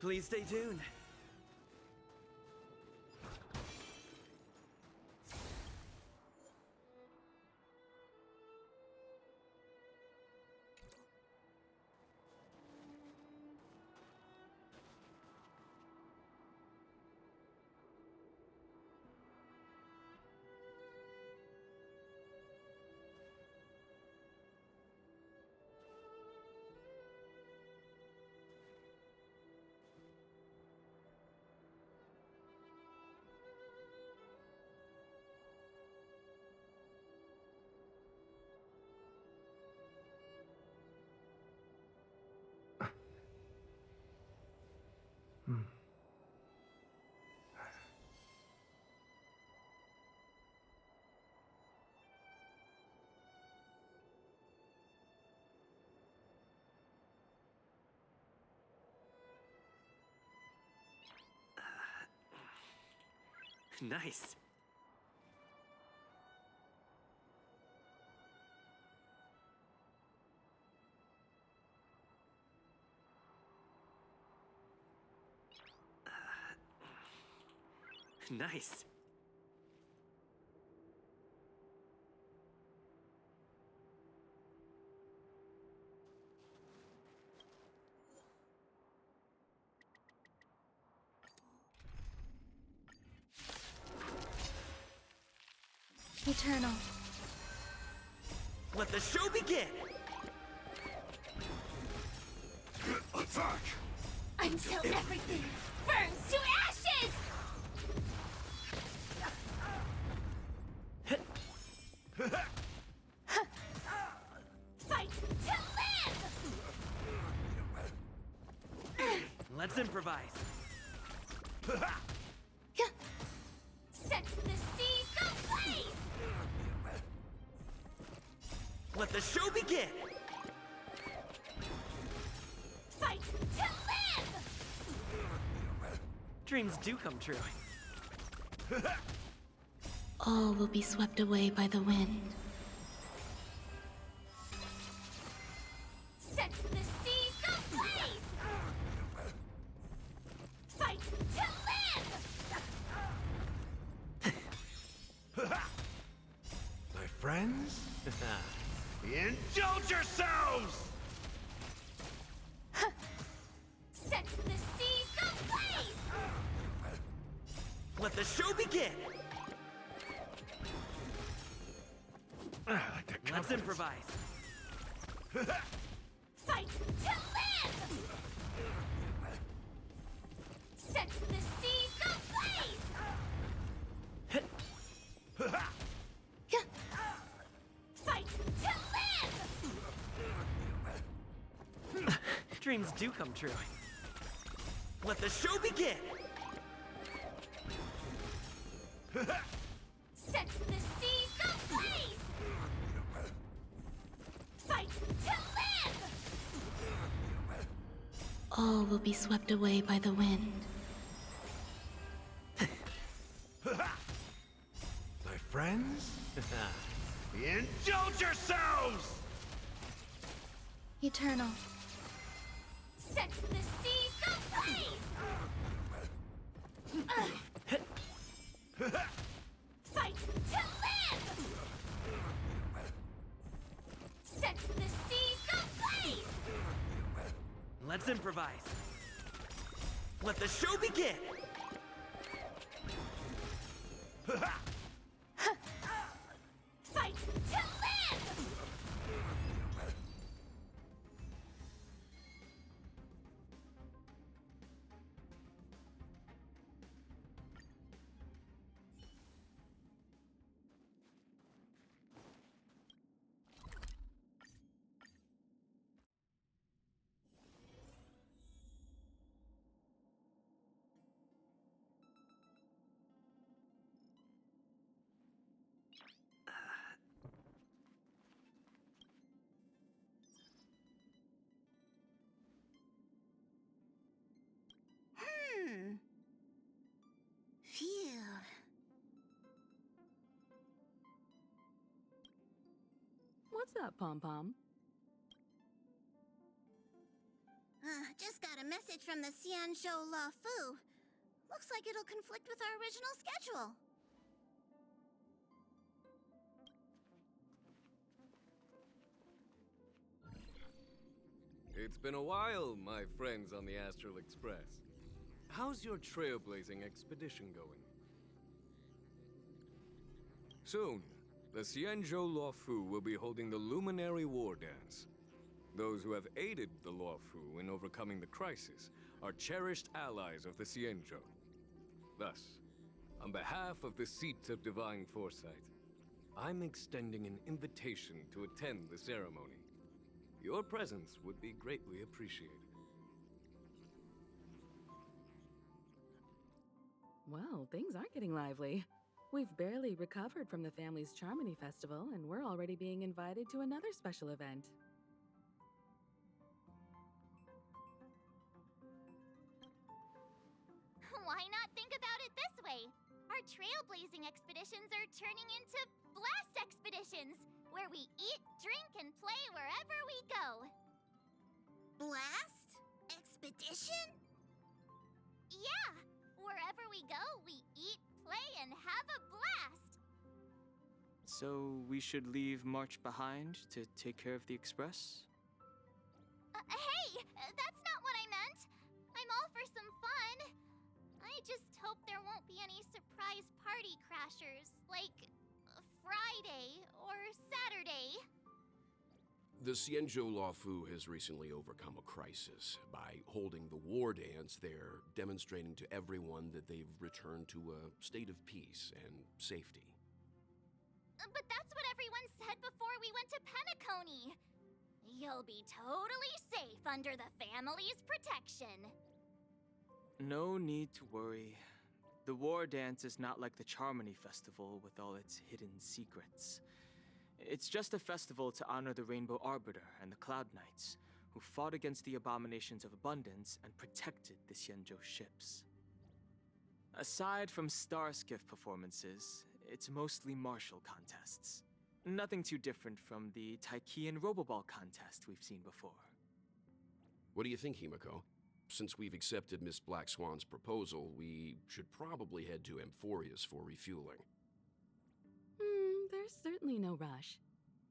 Please stay tuned. Nice. Nice. Eternal. Let the show begin! Attack! Until everything burns to ashes! Fight to live! Let's improvise. Set the seas ablaze! Let the show begin! Fight to live! Dreams do come true. All will be swept away by the wind. Set the seas ablaze! Fight to live! My friends? Indulge yourselves! Set the seas ablaze! Let the show begin! I like the Let's confidence. improvise. Fight to live! Set the seas ablaze! Fight to live! Dreams do come true. Let the show begin! Set the seas ablaze! Fight to live! All will be swept away by the wind. My friends? Indulge yourselves! Eternal. Set the seas ablaze! Fight to live! Set the seas ablaze! Let's improvise. Let the show begin! Fight to live! Phew. What's up, Pom Pom? Just gotta message from the ZENlessZZ LaFu. Looks like it'll conflict with our original schedule. It's been a while, my friends on the Astral Express. How's your trailblazing expedition going? Soon, the ZENlessZZ LaFu will be holding the Luminary War Dance. Those who have aided the LaFu in overcoming the crisis are cherished allies of the ZENlessZZ. Thus, on behalf of the Seat of Divine Foresight, I'm extending an invitation to attend the ceremony. Your presence would be greatly appreciated. Well, things aren't getting lively. We've barely recovered from the family's Charmony Festival, and we're already being invited to another special event. Why not think about it this way? Our trailblazing expeditions are turning into blast expeditions, where we eat, drink, and play wherever we go. Blast? Expedition? Yeah! Wherever we go, we eat, play, and have a blast! So we should leave March behind to take care of the Express? Hey! That's not what I meant! I'm all for some fun. I just hope there won't be any surprise party crashers, like Friday or Saturday. The ZENlessZZ LaFu has recently overcome a crisis. By holding the war dance, they're demonstrating to everyone that they've returned to a state of peace and safety. But that's what everyone said before we went to Penacony. You'll be totally safe under the family's protection. No need to worry. The War Dance is not like the Charmony Festival with all its hidden secrets. It's just a festival to honor the Rainbow Arbiter and the Cloud Knights, who fought against the abominations of abundance and protected the ZENlessZZ ships. Aside from star skiff performances, it's mostly martial contests. Nothing too different from the Taiki and Roboball contest we've seen before. What do you think, Himiko? Since we've accepted Miss Black Swan's proposal, we should probably head to Amphorius for refueling. There's certainly no rush.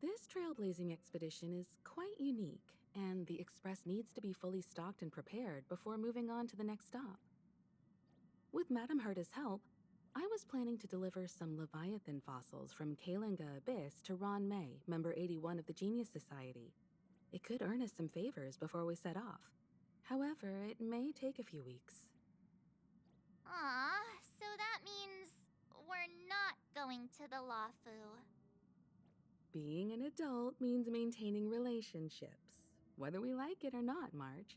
This trailblazing expedition is quite unique, and the Express needs to be fully stocked and prepared before moving on to the next stop. With Madame Herta's help, I was planning to deliver some Leviathan fossils from Kalinga Abyss to Ron May, member 81 of the Genius Society. It could earn us some favors before we set off. However, it may take a few weeks. Aw, so that means we're not going to the LaFu. Being an adult means maintaining relationships, whether we like it or not, March.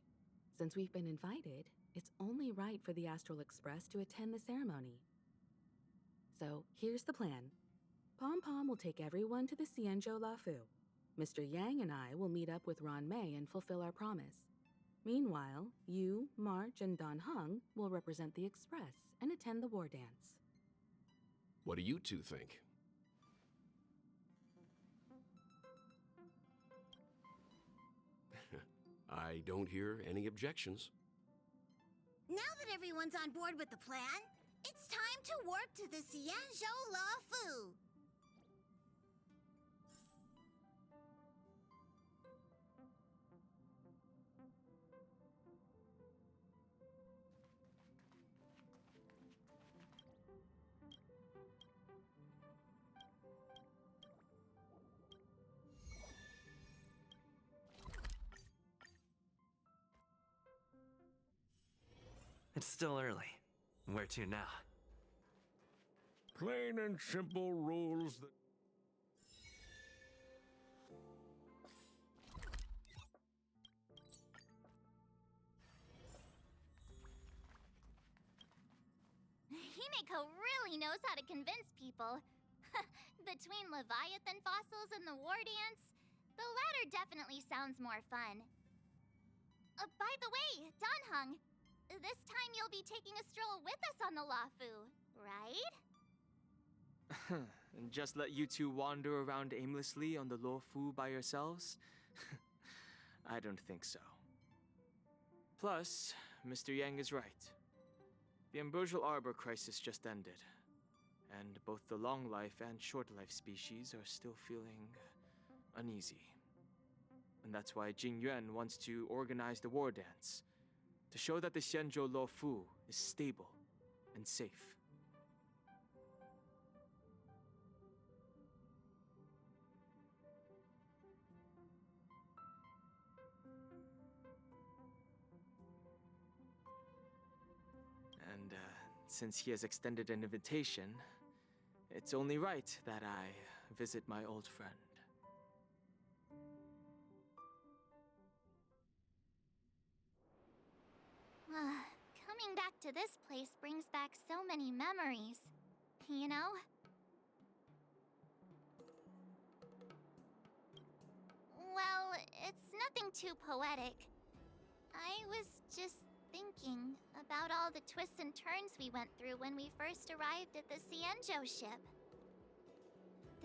Since we've been invited, it's only right for the Astral Express to attend the ceremony. So, here's the plan. Pom Pom will take everyone to the ZENlessZZ LaFu. Mr. Yang and I will meet up with Ron May and fulfill our promise. Meanwhile, you, March, and Don Hung will represent the Express and attend the war dance. What do you two think? I don't hear any objections. Now that everyone's on board with the plan, it's time to warp to the ZENlessZZ LaFu. It's still early. Where to now? Plain and simple rules that... Himiko really knows how to convince people. Between Leviathan fossils and the war dance, the latter definitely sounds more fun. By the way, Don Hung, this time you'll be taking a stroll with us on the LaFu, right? And just let you two wander around aimlessly on the LaFu by yourselves? I don't think so. Plus, Mr. Yang is right. The Ambrosial Arbor crisis just ended, and both the long life and short life species are still feeling uneasy. And that's why Jing Yuan wants to organize the war dance, to show that the Xianzhou Luofu is stable and safe. And since he has extended an invitation, it's only right that I visit my old friend. Coming back to this place brings back so many memories, you know? Well, it's nothing too poetic. I was just thinking about all the twists and turns we went through when we first arrived at the Xianzhou ship.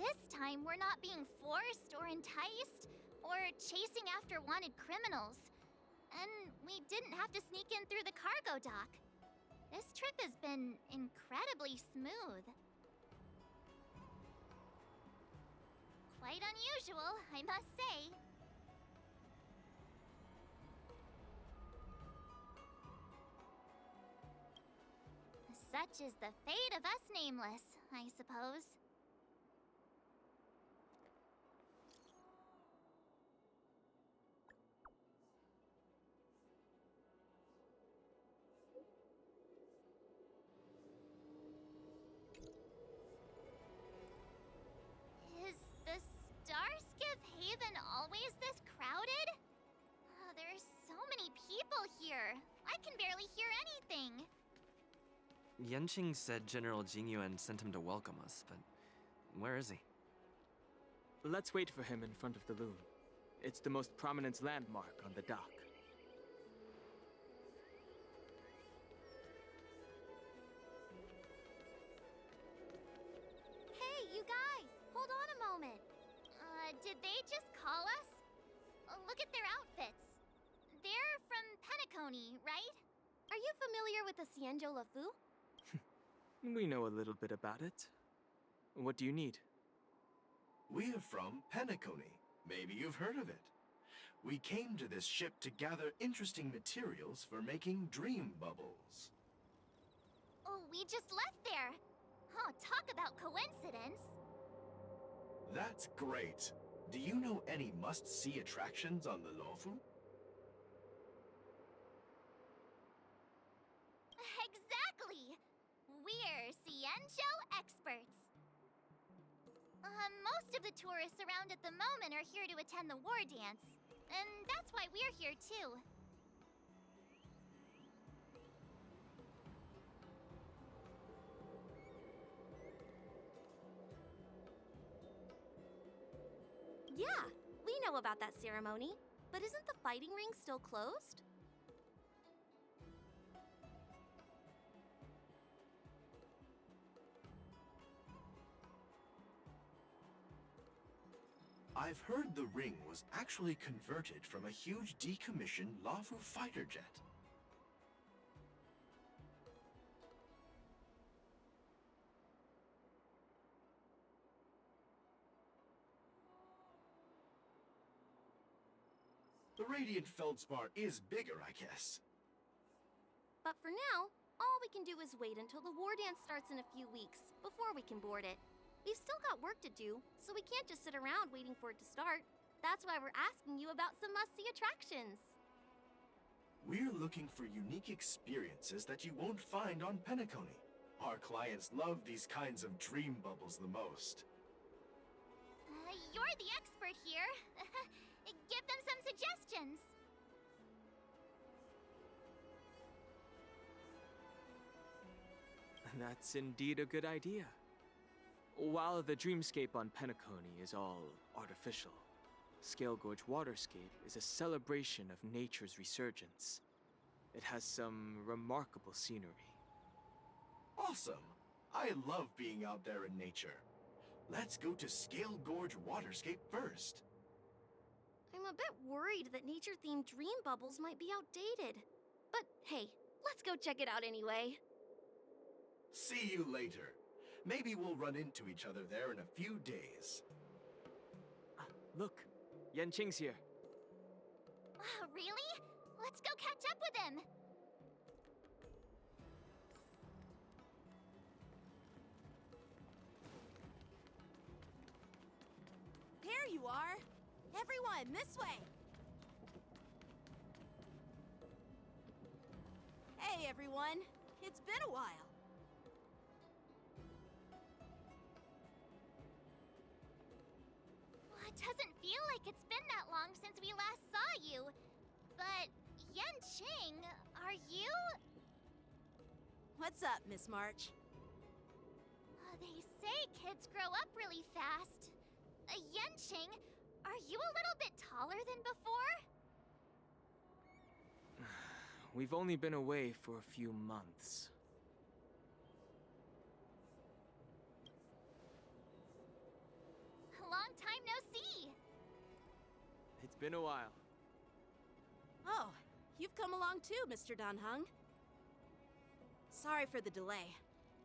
This time, we're not being forced or enticed or chasing after wanted criminals. And we didn't have to sneak in through the cargo dock. This trip has been incredibly smooth. Quite unusual, I must say. Such is the fate of us nameless, I suppose. Is the Starskiff Haven always this crowded? Oh, there's so many people here. I can barely hear anything. Yanqing said General Jingyuan sent him to welcome us, but where is he? Let's wait for him in front of the loon. It's the most prominent landmark on the dock. Hey, you guys! Hold on a moment. Did they just call us? Look at their outfits. They're from Penacony, right? Are you familiar with the Xianzhou Luofu? We know a little bit about it. What do you need? We're from Penacony. Maybe you've heard of it. We came to this ship to gather interesting materials for making dream bubbles. Oh, we just left there. Oh, talk about coincidence. That's great. Do you know any must-see attractions on the Luofu? Exactly! We're Xianzhou experts. Most of the tourists around at the moment are here to attend the war dance. And that's why we're here too. Yeah, we know about that ceremony. But isn't the fighting ring still closed? I've heard the ring was actually converted from a huge decommissioned Luofu fighter jet. The radiant feldspar is bigger, I guess. But for now, all we can do is wait until the war dance starts in a few weeks, before we can board it. We've still got work to do, so we can't just sit around waiting for it to start. That's why we're asking you about some must-see attractions. We're looking for unique experiences that you won't find on Penacony. Our clients love these kinds of dream bubbles the most. You're the expert here. Give them some suggestions. That's indeed a good idea. While the dreamscape on Penacony is all artificial, Scale Gorge Waterscape is a celebration of nature's resurgence. It has some remarkable scenery. Awesome! I love being out there in nature. Let's go to Scale Gorge Waterscape first. I'm a bit worried that nature-themed dream bubbles might be outdated. But hey, let's go check it out anyway. See you later. Maybe we'll run into each other there in a few days. Look, Yanqing's here. Really? Let's go catch up with him. There you are! Everyone, this way! Hey, everyone. It's been a while. Well, it doesn't feel like it's been that long since we last saw you. But, Yanqing, are you? What's up, Miss March? They say kids grow up really fast. Yanqing, are you a little bit taller than before? We've only been away for a few months. Long time no see. It's been a while. Oh, you've come along too, Mr. Danheng. Sorry for the delay.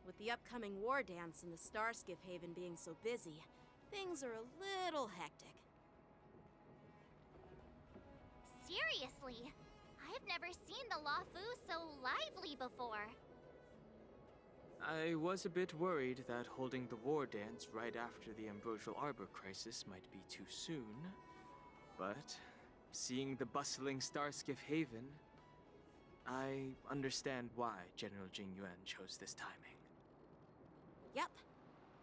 With the upcoming war dance and the Starskiff Haven being so busy, things are a little hectic. Seriously, I've never seen the Luofu so lively before. I was a bit worried that holding the war dance right after the Ambrosial Arbor crisis might be too soon. But seeing the bustling Starskiff Haven, I understand why General Jingyuan chose this timing. Yep.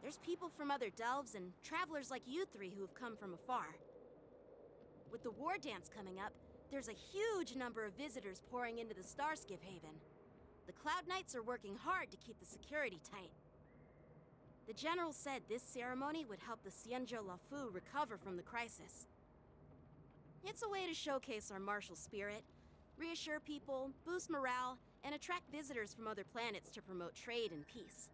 There's people from other delves and travelers like you three who have come from afar. With the war dance coming up, there's a huge number of visitors pouring into the Starskiff Haven. The Cloud Knights are working hard to keep the security tight. The General said this ceremony would help the Xianzhou Luofu recover from the crisis. It's a way to showcase our martial spirit, reassure people, boost morale, and attract visitors from other planets to promote trade and peace.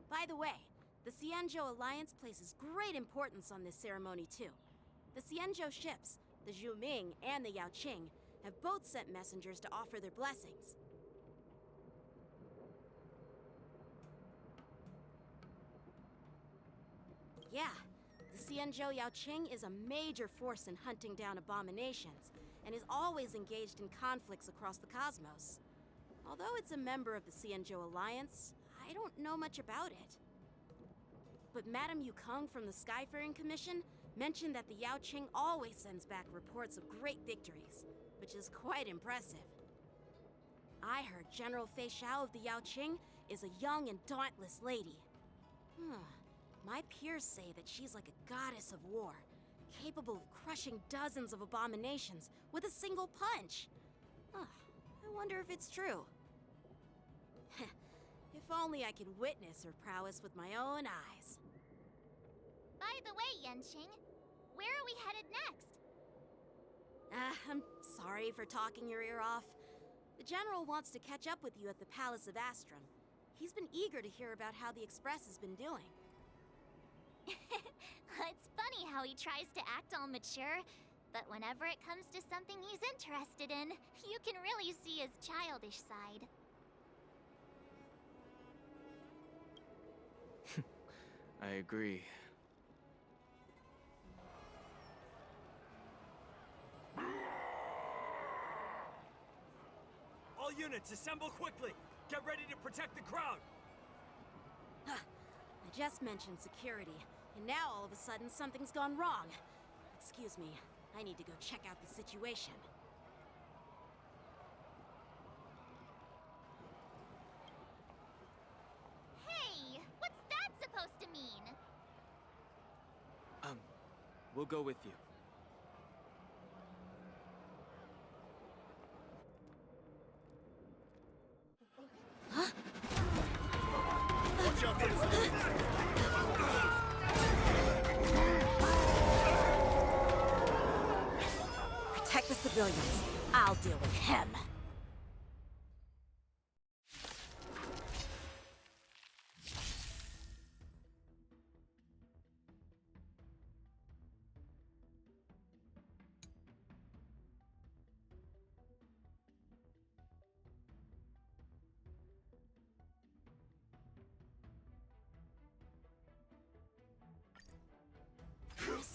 By the way, the Xianzhou Alliance places great importance on this ceremony too. The Xianzhou ships, the Zhuming and the Yaoqing, have both sent messengers to offer their blessings. Yeah, the Xianzhou Yaoqing is a major force in hunting down abominations, and is always engaged in conflicts across the cosmos. Although it's a member of the Xianzhou Alliance, I don't know much about it. But Madame Yukong from the Skyfaring Commission mentioned that the Yaoqing always sends back reports of great victories, which is quite impressive. I heard General Fei Xiao of the Yaoqing is a young and dauntless lady. My peers say that she's like a goddess of war, capable of crushing dozens of abominations with a single punch. I wonder if it's true. If only I could witness her prowess with my own eyes. By the way, Yanqing, where are we headed next? I'm sorry for talking your ear off. The General wants to catch up with you at the Palace of Astrum. He's been eager to hear about how the Express has been doing. It's funny how he tries to act all mature, but whenever it comes to something he's interested in, you can really see his childish side. I agree. All units, assemble quickly! Get ready to protect the crowd! I just mentioned security, and now all of a sudden something's gone wrong. Excuse me, I need to go check out the situation. Hey, what's that supposed to mean? We'll go with you. Watch out there! Protect the civilians. I'll deal with him.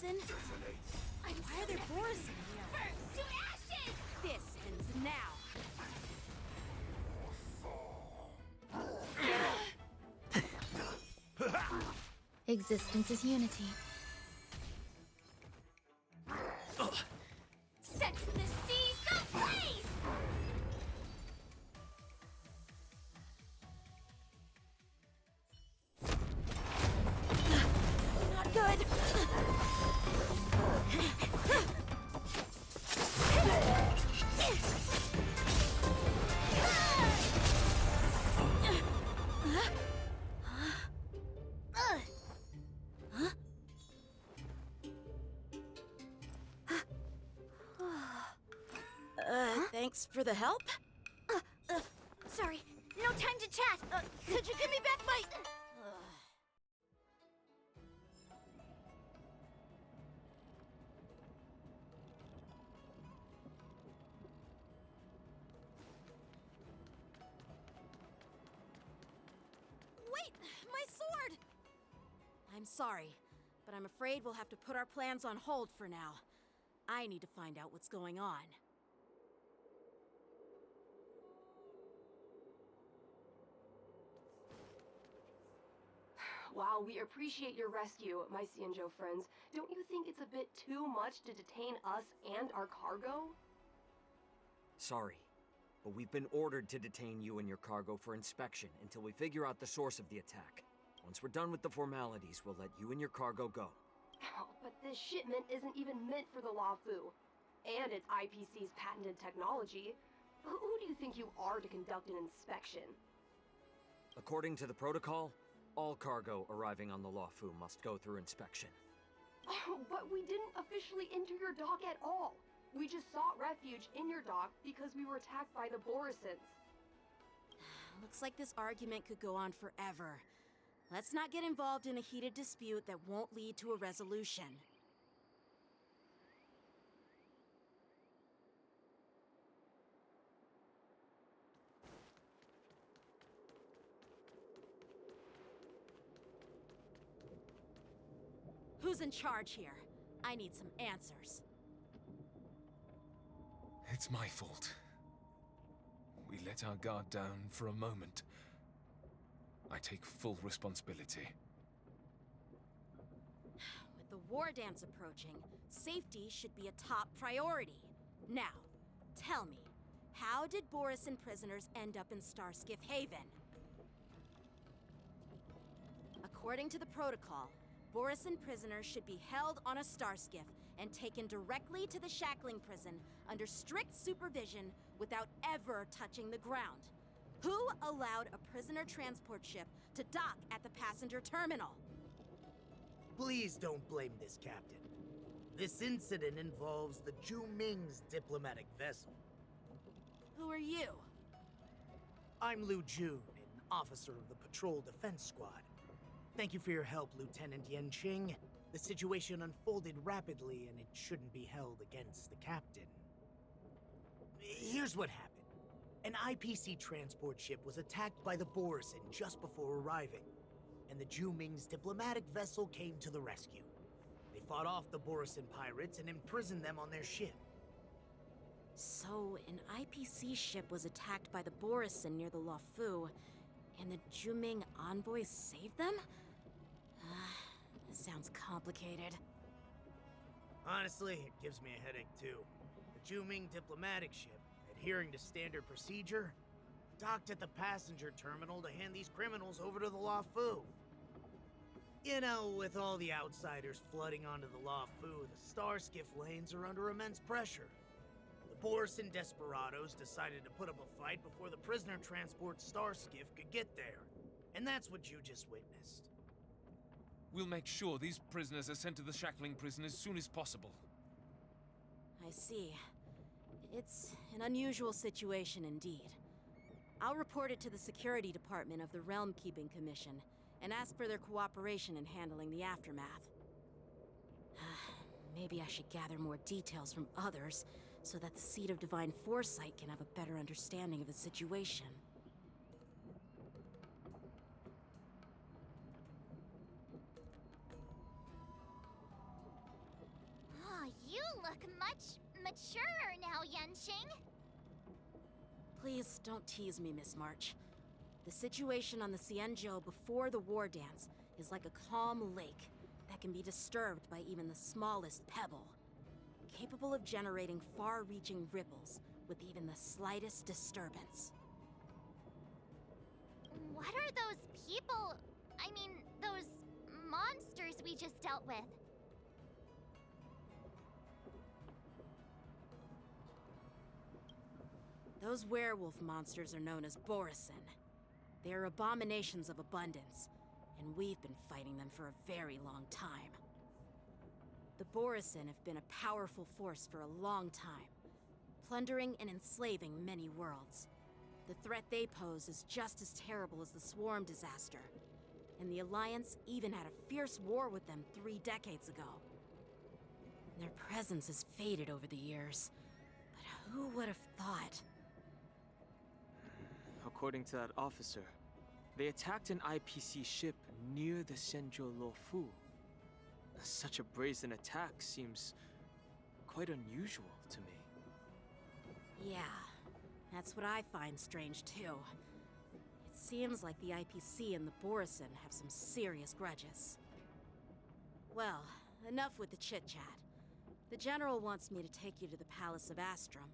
Borisin? Why are there Borisin here? Burns to ashes! This ends now. Existence is unity. Sets the seas ablaze! Not good. Thanks for the help. Sorry, no time to chat. Could you give me back my... Wait, my sword! I'm sorry, but I'm afraid we'll have to put our plans on hold for now. I need to find out what's going on. While we appreciate your rescue, my Xianzhou friends, don't you think it's a bit too much to detain us and our cargo? Sorry, but we've been ordered to detain you and your cargo for inspection until we figure out the source of the attack. Once we're done with the formalities, we'll let you and your cargo go. Oh, but this shipment isn't even meant for the Luofu. And it's IPC's patented technology. Who do you think you are to conduct an inspection? According to the protocol, all cargo arriving on the Luofu must go through inspection. Oh, but we didn't officially enter your dock at all. We just sought refuge in your dock because we were attacked by the Borisons. Looks like this argument could go on forever. Let's not get involved in a heated dispute that won't lead to a resolution. Who's in charge here? I need some answers. It's my fault. We let our guard down for a moment. I take full responsibility. With the war dance approaching, safety should be a top priority. Now, tell me, how did Borisin prisoners end up in Starskiff Haven? According to the protocol, Borisin prisoners should be held on a starskiff and taken directly to the shackling prison under strict supervision without ever touching the ground. Who allowed a prisoner transport ship to dock at the passenger terminal? Please don't blame this captain. This incident involves the Ming's diplomatic vessel. Who are you? I'm Liu Jun, an officer of the Patrol Defense Squad. Thank you for your help, Lieutenant Yanqing. The situation unfolded rapidly, and it shouldn't be held against the captain. Here's what happened. An IPC transport ship was attacked by the Borisin just before arriving, and the Ming's diplomatic vessel came to the rescue. They fought off the Borisin pirates and imprisoned them on their ship. So, an IPC ship was attacked by the Borisin near the Luofu, and the Ming envoys saved them? This sounds complicated. Honestly, it gives me a headache too. The Ming diplomatic ship, adhering to standard procedure, docked at the passenger terminal to hand these criminals over to the Luofu. You know, with all the outsiders flooding onto the Luofu, the Starskiff lanes are under immense pressure. The Borisin desperados decided to put up a fight before the prisoner transport Starskiff could get there. And that's what you just witnessed. We'll make sure these prisoners are sent to the shackling prison as soon as possible. I see. It's an unusual situation indeed. I'll report it to the security department of the Realm Keeping Commission and ask for their cooperation in handling the aftermath. Maybe I should gather more details from others so that the Seed of Divine Foresight can have a better understanding of the situation. much maturer now, Yenshing. Please don't tease me, Miss March. The situation on the Xianzhou before the war dance is like a calm lake that can be disturbed by even the smallest pebble, capable of generating far-reaching ripples with even the slightest disturbance. What are those people? I mean, those monsters we just dealt with? Those werewolf monsters are known as Borisin. They are abominations of abundance, and we've been fighting them for a very long time. The Borisin have been a powerful force for a long time, plundering and enslaving many worlds. The threat they pose is just as terrible as the Swarm disaster, and the Alliance even had a fierce war with them 3 decades ago. Their presence has faded over the years, but who would have thought? According to that officer, they attacked an IPC ship near the Xianzhou Luofu. Such a brazen attack seems quite unusual to me. Yeah, that's what I find strange too. It seems like the IPC and the Borisin have some serious grudges. Well, enough with the chit-chat. The General wants me to take you to the Palace of Astrum.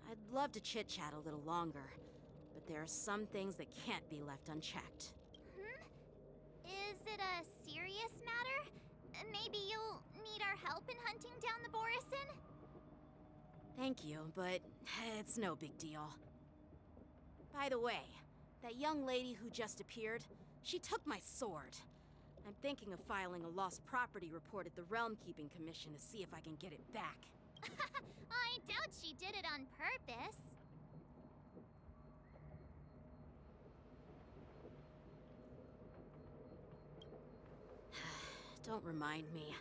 I'd love to chit-chat a little longer, but there are some things that can't be left unchecked. Is it a serious matter? Maybe you'll need our help in hunting down the Borisin? Thank you, but it's no big deal. By the way, that young lady who just appeared, she took my sword. I'm thinking of filing a lost property report at the Realm Keeping Commission to see if I can get it back. I doubt she did it on purpose. Don't remind me.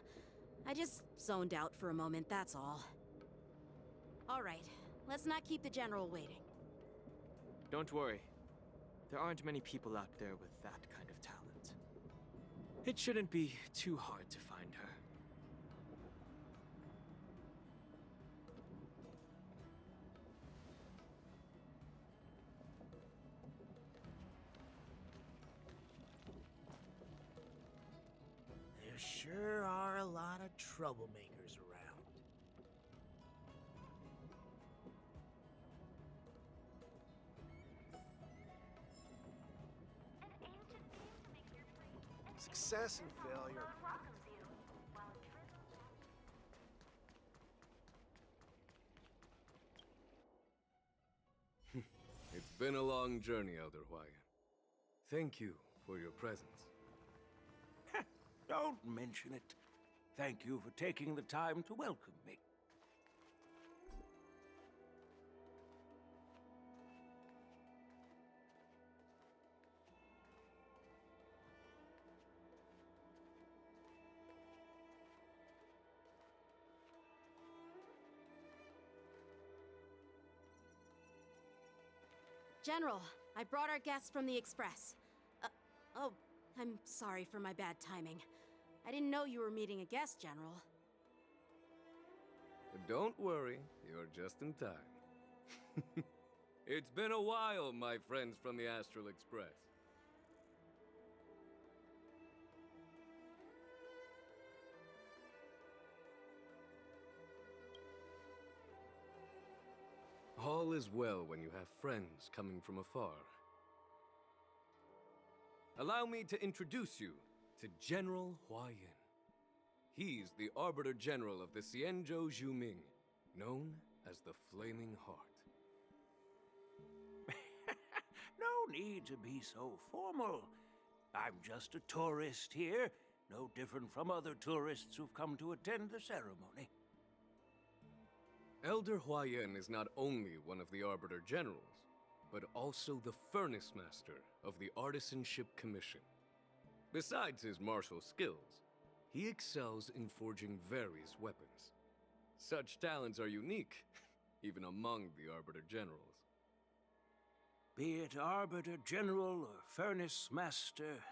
I just zoned out for a moment, that's all. All right, let's not keep the General waiting. Don't worry. There aren't many people out there with that kind of talent. It shouldn't be too hard to find her. There sure are a lot of troublemakers around. Success and failure. It's been a long journey, Elder Hwaiyan. Thank you for your presence. Don't mention it. Thank you for taking the time to welcome me. General, I brought our guests from the Express. Oh, I'm sorry for my bad timing. I didn't know you were meeting a guest, General. Don't worry, you're just in time. It's been a while, my friends from the Astral Express. All is well when you have friends coming from afar. Allow me to introduce you to General Hwaiyan. He's the Arbiter General of the Xianzhou Zhuming, known as the Flaming Heart. No need to be so formal. I'm just a tourist here, no different from other tourists who've come to attend the ceremony. Elder Hwaiyan is not only one of the Arbiter Generals, but also the Furnace Master of the Artisanship Commission. Besides his martial skills, he excels in forging various weapons. Such talents are unique, even among the Arbiter Generals. Be it Arbiter General or Furnace Master,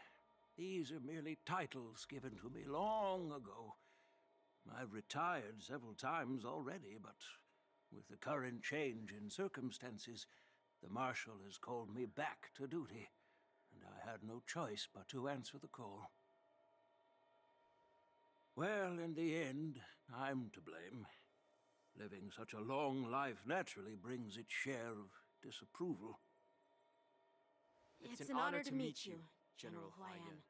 these are merely titles given to me long ago. I've retired several times already, but with the current change in circumstances, the Marshal has called me back to duty, and I had no choice but to answer the call. Well, in the end, I'm to blame. Living such a long life naturally brings its share of disapproval. It's an honor to meet you, General Huayan.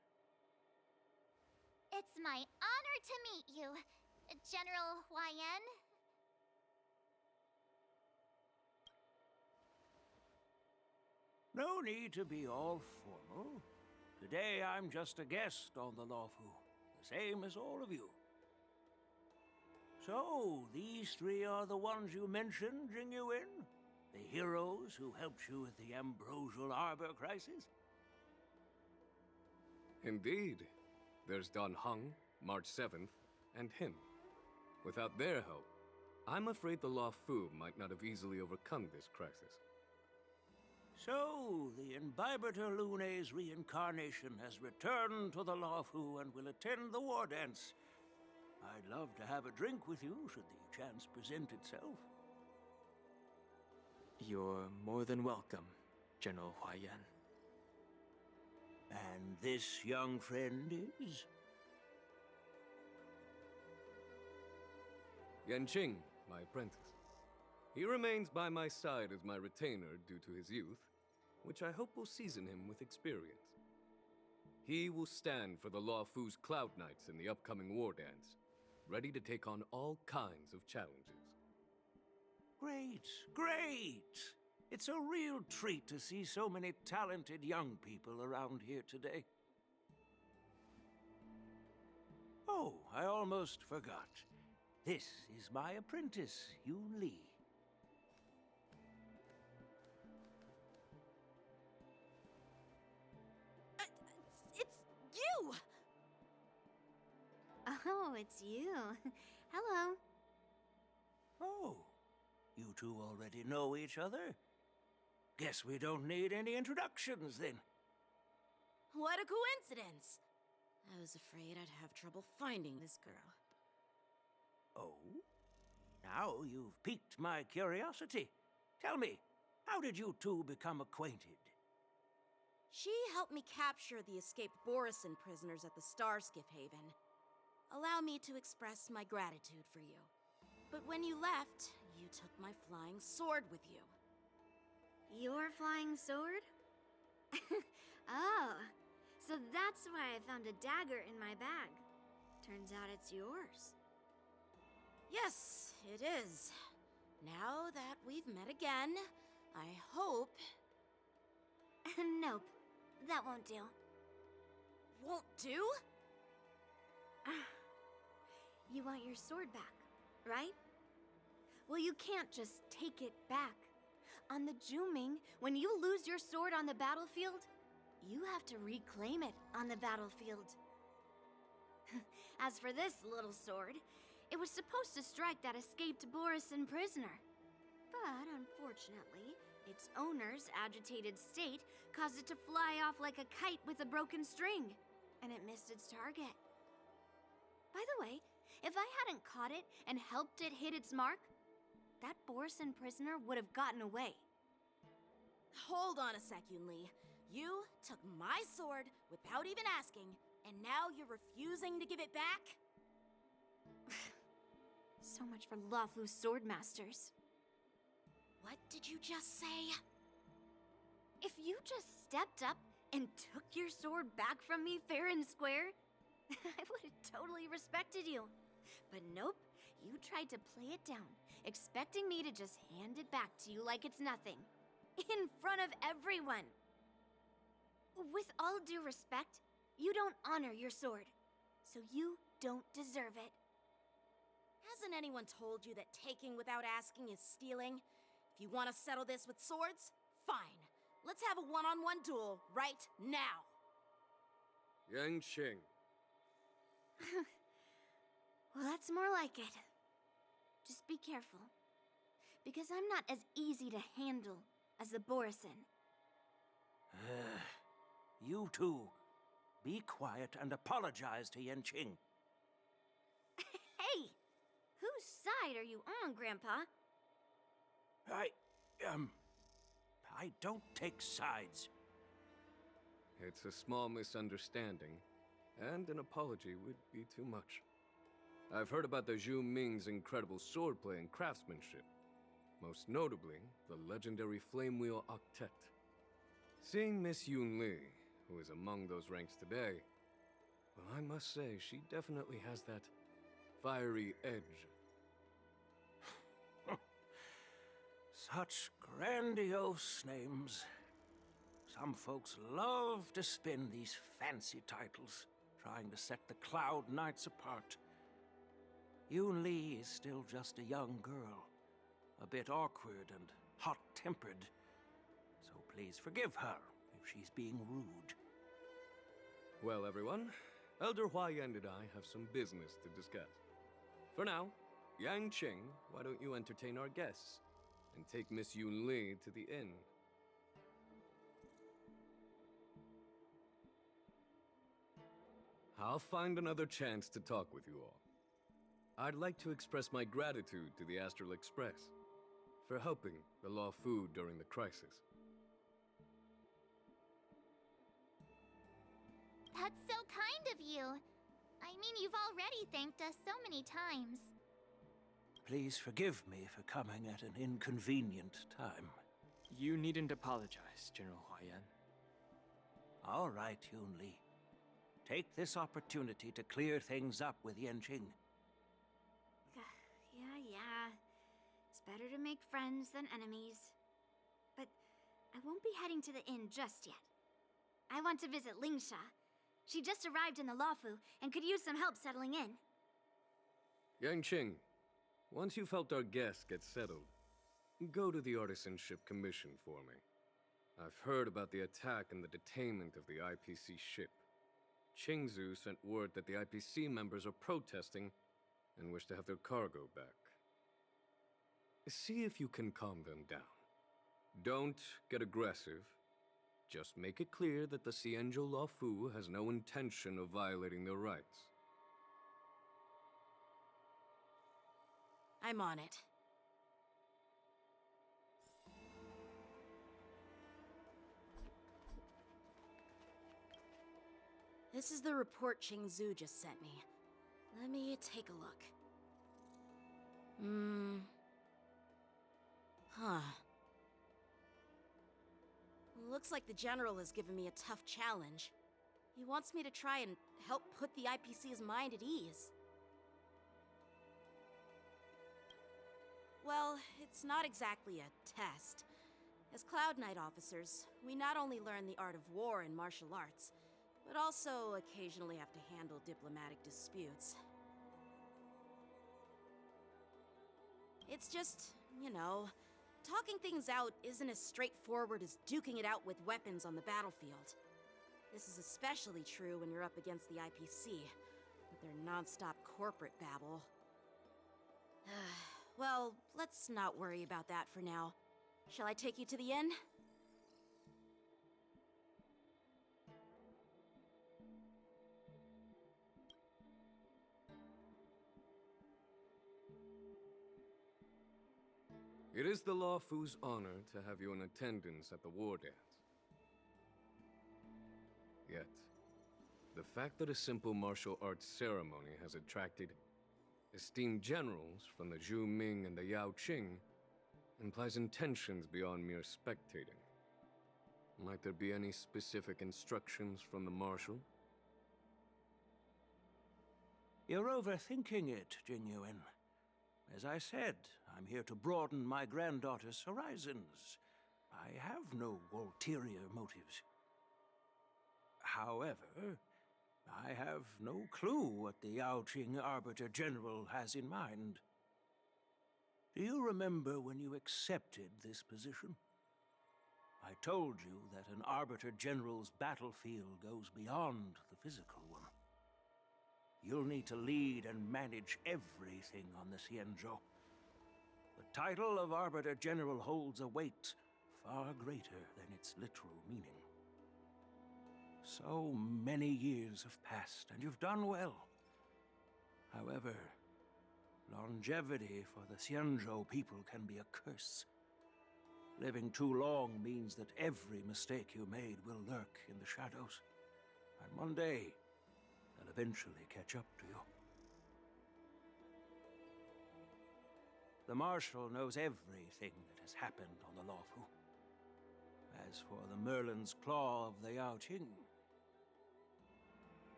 It's my honor to meet you, General Huayan. No need to be all formal. Today I'm just a guest on the Luofu, the same as all of you. So, these three are the ones you mentioned, Jingyuin? The heroes who helped you with the Ambrosial Arbor crisis? Indeed. There's Don Hung, March 7th, and him. Without their help, I'm afraid the Luofu might not have easily overcome this crisis. So, the Imbibitor Lune's reincarnation has returned to the Luofu and will attend the war dance. I'd love to have a drink with you should the chance present itself. You're more than welcome, General Huayan. And this young friend is? Yanqing, my apprentice. He remains by my side as my retainer due to his youth, which I hope will season him with experience. He will stand for the Luofu's Cloud Knights in the upcoming war dance, ready to take on all kinds of challenges. Great, great! It's a real treat to see so many talented young people around here today. Oh, I almost forgot. This is my apprentice, Yun Li. It's you! Oh, it's you. Hello. Oh, you two already know each other? Guess we don't need any introductions, then. What a coincidence! I was afraid I'd have trouble finding this girl. Oh? Now you've piqued my curiosity. Tell me, how did you two become acquainted? She helped me capture the escaped Borisin prisoners at the Starskiff Haven. Allow me to express my gratitude for you. But when you left, you took my flying sword with you. Your flying sword? Oh, so that's why I found a dagger in my bag. Turns out it's yours. Yes, it is. Now that we've met again, I hope... Nope, that won't do. Won't do? You want your sword back, right? Well, you can't just take it back. On the Juming, when you lose your sword on the battlefield, you have to reclaim it on the battlefield. As for this little sword, it was supposed to strike that escaped Borisin prisoner. But unfortunately, its owner's agitated state caused it to fly off like a kite with a broken string, and it missed its target. By the way, if I hadn't caught it and helped it hit its mark, that Borisin prisoner would have gotten away. Hold on a sec, Yun Li. You took my sword without even asking, and now you're refusing to give it back? So much for Luofu swordmasters. What did you just say? If you just stepped up and took your sword back from me fair and square, I would have totally respected you. But nope, you tried to play it down, expecting me to just hand it back to you like it's nothing. In front of everyone. With all due respect, you don't honor your sword, so you don't deserve it. Hasn't anyone told you that taking without asking is stealing? If you want to settle this with swords, fine. Let's have a one-on-one duel right now. Yanqing. Well, that's more like it. Just be careful, because I'm not as easy to handle as the Borisin. You two, be quiet and apologize to Yanqing. Hey! Whose side are you on, Grandpa? I don't take sides. It's a small misunderstanding, and an apology would be too much. I've heard about the Zhu Ming's incredible swordplay and craftsmanship, most notably the legendary Flame Wheel Octet. Seeing Miss Yun Li, who is among those ranks today, well, I must say she definitely has that fiery edge. Such grandiose names. Some folks love to spin these fancy titles, trying to set the Cloud Knights apart. Yun Li is still just a young girl, a bit awkward and hot-tempered. So please forgive her if she's being rude. Well, everyone, Elder Huayan and I have some business to discuss. For now, Yang Qing, why don't you entertain our guests and take Miss Yun Li to the inn? I'll find another chance to talk with you all. I'd like to express my gratitude to the Astral Express for helping the Law Fu during the crisis. That's so kind of you. I mean, you've already thanked us so many times. Please forgive me for coming at an inconvenient time. You needn't apologize, General Huayan. All right, Yun Li. Take this opportunity to clear things up with Yanqing. Yeah. It's better to make friends than enemies. But I won't be heading to the inn just yet. I want to visit Lingsha. She just arrived in the Luofu and could use some help settling in. Yang Qing, once you've helped our guests get settled, go to the Artisanship Commission for me. I've heard about the attack and the detainment of the IPC ship. Qingzu sent word that the IPC members are protesting and wish to have their cargo back. See if you can calm them down. Don't get aggressive. Just make it clear that the Xianzhou Law Fu has no intention of violating their rights. I'm on it. This is the report Qingzu just sent me. Let me take a look. Looks like the General has given me a tough challenge. He wants me to try and help put the IPC's mind at ease. Well, it's not exactly a test. As Cloud Knight officers, we not only learn the art of war and martial arts, but also occasionally have to handle diplomatic disputes. It's just, you know, talking things out isn't as straightforward as duking it out with weapons on the battlefield. This is especially true when you're up against the IPC, with their non-stop corporate babble. Well, let's not worry about that for now. Shall I take you to the inn? It is the Law Fu's honor to have you in attendance at the war dance. Yet, the fact that a simple martial arts ceremony has attracted esteemed generals from the Zhu Ming and the Yao Qing implies intentions beyond mere spectating. Might there be any specific instructions from the Marshal? You're overthinking it, Jinyuan. As I said, I'm here to broaden my granddaughter's horizons. I have no ulterior motives. However, I have no clue what the Yaoqing Arbiter General has in mind. Do you remember when you accepted this position? I told you that an Arbiter General's battlefield goes beyond the physical one. You'll need to lead and manage everything on the Xianzhou. The title of Arbiter General holds a weight far greater than its literal meaning. So many years have passed, and you've done well. However, Longevity for the Xianzhou people can be a curse. Living too long means that every mistake you made will lurk in the shadows. And one day, they'll eventually catch up to you. The Marshal knows everything that has happened on the Luofu. As for the Merlin's Claw of the Yaoqing,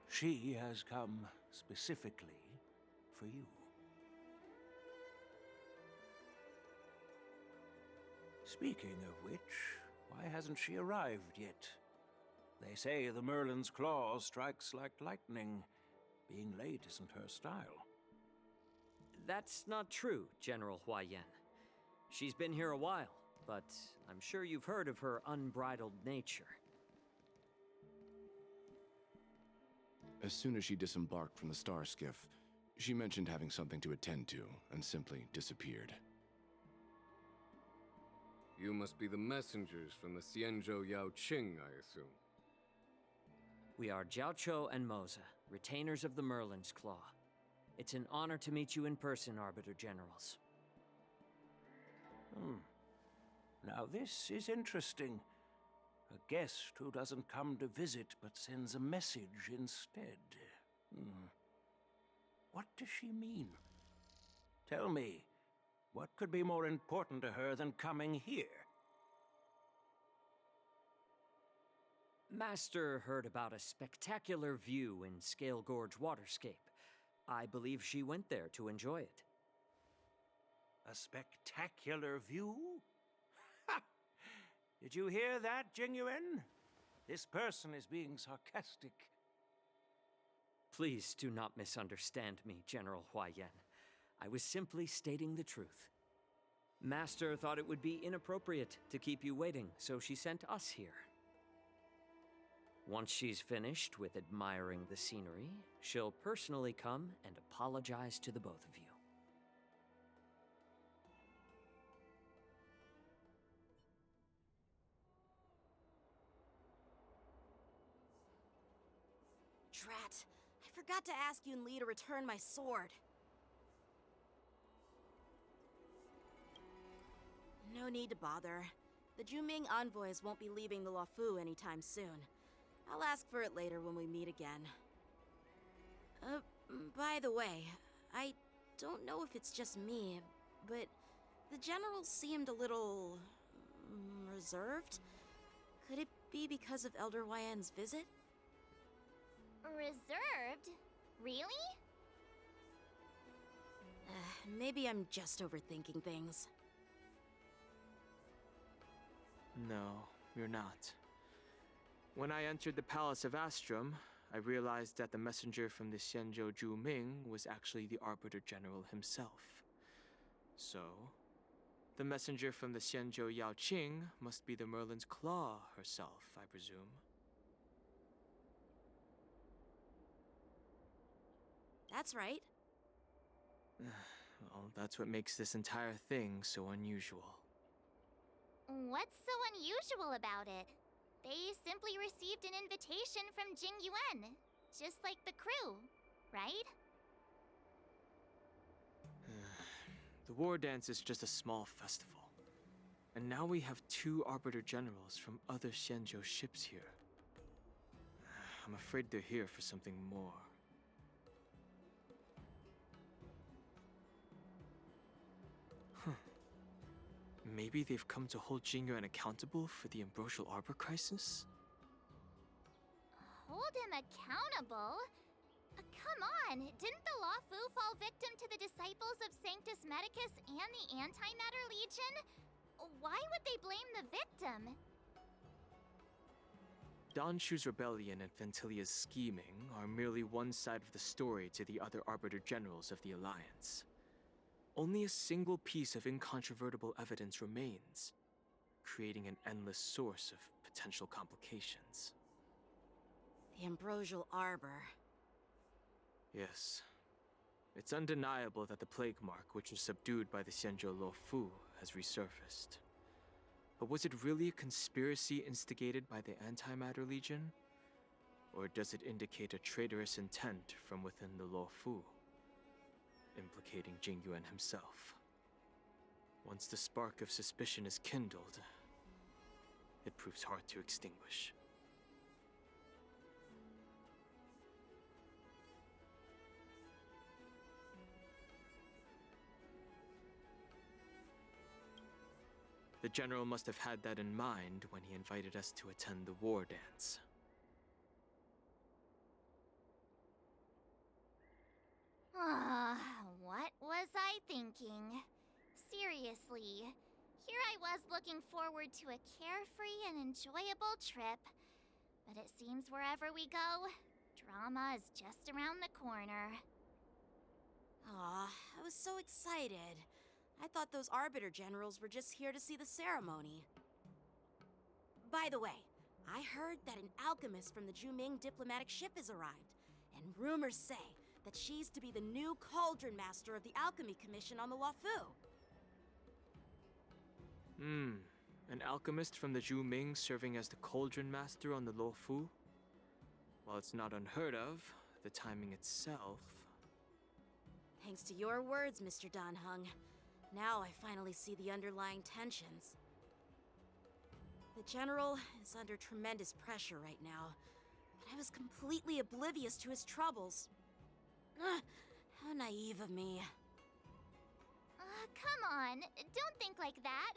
she has come specifically for you. Speaking of which, why hasn't she arrived yet? They say the Merlin's Claw strikes like lightning. Being late isn't her style. That's not true, General Huayan. She's been here a while, but I'm sure you've heard of her unbridled nature. As soon as she disembarked from the star skiff, she mentioned having something to attend to and simply disappeared. You must be the messengers from the Xianzhou Yaoqing, I assume. We are Jiaoqiu and Moza, retainers of the Merlin's Claw. It's an honor to meet you in person, Arbiter Generals. Now this is interesting. A guest who doesn't come to visit but sends a message instead. What does she mean? Tell me, what could be more important to her than coming here? Master heard about a spectacular view in Scale Gorge Waterscape. I believe she went there to enjoy it. A spectacular view? Ha! Did you hear that, Jingyuan? This person is being sarcastic. Please do not misunderstand me, General Huayan. I was simply stating the truth. Master thought it would be inappropriate to keep you waiting, so she sent us here. Once she's finished with admiring the scenery, she'll personally come and apologize to the both of you. Drat, I forgot to ask Yunli to return my sword. No need to bother. The Juming envoys won't be leaving the Luofu anytime soon. I'll ask for it later when we meet again. By the way, I don't know if it's just me, but the general seemed a little reserved. Could it be because of Elder Huayan's visit? Reserved? Really? Maybe I'm just overthinking things. No, you're not. When I entered the Palace of Astrum, I realized that the messenger from the Xianzhou Juming was actually the Arbiter General himself. So, the messenger from the Xianzhou Yaoqing must be the Merlin's Claw herself, I presume. That's right. Well, that's what makes this entire thing so unusual. What's so unusual about it? They simply received an invitation from Jingyuan, just like the crew, right? The war dance is just a small festival. And now we have 2 Arbiter Generals from other Xianzhou ships here. I'm afraid they're here for something more. Maybe they've come to hold Jingyuan accountable for the Ambrosial Arbor crisis? Hold him accountable? Come on, didn't the Luofu fall victim to the disciples of Sanctus Medicus and the Antimatter Legion? Why would they blame the victim? Donshu's rebellion and Ventilia's scheming are merely one side of the story to the other Arbiter Generals of the Alliance. Only a single piece of incontrovertible evidence remains, creating an endless source of potential complications. The Ambrosial Arbor. Yes. It's undeniable that the Plague Mark, which was subdued by the Xianzhou Luofu, has resurfaced. But was it really a conspiracy instigated by the Antimatter Legion? Or does it indicate a traitorous intent from within the Luofu? implicating Jingyuan himself. Once the spark of suspicion is kindled, it proves hard to extinguish. The General must have had that in mind when he invited us to attend the war dance. What was I thinking? Seriously, here I was looking forward to a carefree and enjoyable trip. But it seems wherever we go, drama is just around the corner. Aw, I was so excited. I thought those Arbiter Generals were just here to see the ceremony. By the way, I heard that an alchemist from the Juming diplomatic ship has arrived, and rumors say that she's to be the new Cauldron Master of the Alchemy Commission on the Luofu. An alchemist from the Juming serving as the Cauldron Master on the Luofu? While it's not unheard of, the timing itself... Thanks to your words, Mr. Danheng. Now I finally see the underlying tensions. The General is under tremendous pressure right now, but I was completely oblivious to his troubles. How naive of me. Come on, don't think like that.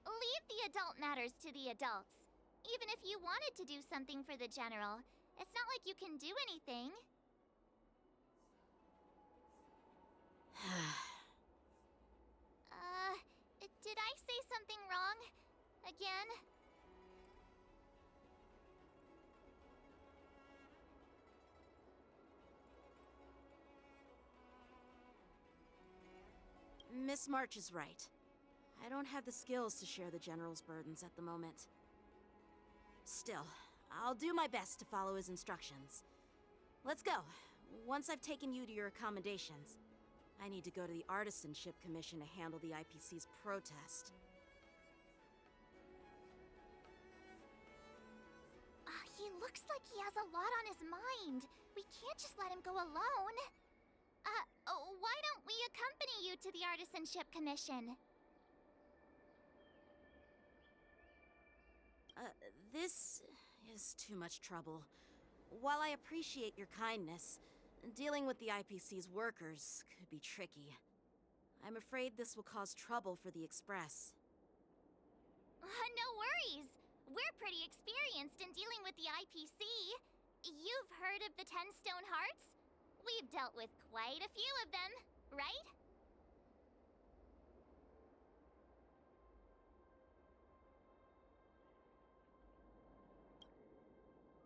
Leave the adult matters to the adults. Even if you wanted to do something for the General, it's not like you can do anything. Did I say something wrong? Again? Miss March is right. I don't have the skills to share the General's burdens at the moment. Still, I'll do my best to follow his instructions. Let's go. Once I've taken you to your accommodations, I need to go to the Artisanship Commission to handle the IPC's protest. He looks like he has a lot on his mind. We can't just let him go alone. Why don't we accompany you to the Artisanship Commission? This is too much trouble. While I appreciate your kindness, dealing with the IPC's workers could be tricky. I'm afraid this will cause trouble for the Express. No worries. We're pretty experienced in dealing with the IPC. You've heard of the 10 Stone Hearts? We've dealt with quite a few of them, right?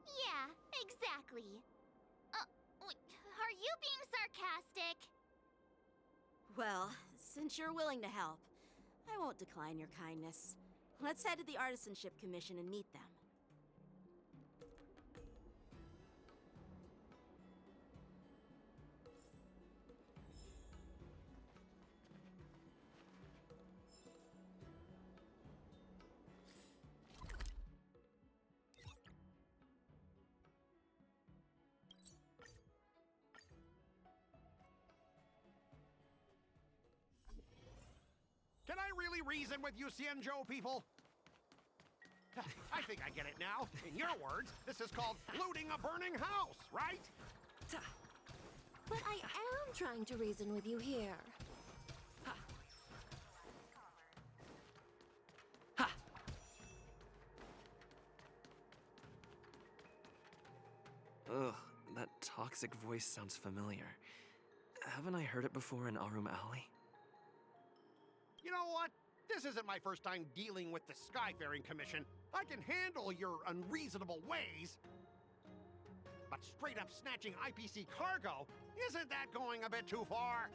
Yeah, exactly. Are you being sarcastic? Well, since you're willing to help, I won't decline your kindness. Let's head to the Artisanship Commission and meet them. Can I really reason with you Xianzhou people? I think I get it now. In your words, this is called looting a burning house, right? But I am trying to reason with you here. Ugh, that toxic voice sounds familiar. Haven't I heard it before in Arum Alley? You know what? This isn't my first time dealing with the Skyfaring Commission. I can handle your unreasonable ways. But straight up snatching IPC cargo, isn't that going a bit too far?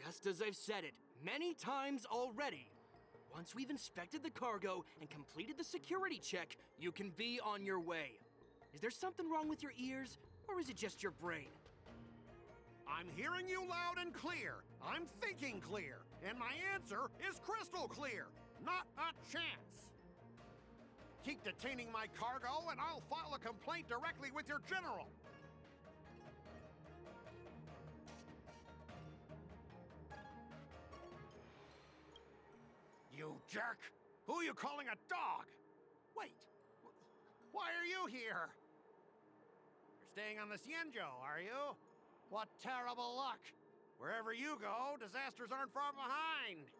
Just as I've said it many times already. Once we've inspected the cargo and completed the security check, you can be on your way. Is there something wrong with your ears, or is it just your brain? I'm hearing you loud and clear. I'm thinking clear. And my answer is crystal clear. Not a chance. keep detaining my cargo, and I'll file a complaint directly with your general. You jerk! Who are you calling a dog? Wait, why are you here? You're staying on the Xianzhou, are you? What terrible luck! Wherever you go, disasters aren't far behind.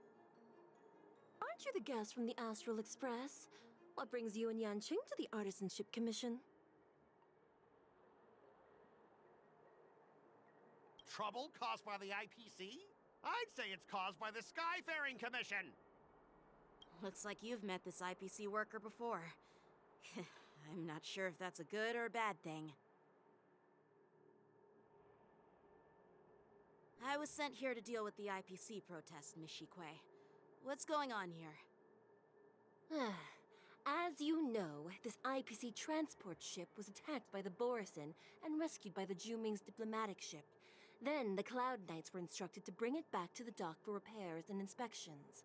Aren't you the guest from the Astral Express? What brings you and Yanqing to the Artisanship Commission? Trouble caused by the IPC? I'd say it's caused by the Skyfaring Commission. Looks like you've met this IPC worker before. I'm not sure if that's a good or a bad thing. I was sent here to deal with the IPC protest, Miss Shikui. What's going on here? As you know, this IPC transport ship was attacked by the Borisin and rescued by the Juming's diplomatic ship. Then the Cloud Knights were instructed to bring it back to the dock for repairs and inspections.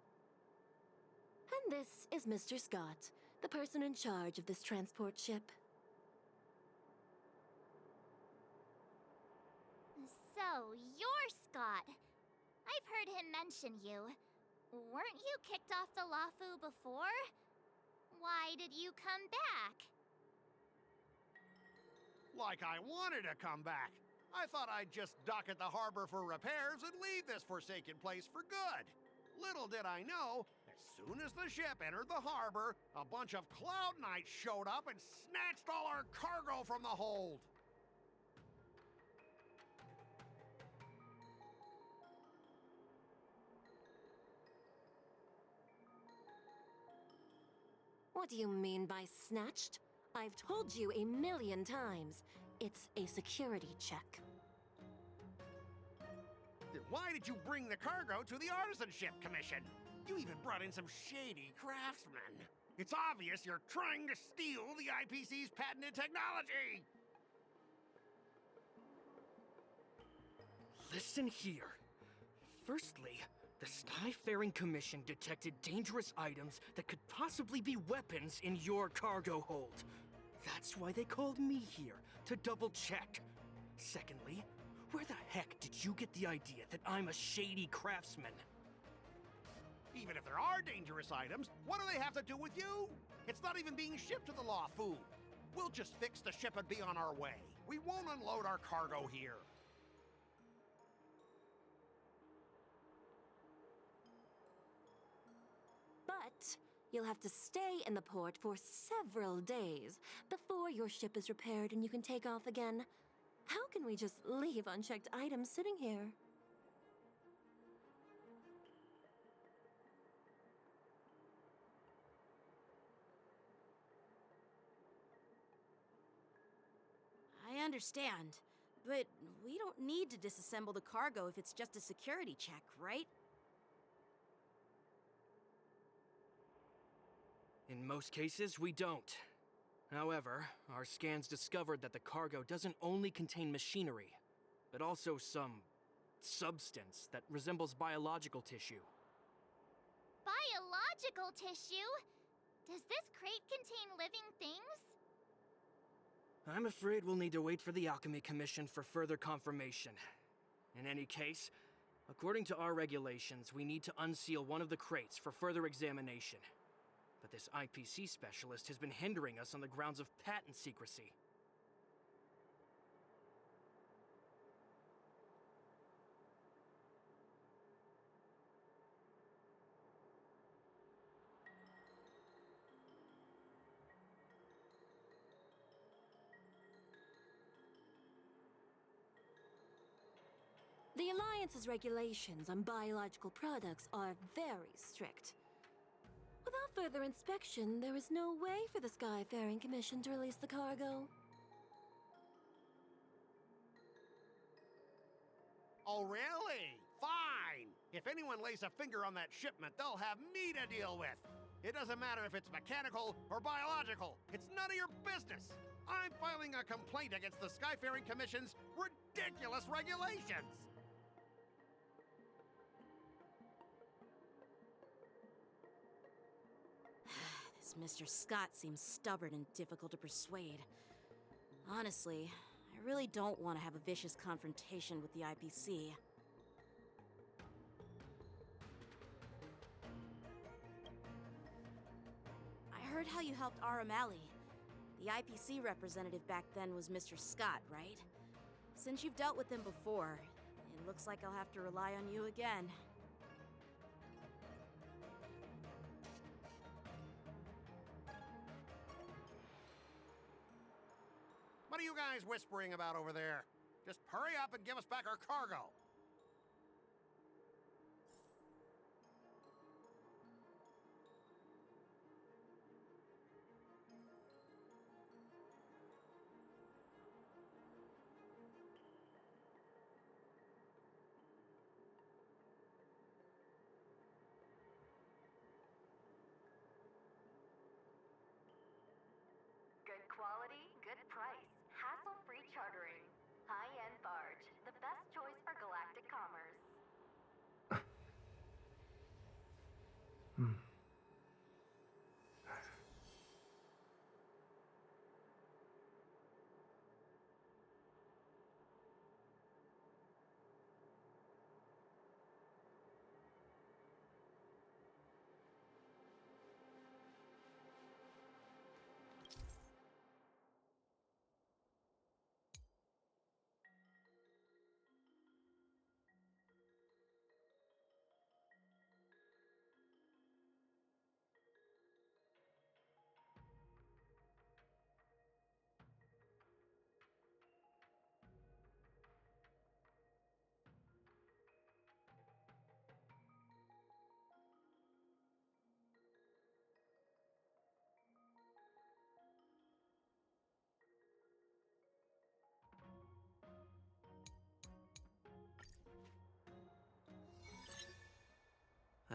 And this is Mr. Scott, the person in charge of this transport ship. So, you're Scott. I've heard him mention you. Weren't you kicked off the Luofu before? Why did you come back? Like I wanted to come back. I thought I'd just dock at the harbor for repairs and leave this forsaken place for good. Little did I know, as soon as the ship entered the harbor, a bunch of Cloud Knights showed up and snatched all our cargo from the hold. What do you mean by snatched? I've told you a million times. It's a security check. Then why did you bring the cargo to the Artisanship Commission? You even brought in some shady craftsmen. It's obvious you're trying to steal the IPC's patented technology! Listen here. Firstly, the Skyfaring Commission detected dangerous items that could possibly be weapons in your cargo hold. That's why they called me here, to double-check. Secondly, where the heck did you get the idea that I'm a shady craftsman? Even if there are dangerous items, what do they have to do with you? It's not even being shipped to the Luofu. We'll just fix the ship and be on our way. We won't unload our cargo here. But you'll have to stay in the port for several days before your ship is repaired and you can take off again. How can we just leave unchecked items sitting here? I understand, but we don't need to disassemble the cargo if it's just a security check, right? In most cases, we don't. However, our scans discovered that the cargo doesn't only contain machinery, but also some substance that resembles biological tissue. Biological tissue? Does this crate contain living things? I'm afraid we'll need to wait for the Alchemy Commission for further confirmation. In any case, according to our regulations, we need to unseal one of the crates for further examination. But this IPC specialist has been hindering us on the grounds of patent secrecy. The Alliance's regulations on biological products are very strict. Without further inspection, there is no way for the Skyfaring Commission to release the cargo. Oh, really? Fine! If anyone lays a finger on that shipment, they'll have me to deal with. It doesn't matter if it's mechanical or biological. It's none of your business. I'm filing a complaint against the Skyfaring Commission's ridiculous regulations. This This Mr. Scott seems stubborn and difficult to persuade. Honestly, I really don't want to have a vicious confrontation with the IPC. I heard how you helped Aramali. The IPC representative back then was Mr. Scott, right? Since you've dealt with him before, it looks like I'll have to rely on you again. What are you guys whispering about over there? Just hurry up and give us back our cargo. Good quality, good price. Hassle-free chartering. High-end barge. The best choice for galactic commerce.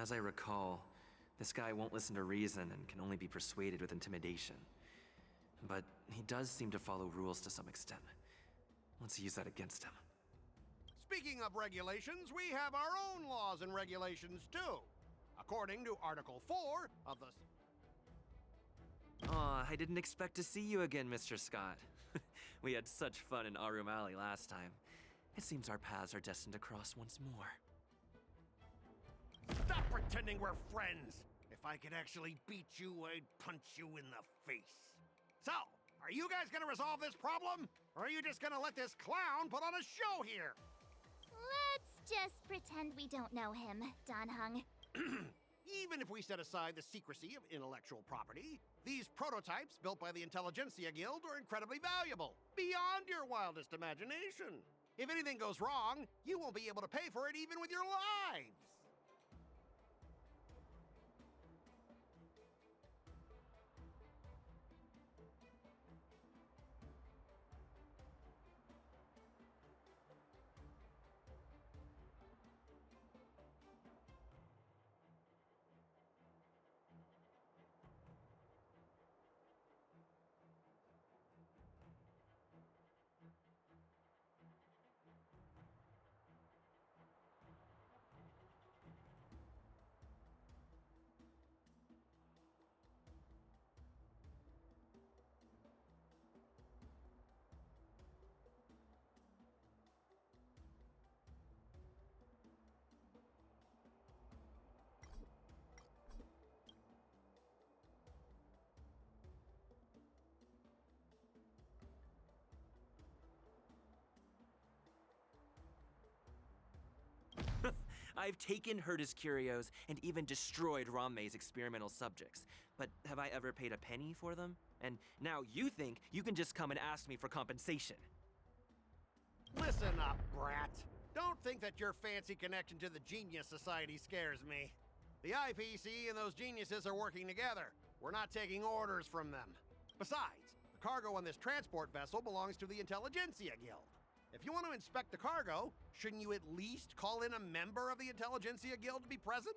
As I recall, this guy won't listen to reason and can only be persuaded with intimidation. But he does seem to follow rules to some extent. Let's use that against him. Speaking of regulations, we have our own laws and regulations too. According to Article 4 of the... Aw, I didn't expect to see you again, Mr. Scott. We had such fun in Arumali last time. It seems our paths are destined to cross once more. Stop pretending we're friends! If I could actually beat you, I'd punch you in the face. So, are you guys gonna resolve this problem? Or are you just gonna let this clown put on a show here? Let's just pretend we don't know him, Danhung. Even if we set aside the secrecy of intellectual property, these prototypes built by the Intelligentsia Guild are incredibly valuable, beyond your wildest imagination. If anything goes wrong, you won't be able to pay for it even with your lives. I've taken Herta's curios and even destroyed Ramme's experimental subjects. But have I ever paid a penny for them? And now you think you can just come and ask me for compensation. Listen up, brat. Don't think that your fancy connection to the Genius Society scares me. The IPC and those geniuses are working together. We're not taking orders from them. Besides, the cargo on this transport vessel belongs to the Intelligentsia Guild. If you want to inspect the cargo, shouldn't you at least call in a member of the Intelligentsia Guild to be present?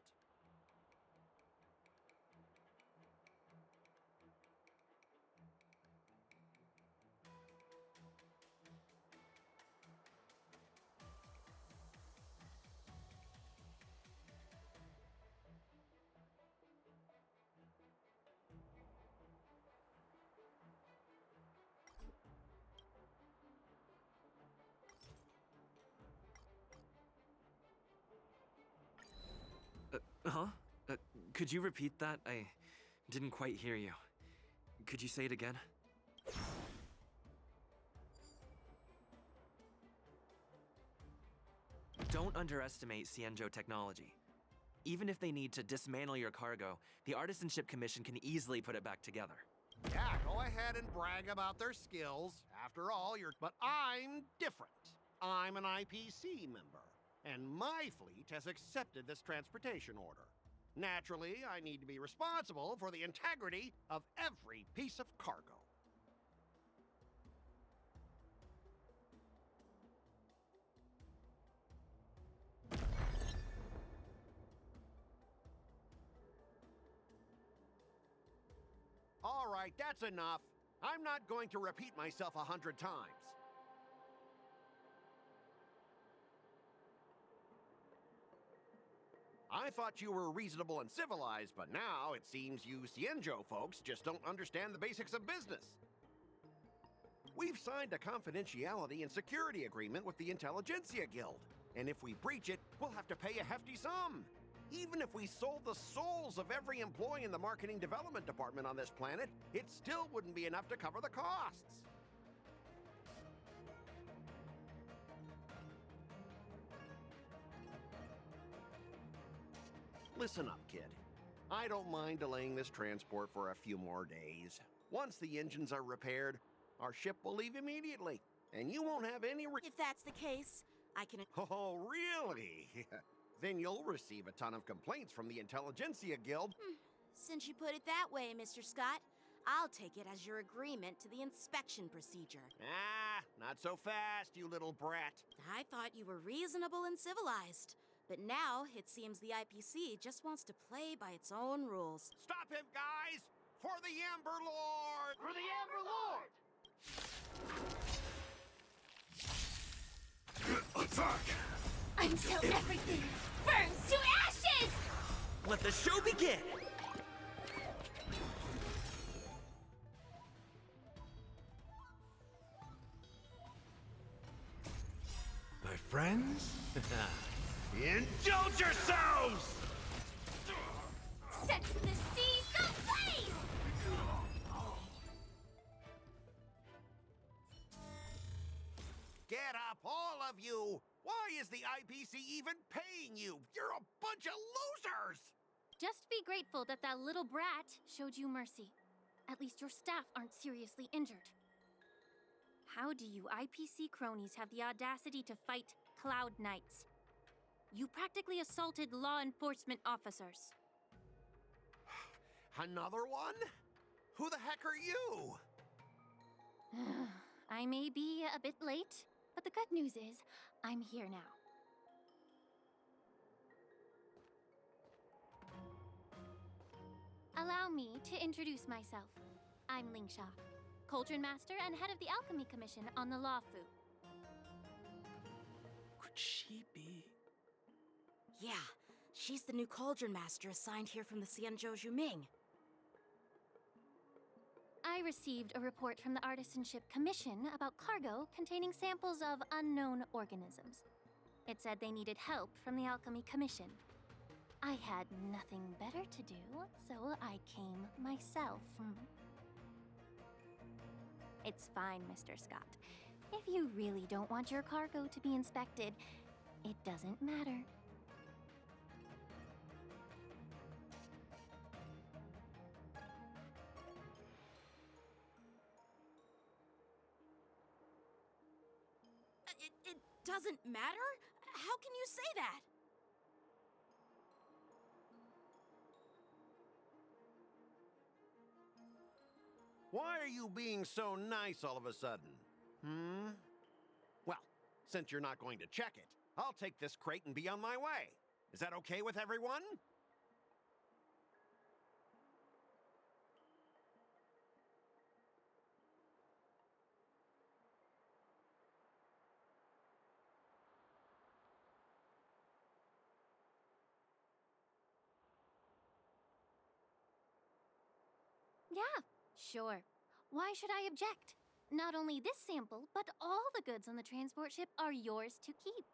Could you repeat that? I didn't quite hear you. Could you say it again? Don't underestimate Xianzhou technology. Even if they need to dismantle your cargo, the Artisanship Commission can easily put it back together. Yeah, go ahead and brag about their skills. After all, you're... But I'm different. I'm an IPC member, and my fleet has accepted this transportation order. Naturally, I need to be responsible for the integrity of every piece of cargo. All right, that's enough. I'm not going to repeat myself 100 times. I thought you were reasonable and civilized, but now it seems you Xianzhou folks just don't understand the basics of business. We've signed a confidentiality and security agreement with the Intelligentsia Guild, and if we breach it, we'll have to pay a hefty sum. Even if we sold the souls of every employee in the marketing development department on this planet, it still wouldn't be enough to cover the costs. Listen up, kid. I don't mind delaying this transport for a few more days. Once the engines are repaired, our ship will leave immediately, and you won't have any If that's the case, I can... Oh, really? Then you'll receive a ton of complaints from the Intelligentsia Guild. Since you put it that way, Mr. Scott, I'll take it as your agreement to the inspection procedure. Ah, not so fast, you little brat. I thought you were reasonable and civilized. But now, it seems the IPC just wants to play by its own rules. Stop him, guys! For the Amber Lord! For the Amber Lord! Attack! Until everything burns to ashes! Let the show begin! My friends? Indulge yourselves! Set the seas ablaze! Get up, all of you! Why is the IPC even paying you? You're a bunch of losers! Just be grateful that that little brat showed you mercy. At least your staff aren't seriously injured. How do you IPC cronies have the audacity to fight Cloud Knights? You practically assaulted law enforcement officers. Another one? Who the heck are you? I may be a bit late, but the good news is, I'm here now. Allow me to introduce myself. I'm Lingsha, Cauldron Master and head of the Alchemy Commission on the Lawfu. Could she be? Yeah, she's the new Cauldron Master assigned here from the Xianzhou Juming. I received a report from the Artisanship Commission about cargo containing samples of unknown organisms. It said they needed help from the Alchemy Commission. I had nothing better to do, so I came myself. It's fine, Mr. Scott. If you really don't want your cargo to be inspected, it doesn't matter. It doesn't matter? How can you say that? Why are you being so nice all of a sudden? Well, since you're not going to check it, I'll take this crate and be on my way. Is that okay with everyone? Yeah, sure. Why should I object? Not only this sample, but all the goods on the transport ship are yours to keep.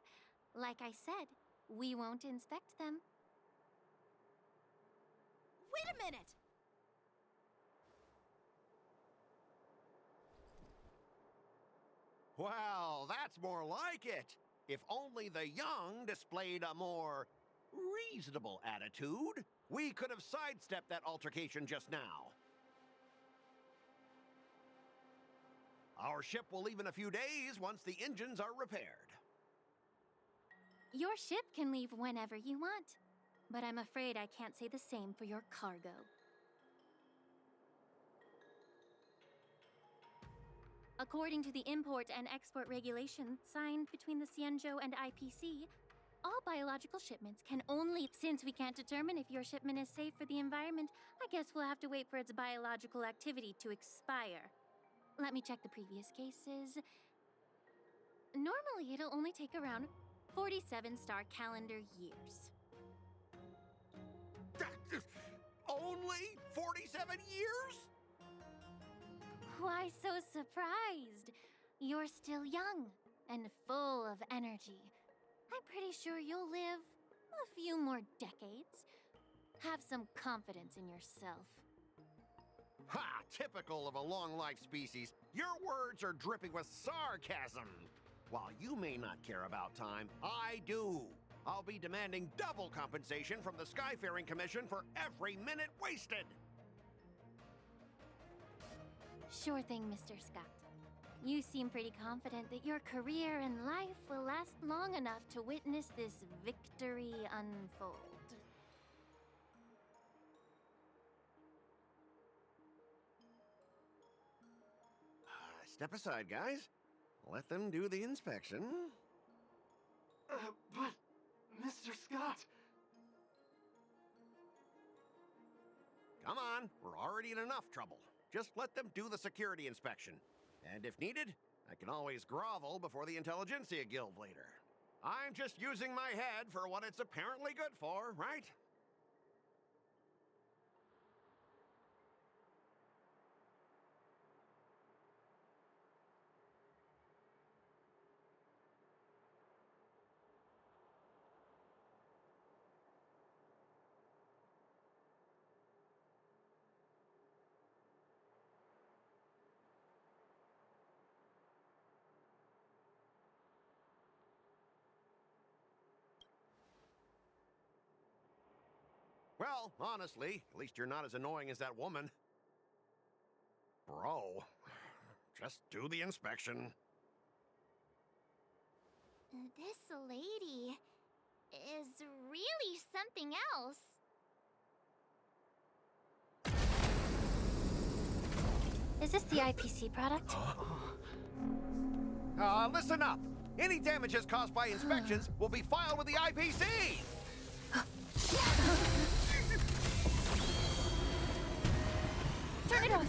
Like I said, we won't inspect them. Wait a minute! Well, that's more like it. If only the young displayed a more reasonable attitude, we could have sidestepped that altercation just now. Our ship will leave in a few days once the engines are repaired. Your ship can leave whenever you want, but I'm afraid I can't say the same for your cargo. According to the import and export regulations signed between the Xianzhou and IPC, all biological shipments can only... Since we can't determine if your shipment is safe for the environment, I guess we'll have to wait for its biological activity to expire. Let me check the previous cases. Normally, it'll only take around 47 star calendar years. Only 47 years? Why so surprised? You're still young and full of energy. I'm pretty sure you'll live a few more decades. Have some confidence in yourself. Ha! Typical of a long-life species. Your words are dripping with sarcasm. While you may not care about time, I do. I'll be demanding double compensation from the Skyfaring Commission for every minute wasted. Sure thing, Mr. Scott. You seem pretty confident that your career and life will last long enough to witness this victory unfold. Step aside, guys. Let them do the inspection. But, Mr. Scott... Come on, we're already in enough trouble. Just let them do the security inspection. And if needed, I can always grovel before the Intelligentsia Guild later. I'm just using my head for what it's apparently good for, right? Well, honestly, at least you're not as annoying as that woman. Bro, just do the inspection. This lady is really something else. Is this the IPC product? Listen up. Any damages caused by inspections will be filed with the IPC. Turn it off.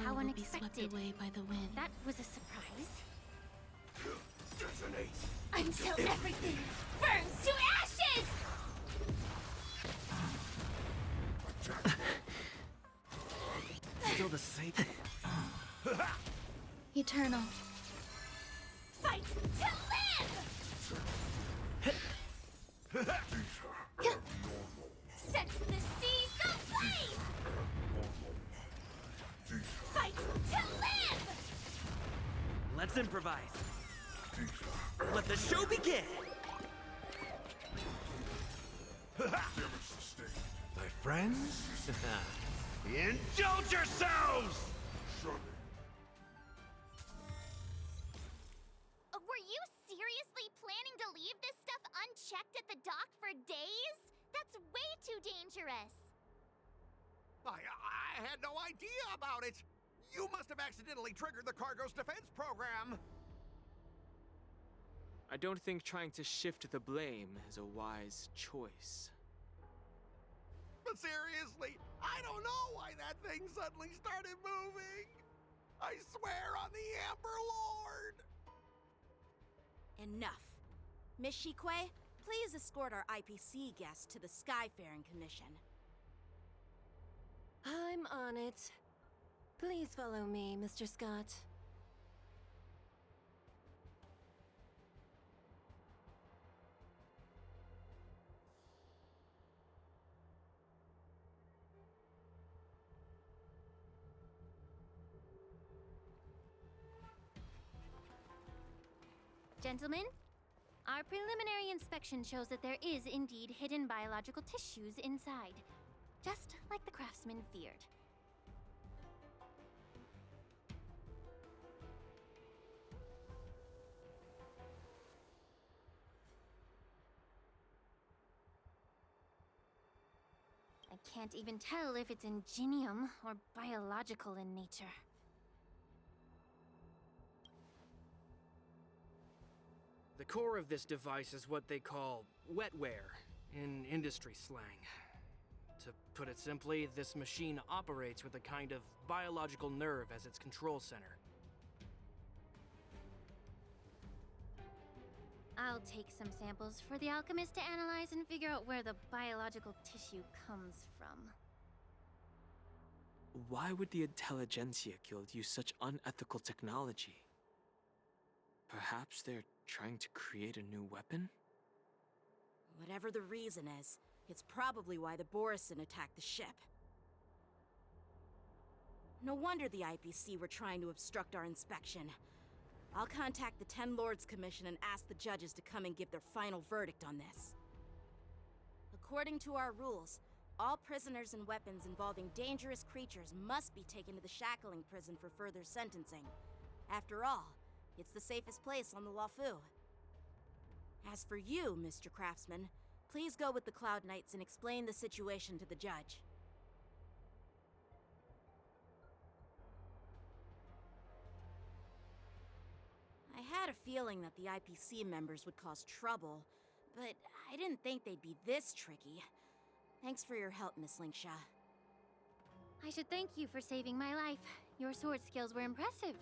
How unexpected. Away by the wind. That was a surprise. Detonate. Until everything burns to ashes! Still the same. Eternal. Fight to live! Set the seas ablaze! Fight to live! Let's improvise. Let the show begin! My friends, indulge yourselves! Were you seriously planning to leave this stuff unchecked at the dock for days? That's way too dangerous. I had no idea about it. You must have accidentally triggered the cargo's defense program. I don't think trying to shift the blame is a wise choice. But seriously, I don't know why that thing suddenly started moving. I swear on the Amber Lord. Enough. Miss Shikwe, please escort our IPC guests to the Skyfaring Commission. I'm on it. Please follow me, Mr. Scott. Gentlemen, our preliminary inspection shows that there is indeed hidden biological tissues inside, just like the craftsman feared. I can't even tell if it's ingenium or biological in nature. The core of this device is what they call wetware in industry slang. To put it simply, this machine operates with a kind of biological nerve as its control center. I'll take some samples for the alchemist to analyze and figure out where the biological tissue comes from. Why would the Intelligentsia Guild use such unethical technology? Perhaps they're trying to create a new weapon? Whatever the reason is, it's probably why the Borisin attacked the ship. No wonder the IPC were trying to obstruct our inspection. I'll contact the Ten Lords Commission and ask the judges to come and give their final verdict on this. According to our rules, all prisoners and weapons involving dangerous creatures must be taken to the shackling prison for further sentencing. After all, it's the safest place on the Luofu. As for you, Mr. Craftsman, please go with the Cloud Knights and explain the situation to the judge. I had a feeling that the IPC members would cause trouble, but I didn't think they'd be this tricky. Thanks for your help, Miss Lingsha. I should thank you for saving my life. Your sword skills were impressive.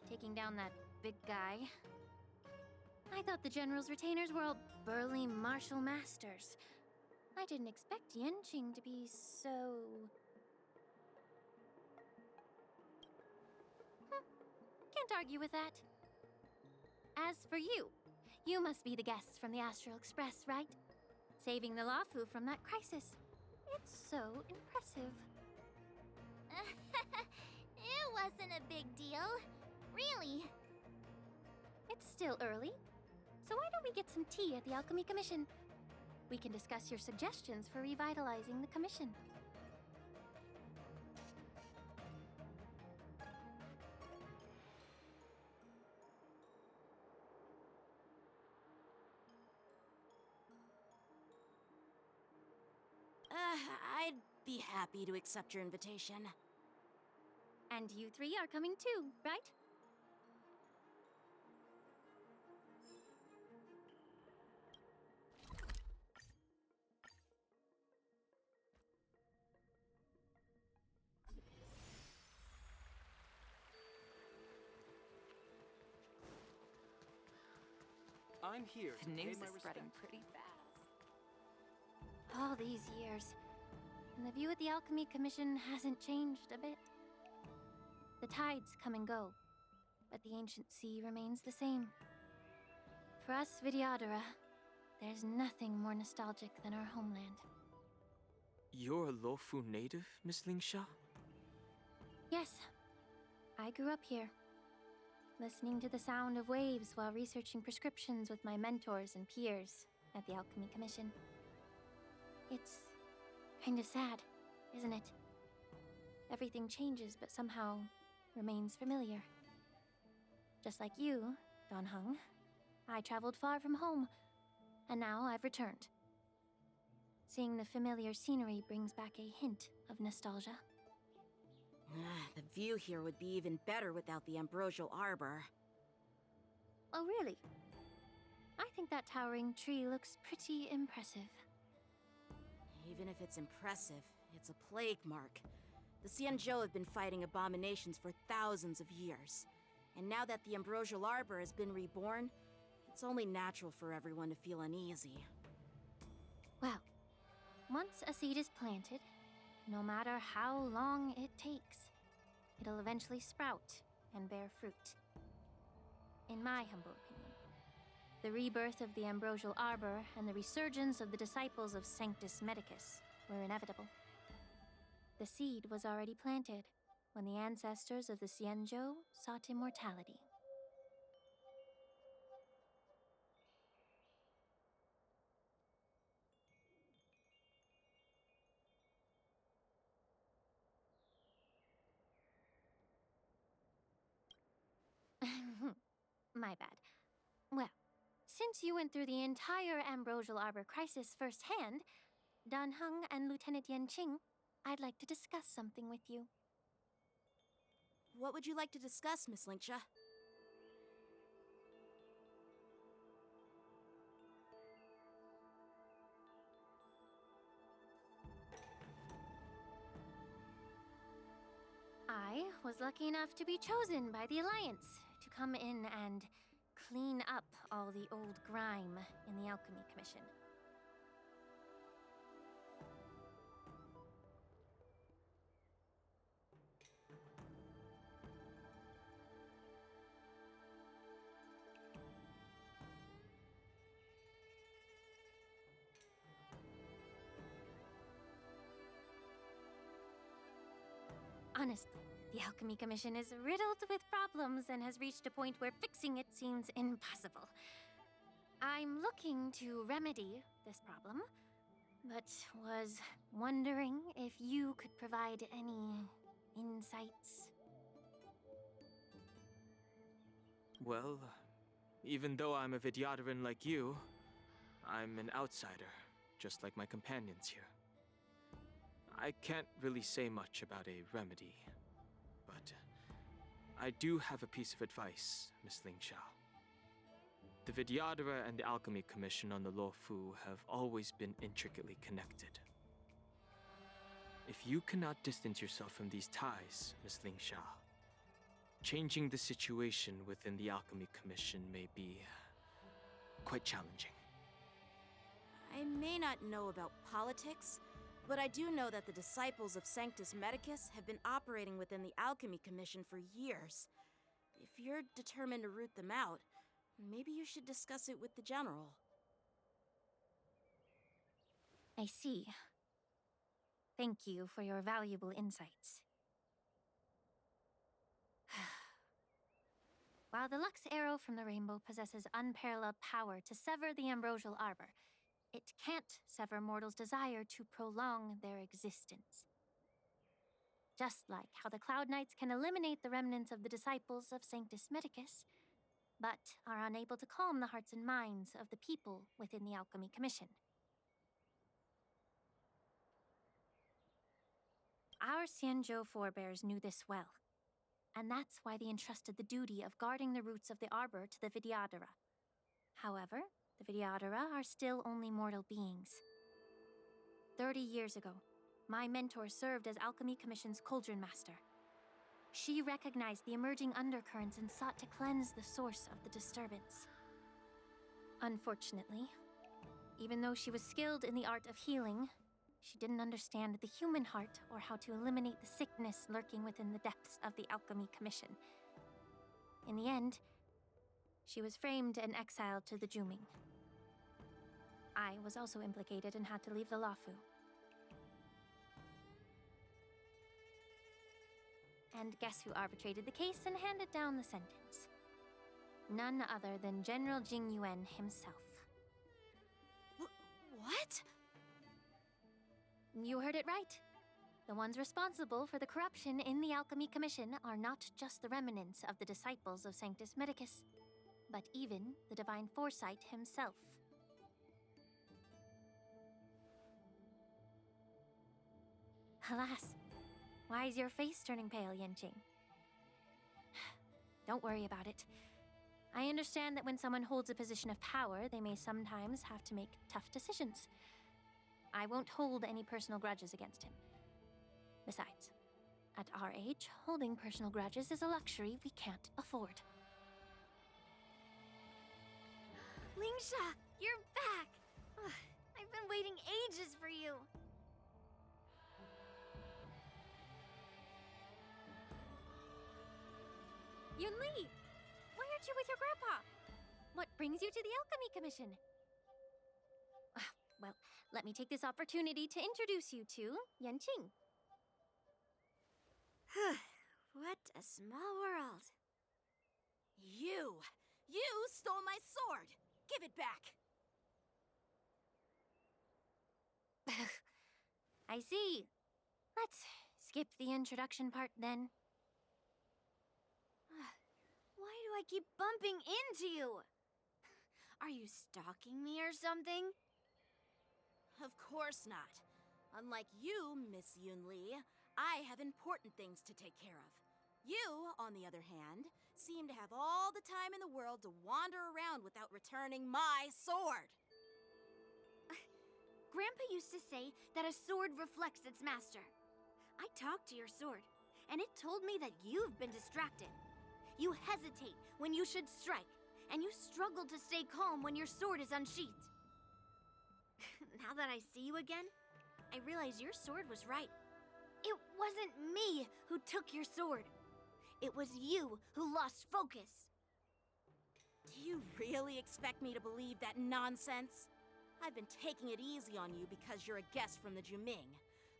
Taking down that big guy. I thought the General's retainers were all burly martial masters. I didn't expect Yenqing to be so... Can't argue with that. As for you, you must be the guests from the Astral Express, right? Saving the Luofu from that crisis. It's so impressive. It wasn't a big deal. Really. It's still early, so why don't we get some tea at the Alchemy Commission? We can discuss your suggestions for revitalizing the commission. I'd be happy to accept your invitation. And you three are coming too, right? I'm here. The news is spreading pretty fast. All these years, and the view at the Alchemy Commission hasn't changed a bit. The tides come and go, but the ancient sea remains the same. For us Vidyadhara, there's nothing more nostalgic than our homeland. You're a Luofu native, Miss Lingsha? Yes, I grew up here, listening to the sound of waves while researching prescriptions with my mentors and peers at the Alchemy Commission. It's kind of sad, isn't it? Everything changes, but somehow remains familiar. Just like you, Dan Heng, I traveled far from home, and now I've returned. Seeing the familiar scenery brings back a hint of nostalgia. The view here would be even better without the ambrosial arbor. Oh, really? I think that towering tree looks pretty impressive. Even if it's impressive, it's a plague mark. The Xianzhou have been fighting abominations for thousands of years. And now that the ambrosial arbor has been reborn, It's only natural for everyone to feel uneasy. Well, once a seed is planted, no matter how long it takes, it'll eventually sprout and bear fruit. In my humble opinion, the rebirth of the Ambrosial Arbor and the resurgence of the disciples of Sanctus Medicus were inevitable. The seed was already planted when the ancestors of the Xianzhou sought immortality. My bad. Well, since you went through the entire Ambrosial Arbor crisis firsthand, Dan Heng and Lieutenant Yan Qing, I'd like to discuss something with you. What would you like to discuss, Miss Linksha? I was lucky enough to be chosen by the Alliance to come in and clean up all the old grime in the Alchemy Commission. Honestly, the Alchemy Commission is riddled with problems and has reached a point where fixing it seems impossible. I'm looking to remedy this problem, but was wondering if you could provide any insights. Well, even though I'm a Vidyadharan like you, I'm an outsider, just like my companions here. I can't really say much about a remedy, but I do have a piece of advice, Miss Lingsha. The Vidyadhara and the Alchemy Commission on the Luofu have always been intricately connected. If you cannot distance yourself from these ties, Miss Lingsha, changing the situation within the Alchemy Commission may be quite challenging. I may not know about politics, but I do know that the disciples of Sanctus Medicus have been operating within the Alchemy Commission for years. If you're determined to root them out, maybe you should discuss it with the General. I see. Thank you for your valuable insights. While the Lux Arrow from the Rainbow possesses unparalleled power to sever the Ambrosial Arbor, it can't sever mortals' desire to prolong their existence. Just like how the Cloud Knights can eliminate the remnants of the disciples of Sanctus Medicus, but are unable to calm the hearts and minds of the people within the Alchemy Commission. Our Xianzhou forebears knew this well, and that's why they entrusted the duty of guarding the roots of the Arbor to the Vidyadhara. However, the Vidyadhara are still only mortal beings. 30 years ago, my mentor served as Alchemy Commission's Cauldron Master. She recognized the emerging undercurrents and sought to cleanse the source of the disturbance. Unfortunately, even though she was skilled in the art of healing, she didn't understand the human heart or how to eliminate the sickness lurking within the depths of the Alchemy Commission. In the end, she was framed and exiled to the Juming. I was also implicated and had to leave the Luofu. And guess who arbitrated the case and handed down the sentence? None other than General Jing Yuan himself. What? You heard it right. The ones responsible for the corruption in the Alchemy Commission are not just the remnants of the disciples of Sanctus Medicus, but even the Divine Foresight himself. Alas, why is your face turning pale, Yanqing? Don't worry about it. I understand that when someone holds a position of power, they may sometimes have to make tough decisions. I won't hold any personal grudges against him. Besides, at our age, holding personal grudges is a luxury we can't afford. Lingsha, you're back! Ugh, I've been waiting ages for you. Yunli, why aren't you with your grandpa? What brings you to the Alchemy Commission? Well, let me take this opportunity to introduce you to Yanqing. What a small world. You stole my sword! Give it back! I see. Let's skip the introduction part then. Why do I keep bumping into you? Are you stalking me or something? Of course not. Unlike you, Miss Yunli, I have important things to take care of. You, on the other hand, seem to have all the time in the world to wander around without returning my sword. Grandpa used to say that a sword reflects its master. I talked to your sword, and it told me that you've been distracted. You hesitate when you should strike, and you struggle to stay calm when your sword is unsheathed. Now that I see you again, I realize your sword was right. It wasn't me who took your sword. It was you who lost focus. Do you really expect me to believe that nonsense? I've been taking it easy on you because you're a guest from the Juming,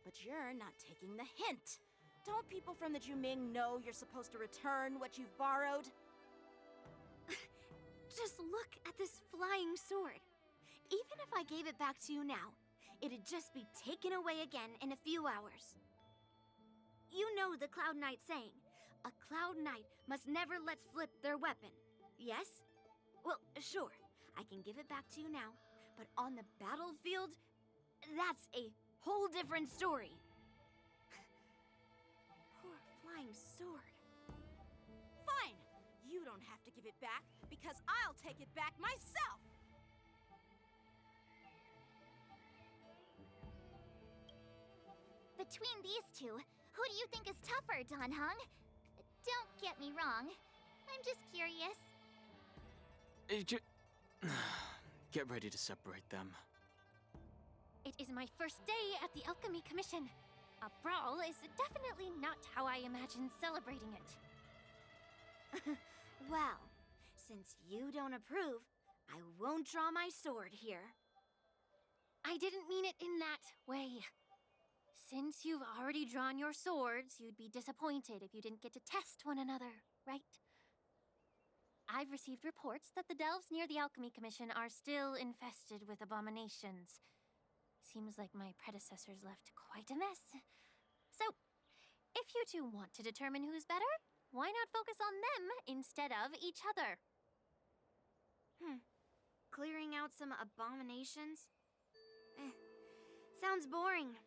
but you're not taking the hint. Don't people from the Juming know you're supposed to return what you've borrowed? Just look at this flying sword. Even if I gave it back to you now, it'd just be taken away again in a few hours. You know the Cloud Knight saying, a Cloud Knight must never let slip their weapon, yes? Well, sure, I can give it back to you now, but on the battlefield, that's a whole different story. Poor flying sword. Fine! You don't have to give it back, because I'll take it back myself! Between these two, who do you think is tougher, Dan Heng? Don't get me wrong. I'm just curious. Get ready to separate them. It is my first day at the Alchemy Commission. A brawl is definitely not how I imagined celebrating it. Well, since you don't approve, I won't draw my sword here. I didn't mean it in that way. Since you've already drawn your swords, you'd be disappointed if you didn't get to test one another, right? I've received reports that the delves near the Alchemy Commission are still infested with abominations. Seems like my predecessors left quite a mess. So, if you two want to determine who's better, why not focus on them instead of each other? Clearing out some abominations? Sounds boring.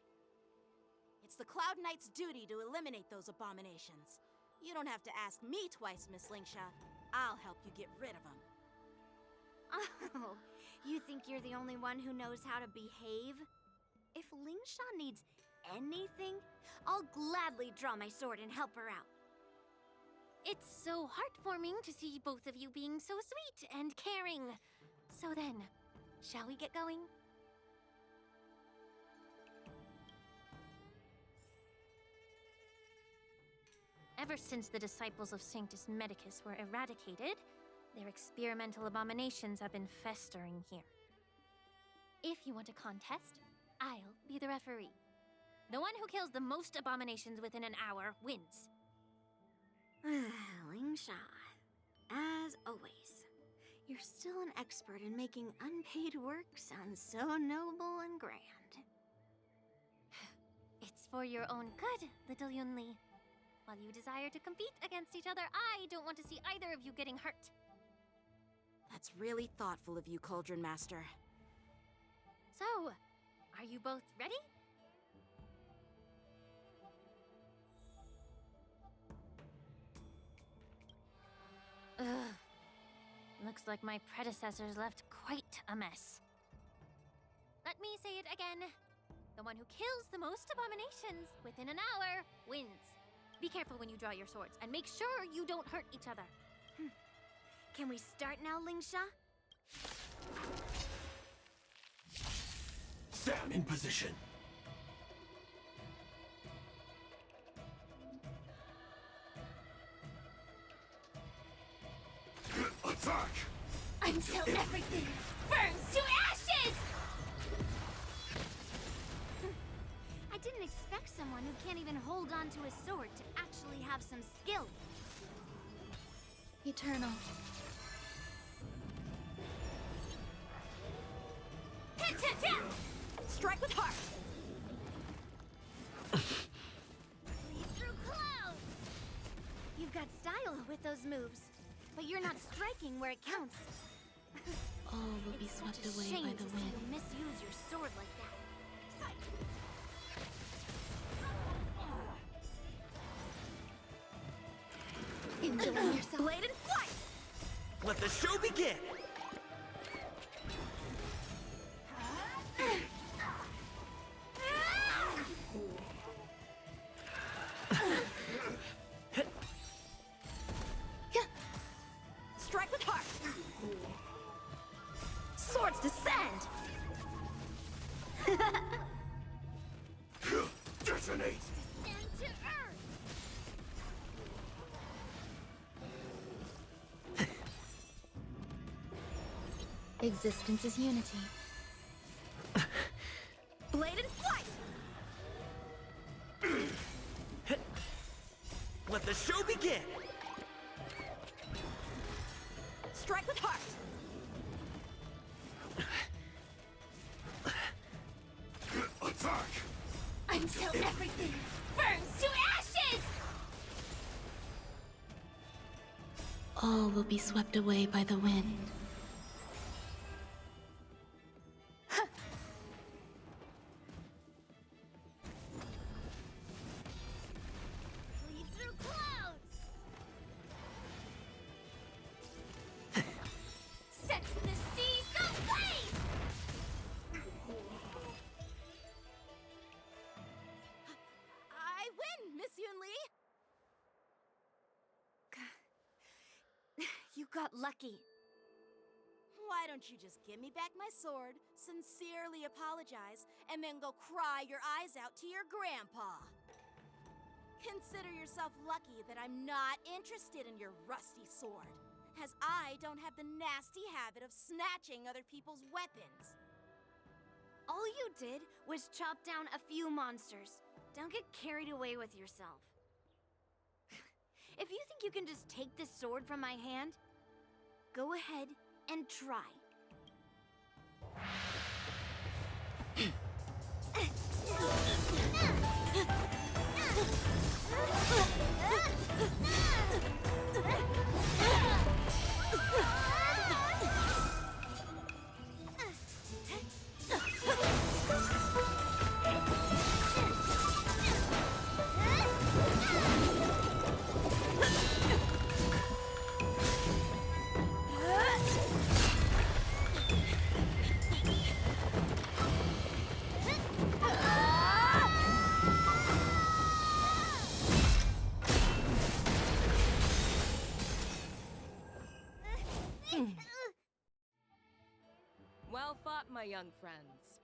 It's the Cloud Knight's duty to eliminate those abominations. You don't have to ask me twice, Miss Lingsha. I'll help you get rid of them. Oh, you think you're the only one who knows how to behave? If Lingsha needs anything, I'll gladly draw my sword and help her out. It's so heartwarming to see both of you being so sweet and caring. So then, shall we get going? Ever since the disciples of Sanctus Medicus were eradicated, their experimental abominations have been festering here. If you want a contest, I'll be the referee. The one who kills the most abominations within an hour wins. Lingsha, as always, you're still an expert in making unpaid work sound so noble and grand. It's for your own good, little Yunli. While you desire to compete against each other, I don't want to see either of you getting hurt. That's really thoughtful of you, Cauldron Master. So, are you both ready? Ugh. Looks like my predecessors left quite a mess. Let me say it again. The one who kills the most abominations within an hour wins. Be careful when you draw your swords, and make sure you don't hurt each other. Can we start now, Lingsha? Sam in position. Attack! Until everything burns to ashes! I didn't expect someone who can't even hold on to a sword to actually have some skill. Eternal. Strike with heart! Lead through clouds! You've got style with those moves, but you're not striking where it counts. All will be It's swept such a away shame by to the see wind. you misuse your sword like that. Enjoy yourself. Blade and flight! Let the show begin! Strike with heart! Swords descend! Detonate! Descend to earth! Existence is unity. Blade and flight! Let the show begin! Strike with heart! Attack! Until everything burns to ashes! All will be swept away by the wind. Lead through clouds! Set the seas ablaze! I win, Miss Yunli! You got lucky. Why don't you just give me back my sword, sincerely apologize, and then go cry your eyes out to your grandpa? Consider yourself lucky that I'm not interested in your rusty sword, as I don't have the nasty habit of snatching other people's weapons. All you did was chop down a few monsters. Don't get carried away with yourself. If you think you can just take this sword from my hand, go ahead and try. Well fought, my young friends.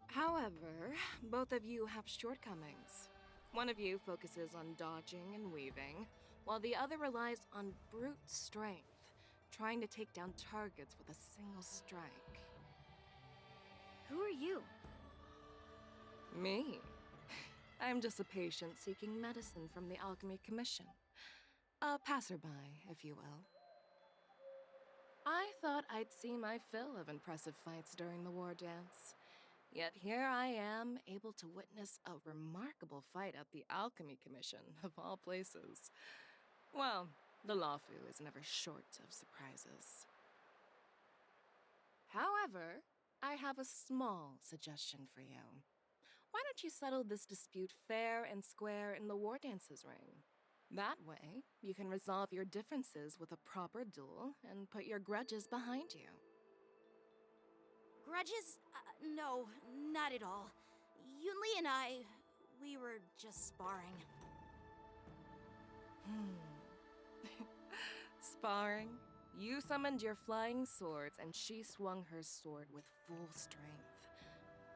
However, both of you have shortcomings. One of you focuses on dodging and weaving, while the other relies on brute strength, trying to take down targets with a single strike. Who are you? Me? I'm just a patient seeking medicine from the Alchemy Commission. A passerby, if you will. I thought I'd see my fill of impressive fights during the war dance. Yet here I am, able to witness a remarkable fight at the Alchemy Commission, of all places. Well, the Lawfu is never short of surprises. However, I have a small suggestion for you. Why don't you settle this dispute fair and square in the war dance's ring? That way, you can resolve your differences with a proper duel and put your grudges behind you. Grudges? No, not at all. Yunli and I, we were just sparring. Sparring? You summoned your flying swords, and she swung her sword with full strength.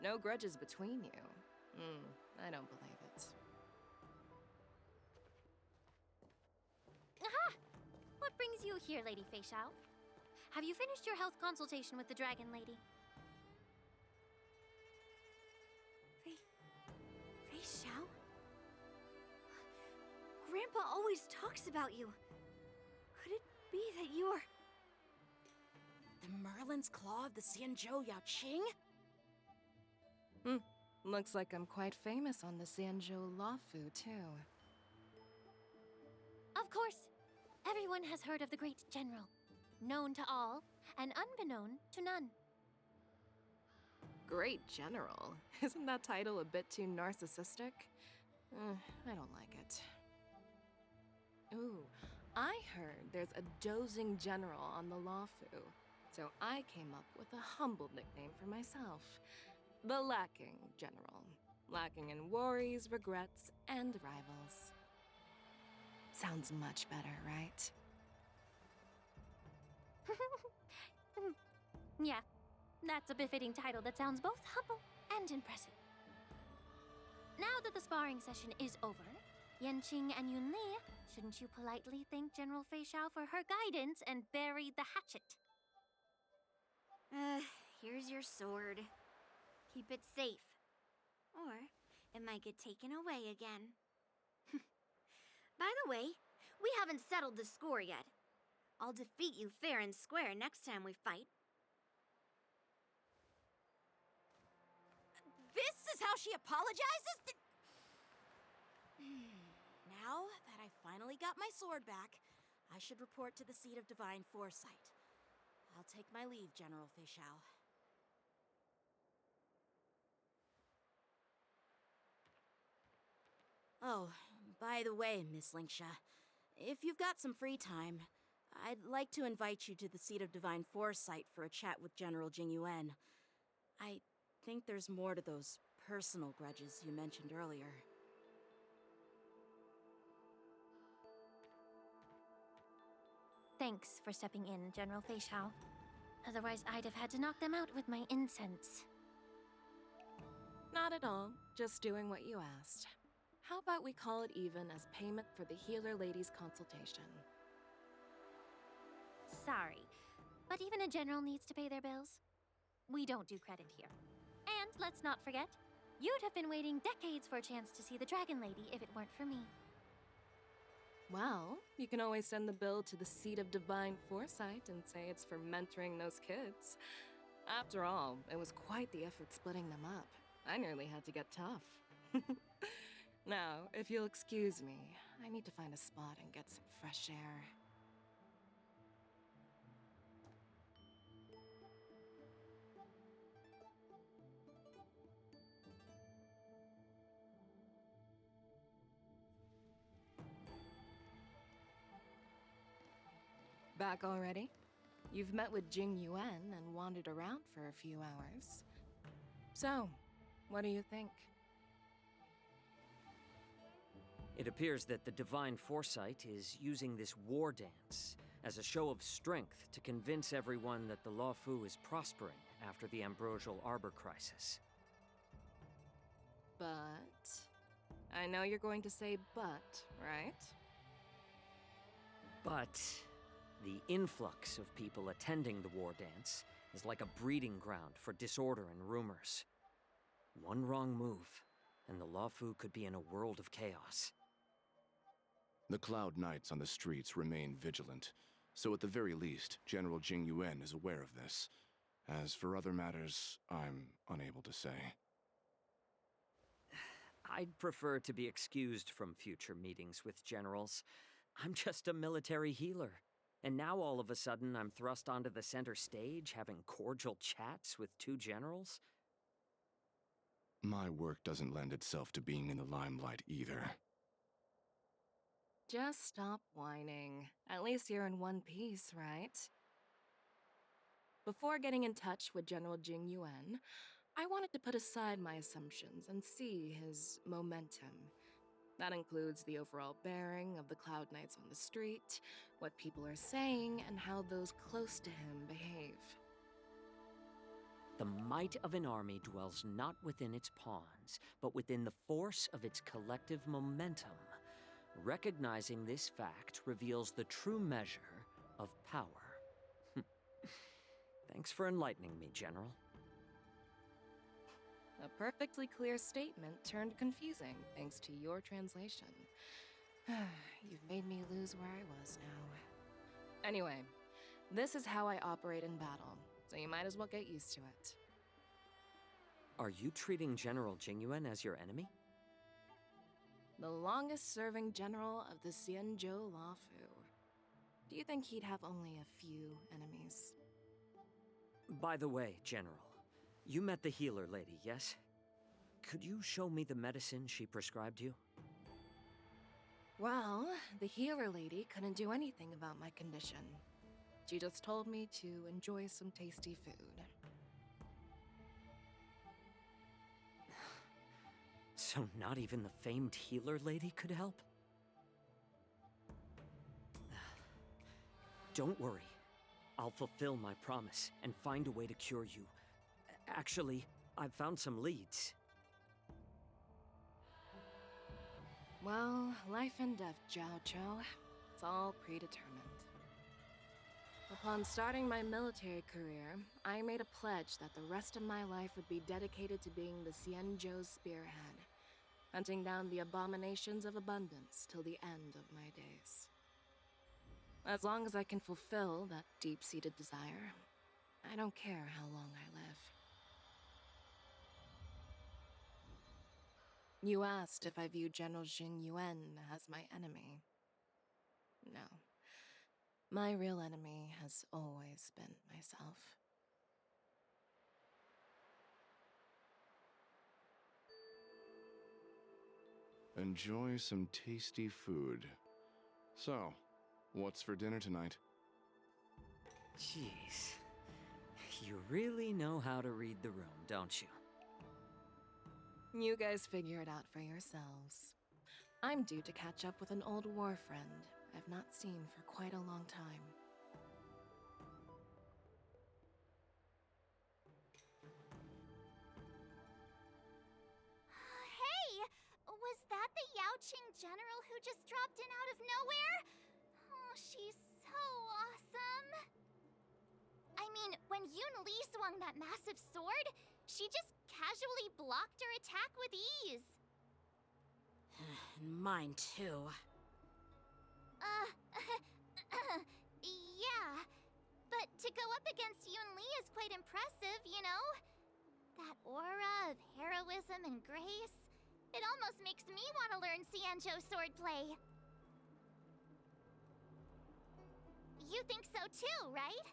No grudges between you. I don't believe it. Aha! What brings you here, Lady Fei Xiao? Have you finished your health consultation with the Dragon Lady? Fei Xiao? Grandpa always talks about you. Could it be that you're... The Merlin's Claw of the Xianzhou Yaoqing? Looks like I'm quite famous on the Zenless Fu, too. Of course. Everyone has heard of the great general. Known to all, and unbeknown to none. Great General? Isn't that title a bit too narcissistic? I don't like it. Ooh, I heard there's a dozing general on the Luofu, so I came up with a humble nickname for myself. The Lacking General. Lacking in worries, regrets, and rivals. Sounds much better, right? Yeah, that's a befitting title that sounds both humble and impressive. Now that the sparring session is over, Yanqing and Yunli, shouldn't you politely thank General Fei Xiao for her guidance and bury the hatchet? Here's your sword. Keep it safe. Or it might get taken away again. By the way, we haven't settled the score yet. I'll defeat you fair and square next time we fight. This is how she apologizes? Now that I finally got my sword back, I should report to the seat of divine foresight. I'll take my leave, General Fei Xiao. Oh, by the way, Miss Lingsha, if you've got some free time, I'd like to invite you to the seat of divine foresight for a chat with General Jingyuan. I think there's more to those personal grudges you mentioned earlier. Thanks for stepping in, General Fei Xiao. Otherwise, I'd have had to knock them out with my incense. Not at all. Just doing what you asked. How about we call it even as payment for the healer lady's consultation? Sorry, but even a general needs to pay their bills. We don't do credit here. And let's not forget, you'd have been waiting decades for a chance to see the Dragon Lady if it weren't for me. Well, you can always send the bill to the seat of divine foresight and say it's for mentoring those kids. After all, it was quite the effort splitting them up. I nearly had to get tough. Now, if you'll excuse me, I need to find a spot and get some fresh air. Back already? You've met with Jingyuan and wandered around for a few hours. So, what do you think? It appears that the Divine Foresight is using this war dance as a show of strength to convince everyone that the Luofu is prospering after the Ambrosial Arbor crisis. But... I know you're going to say but, right? But the influx of people attending the war dance is like a breeding ground for disorder and rumors. One wrong move, and the Luofu could be in a world of chaos. The Cloud Knights on the streets remain vigilant, so at the very least, General Jingyuan is aware of this. As for other matters, I'm unable to say. I'd prefer to be excused from future meetings with generals. I'm just a military healer. And now all of a sudden I'm thrust onto the center stage having cordial chats with two generals? My work doesn't lend itself to being in the limelight either. Just stop whining. At least you're in one piece, right? Before getting in touch with General Jingyuan, I wanted to put aside my assumptions and see his momentum. That includes the overall bearing of the Cloud Knights on the street, what people are saying, and how those close to him behave. The might of an army dwells not within its pawns, but within the force of its collective momentum. Recognizing this fact reveals the true measure of power. Thanks for enlightening me, General. A perfectly clear statement turned confusing thanks to your translation. You've made me lose where I was now. Anyway, this is how I operate in battle, so you might as well get used to it. Are you treating General Jingyuan as your enemy? The longest-serving general of the Zenless WoT. Do you think he'd have only a few enemies? By the way, General, you met the healer lady, yes? Could you show me the medicine she prescribed you? Well, the healer lady couldn't do anything about my condition. She just told me to enjoy some tasty food. So not even the famed healer lady could help? Don't worry. I'll fulfill my promise and find a way to cure you. Actually, I've found some leads. Well, life and death, Jiao Cho. It's all predetermined. Upon starting my military career, I made a pledge that the rest of my life would be dedicated to being the Zenless spearhead, hunting down the abominations of abundance till the end of my days. As long as I can fulfill that deep-seated desire, I don't care how long I live. You asked if I view General Jingyuan as my enemy. No. My real enemy has always been myself. Enjoy some tasty food. So, what's for dinner tonight? Jeez. You really know how to read the room, don't you? You guys figure it out for yourselves. I'm due to catch up with an old war friend I've not seen for quite a long time. Hey! Was that the Yaoqing general who just dropped in out of nowhere? Oh, she's so awesome! I mean, when Yun Li swung that massive sword, she just casually blocked her attack with ease. Mine too. Yeah. But to go up against Yun Li is quite impressive, you know? That aura of heroism and grace. It almost makes me want to learn Xianzhou swordplay. You think so too, right?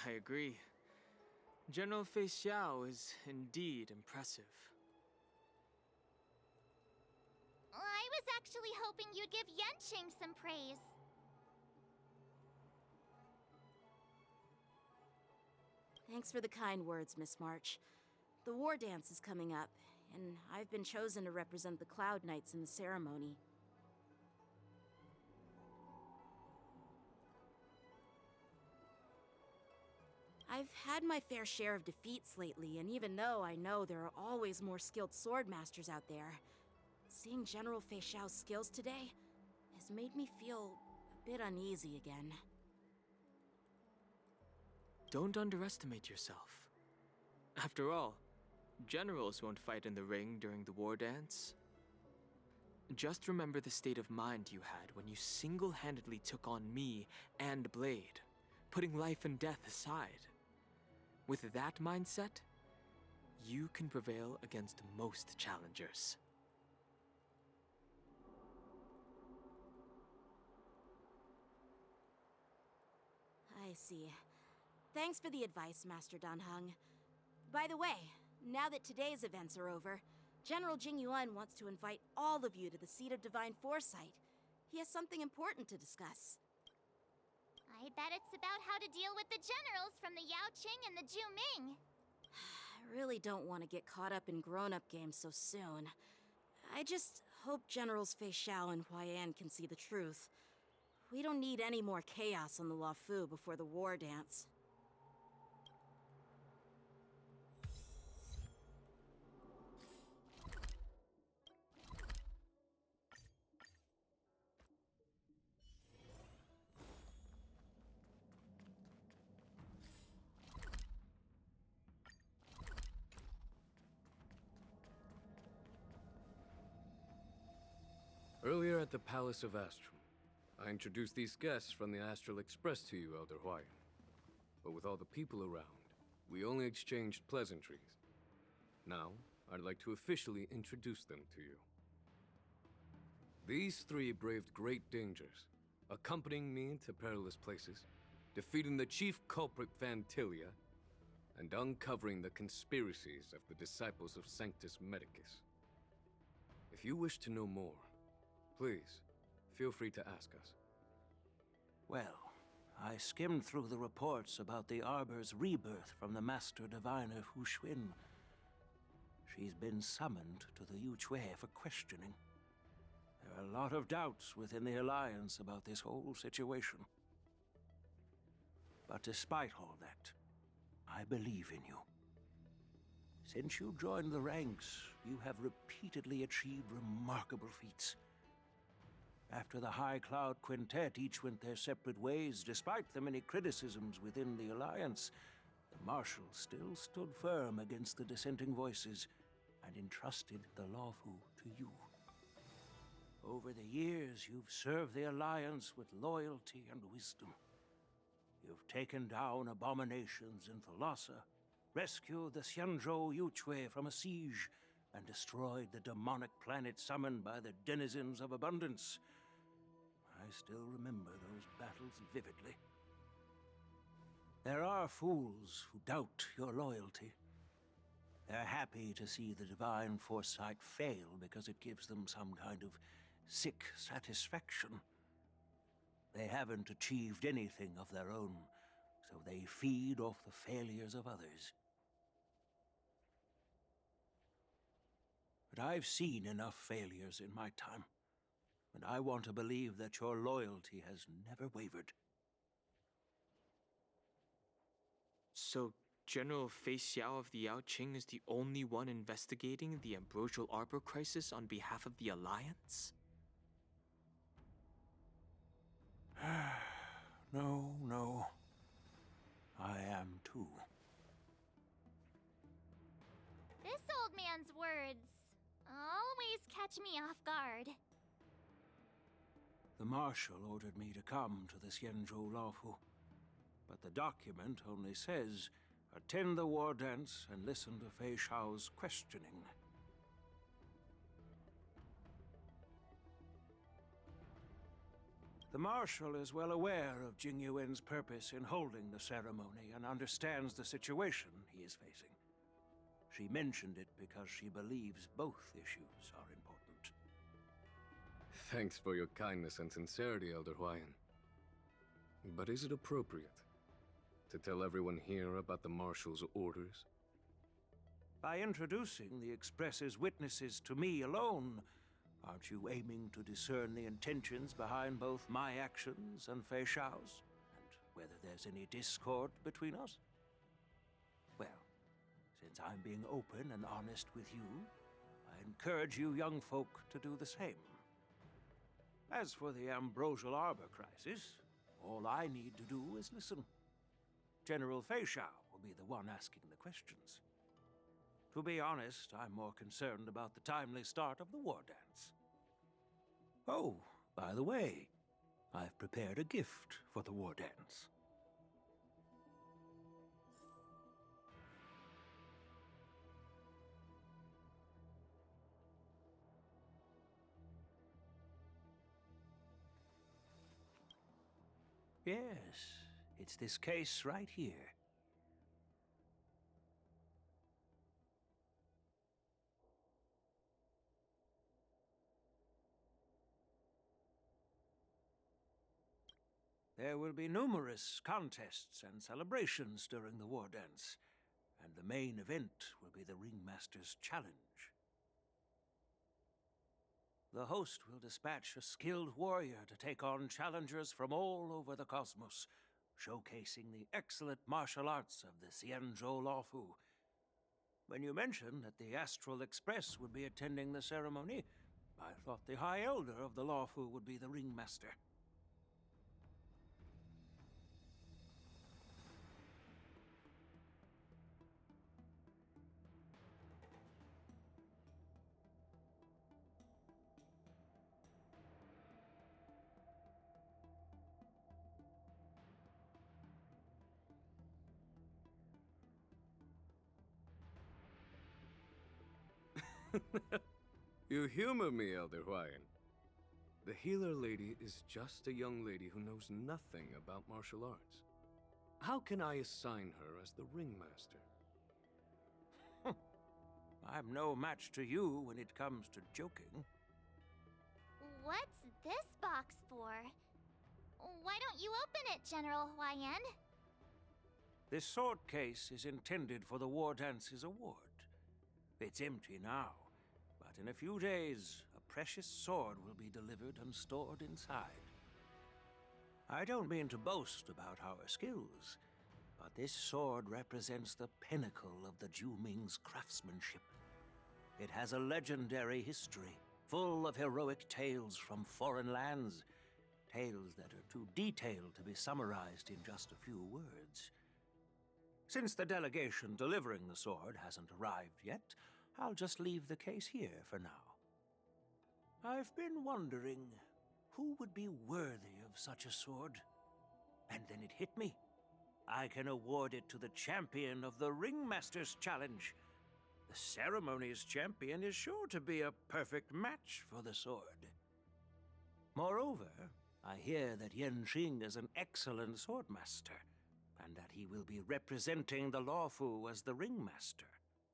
I agree. General Fei Xiao is indeed impressive. I was actually hoping you'd give Yanqing some praise. Thanks for the kind words, Miss March. The war dance is coming up, and I've been chosen to represent the Cloud Knights in the ceremony. I've had my fair share of defeats lately, and even though I know there are always more skilled swordmasters out there, seeing General Fei Xiao's skills today has made me feel a bit uneasy again. Don't underestimate yourself. After all, generals won't fight in the ring during the war dance. Just remember the state of mind you had when you single-handedly took on me and Blade, putting life and death aside. With that mindset, you can prevail against most challengers. I see. Thanks for the advice, Master Danheng. By the way, now that today's events are over, General Jingyuan wants to invite all of you to the Seat of Divine Foresight. He has something important to discuss. I bet it's about how to deal with the generals from the Yaoqing and the Juming. I really don't want to get caught up in grown-up games so soon. I just hope Generals Fei Xiao and Huaiyan can see the truth. We don't need any more chaos on the Luofu before the war dance. Earlier at the Palace of Astral, I introduced these guests from the Astral Express to you, Elder Huaiyan. But with all the people around, we only exchanged pleasantries. Now, I'd like to officially introduce them to you. These three braved great dangers, accompanying me to perilous places, defeating the chief culprit Vantilia, and uncovering the conspiracies of the disciples of Sanctus Medicus. If you wish to know more, please, feel free to ask us. Well, I skimmed through the reports about the Arbor's rebirth from the Master Diviner Hu Xuan. She's been summoned to the Yuchue for questioning. There are a lot of doubts within the Alliance about this whole situation. But despite all that, I believe in you. Since you joined the ranks, you have repeatedly achieved remarkable feats. After the High Cloud Quintet each went their separate ways, despite the many criticisms within the Alliance, the Marshal still stood firm against the dissenting voices and entrusted the Luofu to you. Over the years, you've served the Alliance with loyalty and wisdom. You've taken down abominations in Thalassa, rescued the Xianzhou Yuchue from a siege, and destroyed the demonic planet summoned by the denizens of abundance. I still remember those battles vividly. There are fools who doubt your loyalty. They're happy to see the divine foresight fail because it gives them some kind of sick satisfaction. They haven't achieved anything of their own, so they feed off the failures of others. But I've seen enough failures in my time, and I want to believe that your loyalty has never wavered. So, General Fei Xiao of the Yaoqing is the only one investigating the Ambrosial Arbor crisis on behalf of the Alliance? No. I am too. This old man's words always catch me off guard. The Marshal ordered me to come to the Xianzhou Luofu, but the document only says, attend the war dance and listen to Fei Xiao's questioning. The Marshal is well aware of Jing Yuan's purpose in holding the ceremony and understands the situation he is facing. She mentioned it because she believes both issues are important. Thanks for your kindness and sincerity, Elder Huaiyan. But is it appropriate to tell everyone here about the Marshal's orders? By introducing the Express's witnesses to me alone, aren't you aiming to discern the intentions behind both my actions and Fei Xiao's? And whether there's any discord between us? Well, since I'm being open and honest with you, I encourage you young folk to do the same. As for the Ambrosial Arbor crisis, all I need to do is listen. General Fei Xiao will be the one asking the questions. To be honest, I'm more concerned about the timely start of the war dance. Oh, by the way, I've prepared a gift for the war dance. Yes, it's this case right here. There will be numerous contests and celebrations during the war dance, and the main event will be the Ringmaster's Challenge. The host will dispatch a skilled warrior to take on challengers from all over the cosmos, showcasing the excellent martial arts of the Zenless LawFu. When you mentioned that the Astral Express would be attending the ceremony, I thought the High Elder of the LawFu would be the Ringmaster. You humor me, Elder Hwaiyan. The healer lady is just a young lady who knows nothing about martial arts. How can I assign her as the Ringmaster? I'm no match to you when it comes to joking. What's this box for? Why don't you open it, General Hwaiyan? This sword case is intended for the War Dance's award. It's empty now, but in a few days, a precious sword will be delivered and stored inside. I don't mean to boast about our skills, but this sword represents the pinnacle of the Zhuming's craftsmanship. It has a legendary history, full of heroic tales from foreign lands, tales that are too detailed to be summarized in just a few words. Since the delegation delivering the sword hasn't arrived yet, I'll just leave the case here for now. I've been wondering who would be worthy of such a sword. And then it hit me. I can award it to the champion of the Ringmaster's Challenge. The ceremony's champion is sure to be a perfect match for the sword. Moreover, I hear that Yenqing is an excellent swordmaster, and that he will be representing the LawFu as the Ringmaster.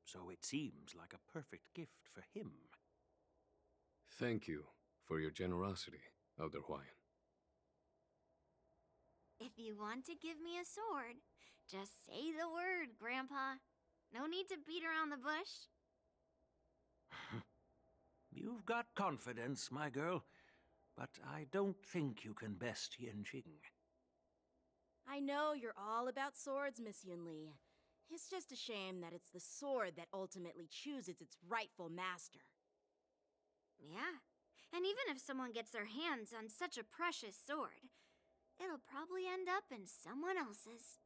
So it seems like a perfect gift for him. Thank you for your generosity, Elder Hwaiyan. If you want to give me a sword, just say the word, Grandpa. No need to beat around the bush. You've got confidence, my girl, but I don't think you can best Yenqing. I know you're all about swords, Miss Yunli. It's just a shame that it's the sword that ultimately chooses its rightful master. Yeah, and even if someone gets their hands on such a precious sword, it'll probably end up in someone else's.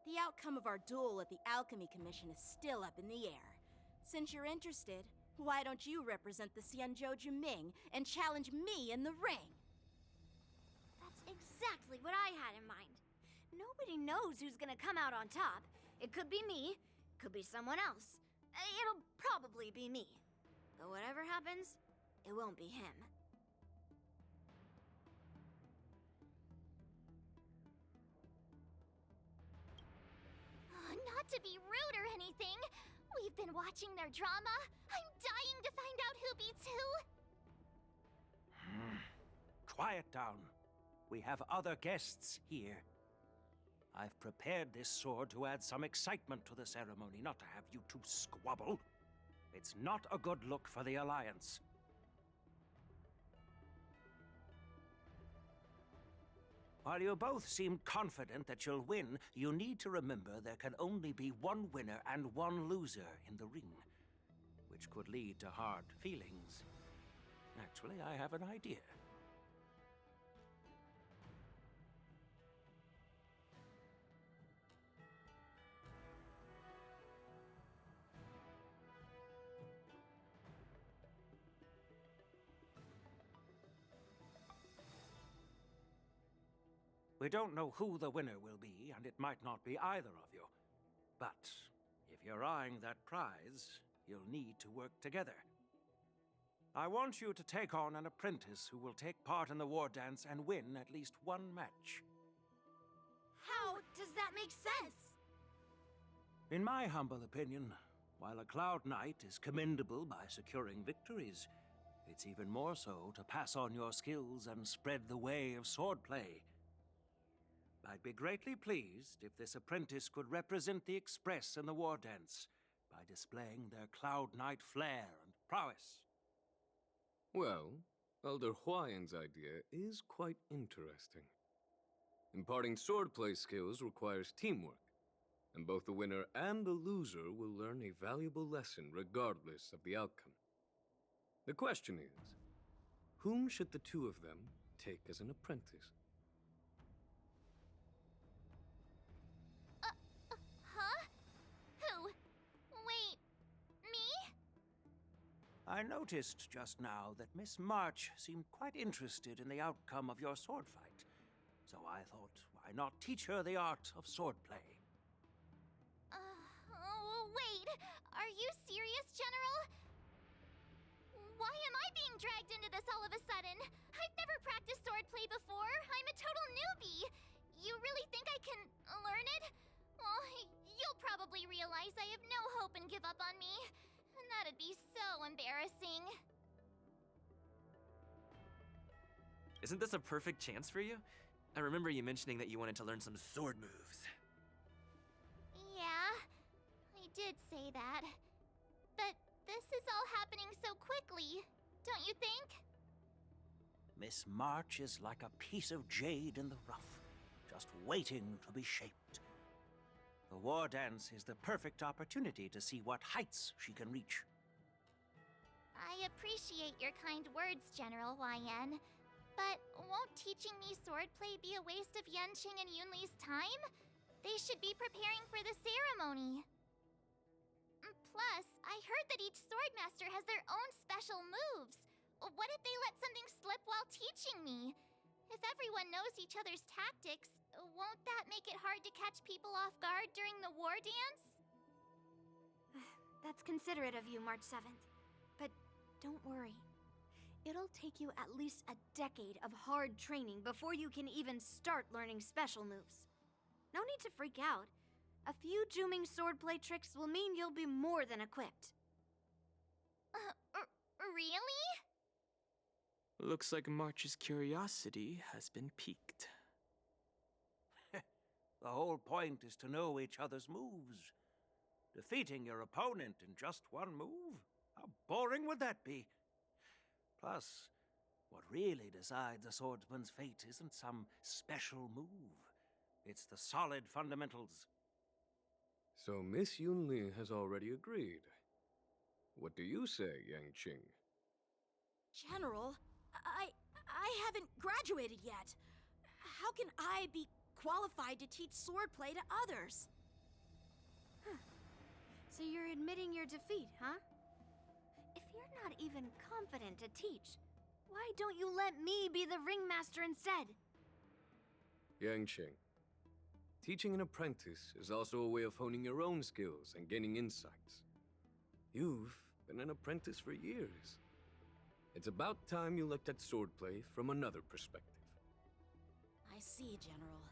The outcome of our duel at the Alchemy Commission is still up in the air. Since you're interested, why don't you represent the Xianzhou Juming and challenge me in the ring? That's exactly what I had in mind. Nobody knows who's gonna come out on top. It could be me, could be someone else. It'll probably be me. But whatever happens, it won't be him. Not to be rude or anything. We've been watching their drama. I'm dying to find out who beats who. Quiet down. We have other guests here. I've prepared this sword to add some excitement to the ceremony, not to have you two squabble. It's not a good look for the Alliance. While you both seem confident that you'll win, you need to remember there can only be one winner and one loser in the ring, which could lead to hard feelings. Actually, I have an idea. We don't know who the winner will be, and it might not be either of you. But if you're eyeing that prize, you'll need to work together. I want you to take on an apprentice who will take part in the war dance and win at least one match. How does that make sense? In my humble opinion, while a Cloud Knight is commendable by securing victories, it's even more so to pass on your skills and spread the way of swordplay. I'd be greatly pleased if this apprentice could represent the Express in the war dance by displaying their Cloud Knight flair and prowess. Well, Elder Huayan's idea is quite interesting. Imparting swordplay skills requires teamwork, and both the winner and the loser will learn a valuable lesson regardless of the outcome. The question is, whom should the two of them take as an apprentice? Huh? Who? Wait, me? I noticed just now that Miss March seemed quite interested in the outcome of your sword fight. So I thought, why not teach her the art of swordplay? Wait. Are you serious, General? Why am I being dragged into this all of a sudden? I've never practiced swordplay before. I'm a total newbie. You really think I can learn it? Well, you'll probably realize I have no hope and give up on me. And that'd be so embarrassing. Isn't this a perfect chance for you? I remember you mentioning that you wanted to learn some sword moves. Yeah, I did say that. But this is all happening so quickly, don't you think? Miss March is like a piece of jade in the rough, just waiting to be shaped. The war dance is the perfect opportunity to see what heights she can reach. I appreciate your kind words, General YN. But won't teaching me swordplay be a waste of Yanqing and Yunli's time? They should be preparing for the ceremony. Plus, I heard that each swordmaster has their own special moves. What if they let something slip while teaching me? If everyone knows each other's tactics, won't that make it hard to catch people off guard during the war dance? That's considerate of you, March 7th. But don't worry. It'll take you at least a decade of hard training before you can even start learning special moves. No need to freak out. A few Juming swordplay tricks will mean you'll be more than equipped. Really? Looks like March's curiosity has been piqued. The whole point is to know each other's moves. Defeating your opponent in just one move? How boring would that be? Plus, what really decides a swordsman's fate isn't some special move. It's the solid fundamentals. So Miss Yunli has already agreed. What do you say, Yanqing? General, I haven't graduated yet. How can I be qualified to teach swordplay to others? So you're admitting your defeat, huh? If you're not even confident to teach, why don't you let me be the ringmaster instead? Yanqing, teaching an apprentice is also a way of honing your own skills and gaining insights. You've been an apprentice for years. It's about time you looked at swordplay from another perspective. I see, General.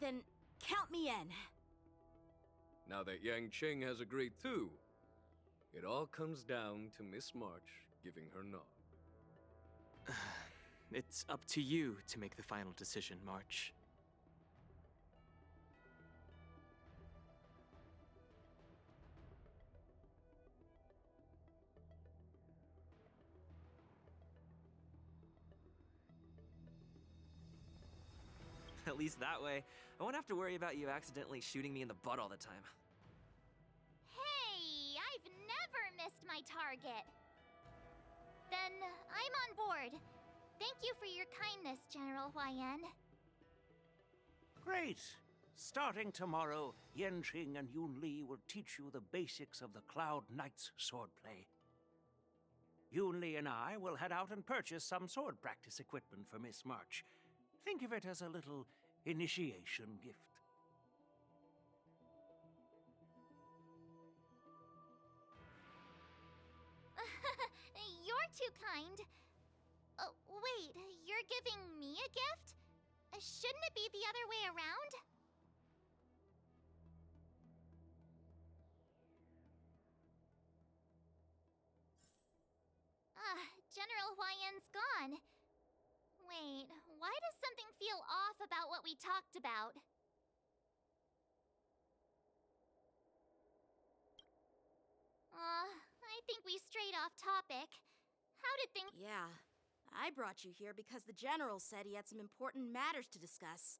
Then count me in. Now that Yanqing has agreed too, it all comes down to Miss March giving her nod. It's up to you to make the final decision, March. At least that way, I won't have to worry about you accidentally shooting me in the butt all the time. Hey, I've never missed my target. Then I'm on board. Thank you for your kindness, General YN. Great! Starting tomorrow, Yanqing and Yunli will teach you the basics of the Cloud Knight's swordplay. Yunli and I will head out and purchase some sword practice equipment for Miss March. Think of it as a little initiation gift. You're too kind. Wait, you're giving me a gift? Shouldn't it be the other way around? General YN's gone. Wait, why does something feel off about what we talked about? I think we strayed off topic. How did things— Yeah, I brought you here because the General said he had some important matters to discuss.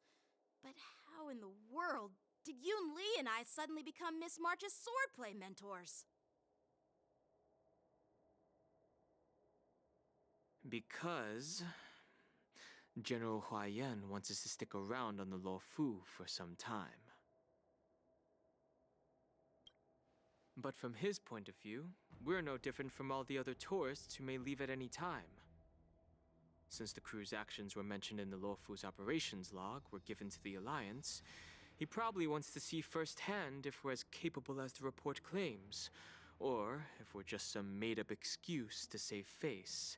But how in the world did Yoon Lee and I suddenly become Miss March's swordplay mentors? Because General Huaiyan wants us to stick around on the Luofu for some time. But from his point of view, we're no different from all the other tourists who may leave at any time. Since the crew's actions were mentioned in the Luofu's operations log were given to the Alliance, he probably wants to see firsthand if we're as capable as the report claims, or if we're just some made-up excuse to save face.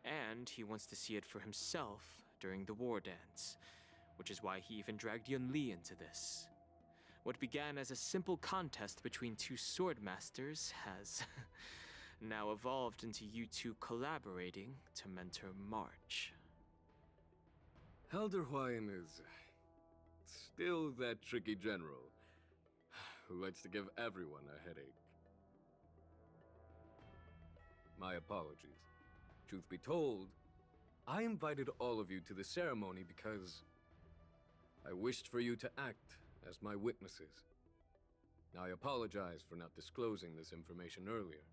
And he wants to see it for himself during the war dance, which is why he even dragged Yun Li into this. What began as a simple contest between two sword masters has now evolved into you two collaborating to mentor March. Elder Huayan is still that tricky general who likes to give everyone a headache. My apologies. Truth be told, I invited all of you to the ceremony because I wished for you to act as my witnesses. I apologize for not disclosing this information earlier.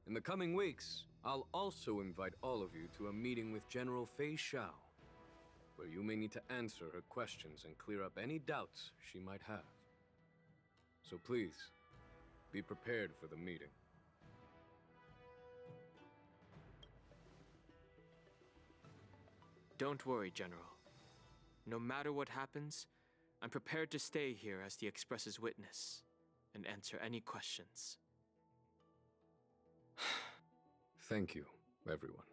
In the coming weeks, I'll also invite all of you to a meeting with General Fei Xiao, where you may need to answer her questions and clear up any doubts she might have. So please, be prepared for the meeting. Don't worry, General. No matter what happens, I'm prepared to stay here as the Express's witness and answer any questions. Thank you, everyone.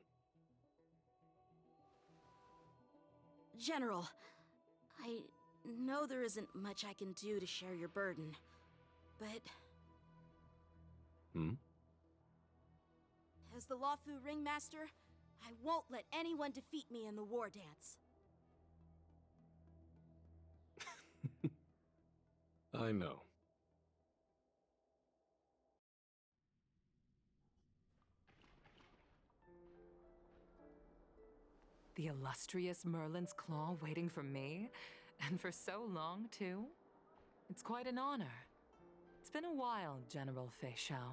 General, I know there isn't much I can do to share your burden, but as the Luofu Ringmaster, I won't let anyone defeat me in the war dance. I know. The illustrious Merlin's Claw waiting for me? And for so long, too? It's quite an honor. It's been a while, General Fei Xiao.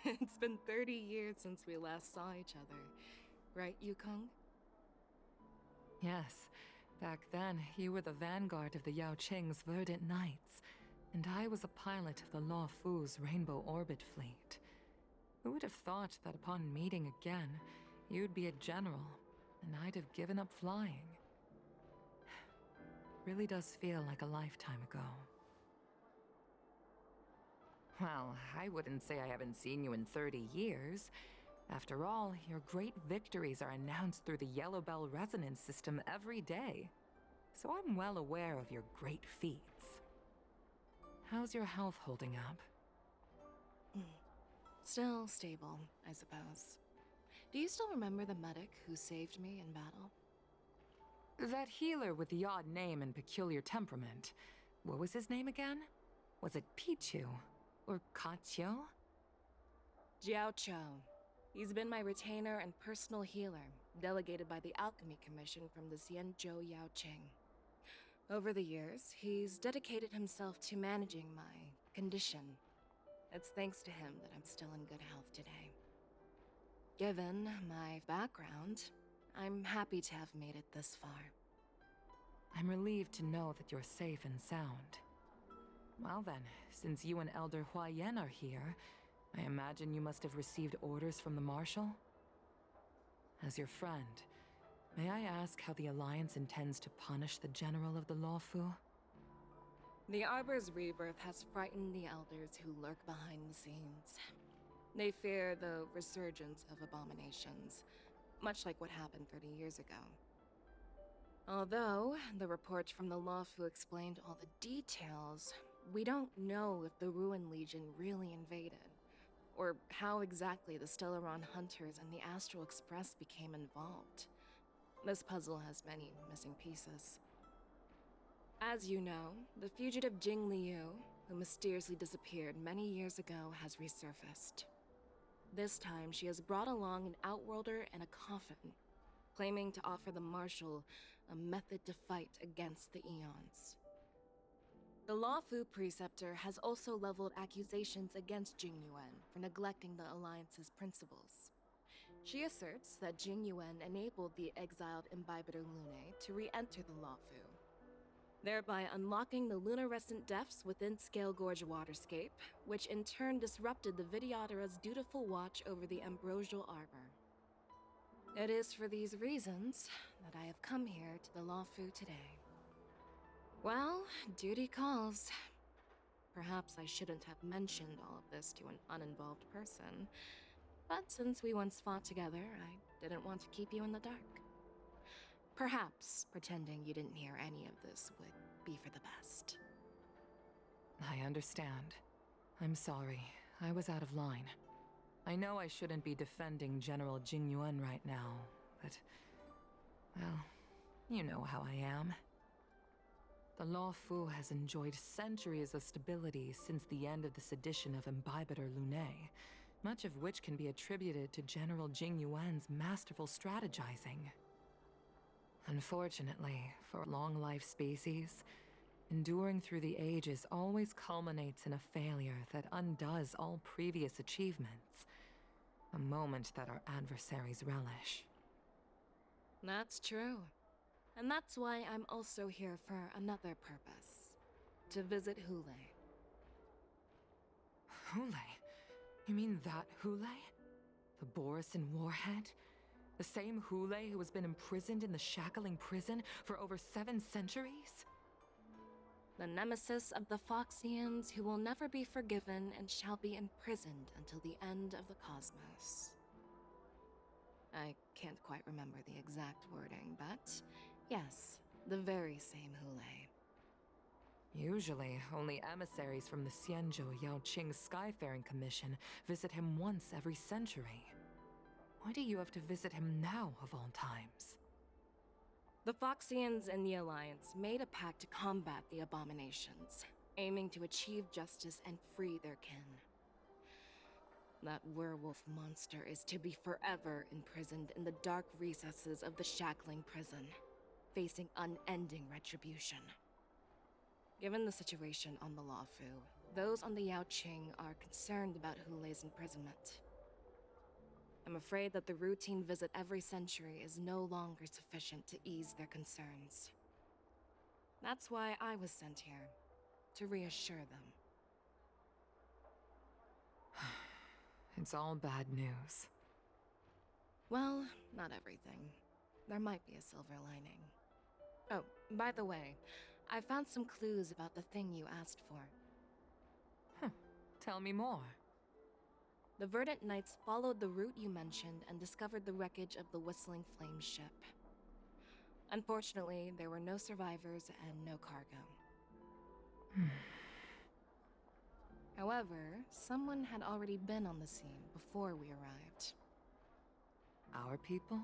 It's been 30 years since we last saw each other. Right, Yukong? Yes. Back then, you were the vanguard of the Yao Qing's Verdant Knights, and I was a pilot of the Luofu's Rainbow Orbit Fleet. Who would have thought that upon meeting again, you'd be a general, and I'd have given up flying? Really does feel like a lifetime ago. Well, I wouldn't say I haven't seen you in 30 years. After all, your great victories are announced through the Yellow Bell resonance system every day. So I'm well aware of your great feats. How's your health holding up? Still stable, I suppose. Do you still remember the medic who saved me in battle? That healer with the odd name and peculiar temperament. What was his name again? Was it Pichu? Or Kachio? Jiao Chou. He's been my retainer and personal healer, delegated by the Alchemy Commission from the Xianzhou Yao Qing. Over the years, he's dedicated himself to managing my condition. It's thanks to him that I'm still in good health today. Given my background, I'm happy to have made it this far. I'm relieved to know that you're safe and sound. Well then, since you and Elder Huaiyan are here, I imagine you must have received orders from the Marshal? As your friend, may I ask how the Alliance intends to punish the General of the Luofu? The Arbor's rebirth has frightened the Elders who lurk behind the scenes. They fear the resurgence of abominations, much like what happened 30 years ago. Although the report from the Luofu explained all the details, we don't know if the Ruin Legion really invaded, or how exactly the Stellaron Hunters and the Astral Express became involved. This puzzle has many missing pieces. As you know, the fugitive Jing Liu, who mysteriously disappeared many years ago, has resurfaced. This time, she has brought along an outworlder and a coffin, claiming to offer the Marshal a method to fight against the Eons. The Lawfu Preceptor has also leveled accusations against Jing Yuan for neglecting the Alliance's principles. She asserts that Jing Yuan enabled the exiled Imbibitor Lunae to re-enter the Lawfu, thereby unlocking the lunarescent depths within Scale Gorge Waterscape, which in turn disrupted the Vidyadhara's dutiful watch over the Ambrosial Arbor. It is for these reasons that I have come here to the Lawfu today. Well, duty calls. Perhaps I shouldn't have mentioned all of this to an uninvolved person, but since we once fought together, I didn't want to keep you in the dark. Perhaps pretending you didn't hear any of this would be for the best. I understand. I'm sorry. I was out of line. I know I shouldn't be defending General Jing Yuan right now, but... well, you know how I am. The Lawfu has enjoyed centuries of stability since the end of the sedition of Imbibitor Lunae, much of which can be attributed to General Jing Yuan's masterful strategizing. Unfortunately, for long-life species, enduring through the ages always culminates in a failure that undoes all previous achievements, a moment that our adversaries relish. That's true. And that's why I'm also here for another purpose. To visit Hule. Hule? You mean that Hule? The Borisin warhead? The same Hule who has been imprisoned in the shackling prison for over 7 centuries? The nemesis of the Foxians who will never be forgiven and shall be imprisoned until the end of the cosmos. I can't quite remember the exact wording, but yes, the very same Hule. Usually, only emissaries from the Xianzhou Yaoqing Skyfaring Commission visit him once every century. Why do you have to visit him now, of all times? The Foxians and the Alliance made a pact to combat the abominations, aiming to achieve justice and free their kin. That werewolf monster is to be forever imprisoned in the dark recesses of the shackling prison, facing unending retribution. Given the situation on the Lawfu, those on the Yaoqing are concerned about Hule's imprisonment. I'm afraid that the routine visit every century is no longer sufficient to ease their concerns. That's why I was sent here, to reassure them. It's all bad news. Well, not everything. There might be a silver lining. Oh, by the way, I found some clues about the thing you asked for. Tell me more. The Verdant Knights followed the route you mentioned and discovered the wreckage of the Whistling Flame ship. Unfortunately, there were no survivors and no cargo. However, someone had already been on the scene before we arrived. Our people?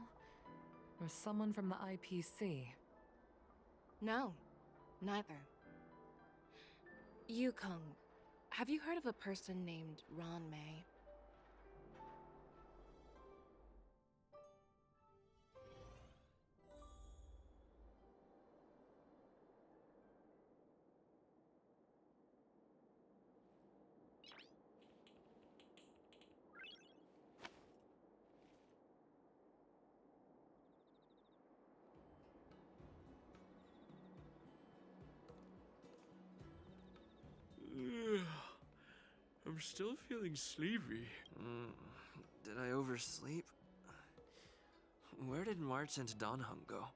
Or someone from the IPC? No, neither. Yukong, have you heard of a person named Ron May? I'm still feeling sleepy. Did I oversleep? Where did March and Donhum go?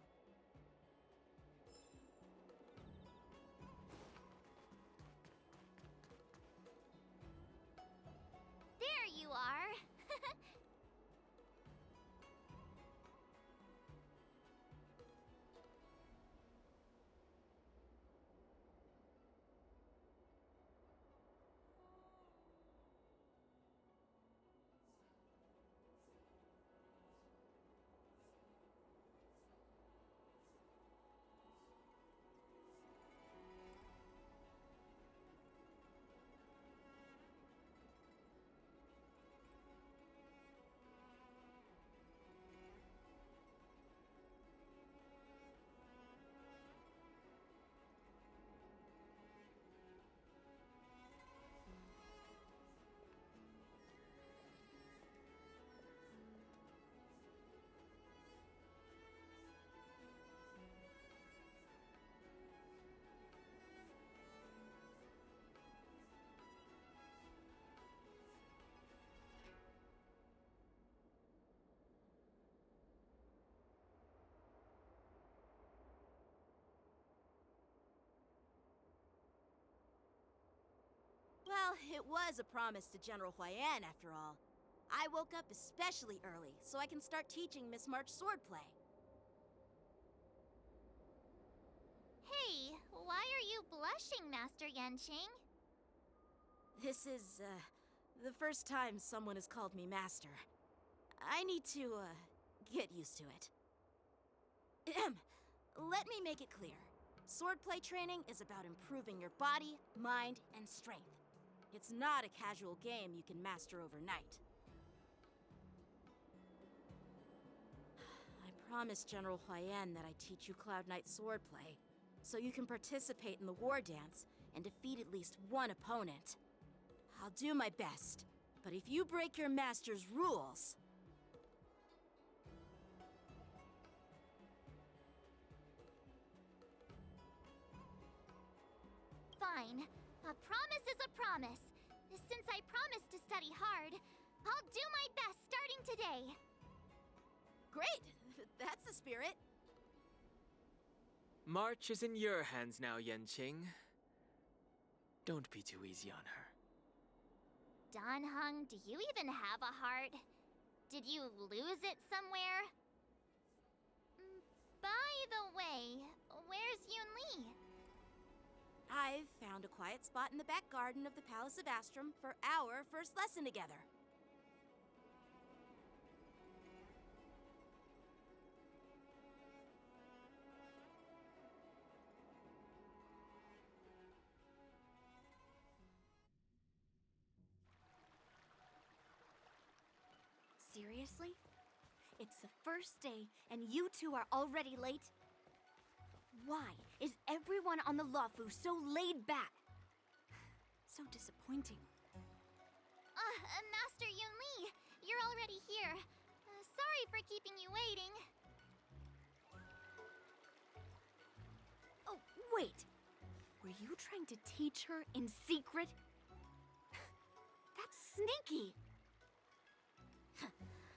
There you are! Well, it was a promise to General Huayan, after all. I woke up especially early so I can start teaching Miss March swordplay. Hey, why are you blushing, Master Yanqing? This is, the first time someone has called me Master. I need to, get used to it. Let me make it clear. Swordplay training is about improving your body, mind, and strength. It's not a casual game you can master overnight. I promised General Huayan that I'd teach you Cloud Knight swordplay, so you can participate in the war dance and defeat at least one opponent. I'll do my best, but if you break your master's rules... Fine. A promise is a promise. Since I promised to study hard, I'll do my best starting today. Great! That's the spirit. March is in your hands now, Yanqing. Don't be too easy on her. Danheng, do you even have a heart? Did you lose it somewhere? By the way, where's Yunli? I've found a quiet spot in the back garden of the Palace of Astrum for our first lesson together. Seriously? It's the first day, and you two are already late? Why is everyone on the Luofu so laid back? So disappointing. Master Yunli, you're already here. Sorry for keeping you waiting. Oh, wait. Were you trying to teach her in secret? That's sneaky.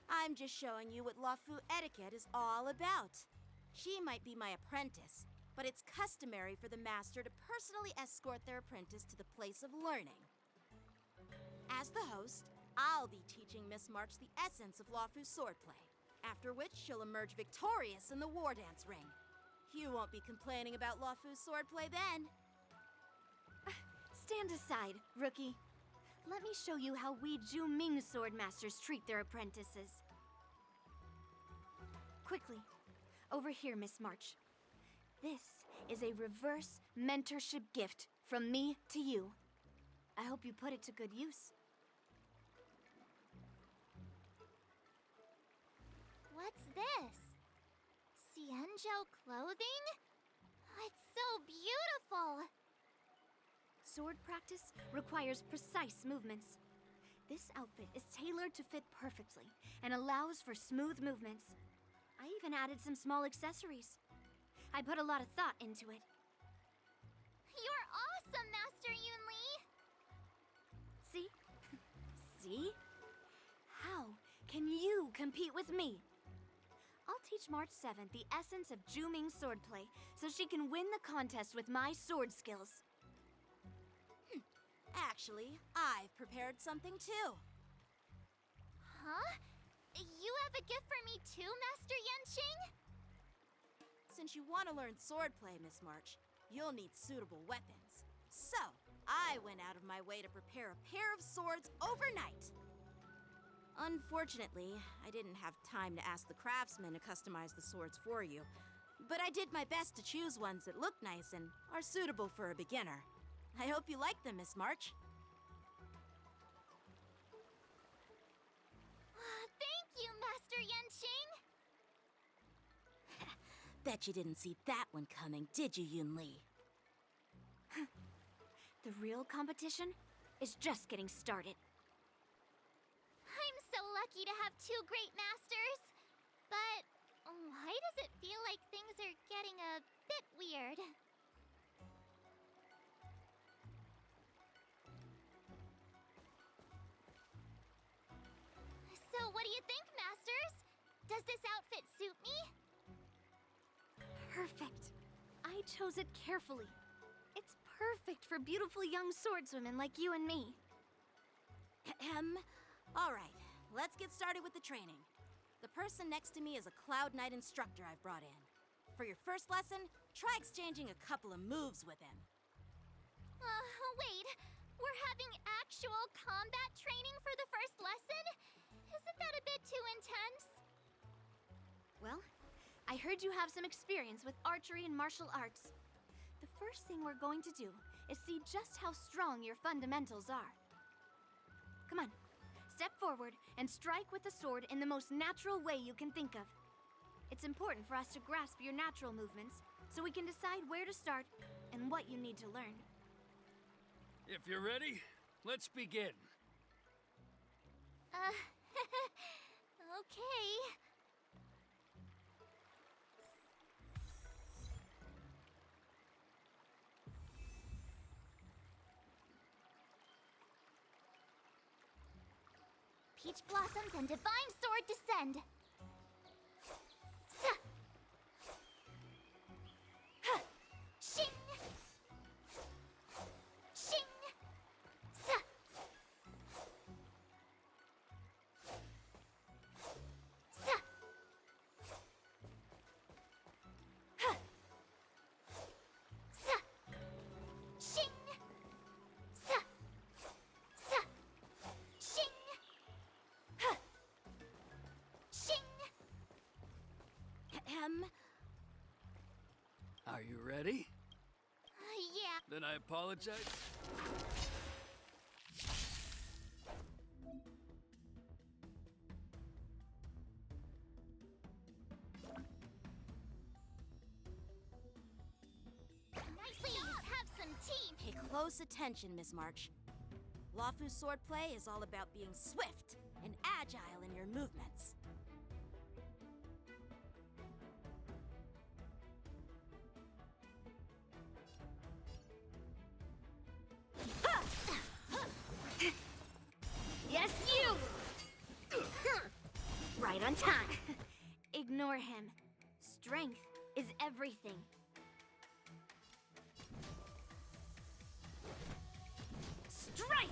I'm just showing you what Luofu etiquette is all about. She might be my apprentice, but it's customary for the master to personally escort their apprentice to the place of learning. As the host, I'll be teaching Miss March the essence of Luofu swordplay, after which she'll emerge victorious in the war dance ring. You won't be complaining about Luofu swordplay then. Stand aside, rookie. Let me show you how we Zhuming swordmasters treat their apprentices. Quickly, over here, Miss March. This is a reverse mentorship gift from me to you. I hope you put it to good use. What's this? Xianzhou clothing? It's so beautiful! Sword practice requires precise movements. This outfit is tailored to fit perfectly and allows for smooth movements. I even added some small accessories. I put a lot of thought into it. You're awesome, Master Yunli! See? See? How can you compete with me? I'll teach March 7th the essence of Zhuming swordplay so she can win the contest with my sword skills. Actually, I've prepared something too. Huh? You have a gift for me too, Master Yanqing? Since you want to learn swordplay, Miss March, you'll need suitable weapons. So, I went out of my way to prepare a pair of swords overnight. Unfortunately, I didn't have time to ask the craftsman to customize the swords for you, but I did my best to choose ones that look nice and are suitable for a beginner. I hope you like them, Miss March. Thank you, Master Yanqing! Bet you didn't see that one coming, did you, Yunli? The real competition is just getting started. I'm so lucky to have two great masters. But why does it feel like things are getting a bit weird? So what do you think, masters? Does this outfit suit me? Perfect. I chose it carefully. It's perfect for beautiful young swordswomen like you and me. Alright, let's get started with the training. The person next to me is a Cloud Knight instructor I've brought in. For your first lesson, try exchanging a couple of moves with him. Wait. We're having actual combat training for the first lesson? Isn't that a bit too intense? Well, I heard you have some experience with archery and martial arts. The first thing we're going to do is see just how strong your fundamentals are. Come on, step forward and strike with the sword in the most natural way you can think of. It's important for us to grasp your natural movements so we can decide where to start and what you need to learn. If you're ready, let's begin. Okay. Peach blossoms and divine sword descend. Sa. Ha. Shing. Shing. Sa. Sa. Ha. Sa. Shing. Sa. Sa. Shing. Ha. Shing. Are you ready? Yeah. Then I apologize. Please have some tea. Pay close attention, Miss March. Lawfu's swordplay is all about being swift and agile in your movements. Yes, you! Right on time. Ignore him. Strength is everything. Strike!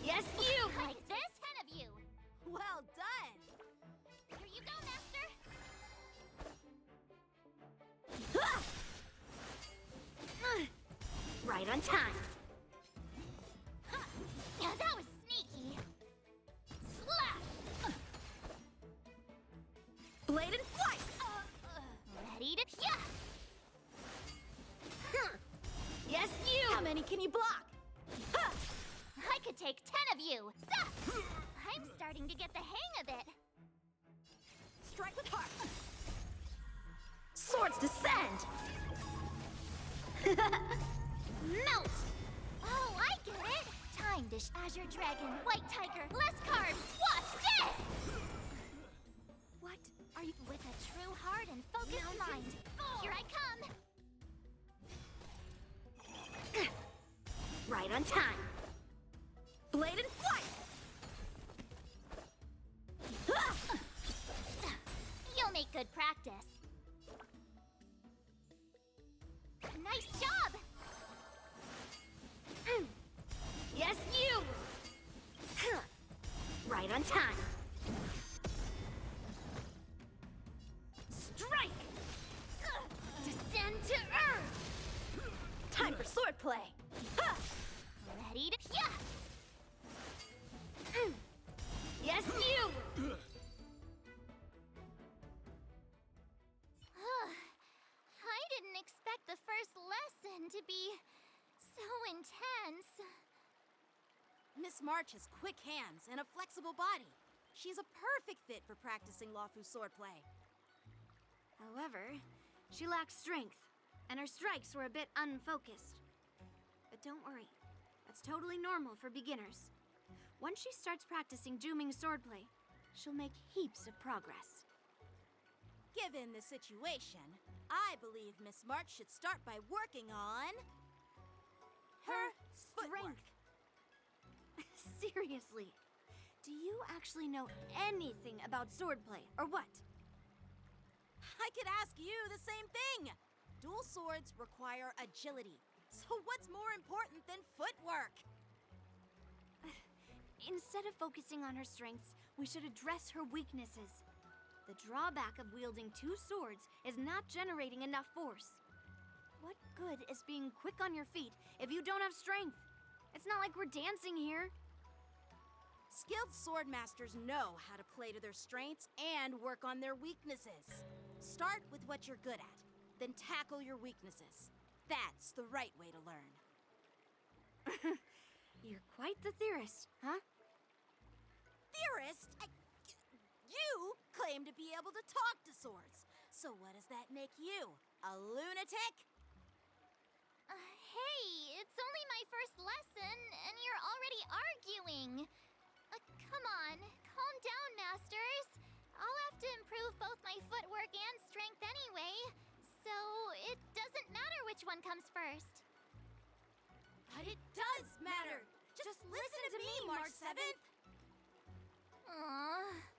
Yes, you! Like this? 10 of you. Well done! Here you go, Master. Right on time. Yeah, that was sneaky. Slap! Blade and flight! Ready to... Yeah! Yes, you! How many can you block? I could take 10 of you. I'm starting to get the hang of it. Strike with heart! Swords descend! Melt! Oh, I get it! Time dish, Azure Dragon, White Tiger, less cards! Watch this! What Are you with a true heart and focused mind? Here I come! Right on time. Blade and flight! You'll make good practice. Nice job! Yes, you! Right on time. Strike! Descend to earth! Time for swordplay! Ready to... Yeah! Yes, you! I didn't expect the first lesson to be so intense. Miss March has quick hands and a flexible body. She's a perfect fit for practicing Lawfu swordplay. However, she lacks strength, and her strikes were a bit unfocused. But don't worry, that's totally normal for beginners. Once she starts practicing Juming swordplay, she'll make heaps of progress. Given the situation, I believe Miss March should start by working on her strength. Seriously, do you actually know anything about swordplay, or what? I could ask you the same thing. Dual swords require agility. So what's more important than footwork? Instead of focusing on her strengths, we should address her weaknesses. The drawback of wielding two swords is not generating enough force. What good is being quick on your feet if you don't have strength? It's not like we're dancing here. Skilled sword masters know how to play to their strengths and work on their weaknesses. Start with what you're good at, then tackle your weaknesses. That's the right way to learn. You're quite the theorist, huh? Theorist? You claim to be able to talk to swords. So what does that make you? A lunatic? Hey, it's only my first lesson, and you're already arguing. Come on, calm down, masters. I'll have to improve both my footwork and strength anyway, so it doesn't matter which one comes first. But it does matter! Just listen to me, March 7th! Aww.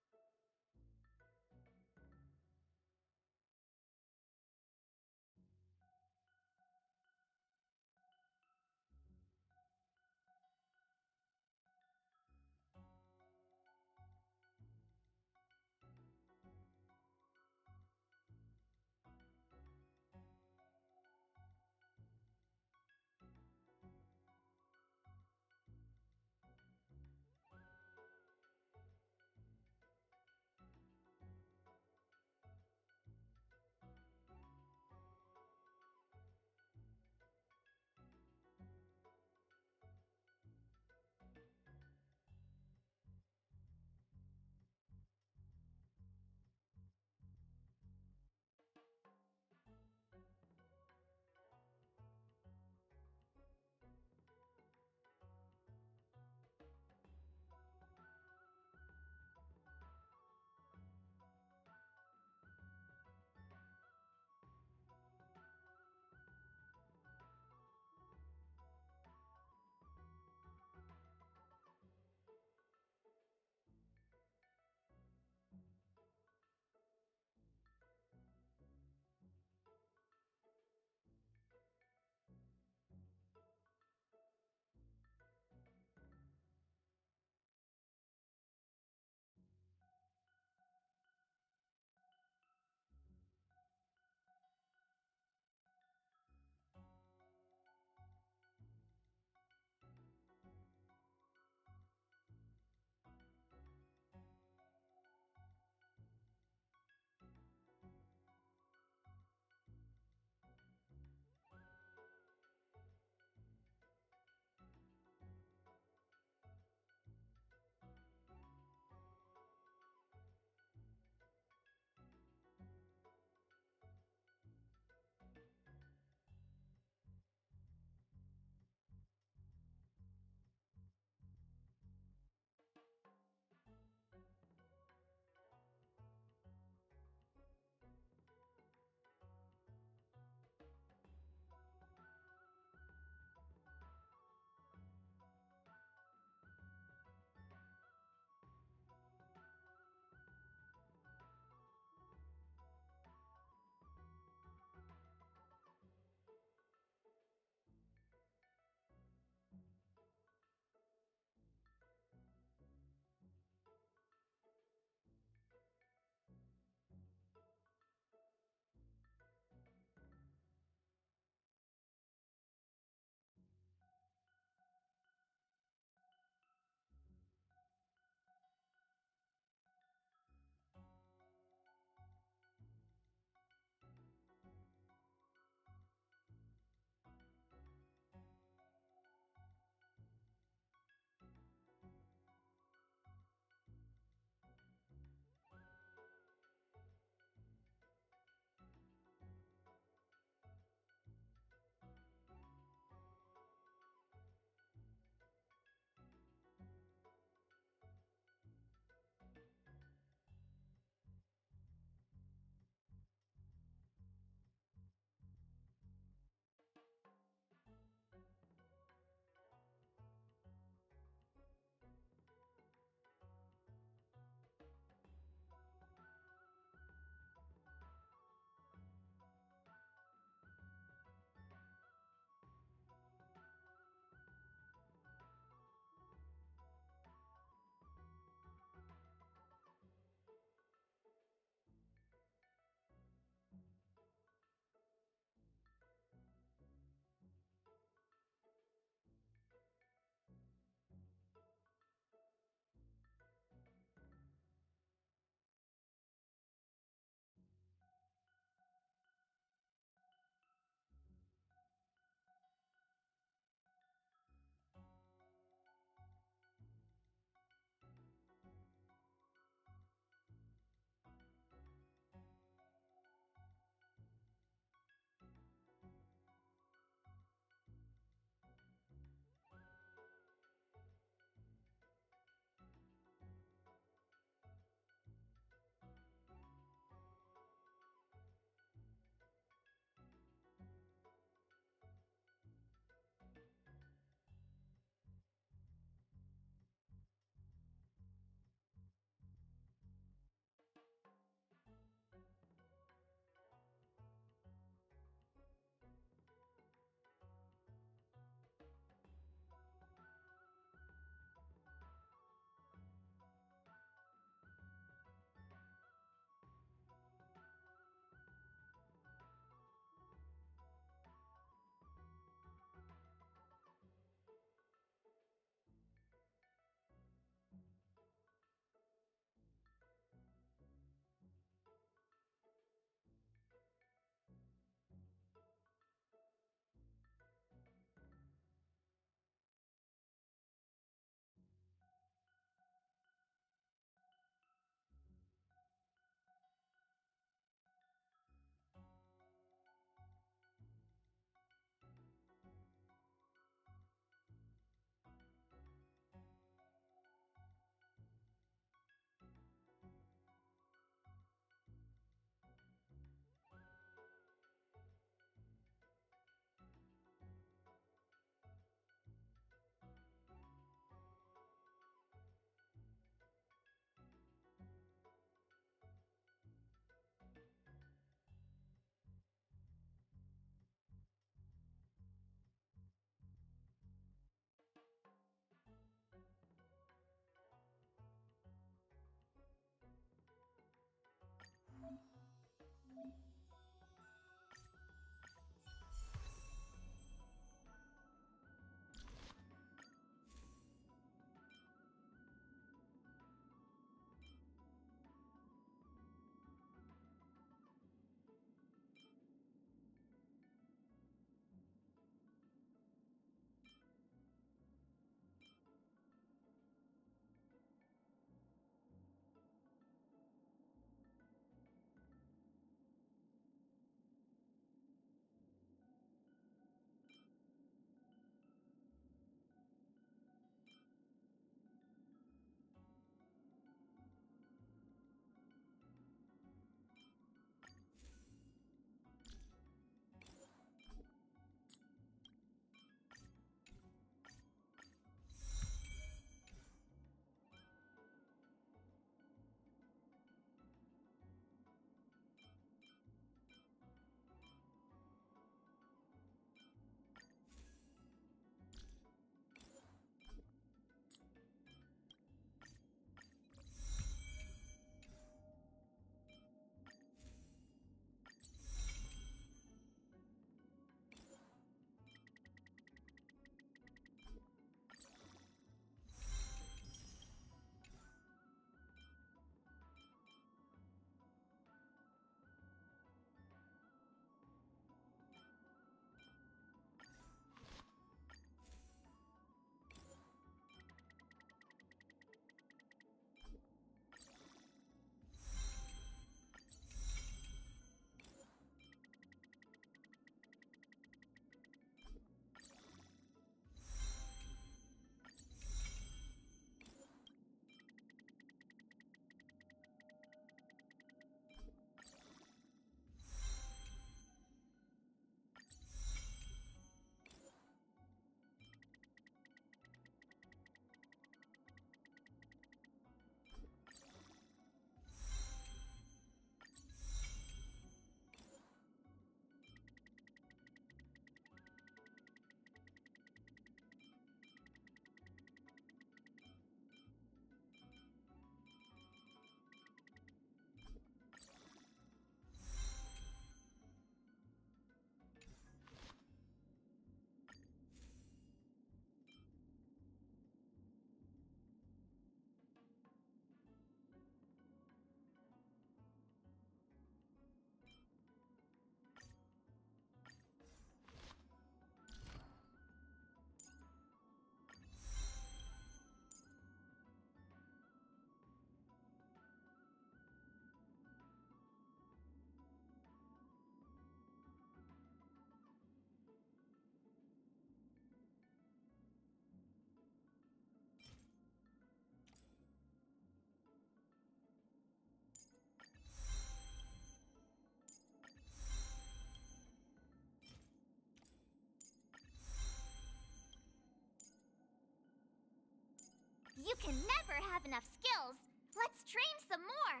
You can never have enough skills. Let's train some more.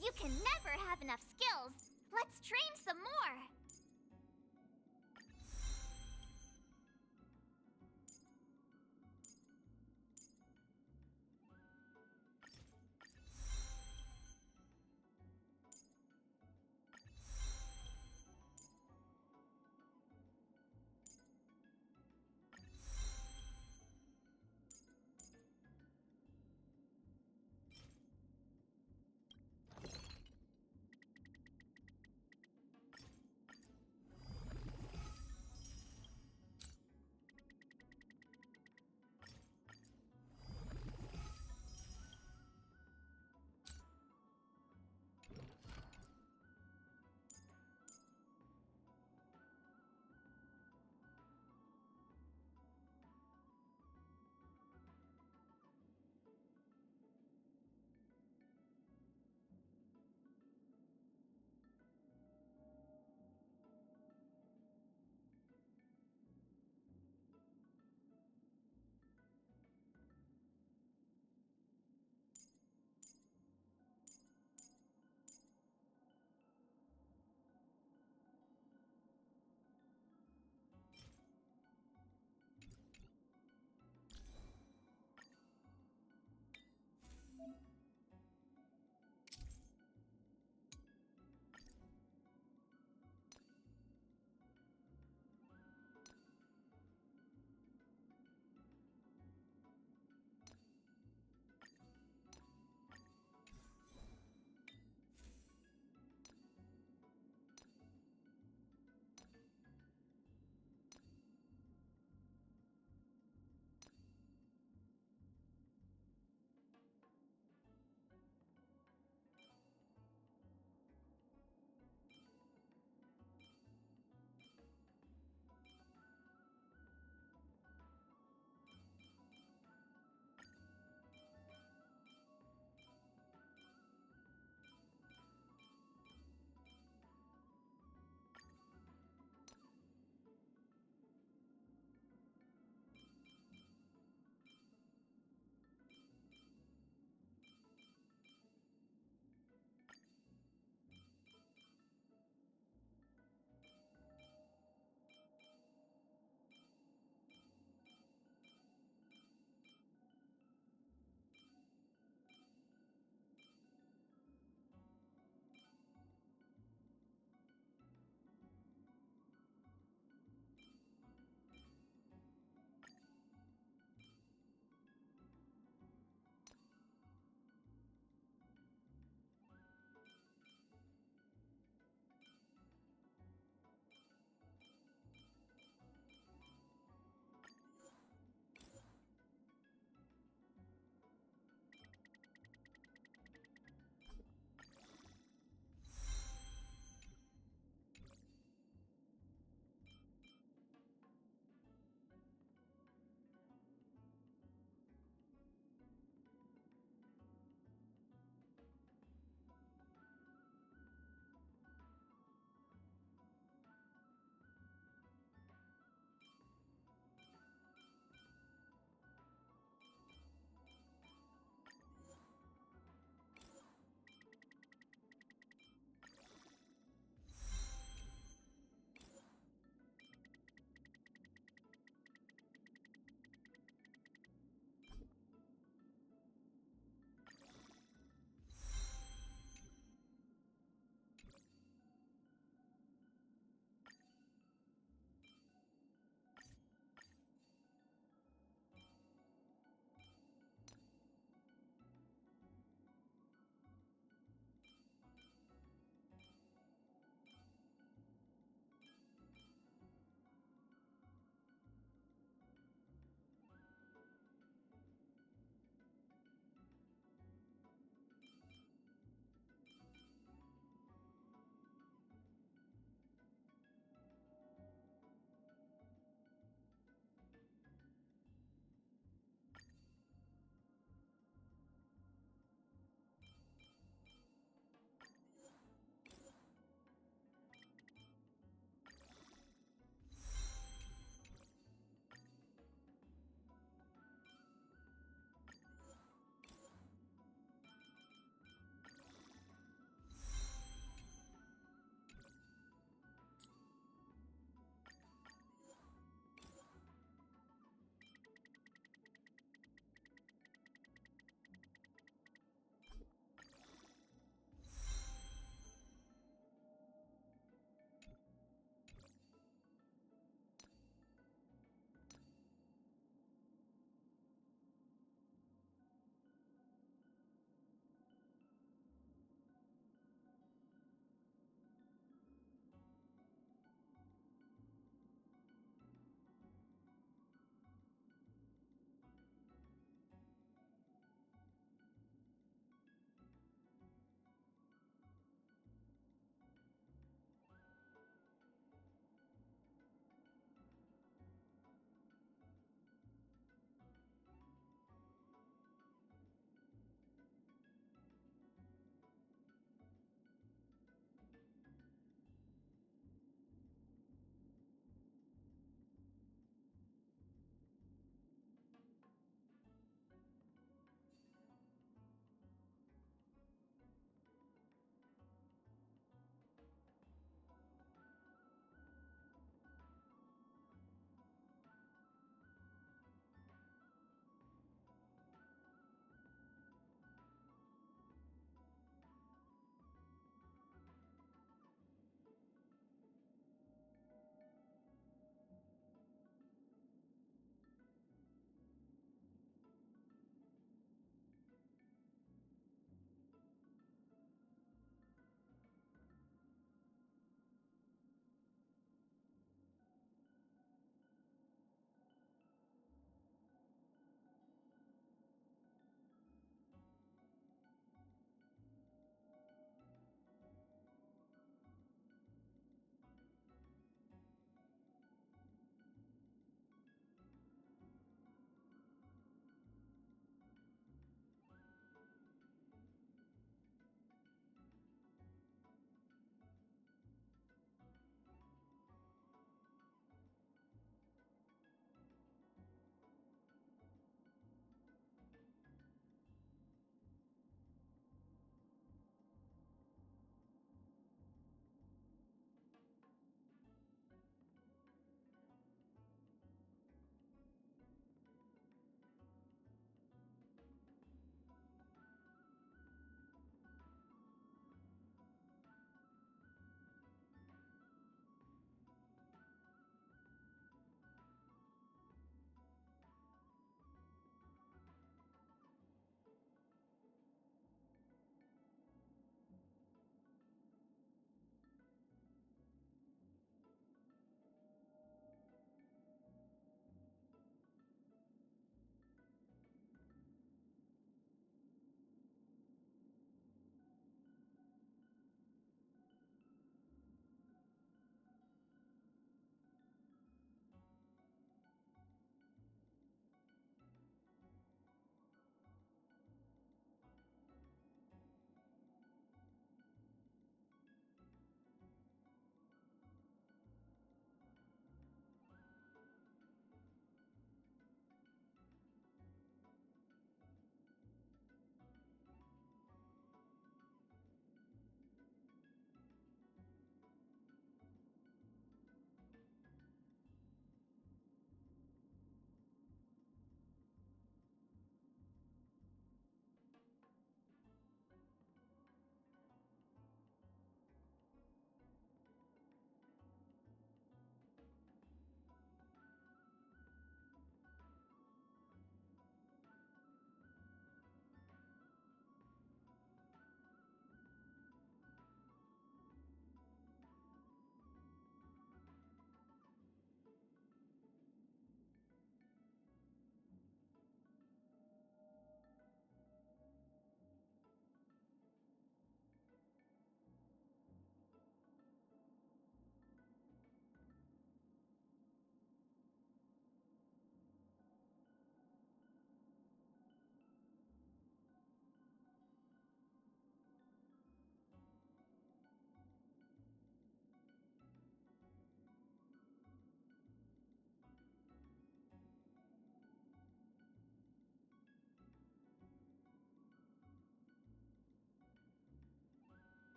You can never have enough skills. Let's train some more.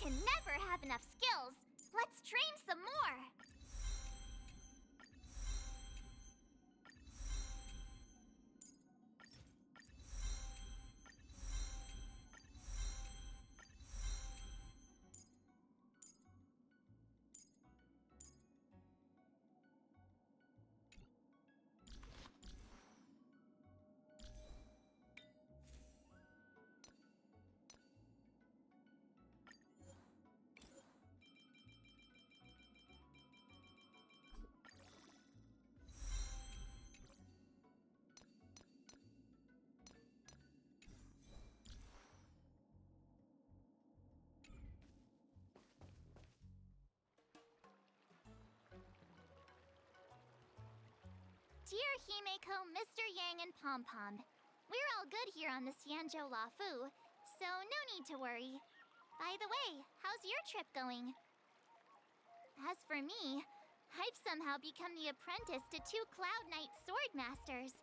can never have enough skills. Let's train some more. Dear Himeko, Mr. Yang, and Pom Pom, we're all good here on the Zenless LaFu, so no need to worry. By the way, how's your trip going? As for me, I've somehow become the apprentice to 2 Cloud Knight sword masters,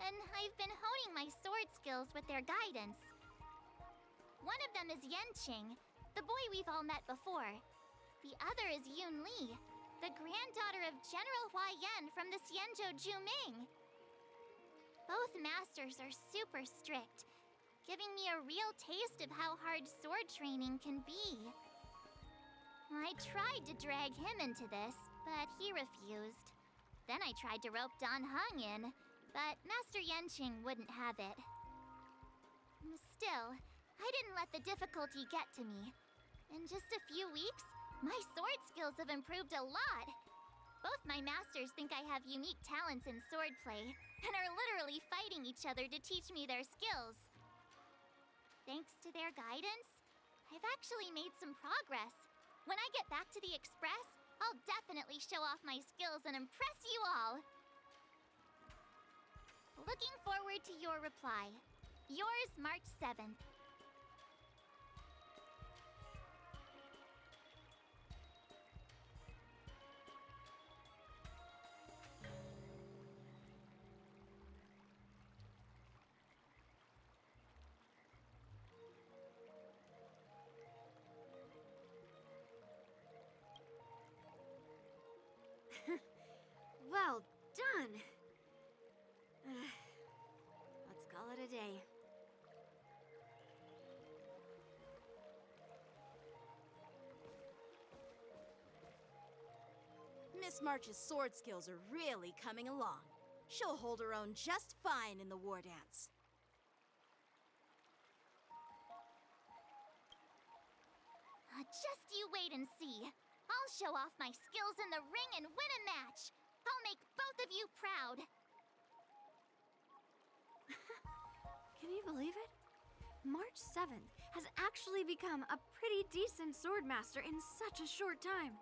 and I've been honing my sword skills with their guidance. One of them is Yenqing, the boy we've all met before. The other is Yun Li, the granddaughter of General Huayan from the Xianzhou Juming. Both masters are super strict, giving me a real taste of how hard sword training can be. I tried to drag him into this, but he refused. Then I tried to rope Dan Heng in, but Master Yenqing wouldn't have it. Still, I didn't let the difficulty get to me. In just a few weeks, my sword skills have improved a lot. Both my masters think I have unique talents in swordplay, and are literally fighting each other to teach me their skills. Thanks to their guidance, I've actually made some progress. When I get back to the Express, I'll definitely show off my skills and impress you all. Looking forward to your reply. Yours, March 7th. Well done. Let's call it a day. Miss March's sword skills are really coming along. She'll hold her own just fine in the war dance. Just you wait and see. I'll show off my skills in the ring and win a match. I'll make both of you proud. Can you believe it? March 7th has actually become a pretty decent swordmaster in such a short time.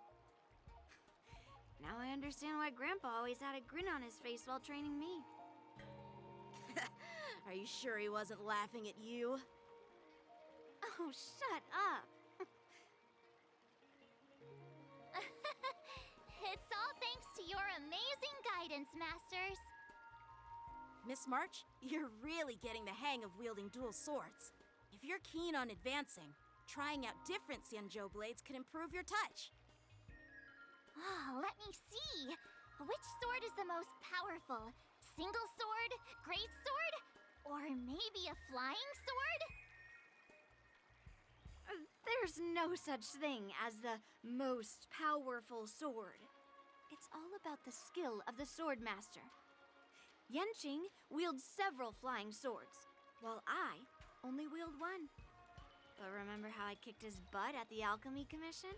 Now I understand why Grandpa always had a grin on his face while training me. Are you sure he wasn't laughing at you? Oh, shut up. It's all thanks to your amazing guidance, Masters. Miss March, you're really getting the hang of wielding dual swords. If you're keen on advancing, trying out different Xianzhou blades could improve your touch. Oh, let me see. Which sword is the most powerful? Single sword? Great sword? Or maybe a flying sword? There's no such thing as the most powerful sword. It's all about the skill of the swordmaster. Yenqing wields several flying swords, while I only wield one. But remember how I kicked his butt at the Alchemy Commission?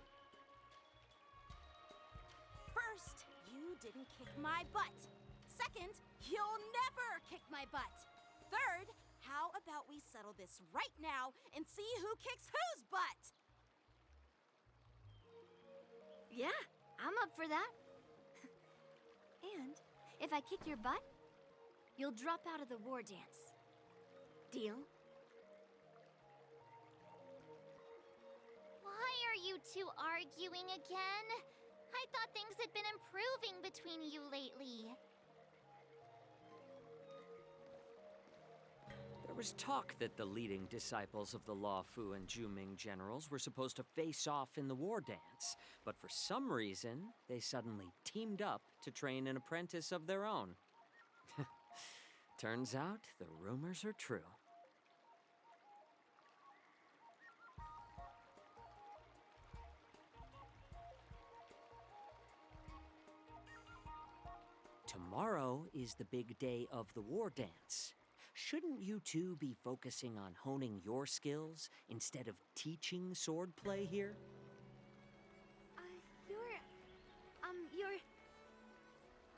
First, you didn't kick my butt. Second, you'll never kick my butt. Third, how about we settle this right now and see who kicks whose butt? Yeah, I'm up for that. And if I kick your butt, you'll drop out of the war dance. Deal? Why are you two arguing again? I thought things had been improving between you lately. The was talk that the leading disciples of the Luofu and Juming generals were supposed to face off in the war dance, but for some reason, they suddenly teamed up to train an apprentice of their own. Turns out, the rumors are true. Tomorrow is the big day of the war dance. Shouldn't you two be focusing on honing your skills instead of teaching swordplay here?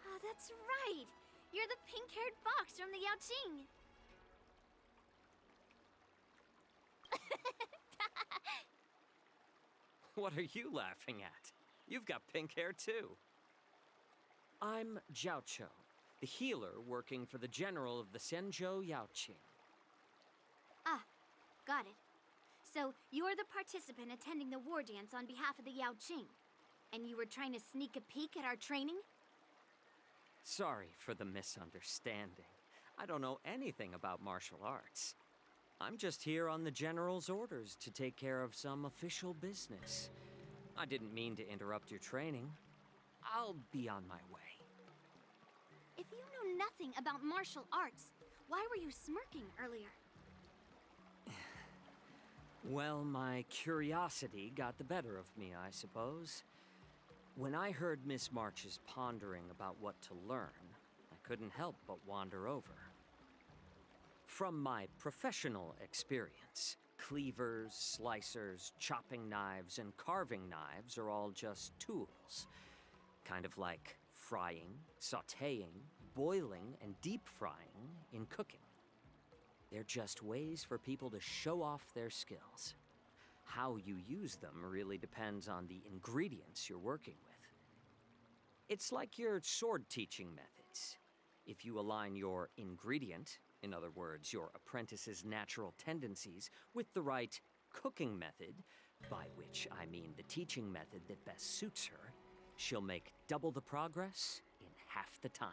Oh, that's right! You're the pink-haired fox from the Yaoqing! What are you laughing at? You've got pink hair too. I'm Jiaoqiu, the healer working for the general of the Zhenless Yaoqing. Ah, got it. So, you're the participant attending the war dance on behalf of the Yaoqing. And you were trying to sneak a peek at our training? Sorry for the misunderstanding. I don't know anything about martial arts. I'm just here on the general's orders to take care of some official business. I didn't mean to interrupt your training. I'll be on my way. If you know nothing about martial arts, why were you smirking earlier? Well, my curiosity got the better of me, I suppose. When I heard Miss March's pondering about what to learn, I couldn't help but wander over. From my professional experience, cleavers, slicers, chopping knives, and carving knives are all just tools. Kind of like frying, sautéing, boiling, and deep frying in cooking. They're just ways for people to show off their skills. How you use them really depends on the ingredients you're working with. It's like your sword teaching methods. If you align your ingredient, in other words, your apprentice's natural tendencies, with the right cooking method, by which I mean the teaching method that best suits her, she'll make double the progress in half the time.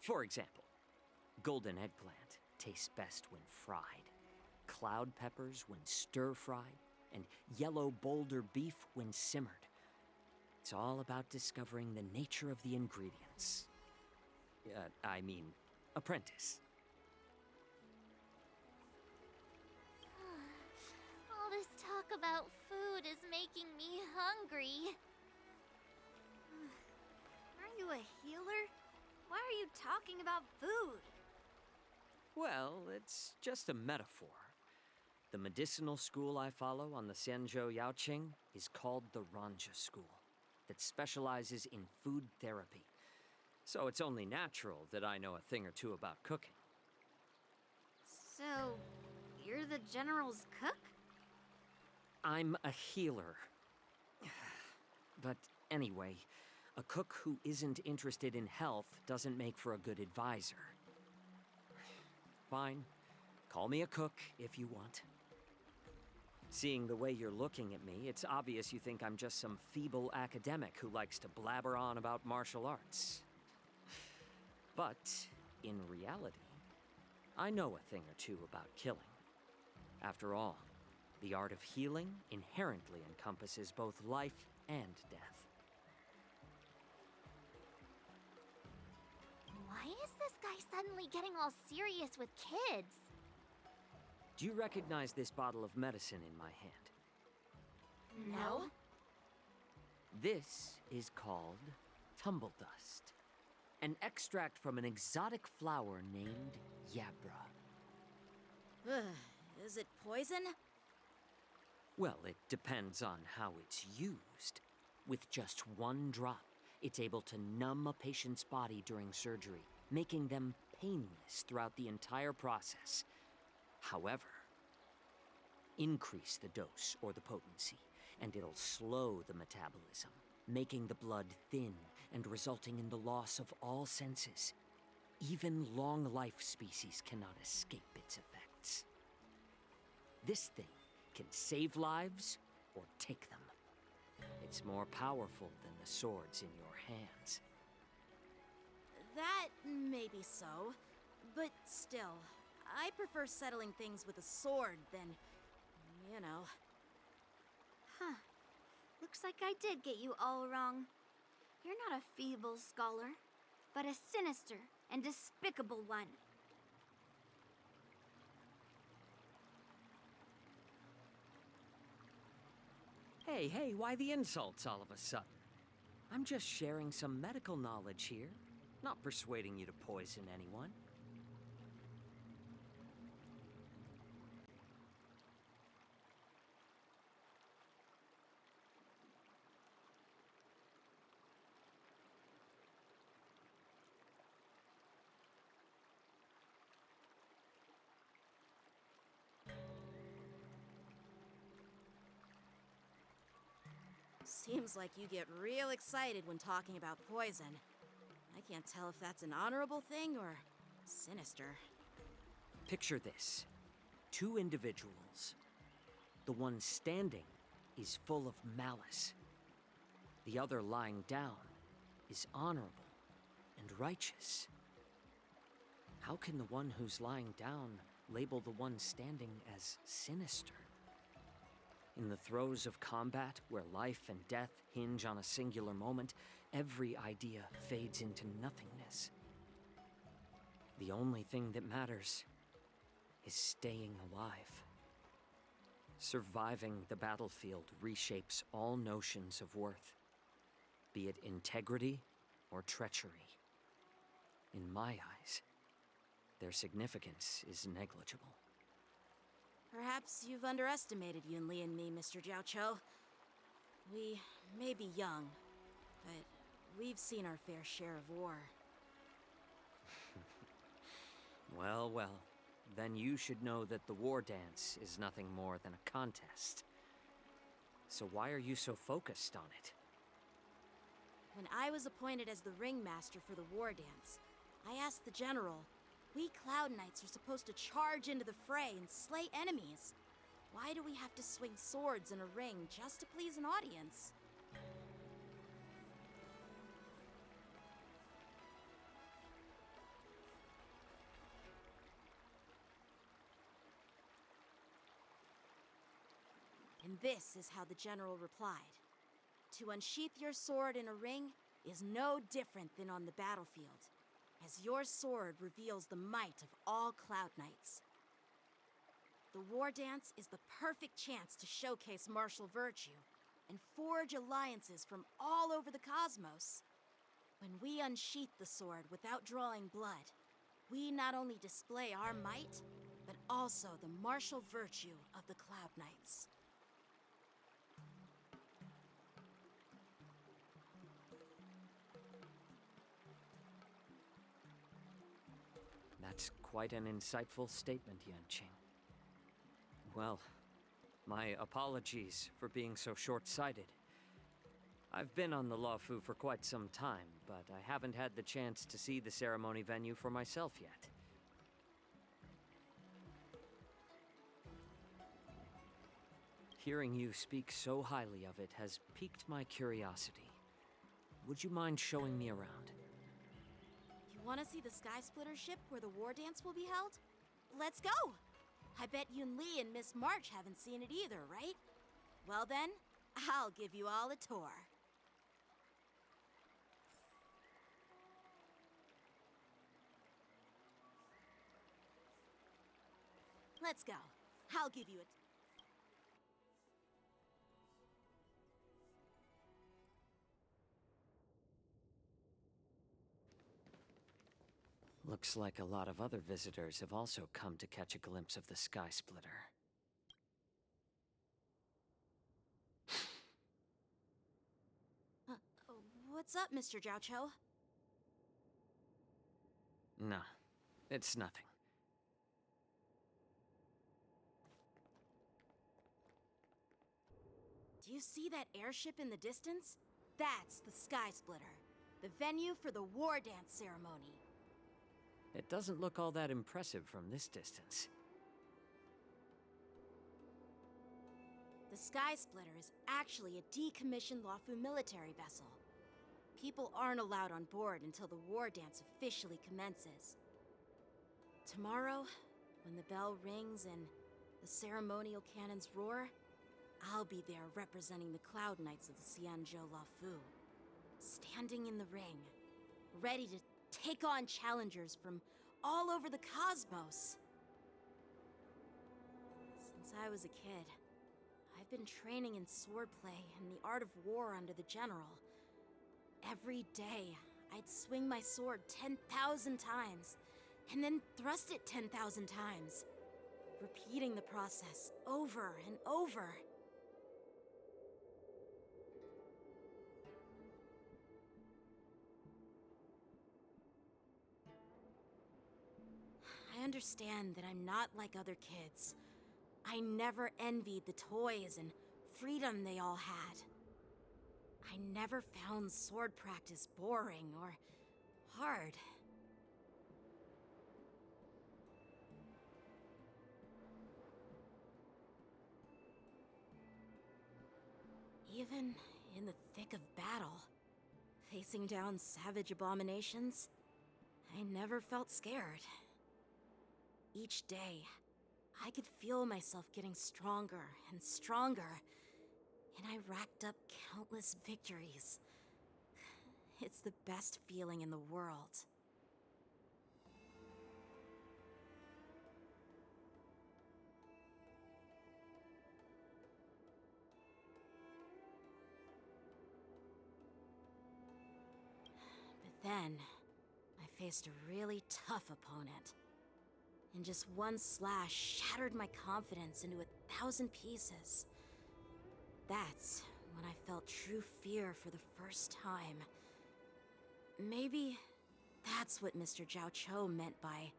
For example, golden eggplant tastes best when fried, cloud peppers when stir-fried, and yellow boulder beef when simmered. It's all about discovering the nature of the ingredients. Apprentice. All this talk about food is making me hungry. Aren't you a healer? Why are you talking about food? Well, it's just a metaphor. The medicinal school I follow on the Zhenless Yaoqing is called the Ranja School, that specializes in food therapy. So it's only natural that I know a thing or two about cooking. So, you're the general's cook? I'm a healer. But anyway, a cook who isn't interested in health doesn't make for a good advisor. Fine. Call me a cook if you want. Seeing the way you're looking at me, it's obvious you think I'm just some feeble academic who likes to blabber on about martial arts. But, in reality, I know a thing or two about killing. After all, the art of healing inherently encompasses both life and death. Why is this guy suddenly getting all serious with kids? Do you recognize this bottle of medicine in my hand? No. This is called tumble dust, an extract from an exotic flower named Yabra. Is it poison? Well, it depends on how it's used. With just one drop, it's able to numb a patient's body during surgery, making them painless throughout the entire process. However, increase the dose or the potency, and it'll slow the metabolism, making the blood thin and resulting in the loss of all senses. Even long-life species cannot escape its effects. This thing can save lives or take them. It's more powerful than the swords in your hands. That may be so, but still, I prefer settling things with a sword than, you know. Huh. Looks like I did get you all wrong. You're not a feeble scholar, but a sinister and despicable one. Hey, why the insults all of a sudden? I'm just sharing some medical knowledge here, not persuading you to poison anyone. Seems like you get real excited when talking about poison. I can't tell if that's an honorable thing or sinister. Picture this. 2 individuals. The one standing is full of malice. The other lying down is honorable and righteous. How can the one who's lying down label the one standing as sinister? In the throes of combat, where life and death hinge on a singular moment, every idea fades into nothingness. The only thing that matters is staying alive. Surviving the battlefield reshapes all notions of worth, be it integrity or treachery. In my eyes, their significance is negligible. Perhaps you've underestimated Yunli and me, Mr. Jiaoqiu. We may be young, but we've seen our fair share of war. Well, then you should know that the war dance is nothing more than a contest. So why are you so focused on it? When I was appointed as the ringmaster for the war dance, I asked the general, we Cloud Knights are supposed to charge into the fray and slay enemies. Why do we have to swing swords in a ring just to please an audience? And this is how the general replied. To unsheath your sword in a ring is no different than on the battlefield, as your sword reveals the might of all Cloud Knights. The war dance is the perfect chance to showcase martial virtue and forge alliances from all over the cosmos. When we unsheath the sword without drawing blood, we not only display our might, but also the martial virtue of the Cloud Knights. That's quite an insightful statement, Yanqing. Well, my apologies for being so short-sighted. I've been on the Luofu for quite some time, but I haven't had the chance to see the ceremony venue for myself yet. Hearing you speak so highly of it has piqued my curiosity. Would you mind showing me around? You want to see the Sky Splitter ship where the war dance will be held? Let's go! I bet Yunli and Miss March haven't seen it either, right? Well then, I'll give you all a tour. Let's go. I'll give you a... Looks like a lot of other visitors have also come to catch a glimpse of the Sky Splitter. What's up, Mr. Jiaoqiu? No, it's nothing. Do you see that airship in the distance? That's the Sky Splitter, the venue for the war dance ceremony. It doesn't look all that impressive from this distance. The Sky Splitter is actually a decommissioned Luofu military vessel. People aren't allowed on board until the war dance officially commences. Tomorrow, When the bell rings and the ceremonial cannons roar, I'll be there representing the Cloud Knights of the Xianzhou Luofu, standing in the ring, ready to take on challengers from all over the cosmos. Since I was a kid, I've been training in swordplay and the art of war under the general. Every day, I'd swing my sword 10,000 times, and then thrust it 10,000 times, repeating the process over and over. I understand that I'm not like other kids. I never envied the toys and freedom they all had. I never found sword practice boring or hard. Even in the thick of battle, facing down savage abominations, I never felt scared. Each day, I could feel myself getting stronger and stronger, and I racked up countless victories. It's the best feeling in the world. But then, I faced a really tough opponent. And just one slash shattered my confidence into 1,000 pieces. That's when I felt true fear for the first time. Maybe that's what Mr. Zhao Cho meant by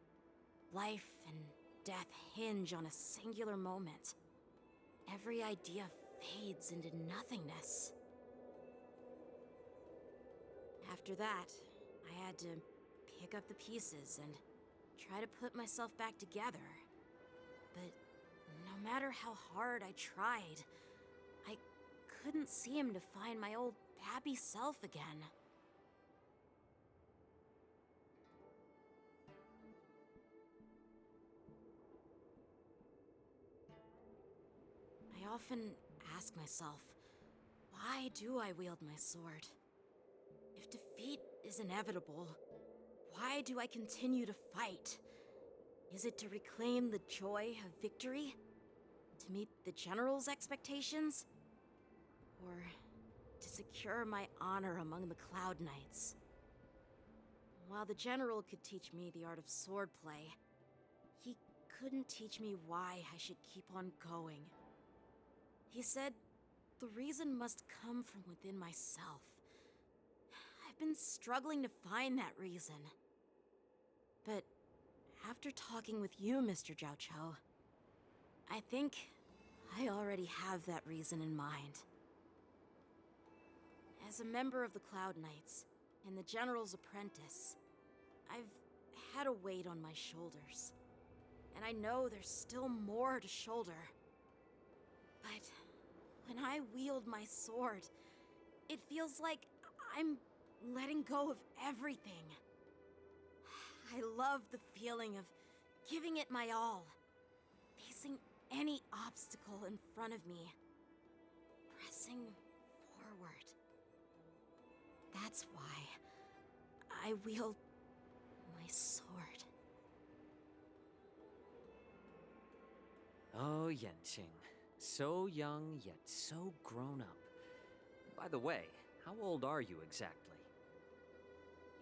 life and death hinge on a singular moment. Every idea fades into nothingness. After that, I had to pick up the pieces and try to put myself back together. But no matter how hard I tried, I couldn't seem to find my old happy self again. I often ask myself, why do I wield my sword? If defeat is inevitable, why do I continue to fight? Is it to reclaim the joy of victory? To meet the General's expectations? Or to secure my honor among the Cloud Knights? While the General could teach me the art of swordplay, he couldn't teach me why I should keep on going. He said the reason must come from within myself. I've been struggling to find that reason. But after talking with you, Mr. Zhao Cho, I think I already have that reason in mind. As a member of the Cloud Knights and the General's apprentice, I've had a weight on my shoulders. And I know there's still more to shoulder. But when I wield my sword, it feels like I'm letting go of everything. I love the feeling of giving it my all, facing any obstacle in front of me, pressing forward. That's why I wield my sword. Oh, Yenqing. So young, yet so grown up. By the way, how old are you exactly?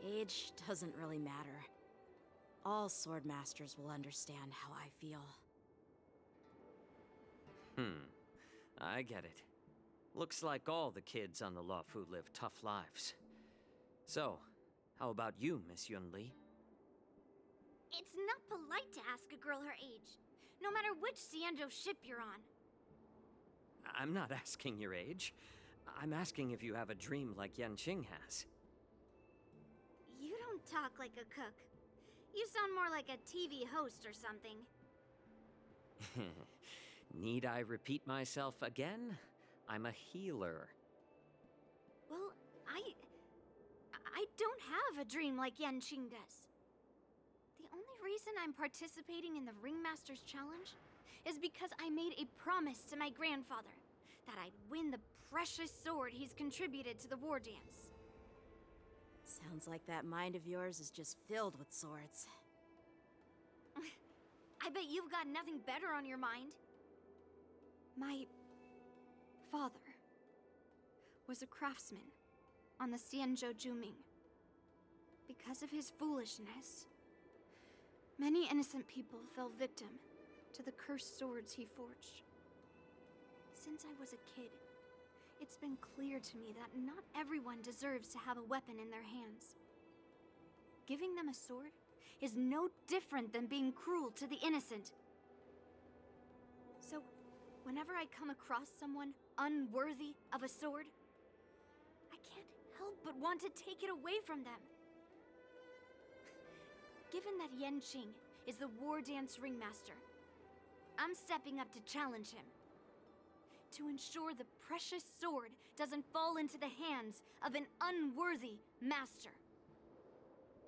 Age doesn't really matter. All sword masters will understand how I feel. I get it. Looks like all the kids on the Luofu live tough lives. So, how about you, Miss Yunli? It's not polite to ask a girl her age, no matter which Xianzhou ship you're on. I'm not asking your age. I'm asking if you have a dream like Yenqing has. You don't talk like a cook. You sound more like a TV host or something. Need I repeat myself again? I'm a healer. Well, I don't have a dream like Yenqing does. The only reason I'm participating in the Ringmaster's Challenge is because I made a promise to my grandfather that I'd win the precious sword he's contributed to the war dance. Sounds like that mind of yours is just filled with swords. I bet you've got nothing better on your mind. My father was a craftsman on the Xianzhou Juming. Because of his foolishness, many innocent people fell victim to the cursed swords he forged. Since I was a kid, it's been clear to me that not everyone deserves to have a weapon in their hands. Giving them a sword is no different than being cruel to the innocent. So, whenever I come across someone unworthy of a sword, I can't help but want to take it away from them. Given that Yanqing is the war dance ringmaster, I'm stepping up to challenge him. To ensure the precious sword doesn't fall into the hands of an unworthy master.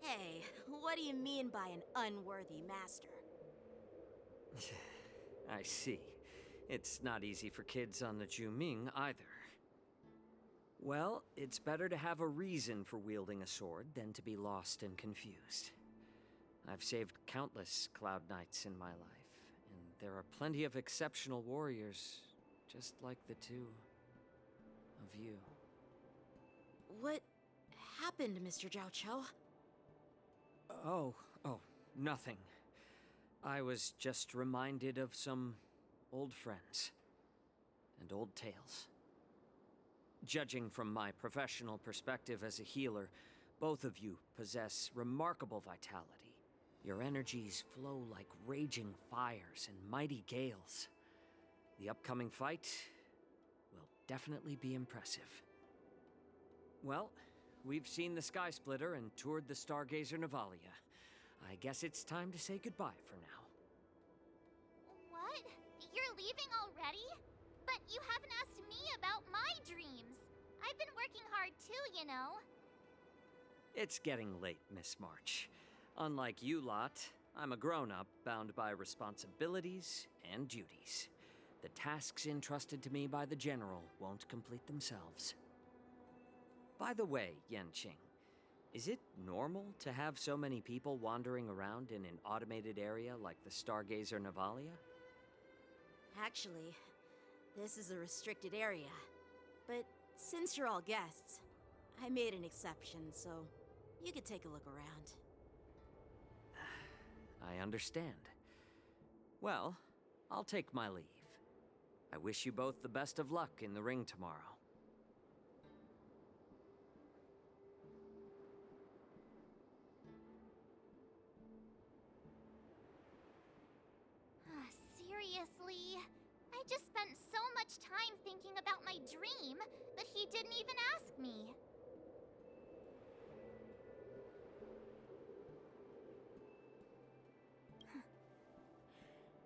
Hey, what do you mean by an unworthy master? I see. It's not easy for kids on the Juming either. Well, it's better to have a reason for wielding a sword than to be lost and confused. I've saved countless Cloud Knights in my life, and there are plenty of exceptional warriors, just like the two of you. What happened, Mr. Zhao Cho? Oh, nothing. I was just reminded of some old friends and old tales. Judging from my professional perspective as a healer, both of you possess remarkable vitality. Your energies flow like raging fires and mighty gales. The upcoming fight will definitely be impressive. Well, we've seen the Sky Splitter and toured the Stargazer Navalia. I guess it's time to say goodbye for now. What? You're leaving already? But you haven't asked me about my dreams. I've been working hard too, you know. It's getting late, Miss March. Unlike you lot, I'm a grown-up bound by responsibilities and duties. The tasks entrusted to me by the General won't complete themselves. By the way, Yanqing, is it normal to have so many people wandering around in an automated area like the Stargazer Navalia? Actually, this is a restricted area. But since you're all guests, I made an exception, so you could take a look around. I understand. Well, I'll take my leave. I wish you both the best of luck in the ring tomorrow. Seriously? I just spent so much time thinking about my dream, but he didn't even ask me.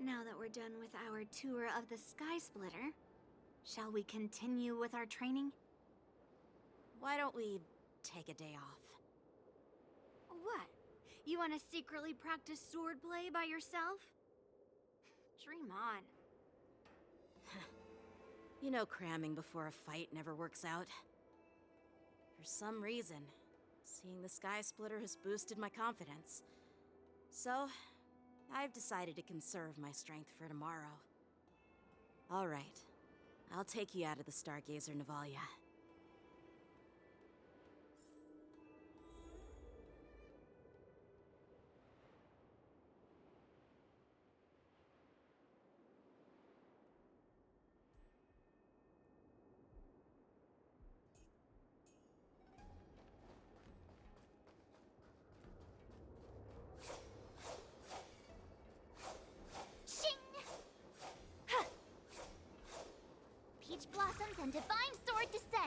Now that we're done with our tour of the Sky Splitter, shall we continue with our training? Why don't we take a day off? What? You want to secretly practice swordplay by yourself? Dream on. You know cramming before a fight never works out. For some reason, seeing the Sky Splitter has boosted my confidence. So, I've decided to conserve my strength for tomorrow. All right, I'll take you out of the Stargazer Navalia. Peach blossoms and divine sword descent!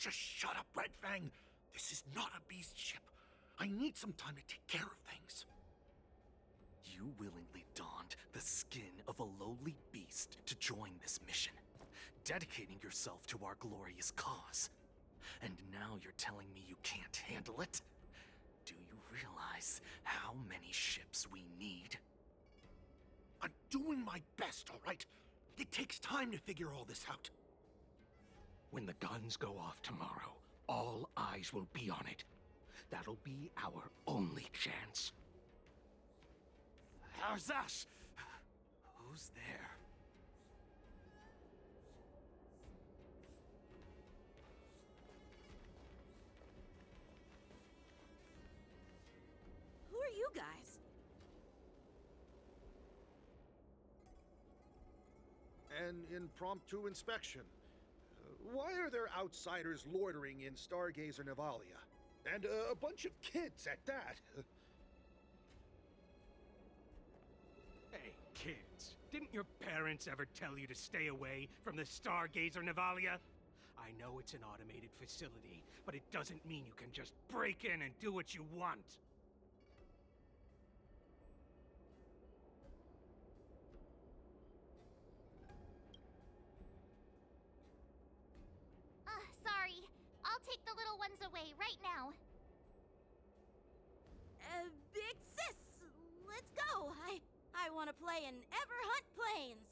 Just shut up, Red Fang. This is not a beast ship. I need some time to take care of things. You willingly donned the skin of a lowly beast to join this mission, dedicating yourself to our glorious cause. And now you're telling me you can't handle it? Do you realize how many ships we need? I'm doing my best, all right? It takes time to figure all this out. When the guns go off tomorrow, all eyes will be on it. That'll be our only chance. How's that? Who's there? Who are you guys? An impromptu inspection. Why are there outsiders loitering in Stargazer Navalia? And a bunch of kids at that. Hey, kids. Didn't your parents ever tell you to stay away from the Stargazer Navalia? I know it's an automated facility, but it doesn't mean you can just break in and do what you want. Sorry. I'll take the little ones away right now. Big sis, let's go. I want to play in Everhunt Plains.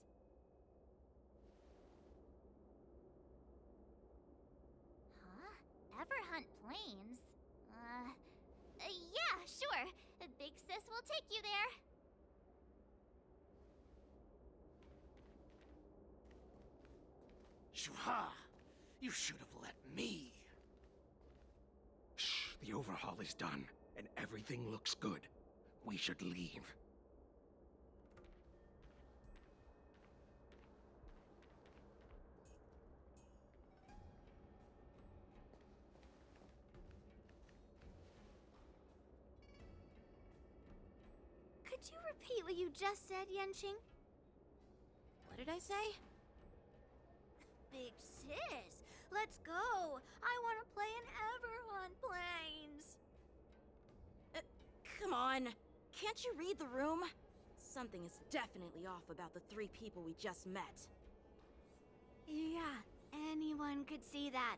Huh? Everhunt Plains? Yeah, sure. Big sis will take you there. Shuha! You should have let me. Shh, the overhaul is done, and everything looks good. We should leave. Could you repeat what you just said, Yenching? What did I say? Big sis, let's go. I want to play in Everhunt Plains. Come on. Can't you read the room? Something is definitely off about the 3 people we just met. Yeah, anyone could see that.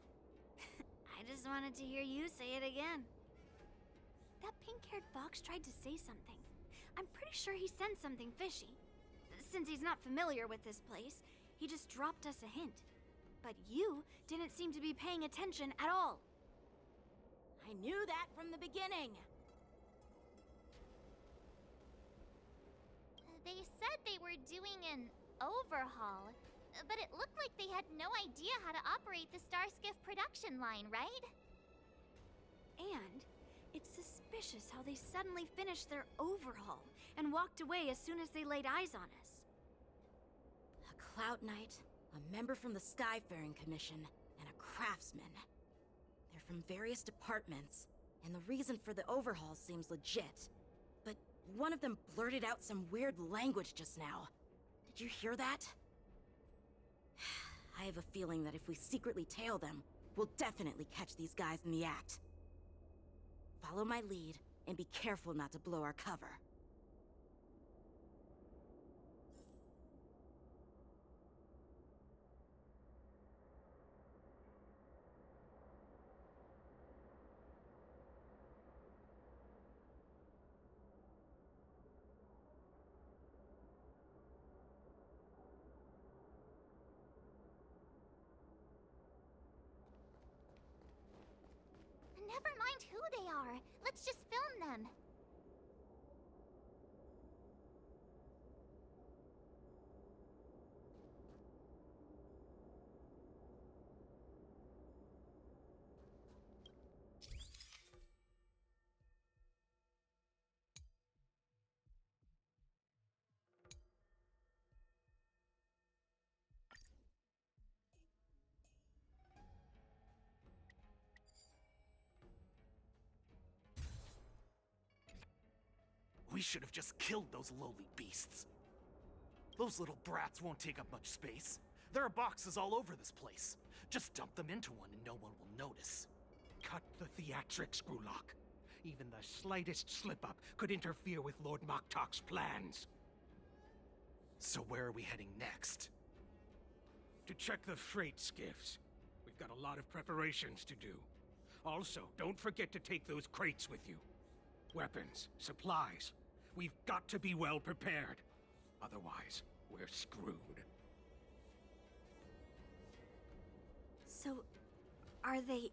I just wanted to hear you say it again. That pink-haired fox tried to say something. I'm pretty sure he sensed something fishy. Since he's not familiar with this place, he just dropped us a hint. But you didn't seem to be paying attention at all. I knew that from the beginning. They said they were doing an overhaul, but it looked like they had no idea how to operate the Starskiff production line, right? And it's suspicious how they suddenly finished their overhaul and walked away as soon as they laid eyes on us. A Cloud Knight, a member from the Skyfaring Commission, and a craftsman. They're from various departments, and the reason for the overhaul seems legit. But one of them blurted out some weird language just now. Did you hear that? I have a feeling that if we secretly tail them, we'll definitely catch these guys in the act. Follow my lead, and be careful not to blow our cover. Never mind who they are. Let's just film them. We should have just killed those lowly beasts. Those little brats won't take up much space. There are boxes all over this place. Just dump them into one and no one will notice. Cut the theatrics, Grulok. Even the slightest slip-up could interfere with Lord Moktok's plans. So where are we heading next? To check the freight skiffs. We've got a lot of preparations to do. Also, don't forget to take those crates with you. Weapons, supplies. We've got to be well prepared. Otherwise, we're screwed. So, are they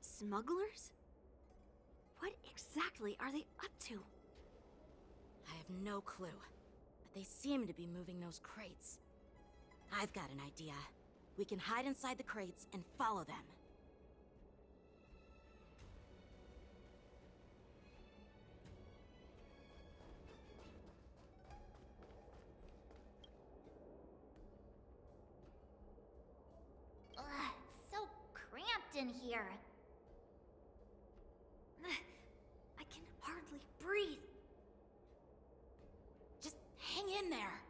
smugglers? What exactly are they up to? I have no clue, but they seem to be moving those crates. I've got an idea. We can hide inside the crates and follow them. Ugh, so cramped in here. I can hardly breathe. Just hang in there.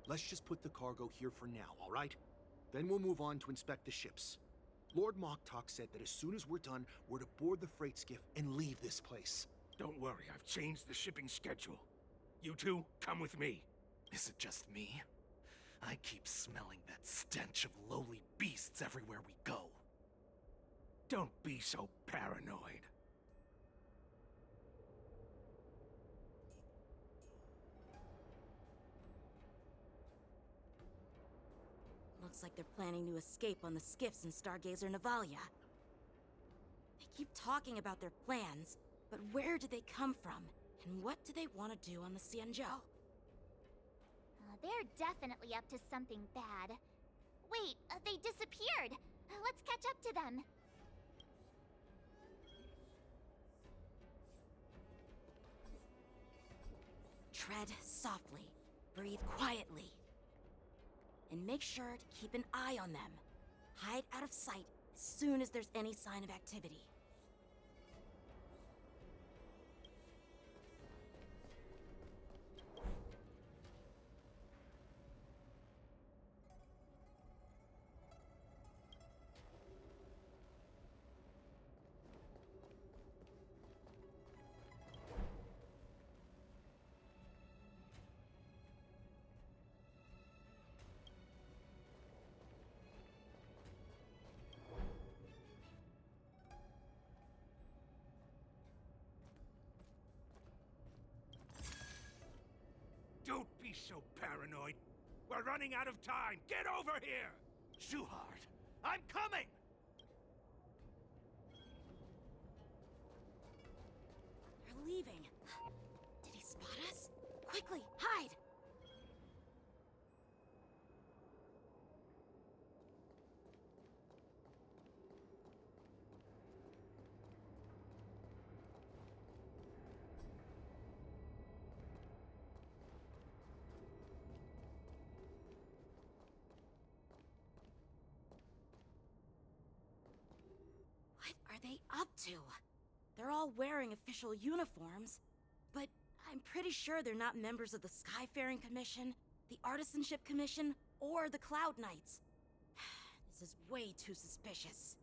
Let's just put the cargo here for now, all right? Then we'll move on to inspect the ships. Lord Moktok said that as soon as we're done, we're to board the freight skiff and leave this place. Don't worry, I've changed the shipping schedule. You two, come with me. Is it just me? I keep smelling that stench of lowly beasts everywhere we go. Don't be so paranoid. Looks like they're planning to escape on the skiffs in Stargazer Navalia. They keep talking about their plans, but where do they come from? And what do they want to do on the Xianzhou? They're definitely up to something bad. Wait, they disappeared. Let's catch up to them. Tread softly. Breathe quietly. And make sure to keep an eye on them. Hide out of sight as soon as there's any sign of activity. Don't be so paranoid. We're running out of time. Get over here! Shuhard, I'm coming! They're leaving. Did he spot us? Quickly, hide! What are they up to? They're all wearing official uniforms, but I'm pretty sure they're not members of the Skyfaring Commission, the Artisanship Commission, or the Cloud Knights. This is way too suspicious.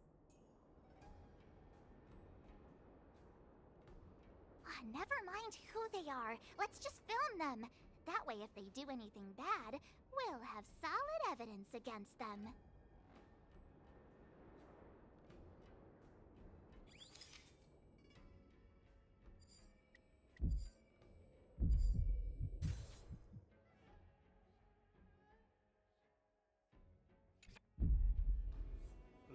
Never mind who they are. Let's just film them. That way, if they do anything bad, we'll have solid evidence against them.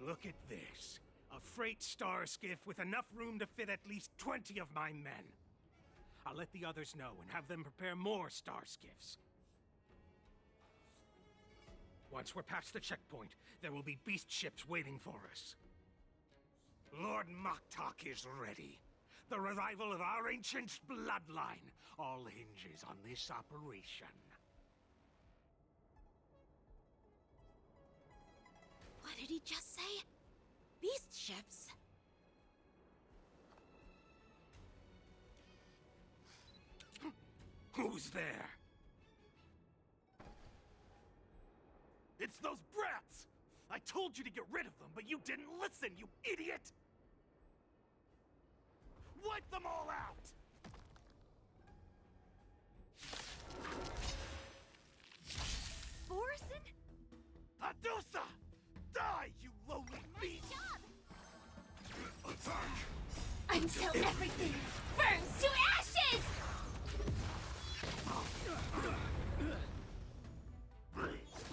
Look at this. A freight star skiff with enough room to fit at least 20 of my men. I'll let the others know and have them prepare more star skiffs. Once we're past the checkpoint, there will be beast ships waiting for us. Lord Moktok is ready. The revival of our ancient bloodline all hinges on this operation. What did he just say? Beast ships? Who's there? It's those brats! I told you to get rid of them, but you didn't listen, you idiot! Wipe them all out! Borison? Adusa! Die, you lowly beast! Attack! Until everything burns to ashes!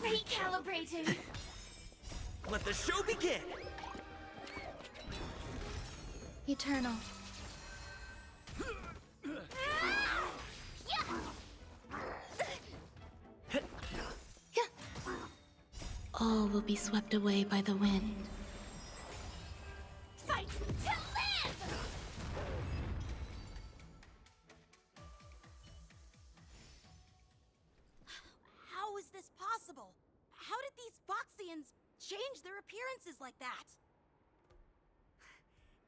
Recalibrating. Let the show begin! Eternal. All will be swept away by the wind. Fight to live! How is this possible? How did these Foxians change their appearances like that?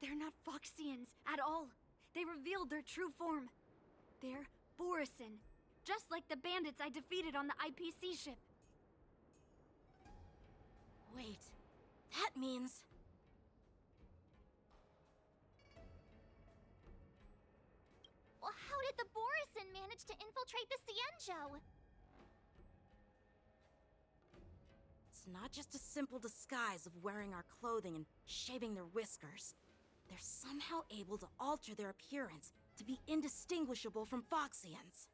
They're not Foxians at all. They revealed their true form. They're Borison, just like the bandits I defeated on the IPC ship. Wait, that means... Well, how did the Borison manage to infiltrate the Zenjo? It's not just a simple disguise of wearing our clothing and shaving their whiskers. They're somehow able to alter their appearance to be indistinguishable from Foxians.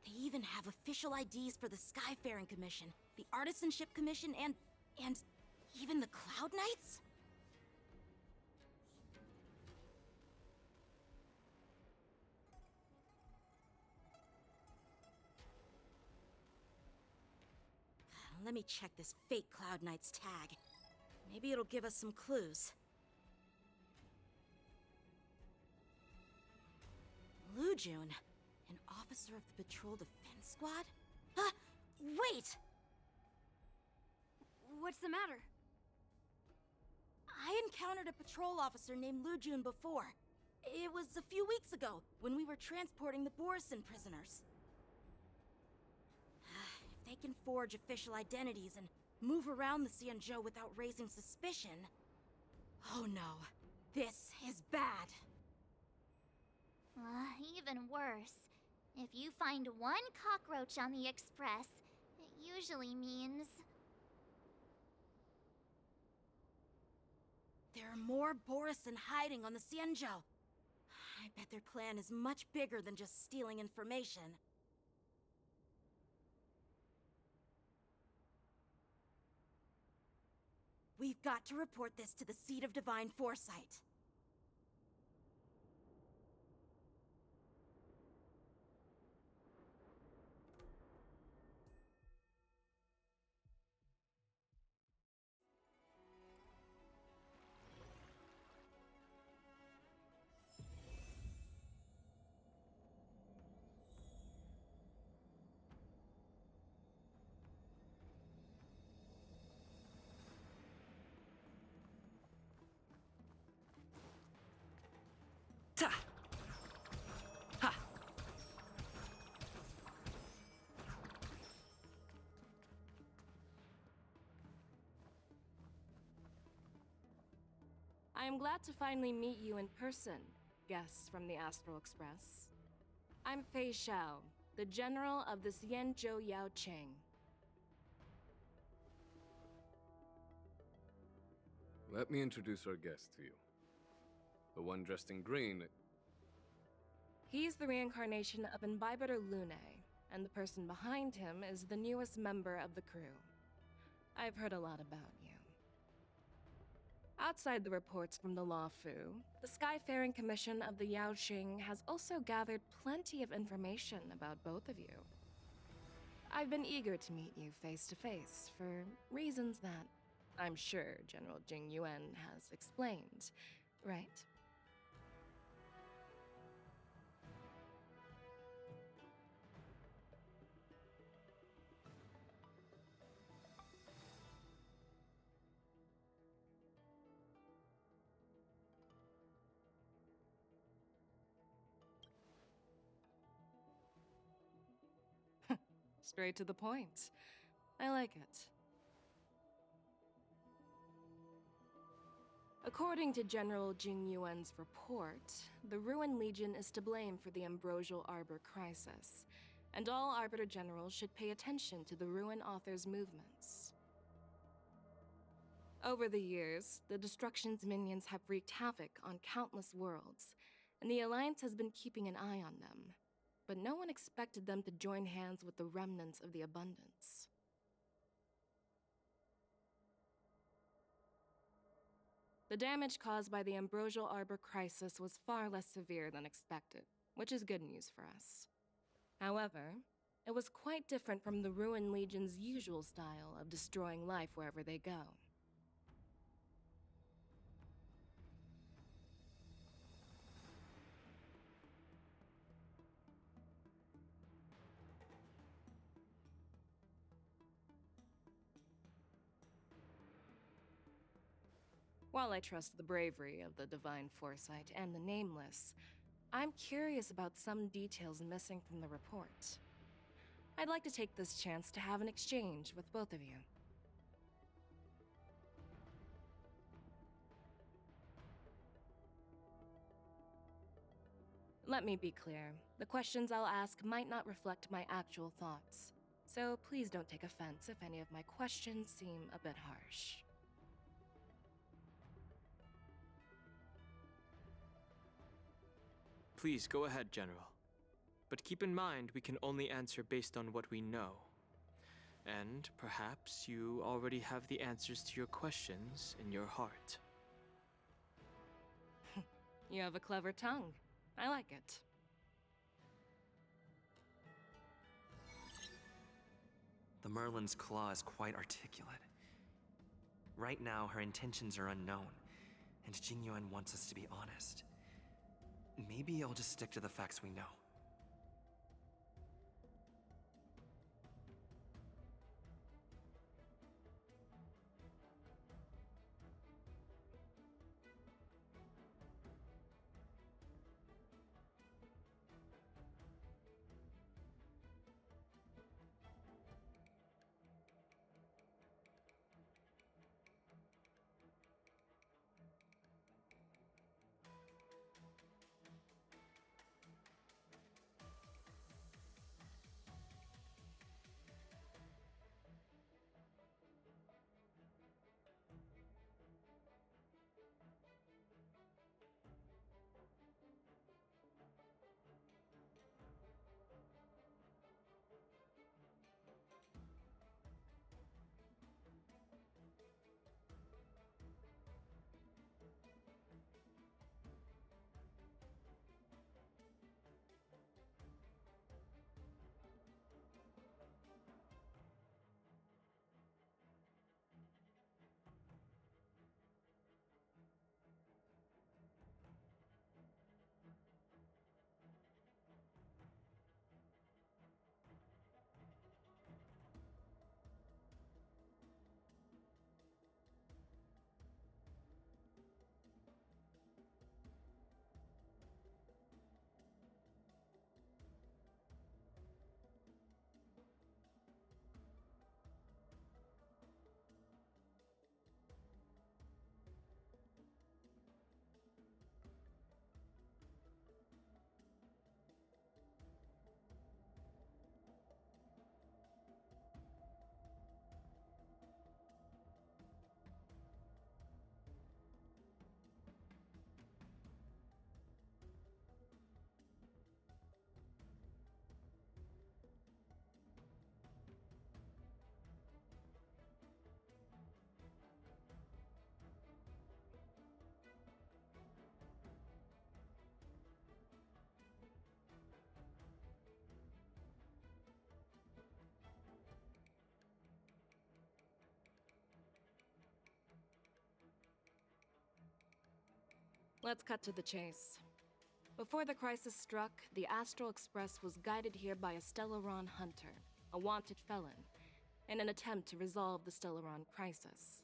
They even have official IDs for the Skyfaring Commission, the Artisanship Commission, and even the Cloud Knights? Let me check this fake Cloud Knight's tag. Maybe it'll give us some clues. Lujun, an officer of the Patrol Defense Squad? Wait! What's the matter? I encountered a patrol officer named Lujun before. It was a few weeks ago, when we were transporting the Borison prisoners. If they can forge official identities and move around the Zenjo without raising suspicion... Oh no, this is bad. Even worse. If you find one cockroach on the Express, it usually means... There are more Borison hiding on the Zenjo. I bet their plan is much bigger than just stealing information. We've got to report this to the Seat of Divine Foresight. Ta! Ha! I am glad to finally meet you in person, guests from the Astral Express. I'm Fei Xiao, the General of the Zenjo Yao Cheng. Let me introduce our guest to you. The one dressed in green. He's the reincarnation of Imbibitor Lune, and the person behind him is the newest member of the crew. I've heard a lot about you. Outside the reports from the Luofu, the Skyfaring Commission of the Yaoxing has also gathered plenty of information about both of you. I've been eager to meet you face to face for reasons that I'm sure General Jing Yuan has explained, right? Straight to the point. I like it. According to General Jing Yuan's report, the Ruin Legion is to blame for the Ambrosial Arbor crisis, and all Arbiter Generals should pay attention to the Ruin Author's movements. Over the years, the Destruction's minions have wreaked havoc on countless worlds, and the Alliance has been keeping an eye on them. But no one expected them to join hands with the remnants of the Abundance. The damage caused by the Ambrosial Arbor crisis was far less severe than expected, which is good news for us. However, it was quite different from the Ruin Legion's usual style of destroying life wherever they go. While I trust the bravery of the Divine Foresight and the Nameless, I'm curious about some details missing from the report. I'd like to take this chance to have an exchange with both of you. Let me be clear, the questions I'll ask might not reflect my actual thoughts, so please don't take offense if any of my questions seem a bit harsh. Please go ahead, General. But keep in mind, we can only answer based on what we know. And perhaps you already have the answers to your questions in your heart. You have a clever tongue. I like it. The Merlin's claw is quite articulate. Right now, her intentions are unknown, and Jing Yuan wants us to be honest. Maybe I'll just stick to the facts we know. Let's cut to the chase. Before the crisis struck, the Astral Express was guided here by a Stellaron hunter, a wanted felon, in an attempt to resolve the Stellaron crisis.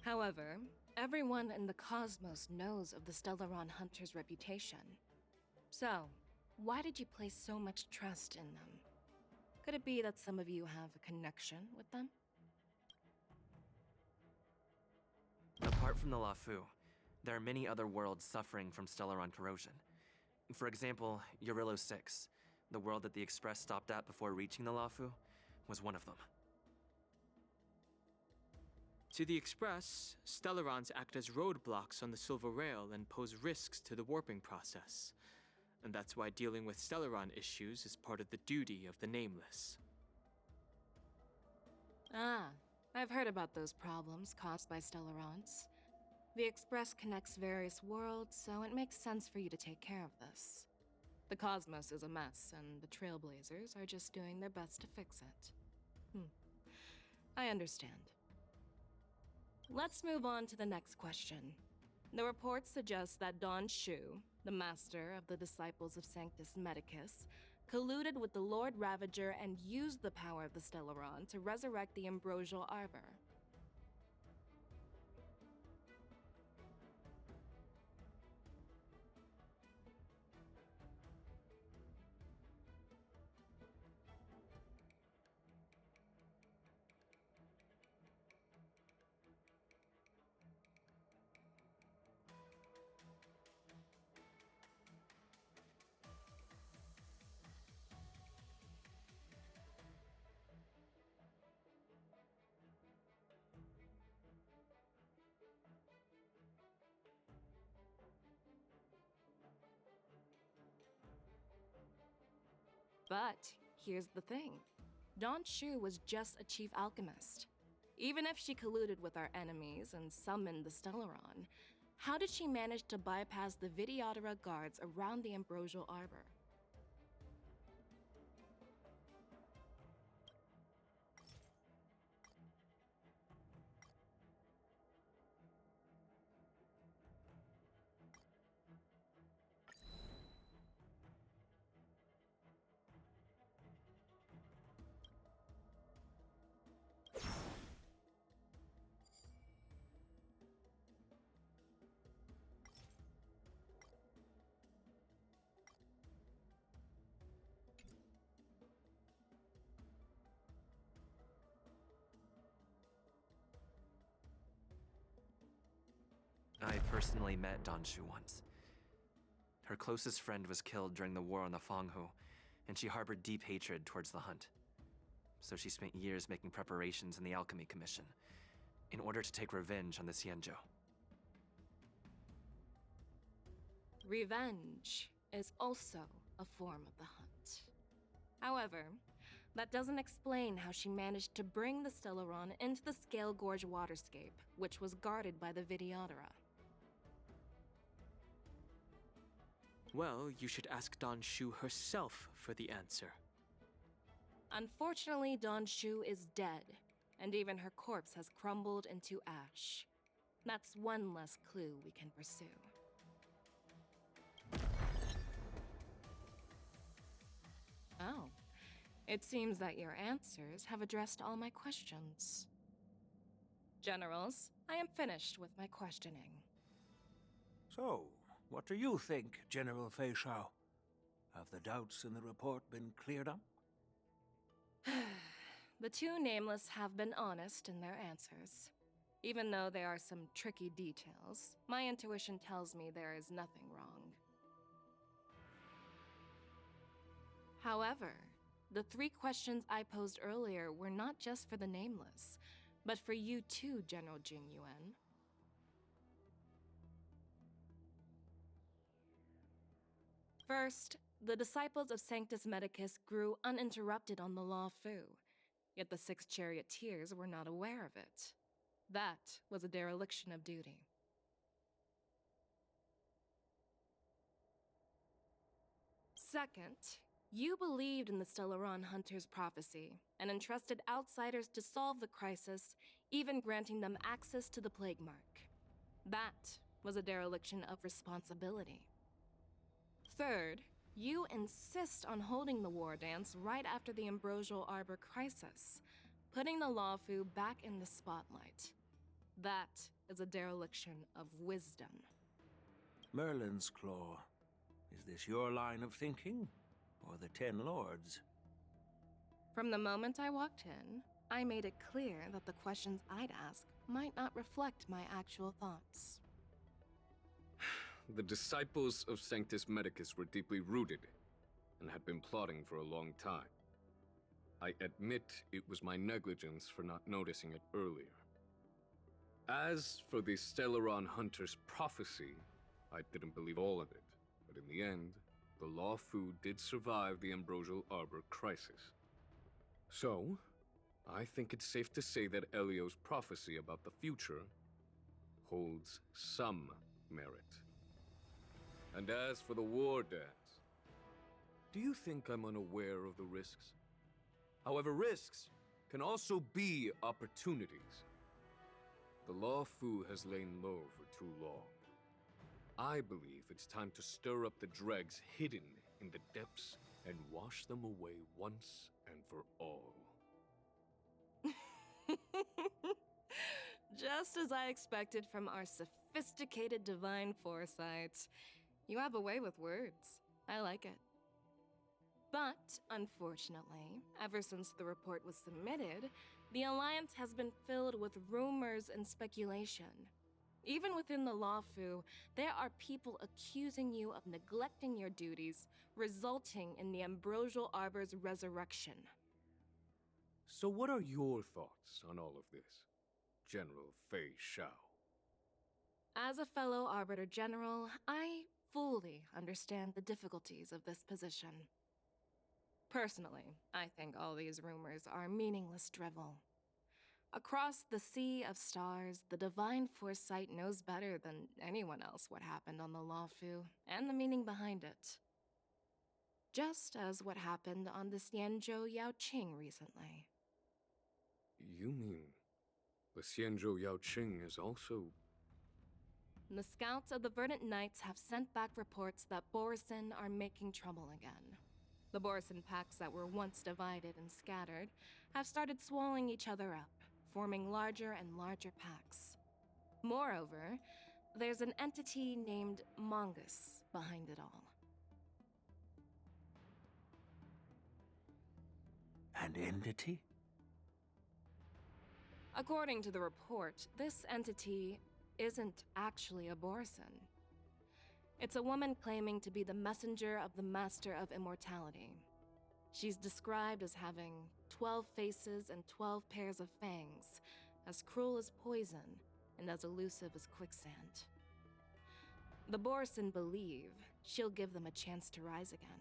However, everyone in the cosmos knows of the Stellaron hunter's reputation. So, why did you place so much trust in them? Could it be that some of you have a connection with them? Apart from the Lafu, there are many other worlds suffering from Stellaron corrosion. For example, Eurillo 6, the world that the Express stopped at before reaching the Lafu, was one of them. To the Express, Stellarons act as roadblocks on the Silver Rail and pose risks to the warping process. And that's why dealing with Stellaron issues is part of the duty of the Nameless. Ah, I've heard about those problems caused by Stellarons. The Express connects various worlds, so it makes sense for you to take care of this. The cosmos is a mess, and the Trailblazers are just doing their best to fix it. I understand. Let's move on to the next question. The reports suggest that Don Shu, the master of the disciples of Sanctus Medicus, colluded with the Lord Ravager and used the power of the Stellaron to resurrect the Ambrosial Arbor. But here's the thing. Don Shu was just a chief alchemist. Even if she colluded with our enemies and summoned the Stellaron, how did she manage to bypass the Videodora guards around the Ambrosial Arbor? I personally met Don Shu once. Her closest friend was killed during the war on the Fanghu, and she harbored deep hatred towards the hunt. So she spent years making preparations in the Alchemy Commission, in order to take revenge on the Xianzhou. Revenge is also a form of the hunt. However, that doesn't explain how she managed to bring the Stellaron into the Scale Gorge waterscape, which was guarded by the Videodora. Well, you should ask Don Shu herself for the answer. Unfortunately, Don Shu is dead, and even her corpse has crumbled into ash. That's one less clue we can pursue. Oh, it seems that your answers have addressed all my questions. Generals, I am finished with my questioning. So, what do you think, General Fei Shao? Have the doubts in the report been cleared up? The two Nameless have been honest in their answers. Even though there are some tricky details, my intuition tells me there is nothing wrong. However, the 3 questions I posed earlier were not just for the Nameless, but for you too, General Jing Yuan. First, the disciples of Sanctus Medicus grew uninterrupted on the Law Fu, yet the 6 charioteers were not aware of it. That was a dereliction of duty. Second, you believed in the Stellaron Hunter's prophecy and entrusted outsiders to solve the crisis, even granting them access to the Plague Mark. That was a dereliction of responsibility. Third, you insist on holding the war dance right after the Ambrosial Arbor crisis, putting the Lawfu back in the spotlight. That is a dereliction of wisdom. Merlin's Claw. Is this your line of thinking, or the Ten Lords? From the moment I walked in, I made it clear that the questions I'd ask might not reflect my actual thoughts. The disciples of Sanctus Medicus were deeply rooted and had been plotting for a long time. I admit it was my negligence for not noticing it earlier. As for the Stellaron Hunter's prophecy, I didn't believe all of it, but in the end, the Lawfu did survive the Ambrosial Arbor crisis. So, I think it's safe to say that Elio's prophecy about the future holds some merit. And as for the war dance, do you think I'm unaware of the risks? However, risks can also be opportunities. The Lawfu has lain low for too long. I believe it's time to stir up the dregs hidden in the depths and wash them away once and for all. Just as I expected from our sophisticated divine foresight. You have a way with words. I like it. But, unfortunately, ever since the report was submitted, the Alliance has been filled with rumors and speculation. Even within the Lawfu, there are people accusing you of neglecting your duties, resulting in the Ambrosial Arbor's resurrection. So what are your thoughts on all of this, General Fei Shao? As a fellow Arbiter General, I fully understand the difficulties of this position. Personally, I think all these rumors are meaningless drivel. Across the sea of stars, the divine foresight knows better than anyone else what happened on the Lawfu and the meaning behind it. Just as what happened on the Xianzhou Yaoqing recently. You mean the Xianzhou Yaoqing is also... The scouts of the Verdant Knights have sent back reports that Borisin are making trouble again. The Borisin packs that were once divided and scattered have started swallowing each other up, forming larger and larger packs. Moreover, there's an entity named Mongus behind it all. An entity? According to the report, this entity isn't actually a Borisin. It's a woman claiming to be the messenger of the Master of Immortality. She's described as having 12 faces and 12 pairs of fangs, as cruel as poison and as elusive as quicksand. The Borisin believe she'll give them a chance to rise again.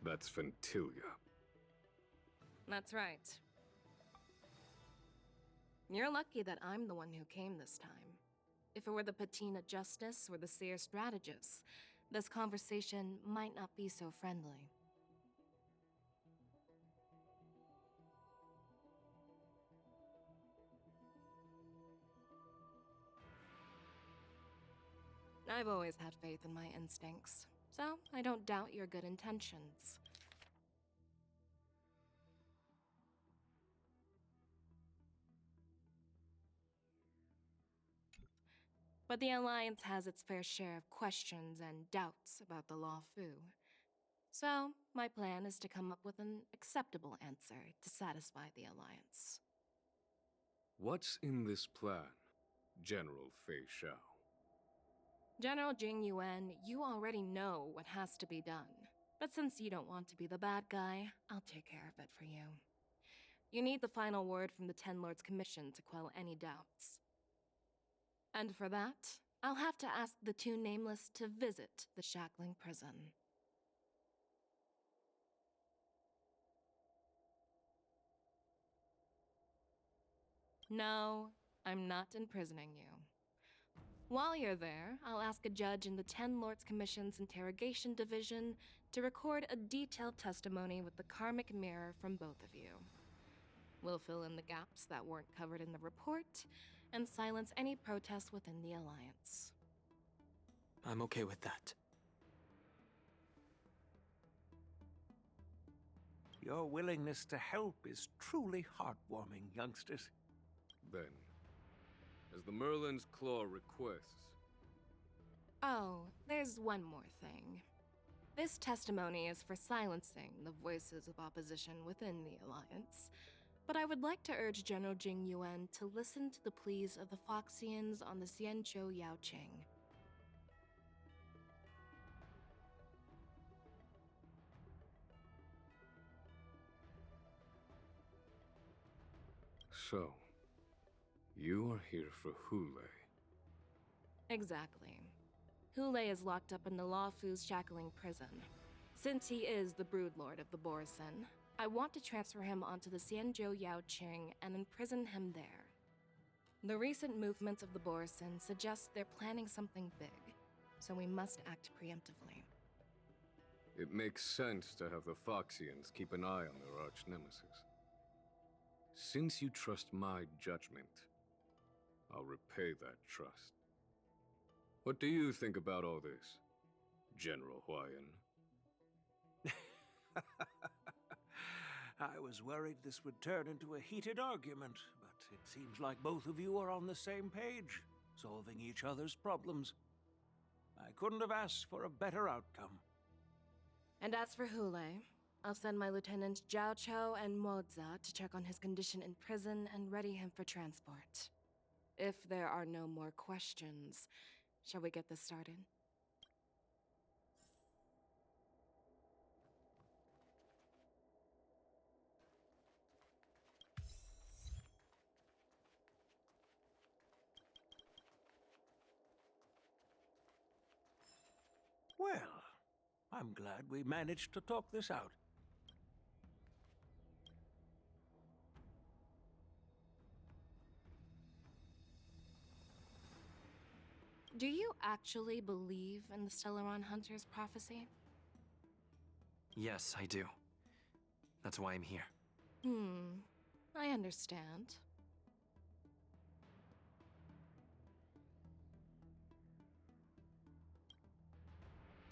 That's Ventilia. That's right. You're lucky that I'm the one who came this time. If it were the Patina Justice or the Seer Strategist, this conversation might not be so friendly. I've always had faith in my instincts, so I don't doubt your good intentions. But the Alliance has its fair share of questions and doubts about the Lawfu. So, my plan is to come up with an acceptable answer to satisfy the Alliance. What's in this plan, General Fei Shao? General Jing Yuan, you already know what has to be done. But since you don't want to be the bad guy, I'll take care of it for you. You need the final word from the Ten Lords Commission to quell any doubts. And for that, I'll have to ask the two nameless to visit the shackling prison. No, I'm not imprisoning you. While you're there, I'll ask a judge in the Ten Lords Commission's Interrogation Division to record a detailed testimony with the karmic mirror from both of you. We'll fill in the gaps that weren't covered in the report, and silence any protests within the Alliance. I'm okay with that. Your willingness to help is truly heartwarming, youngsters. Then, as the Merlin's Claw requests... Oh, there's one more thing. This testimony is for silencing the voices of opposition within the Alliance, but I would like to urge General Jing Yuan to listen to the pleas of the Foxians on the Xianzhou Yaoqing. So, you are here for Hule. Exactly. Hule is locked up in the Luofu's shackling prison. Since he is the broodlord of the Borison, I want to transfer him onto the Xianzhou Yaoqing and imprison him there. The recent movements of the Borison suggest they're planning something big, so we must act preemptively. It makes sense to have the Foxians keep an eye on their arch-nemesis. Since you trust my judgment, I'll repay that trust. What do you think about all this, General Huayan? I was worried this would turn into a heated argument, but it seems like both of you are on the same page, solving each other's problems. I couldn't have asked for a better outcome. And as for Hule, I'll send my lieutenants Zhao Chou and Moza to check on his condition in prison and ready him for transport. If there are no more questions, shall we get this started? Well, I'm glad we managed to talk this out. Do you actually believe in the Stellaron Hunter's prophecy? Yes, I do. That's why I'm here. I understand.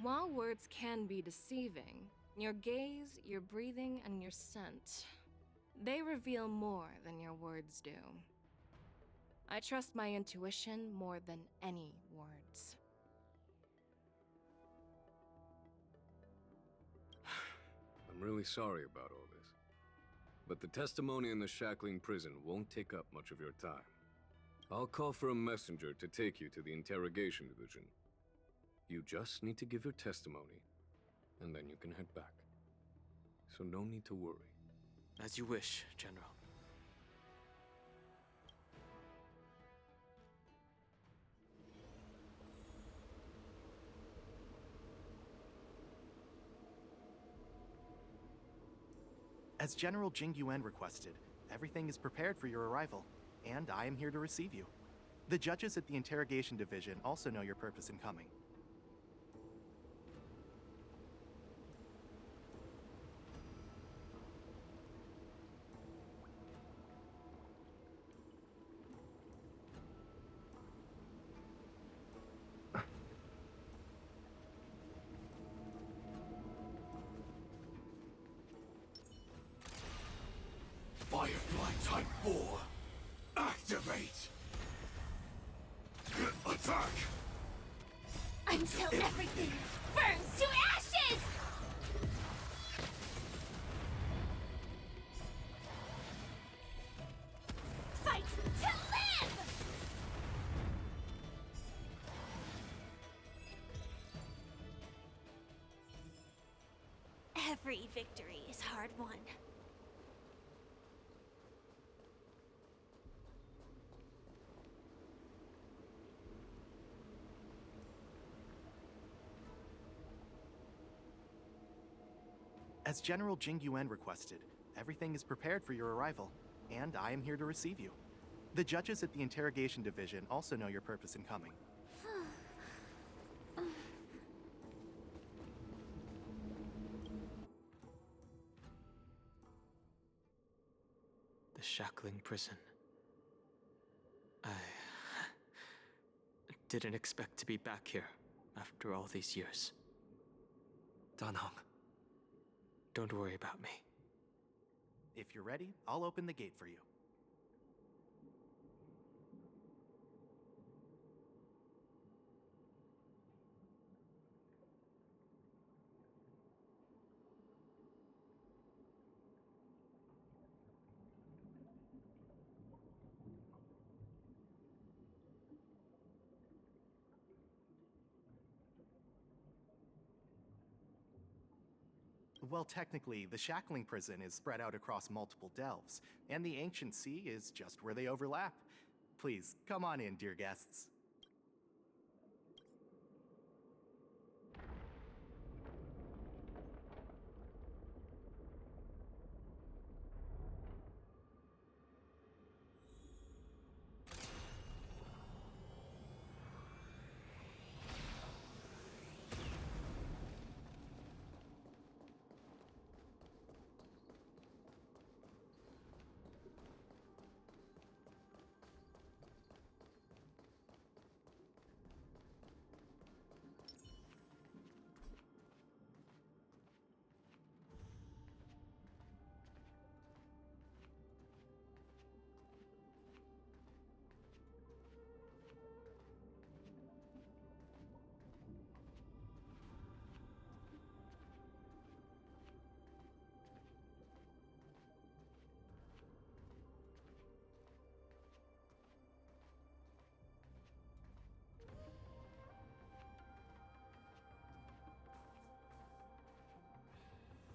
While words can be deceiving, your gaze, your breathing, and your scent, they reveal more than your words do. I trust my intuition more than any words. I'm really sorry about all this. But the testimony in the shackling prison won't take up much of your time. I'll call for a messenger to take you to the interrogation division. You just need to give your testimony, and then you can head back. So no need to worry. As you wish, General. As General Jing Yuan requested, everything is prepared for your arrival, and I am here to receive you. The judges at the Interrogation Division also know your purpose in coming. Firefly Type 4, activate! Attack! Until everything burns to ashes! Fight to live! Every victory is hard won. As General Jingyuan requested, everything is prepared for your arrival, and I am here to receive you. The judges at the interrogation division also know your purpose in coming. The shackling prison. I didn't expect to be back here after all these years. Danhong. Don't worry about me. If you're ready, I'll open the gate for you. Well, technically, the shackling prison is spread out across multiple delves, and the ancient sea is just where they overlap. Please, come on in, dear guests.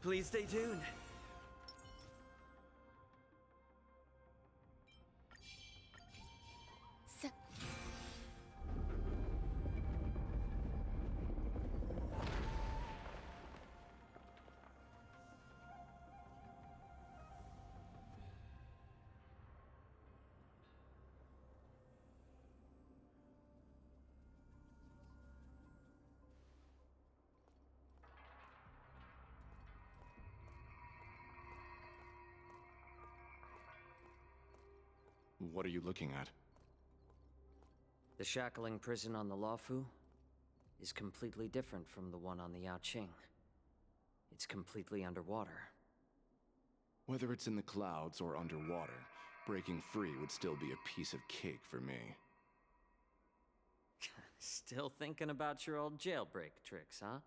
Please stay tuned. What are you looking at? The shackling prison on the Luofu is completely different from the one on the Yaoqing. It's completely underwater. Whether it's in the clouds or underwater, breaking free would still be a piece of cake for me. Still thinking about your old jailbreak tricks, huh?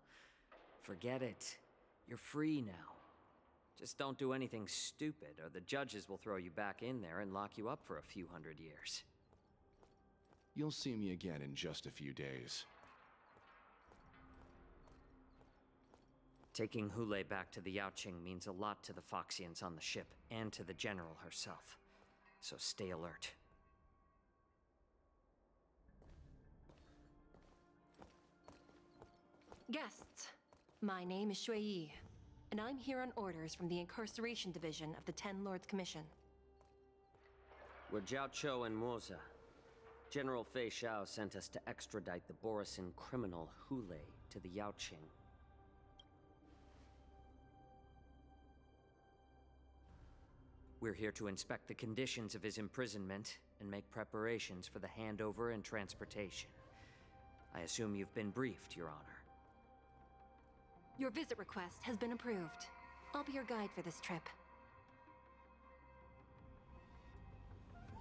Forget it. You're free now. Just don't do anything stupid, or the judges will throw you back in there and lock you up for a few hundred years. You'll see me again in just a few days. Taking Hule back to the Yaoqing means a lot to the Foxians on the ship, and to the General herself. So stay alert. Guests, my name is Shui Yi, and I'm here on orders from the Incarceration Division of the Ten Lords Commission. We're Jiao and Moza. General Fei Xiao sent us to extradite the Borisin criminal Hule to the Yaoqing. We're here to inspect the conditions of his imprisonment and make preparations for the handover and transportation. I assume you've been briefed, Your Honor. Your visit request has been approved. I'll be your guide for this trip.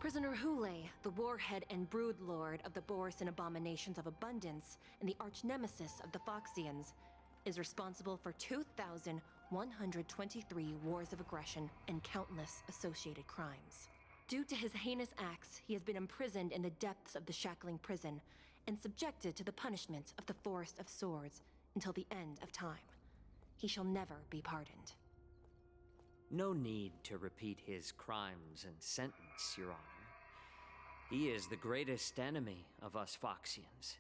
Prisoner Hule, the warhead and brood lord of the Borisin Abominations of Abundance and the arch-nemesis of the Foxians, is responsible for 2,123 wars of aggression and countless associated crimes. Due to his heinous acts, he has been imprisoned in the depths of the shackling prison and subjected to the punishment of the Forest of Swords until the end of time. He shall never be pardoned. No need to repeat his crimes and sentence, Your Honor. He is the greatest enemy of us Foxians.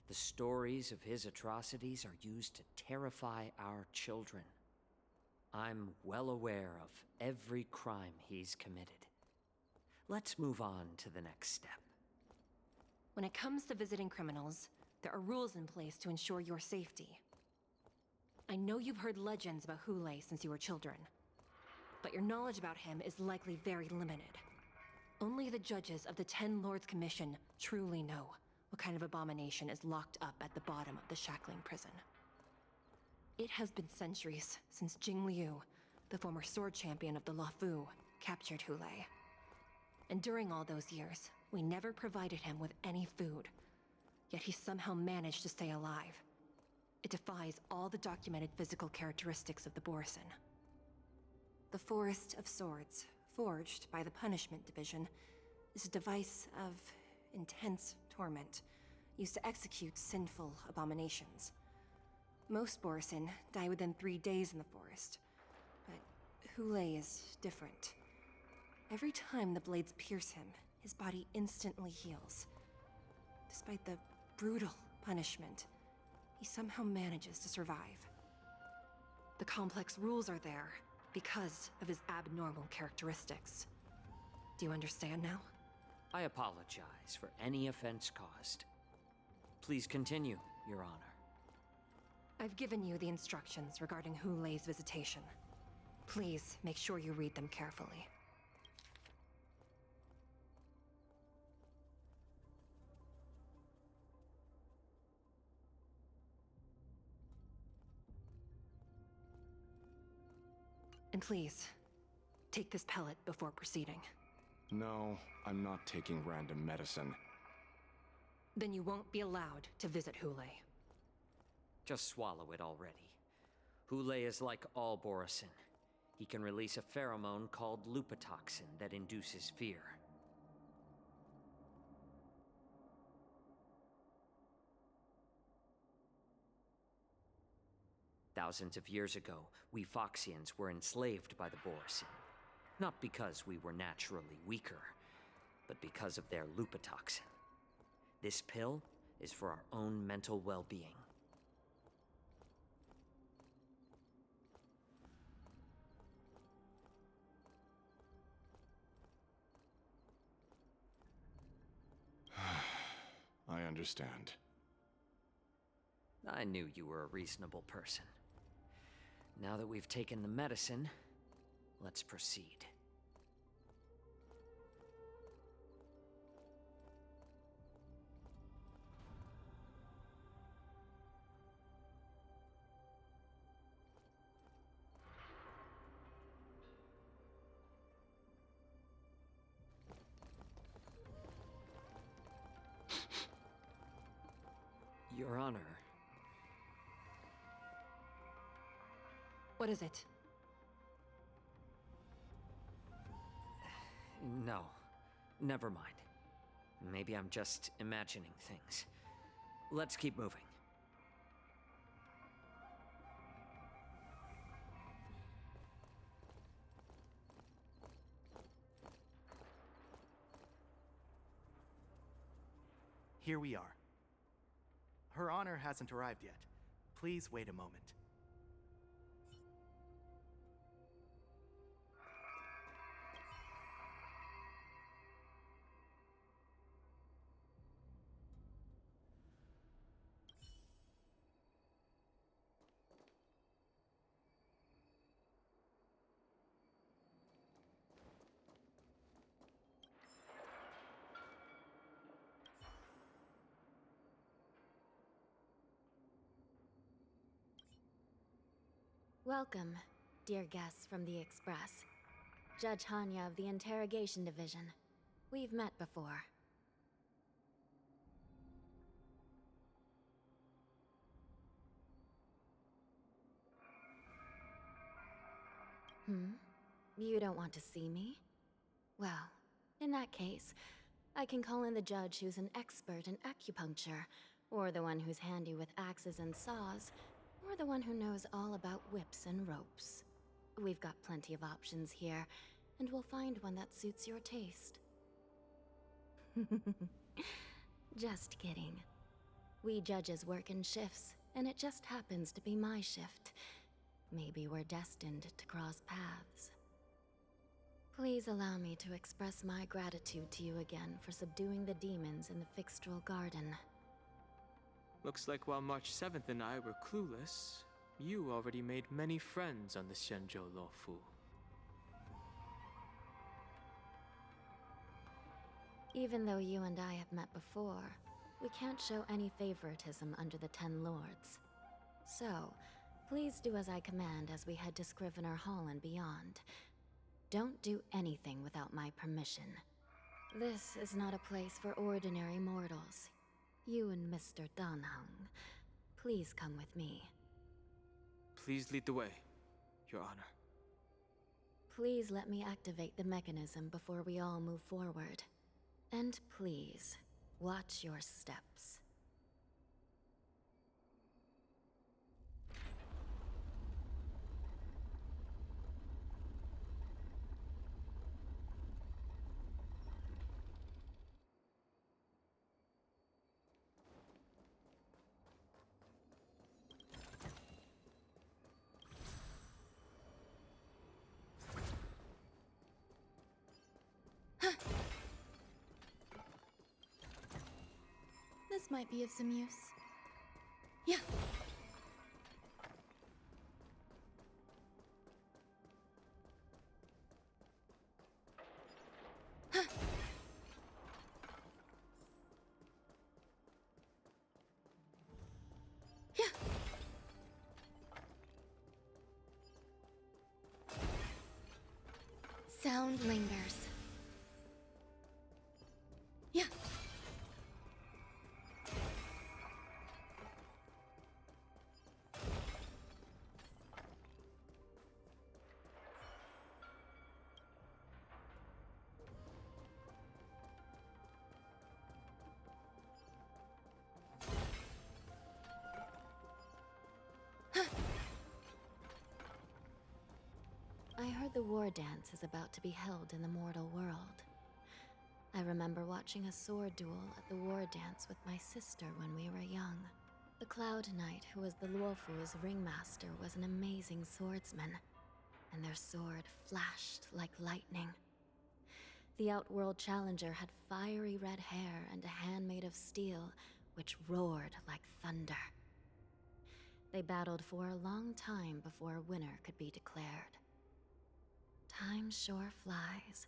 The stories of his atrocities are used to terrify our children. I'm well aware of every crime he's committed. Let's move on to the next step. When it comes to visiting criminals, there are rules in place to ensure your safety. I know you've heard legends about Hule since you were children, but your knowledge about him is likely very limited. Only the judges of the Ten Lords Commission truly know what kind of abomination is locked up at the bottom of the shackling prison. It has been centuries since Jing Liu, the former sword champion of the Luofu, captured Hule. And during all those years, we never provided him with any food. Yet he somehow managed to stay alive. It defies all the documented physical characteristics of the Borisin. The Forest of Swords, forged by the Punishment Division, is a device of intense torment, used to execute sinful abominations. Most Borisin die within 3 days in the forest, but Hule is different. Every time the blades pierce him, his body instantly heals. Despite the brutal punishment, he somehow manages to survive. The complex rules are there because of his abnormal characteristics. Do you understand now? I apologize for any offense caused. Please continue, Your Honor. I've given you the instructions regarding Hule's visitation. Please make sure you read them carefully. And please, take this pellet before proceeding. No, I'm not taking random medicine. Then you won't be allowed to visit Hule. Just swallow it already. Hule is like all Borisin. He can release a pheromone called lupatoxin that induces fear. Thousands of years ago, we Foxians were enslaved by the Borisin. Not because we were naturally weaker, but because of their lupatoxin. This pill is for our own mental well-being. I understand. I knew you were a reasonable person. Now that we've taken the medicine, let's proceed. Your Honor. What is it? No, never mind. Maybe I'm just imagining things. Let's keep moving. Here we are. Her Honor hasn't arrived yet. Please wait a moment. Welcome, dear guests from the Express. Judge Hanya of the Interrogation Division. We've met before. You don't want to see me? Well, in that case, I can call in the judge who's an expert in acupuncture, or the one who's handy with axes and saws, or the one who knows all about whips and ropes. We've got plenty of options here, and we'll find one that suits your taste. Just kidding. We judges work in shifts, and it just happens to be my shift. maybe we're destined to cross paths. Please allow me to express my gratitude to you again for subduing the demons in the Fixtral Garden. Looks like while March 7th and I were clueless, you already made many friends on the Xianzhou Luofu. Even though you and I have met before, we can't show any favoritism under the Ten Lords. So, please do as I command as we head to Scrivener Hall and beyond. Don't do anything without my permission. This is not a place for ordinary mortals. You and Mr. Danheng, please come with me. Please lead the way, Your Honor. Please let me activate the mechanism before we all move forward. And please, watch your steps. This might be of some use. Yeah. Sound lingers. Yeah. I heard the war dance is about to be held in the mortal world. I remember watching a sword duel at the war dance with my sister when we were young. The Cloud Knight, who was the Luofu's ringmaster, was an amazing swordsman, and their sword flashed like lightning. The Outworld Challenger had fiery red hair and a hand made of steel, which roared like thunder. They battled for a long time before a winner could be declared. Time sure flies.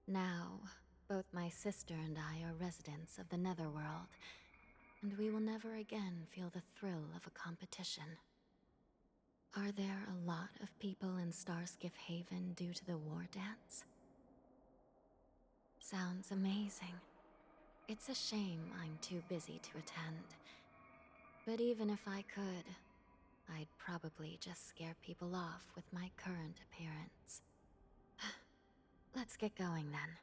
Now, both my sister and I are residents of the Netherworld, and we will never again feel the thrill of a competition. Are there a lot of people in Starskiff Haven due to the war dance? Sounds amazing. It's a shame I'm too busy to attend. But even if I could, I'd probably just scare people off with my current appearance. Let's get going then.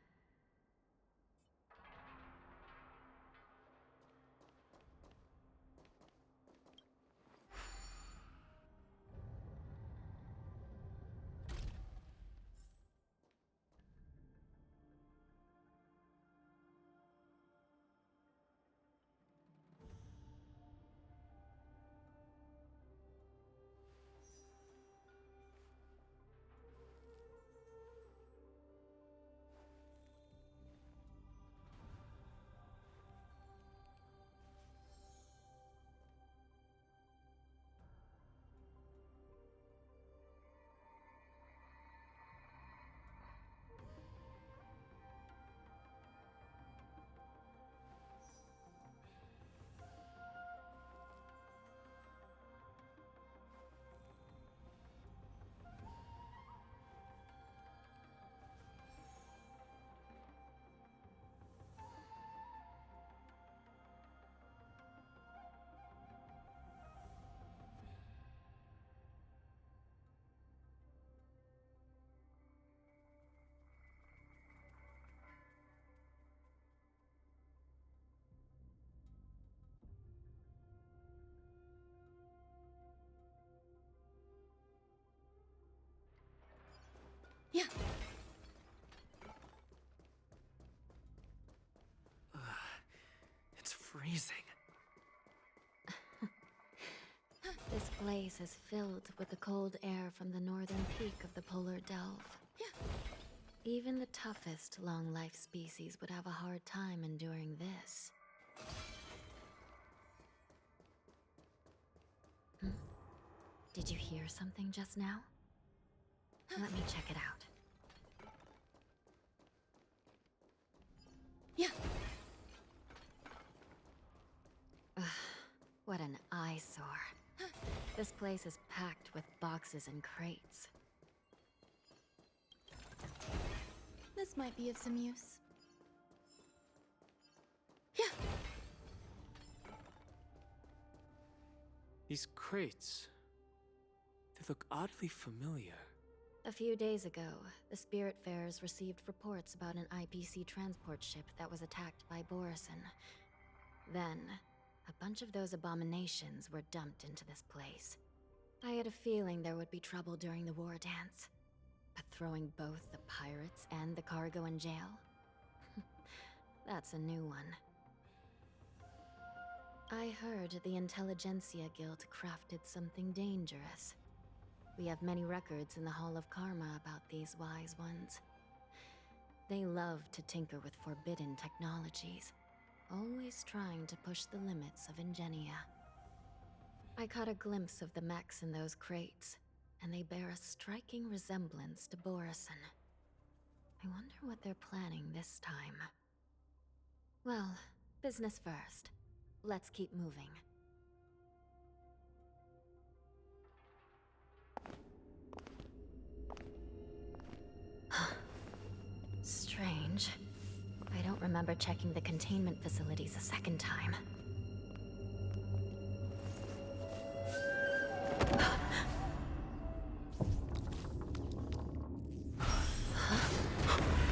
Yeah. It's freezing. This place is filled with the cold air from the northern peak of the polar delve. Even the toughest long-life species would have a hard time enduring this. Did you hear something just now? Let me check it out. Ugh, what an eyesore. This place is packed with boxes and crates. This might be of some use. These crates, they look oddly familiar. A few days ago, the Spiritfarers received reports about an IPC transport ship that was attacked by Borison. Then, a bunch of those abominations were dumped into this place. I had a feeling there would be trouble during the war dance. But throwing both the pirates and the cargo in jail? That's a new one. I heard the Intelligentsia Guild crafted something dangerous. We have many records in the Hall of Karma about these wise ones. They love to tinker with forbidden technologies, always trying to push the limits of ingenia. I caught a glimpse of the mechs in those crates, and they bear a striking resemblance to Borison. I wonder what they're planning this time. Well, business first. Let's keep moving. Strange. I don't remember checking the containment facilities a second time.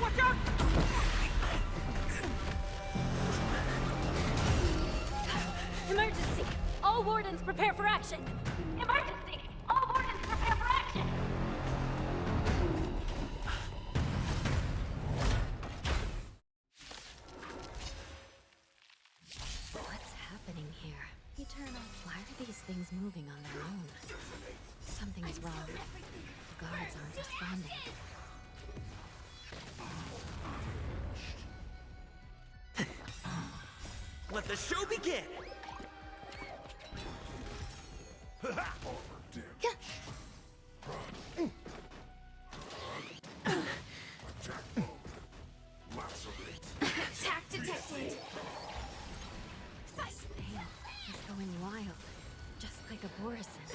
Watch out! Emergency! All wardens prepare for action! Emergency! All wardens prepare for action! What's happening here? Eternal. Why are these things moving on their own? Something's wrong. The guards aren't responding. Let the show begin! Attack detected! This thing is going wild, just like a Borison.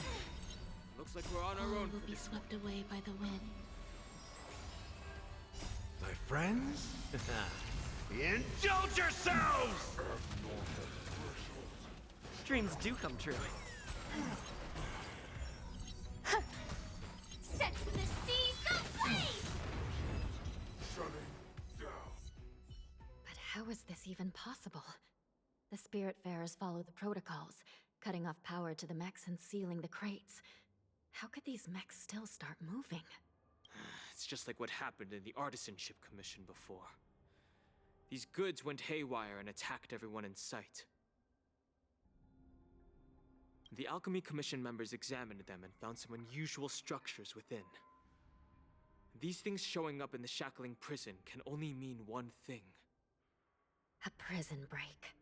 Looks like we're on our All own. will be swept away by the wind. My friends? Indulge yourselves! Dreams do come true. Set the seas ablaze! But how is this even possible? The Spiritfarers follow the protocols, cutting off power to the mechs and sealing the crates. How could these mechs still start moving? It's just like what happened in the Artisanship Commission before. These goods went haywire and attacked everyone in sight. The Alchemy Commission members examined them and found some unusual structures within. These things showing up in the shackling prison can only mean one thing. A prison break.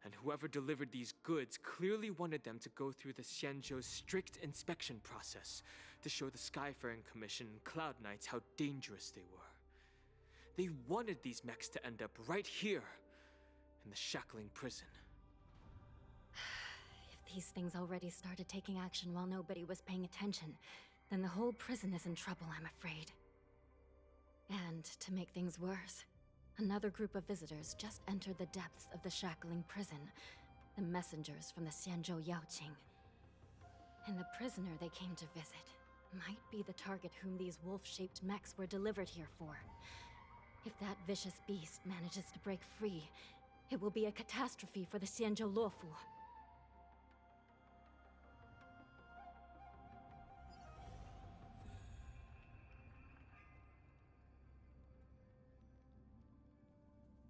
And whoever delivered these goods clearly wanted them to go through the Xianzhou's strict inspection process to show the Skyfaring Commission and Cloud Knights how dangerous they were. They wanted these mechs to end up right here, in the shackling prison. If these things already started taking action while nobody was paying attention, then the whole prison is in trouble, I'm afraid. And to make things worse, another group of visitors just entered the depths of the shackling prison, the messengers from the Xianzhou Yaoqing. And the prisoner they came to visit might be the target whom these wolf-shaped mechs were delivered here for. If that vicious beast manages to break free, it will be a catastrophe for the Xianzhou Luofu.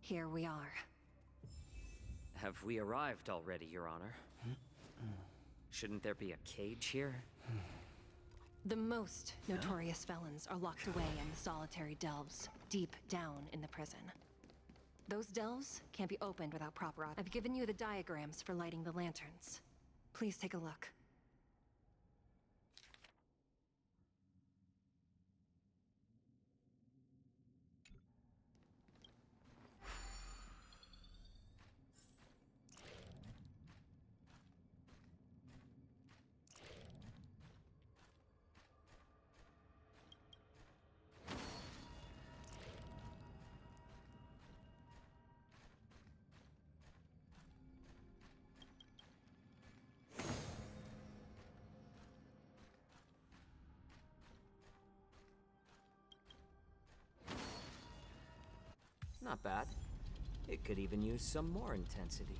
Here we are. Have we arrived already, Your Honor? Shouldn't there be a cage here? The most notorious felons are locked away in the solitary delves, deep down in the prison. Those delves can't be opened without proper I've given you the diagrams for lighting the lanterns. Please take a look. Not bad. It could even use some more intensity.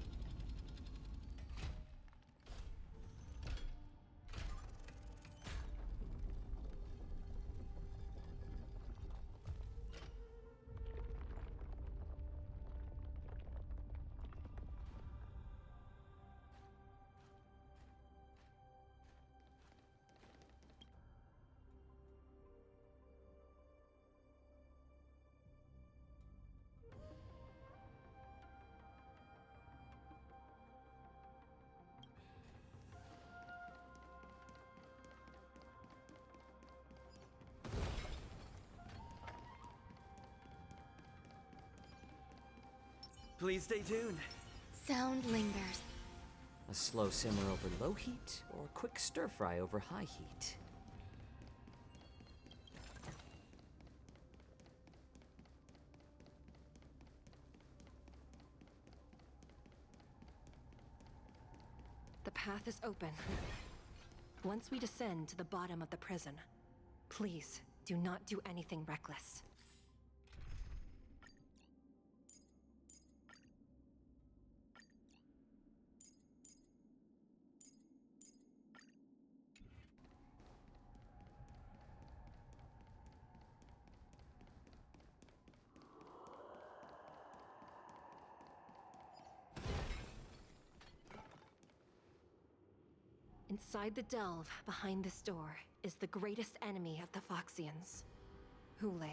Please stay tuned. Sound lingers. A slow simmer over low heat, or a quick stir fry over high heat? The path is open. Once we descend to the bottom of the prison, please do not do anything reckless. Inside the delve, behind this door, is the greatest enemy of the Foxians, WuWA.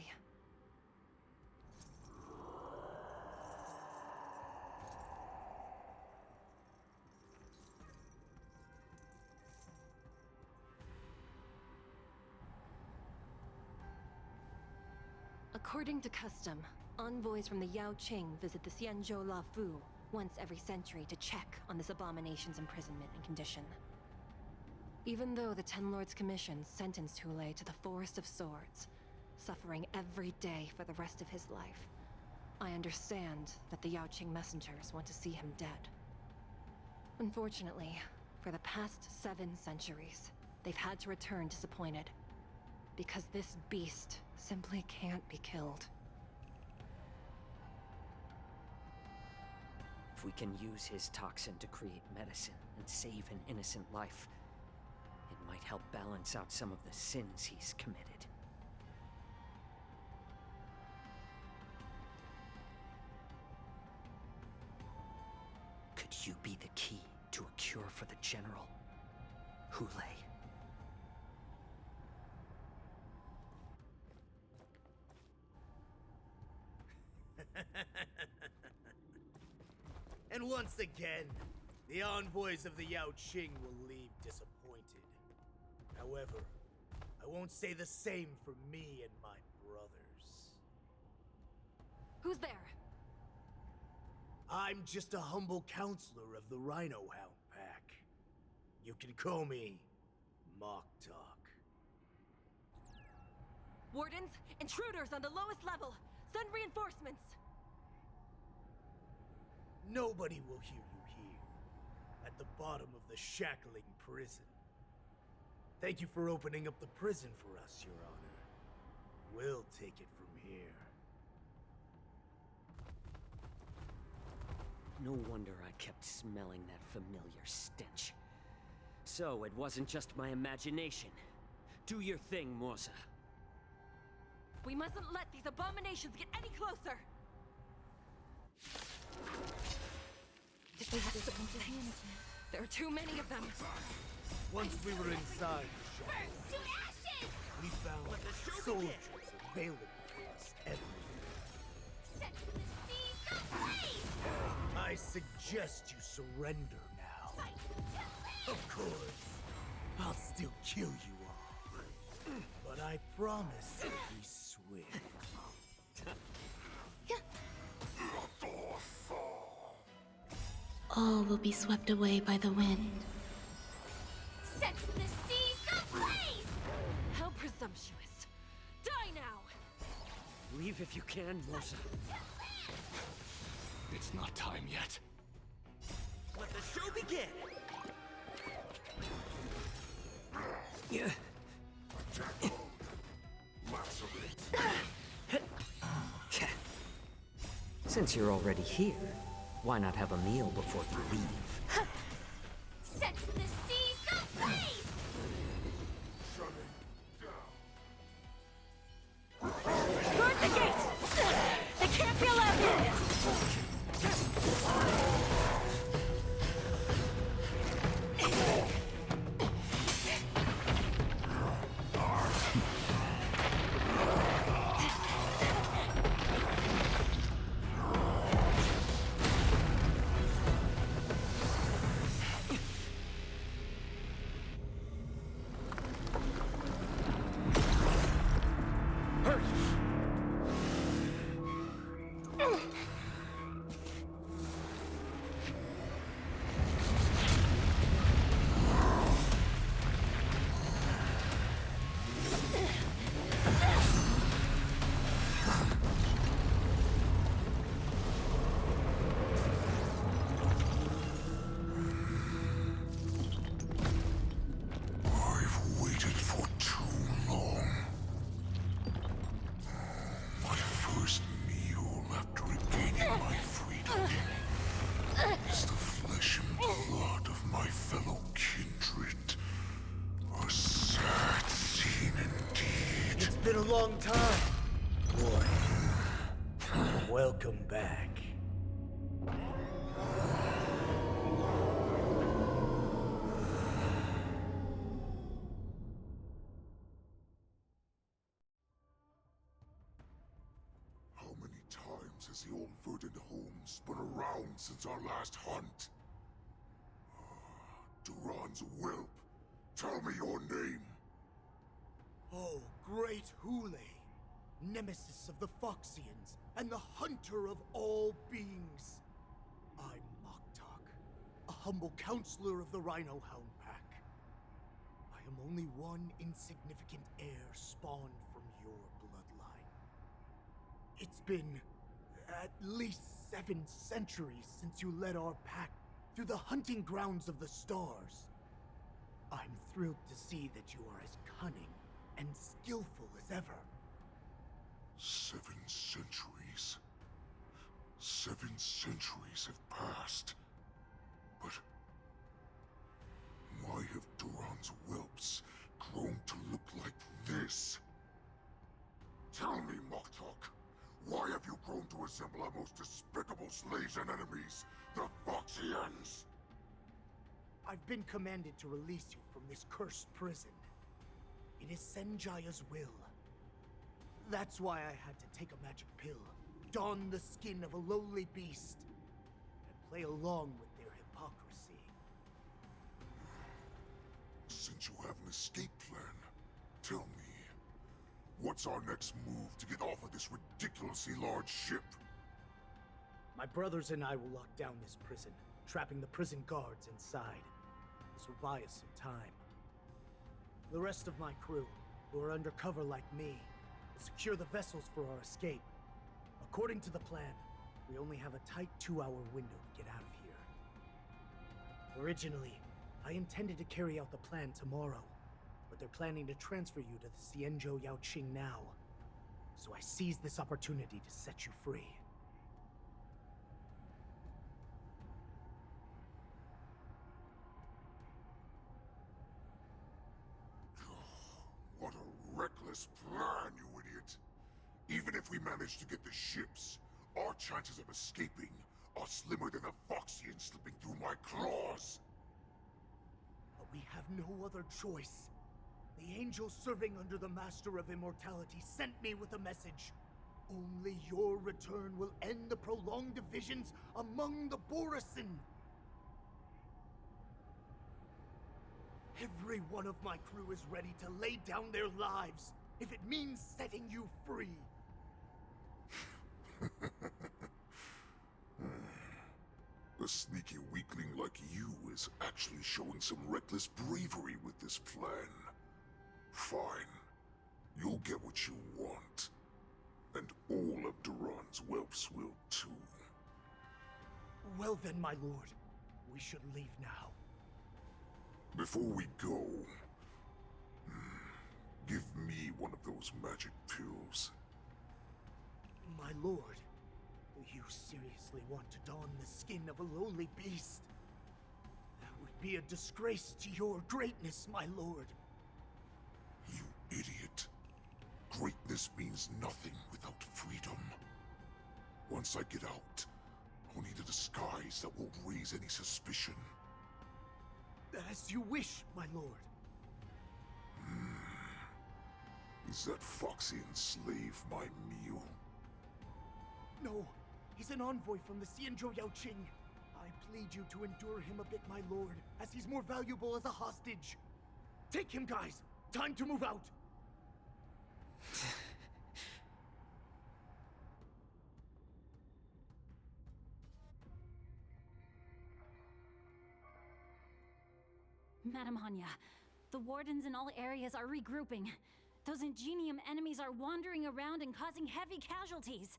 According to custom, envoys from the Yaoqing visit the Xianzhou Luofu once every century to check on this abomination's imprisonment and condition. Even though the Ten Lords Commission sentenced WuWA to the Forest of Swords, suffering every day for the rest of his life, I understand that the Yaoqing messengers want to see him dead. Unfortunately, for the past 7 centuries, they've had to return disappointed, because this beast simply can't be killed. If we can use his toxin to create medicine and save an innocent life, it might help balance out some of the sins he's committed. Could you be the key to a cure for the General, WuWA? And once again, the envoys of the Yaoqing will leave disappointed. However, I won't say the same for me and my brothers. Who's there? I'm just a humble counselor of the Rhino Hound Pack. You can call me Mock Talk. Wardens, intruders on the lowest level! Send reinforcements! Nobody will hear you here, at the bottom of the shackling prison. Thank you for opening up the prison for us, Your Honor. We'll take it from here. No wonder I kept smelling that familiar stench. So it wasn't just my imagination. Do your thing, Morza. We mustn't let these abominations get any closer! This has to be There are too many of them. Once we were inside the shop, Burns to ashes! we found soldiers available for us everywhere. Set the seas ablaze! I suggest you surrender now. Fight to live! Of course, I'll still kill you all. But I promise to be swift. All will be swept away by the wind. Set the seas ablaze! How presumptuous. Die now! Leave if you can, Mosa. It's not time yet. Let the show begin! Yeah. Since you're already here, why not have a meal before you leave? Set the seas ablaze! Guard the gate! They can't be allowed in! Been a long time. Boy, welcome back. How many times has the old verdant home spun around since our last hunt? Duran's whelp, tell me your name. Oh, great Hule, nemesis of the Foxians, and the hunter of all beings. I'm Moktok, a humble counselor of the Rhino Hound Pack. I am only one insignificant heir spawned from your bloodline. It's been at least 7 centuries since you led our pack through the hunting grounds of the stars. I'm thrilled to see that you are as cunning and skillful as ever. 7 centuries. 7 centuries have passed. But why have Duran's whelps grown to look like this? Tell me, Moktok, why have you grown to resemble our most despicable slaves and enemies, the Foxians? I've been commanded to release you from this cursed prison. It is Senjaya's will. That's why I had to take a magic pill, don the skin of a lowly beast, and play along with their hypocrisy. Since you have an escape plan, tell me, what's our next move to get off of this ridiculously large ship? My brothers and I will lock down this prison, trapping the prison guards inside. This will buy us some time. The rest of my crew, who are undercover like me, will secure the vessels for our escape. According to the plan, we only have a tight 2-hour window to get out of here. Originally, I intended to carry out the plan tomorrow, but they're planning to transfer you to the Xianzhou Yaoqing now. So I seized this opportunity to set you free. What a reckless plan, you idiot! Even if we manage to get the ships, our chances of escaping are slimmer than a Foxian slipping through my claws! we have no other choice. The angel serving under the Master of Immortality sent me with a message. Only your return will end the prolonged divisions among the Borisin. Every one of my crew is ready to lay down their lives if it means setting you free. A sneaky weakling like you is actually showing some reckless bravery with this plan. Fine. You'll get what you want. And all of Duran's whelps will too. Well then, my lord. We should leave now. Before we go, give me one of those magic pills. My lord, you seriously want to don the skin of a lowly beast? That would be a disgrace to your greatness, my lord. You idiot. Greatness means nothing without freedom. Once I get out, I'll need a disguise that won't raise any suspicion. As you wish, my lord. Is that Foxian slave my meal? No, he's an envoy from the Xianzhou Yaoqing. I plead you to endure him a bit, my lord, as he's more valuable as a hostage. Take him, guys! Time to move out! Madam Hanya, the wardens in all areas are regrouping. Those Ingenium enemies are wandering around and causing heavy casualties.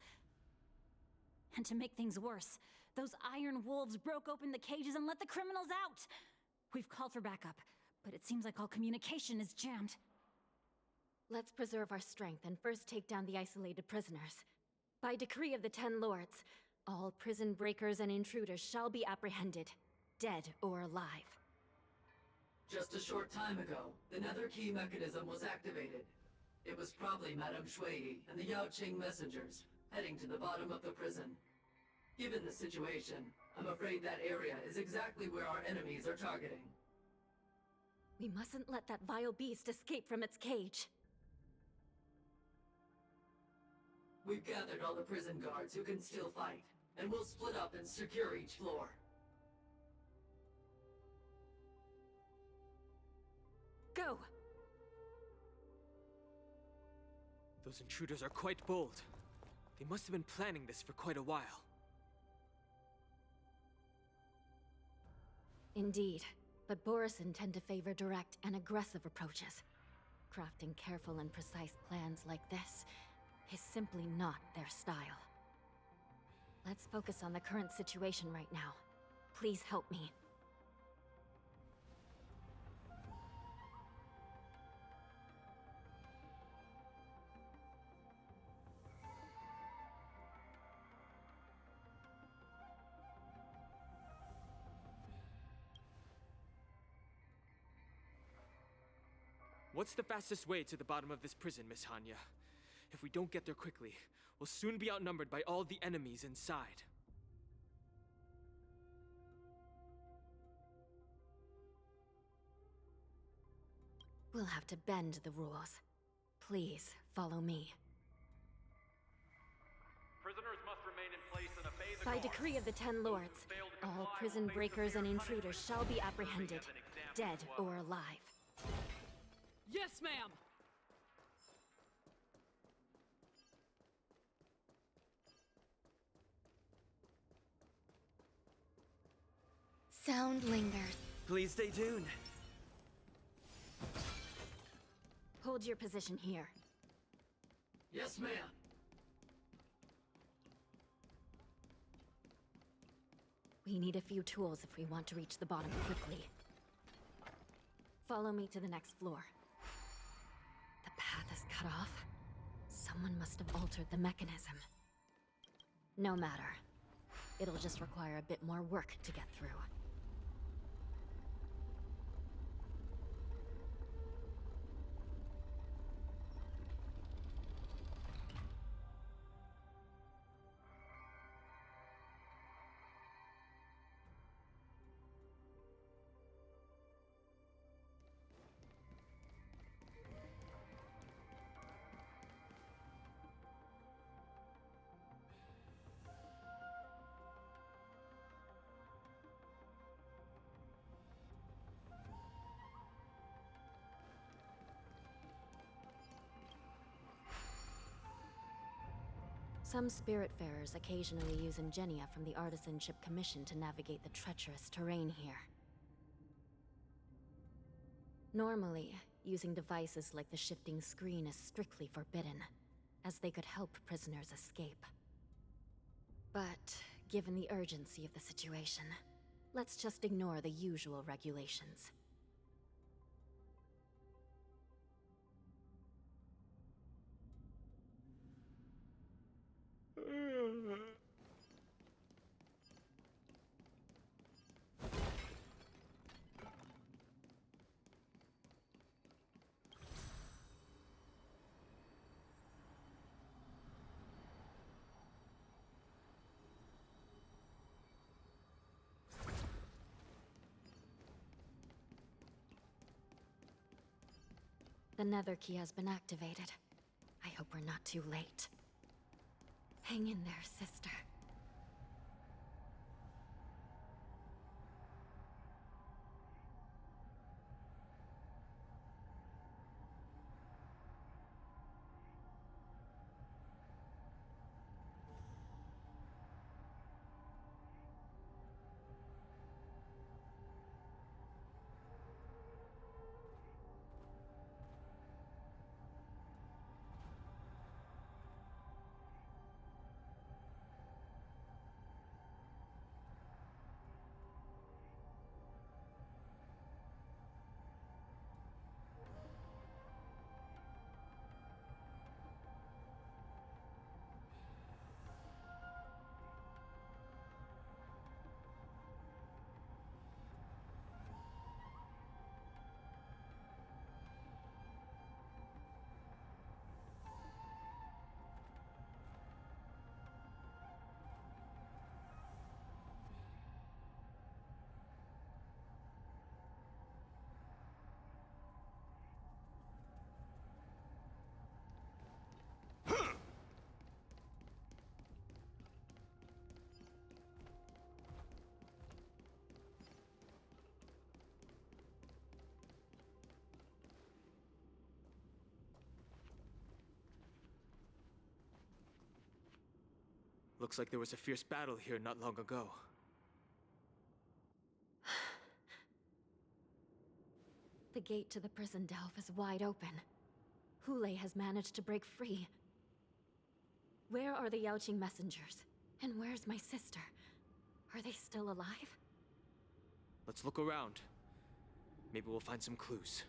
And to make things worse, those iron wolves broke open the cages and let the criminals out. We've called for backup, but it seems like all communication is jammed. Let's preserve our strength and first take down the isolated prisoners. By decree of the 10 Lords, all prison breakers and intruders shall be apprehended, dead or alive. Just a short time ago, the nether key mechanism was activated. It was probably Madame Shui and the Yaoqing messengers, heading to the bottom of the prison. Given the situation, I'm afraid that area is exactly where our enemies are targeting. We mustn't let that vile beast escape from its cage. We've gathered all the prison guards who can still fight, and we'll split up and secure each floor. Go! Those intruders are quite bold. They must have been planning this for quite a while. Indeed, but Borisin tend to favor direct and aggressive approaches. Crafting careful and precise plans like this is simply not their style. Let's focus on the current situation right now. Please help me. What's the fastest way to the bottom of this prison, Miss Hanya? If we don't get there quickly, we'll soon be outnumbered by all the enemies inside. We'll have to bend the rules. Please, follow me. Prisoners must remain in place and obey the By guards. decree of the 10 Lords, all prison breakers and intruders shall be apprehended, dead or alive. Yes, ma'am! Sound lingers. Please stay tuned. Hold your position here. Yes, ma'am. We need a few tools if we want to reach the bottom quickly. Follow me to the next floor. The path is cut off. Someone must have altered the mechanism. No matter. It'll just require a bit more work to get through. Some Spiritfarers occasionally use ingenia from the Artisanship Commission to navigate the treacherous terrain here. Normally, using devices like the shifting screen is strictly forbidden, as they could help prisoners escape. But, given the urgency of the situation, let's just ignore the usual regulations. The Nether Key has been activated. I hope we're not too late. Hang in there, sister. Looks like there was a fierce battle here not long ago. The gate to the prison delve is wide open. Hule has managed to break free. Where are the Yaoqing messengers? And where's my sister? Are they still alive? Let's look around. Maybe we'll find some clues.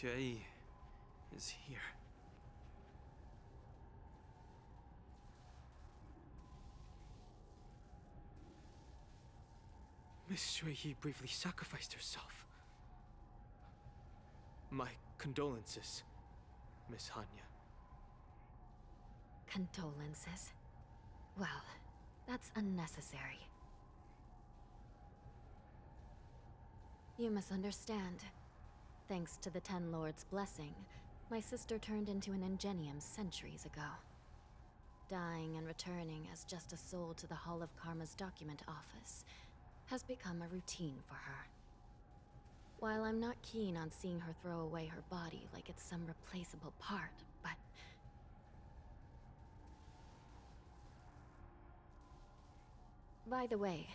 Xueyi is here. Miss Xueyi briefly sacrificed herself. My condolences, Miss Hanya. Condolences? Well, that's unnecessary. You misunderstand. Thanks to the Ten Lords' blessing, my sister turned into an ingenium centuries ago. Dying and returning as just a soul to the Hall of Karma's document office has become a routine for her. While I'm not keen on seeing her throw away her body like it's some replaceable part, but... By the way,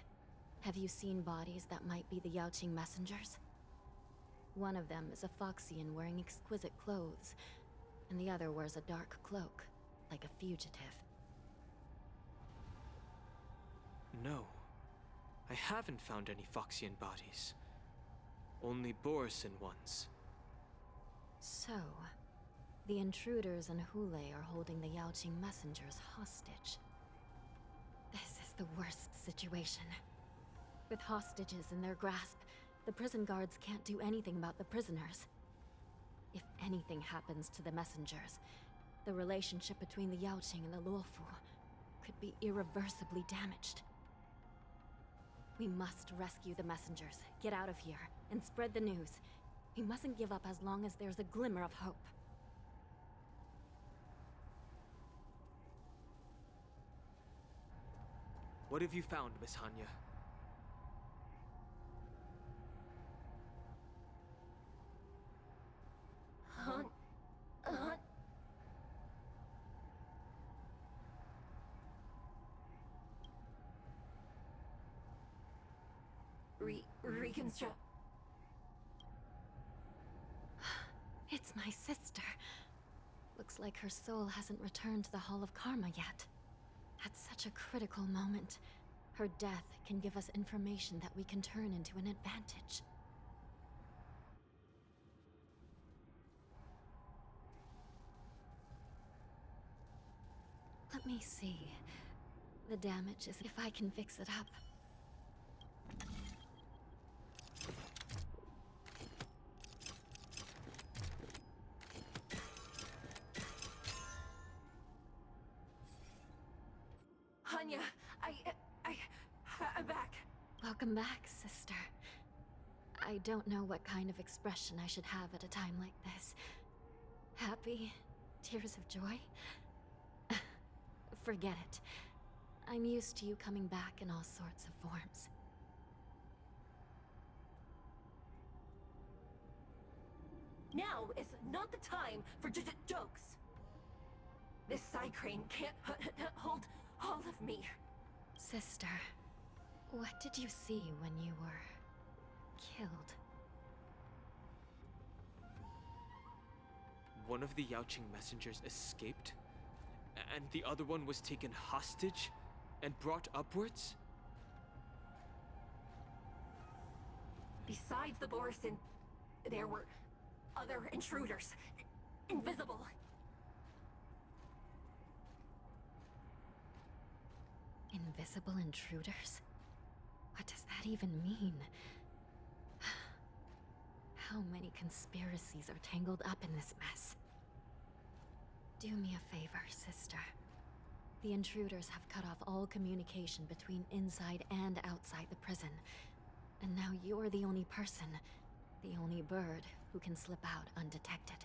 have you seen bodies that might be the Yaoqing messengers? One of them is a Foxian wearing exquisite clothes, and the other wears a dark cloak, like a fugitive. No. I haven't found any Foxian bodies. Only Borisin ones. So, the intruders and Hule are holding the Yaoqing messengers hostage. This is the worst situation. With hostages in their grasp, the prison guards can't do anything about the prisoners. If anything happens to the messengers, the relationship between the Yaoqing and the Luofu could be irreversibly damaged. We must rescue the messengers, get out of here, and spread the news. We mustn't give up as long as there's a glimmer of hope. What have you found, Miss Hanya? Reconstruct. It's my sister. Looks like her soul hasn't returned to the Hall of Karma yet. At such a critical moment, her death can give us information that we can turn into an advantage. Let me see. The damage is if I can fix it up. Hanya, I'm back. Welcome back, sister. I don't know what kind of expression I should have at a time like this. Happy? Tears of joy? Forget it. I'm used to you coming back in all sorts of forms. Now is not the time for jokes. This side crane can't hold all of me. Sister, what did you see when you were killed? One of the Yaoqing messengers escaped, and the other one was taken hostage and brought upwards? Besides the Borisin, there were other intruders. Invisible. Invisible intruders? What does that even mean? How many conspiracies are tangled up in this mess? Do me a favor, sister. The intruders have cut off all communication between inside and outside the prison. And now you're the only person, the only bird, who can slip out undetected.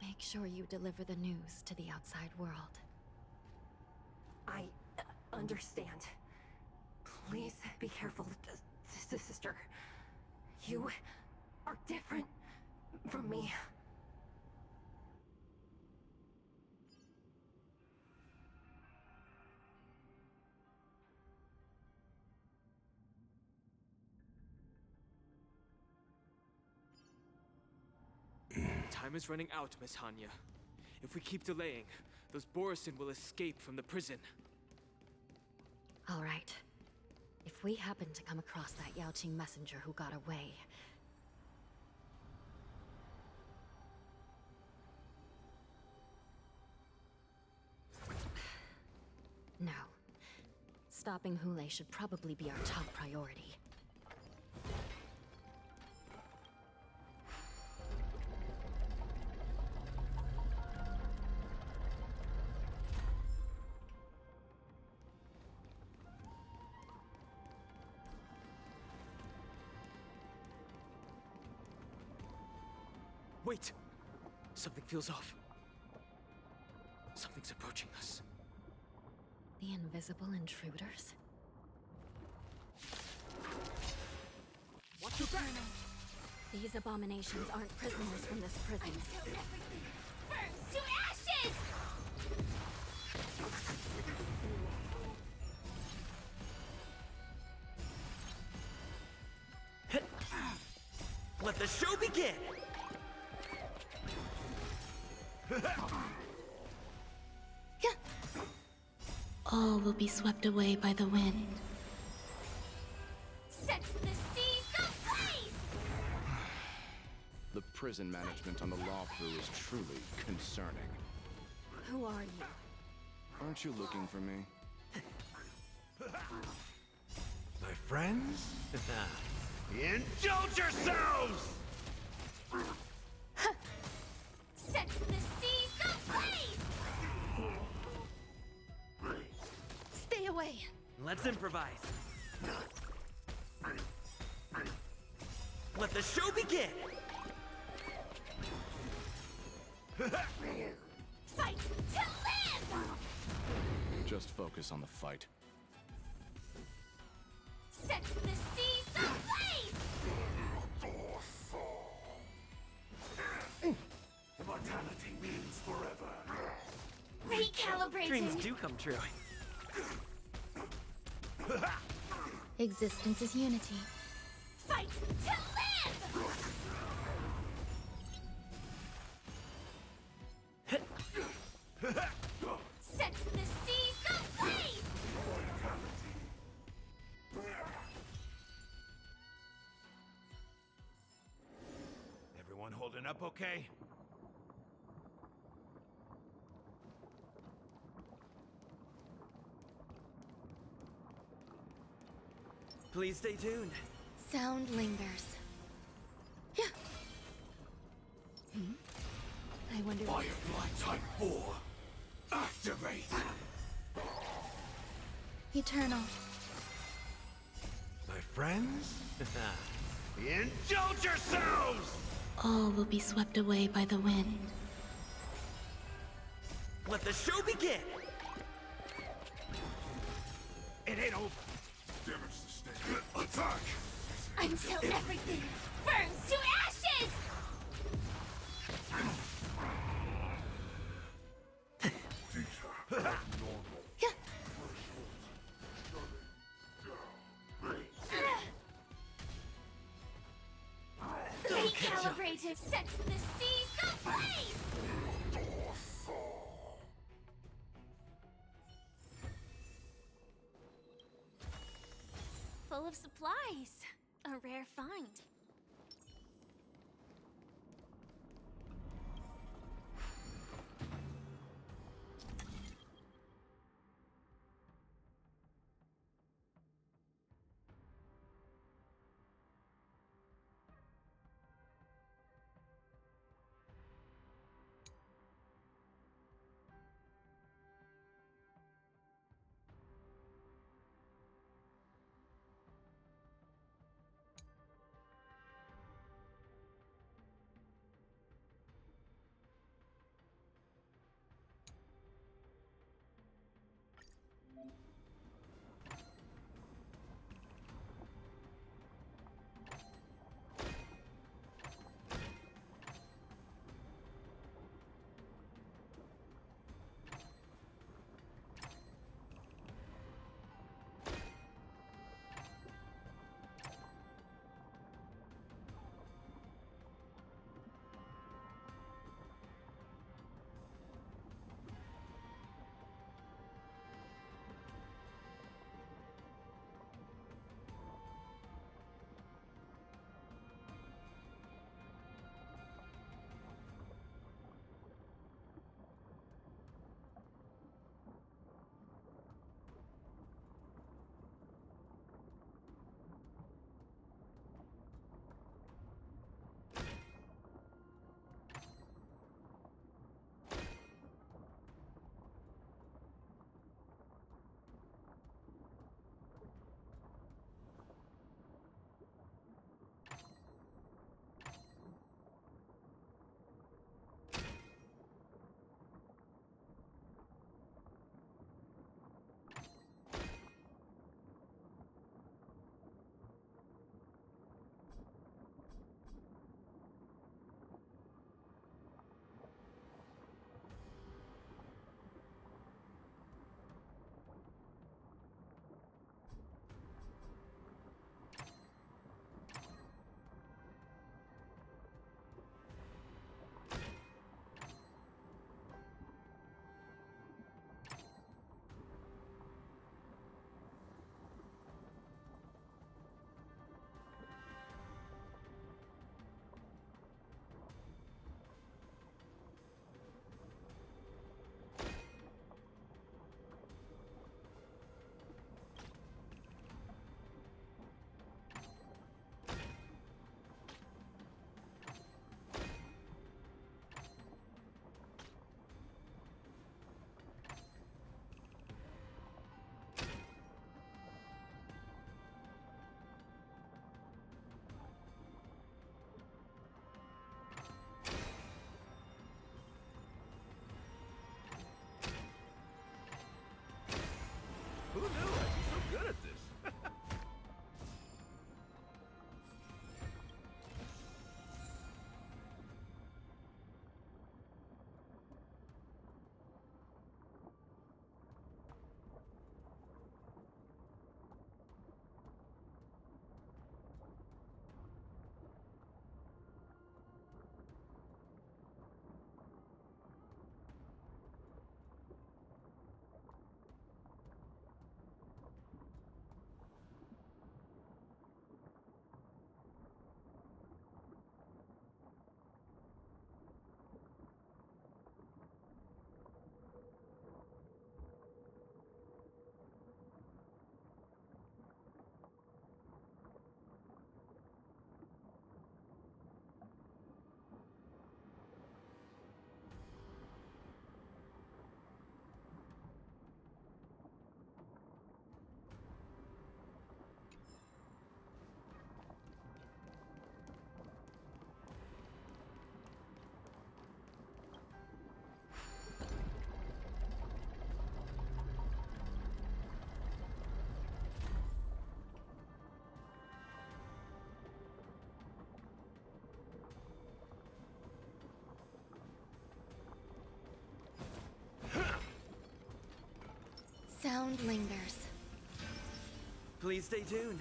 Make sure you deliver the news to the outside world. I understand. Please be careful, sister. You are different from me. Time is running out, Miss Hanya. If we keep delaying, those Borisin will escape from the prison. All right. If we happen to come across that Yaoqing messenger who got away... No. Stopping Hule should probably be our top priority. Wait! Something feels off. Something's approaching us. The invisible intruders? Watch your back! These abominations aren't prisoners from this prison. Until everything burns to ashes! Let the show begin! All will be swept away by the wind. Set the seas ablaze! The prison management on the Lawfu is truly concerning. Who are you? Aren't you looking for me? My friends? Indulge yourselves! Set the seas ablaze! Stay away! Let's improvise. Let the show begin! Fight to live! Just focus on the fight. Set the seas ablaze! Mortality means forever. Recalibrating! Dreams do come true. Existence is unity. Fight to live! Set the seas ablaze! Everyone holding up okay? Please stay tuned. Sound lingers. Yeah. I wonder. Firefly Type 4. Activate! Eternal. My friends? Indulge yourselves! All will be swept away by the wind. Let the show begin! It ain't over. Damage sustained. Attack! Until everything burns to ashes! Recalibrated! Set the seas ablaze! Full of supplies. A rare find. sound lingers. Please stay tuned.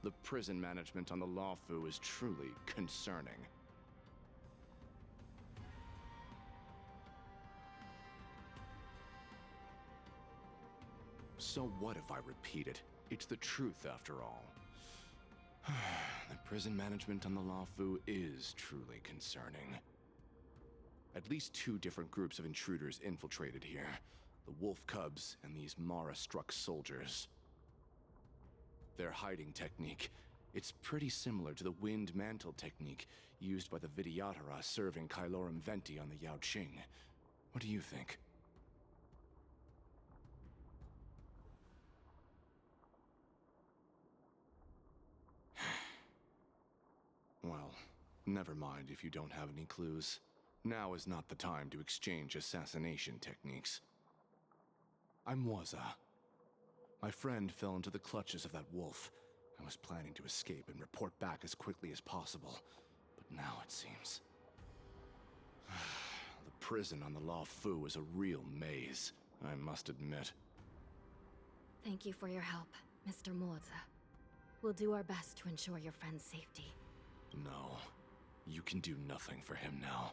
The prison management on the Lawfu is truly concerning. So what if I repeat it? It's the truth after all. The prison management on the Lawfu is truly concerning. At least 2 different groups of intruders infiltrated here. The Wolf Cubs and these Mara-struck soldiers. Their hiding technique, it's pretty similar to the Wind Mantle technique used by the Vidyadhara serving Kailorum Venti on the Yaoqing. What do you think? Well, never mind if you don't have any clues. Now is not the time to exchange assassination techniques. I'm WuWA. My friend fell into the clutches of that wolf. I was planning to escape and report back as quickly as possible. But now it seems... The prison on the Lawfu is a real maze, I must admit. Thank you for your help, Mr. WuWA. We'll do our best to ensure your friend's safety. No, you can do nothing for him now.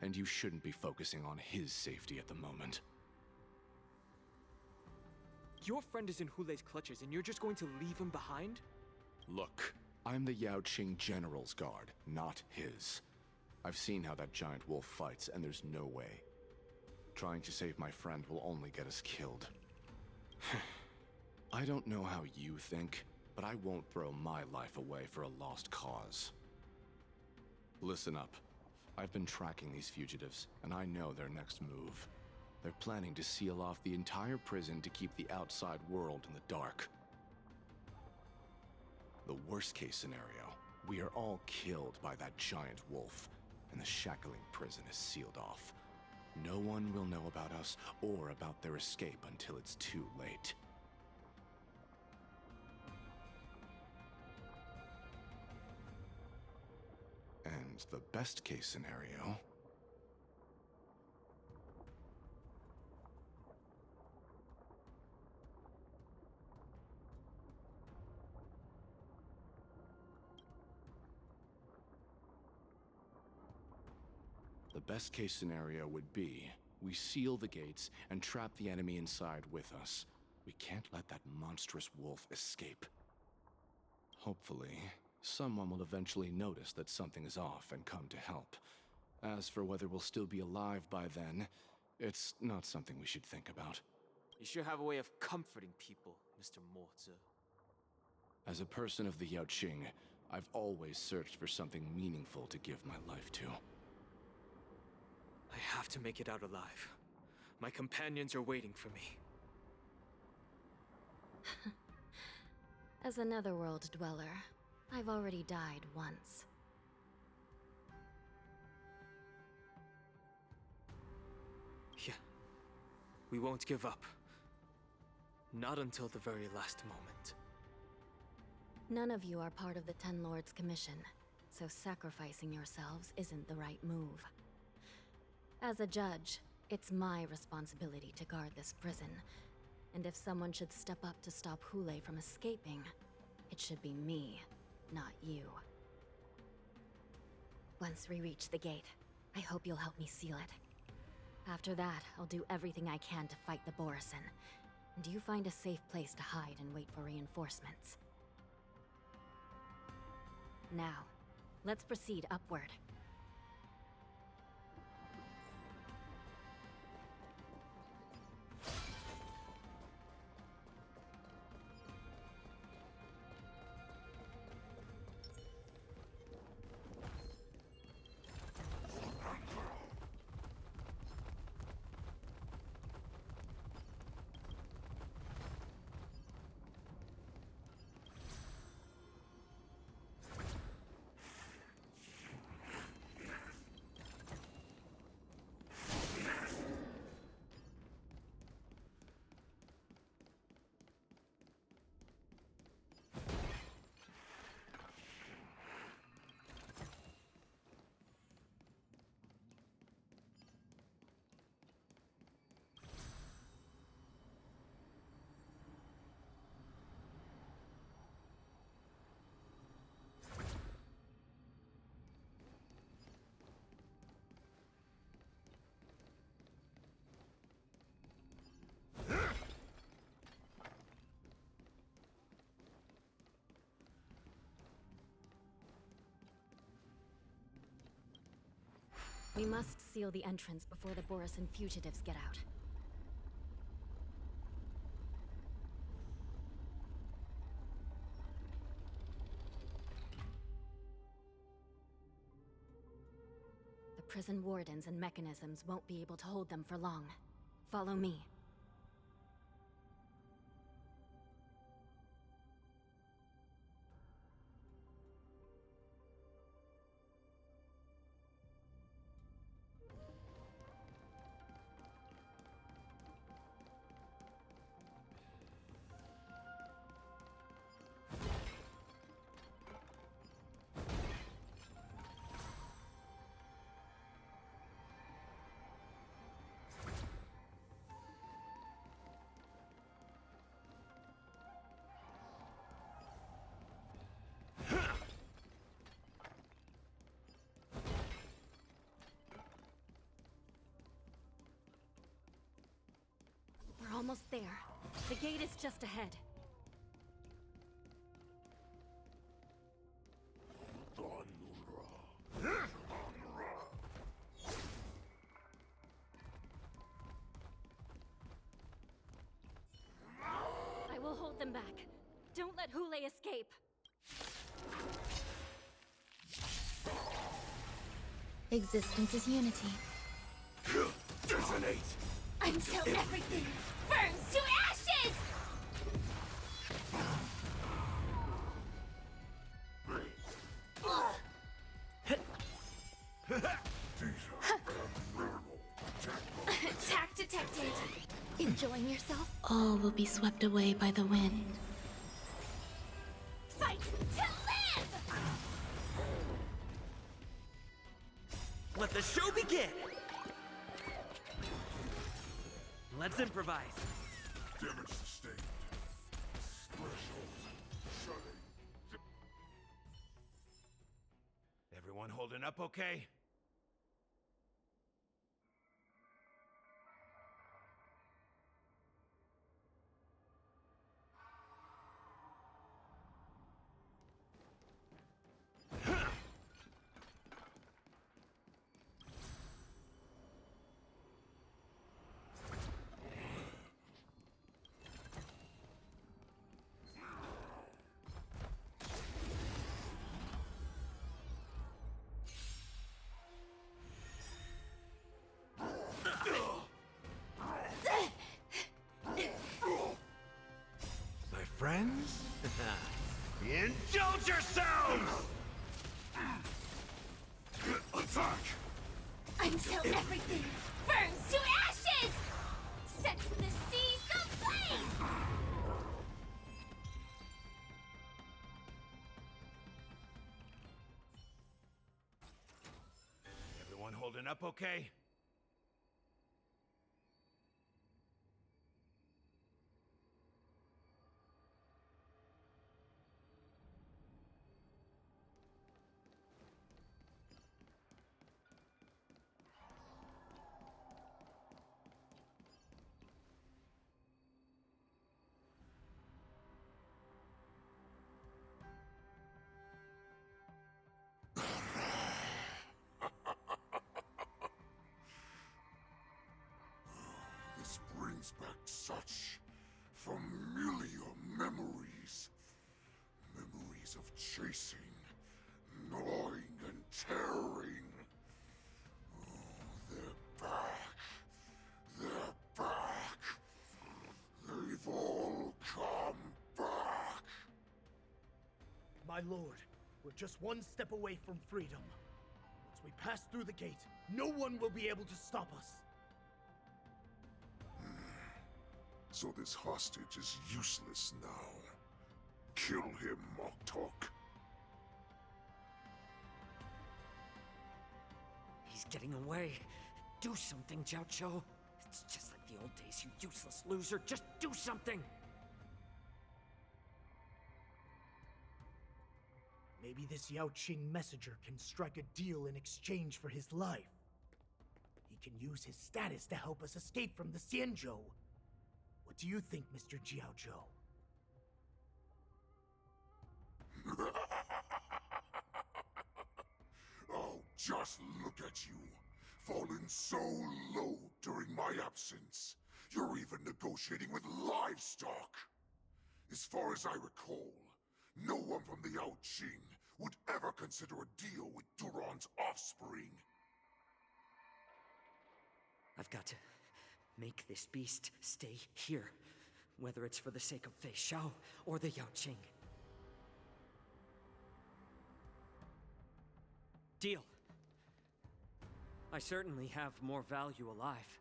And you shouldn't be focusing on his safety at the moment. Your friend is in Hulei's clutches and you're just going to leave him behind? Look, I'm the Yaoqing General's guard, not his. I've seen how that giant wolf fights, and there's no way. Trying to save my friend will only get us killed. I don't know how you think, but I won't throw my life away for a lost cause. Listen up. I've been tracking these fugitives, and I know their next move. They're planning to seal off the entire prison to keep the outside world in the dark. The worst-case scenario, we are all killed by that giant wolf, and the shackling prison is sealed off. No one will know about us or about their escape until it's too late. And the best-case scenario... The best-case scenario would be, we seal the gates and trap the enemy inside with us. We can't let that monstrous wolf escape. Hopefully, someone will eventually notice that something is off and come to help. As for whether we'll still be alive by then, it's not something we should think about. You sure have a way of comforting people, Mr. WuWA. As a person of the Yaoqing, I've always searched for something meaningful to give my life to. I have to make it out alive. My companions are waiting for me. As a netherworld dweller, I've already died once. Yeah. We won't give up. Not until the very last moment. None of you are part of the Ten Lords' commission, so sacrificing yourselves isn't the right move. As a judge, it's my responsibility to guard this prison, and if someone should step up to stop Hulei from escaping, it should be me, not you. Once we reach the gate, I hope you'll help me seal it. After that, I'll do everything I can to fight the Borisin, and you find a safe place to hide and wait for reinforcements. Now, let's proceed upward. We must seal the entrance before the Borisin fugitives get out. The prison wardens and mechanisms won't be able to hold them for long. Follow me. We're almost there. The gate is just ahead. I will hold them back. Don't let Hule escape. Existence is unity. Detonate! Until everything burns to ashes! Attack detected. Enjoying yourself? All will be swept away by the wind. Fight to live! Let the show begin! Let's improvise. Damage sustained. Threshold shutting. Everyone holding up okay? Friends? Indulge yourselves! Attack! Until everything burns to ashes! Set the seas ablaze! Everyone holding up okay? This brings back such familiar memories. Memories of chasing, gnawing, and tearing. Oh, they're back. They're back. They've all come back. My lord, we're just one step away from freedom. Once we pass through the gate, no one will be able to stop us. So this hostage is useless now. Kill him, Moktok. He's getting away. Do something, Jiaoqiu. It's just like the old days, you useless loser. Just do something! Maybe this Yaoqing messenger can strike a deal in exchange for his life. He can use his status to help us escape from the Xianzhou. What do you think, Mr. Jiaozhou? Oh, just look at you. fallen so low during my absence. You're even negotiating with livestock. As far as I recall, no one from the Yaoqing would ever consider a deal with Duran's offspring. I've got to make this beast stay here, whether it's for the sake of Fei Xiao or the Yaoqing. Deal. I certainly have more value alive.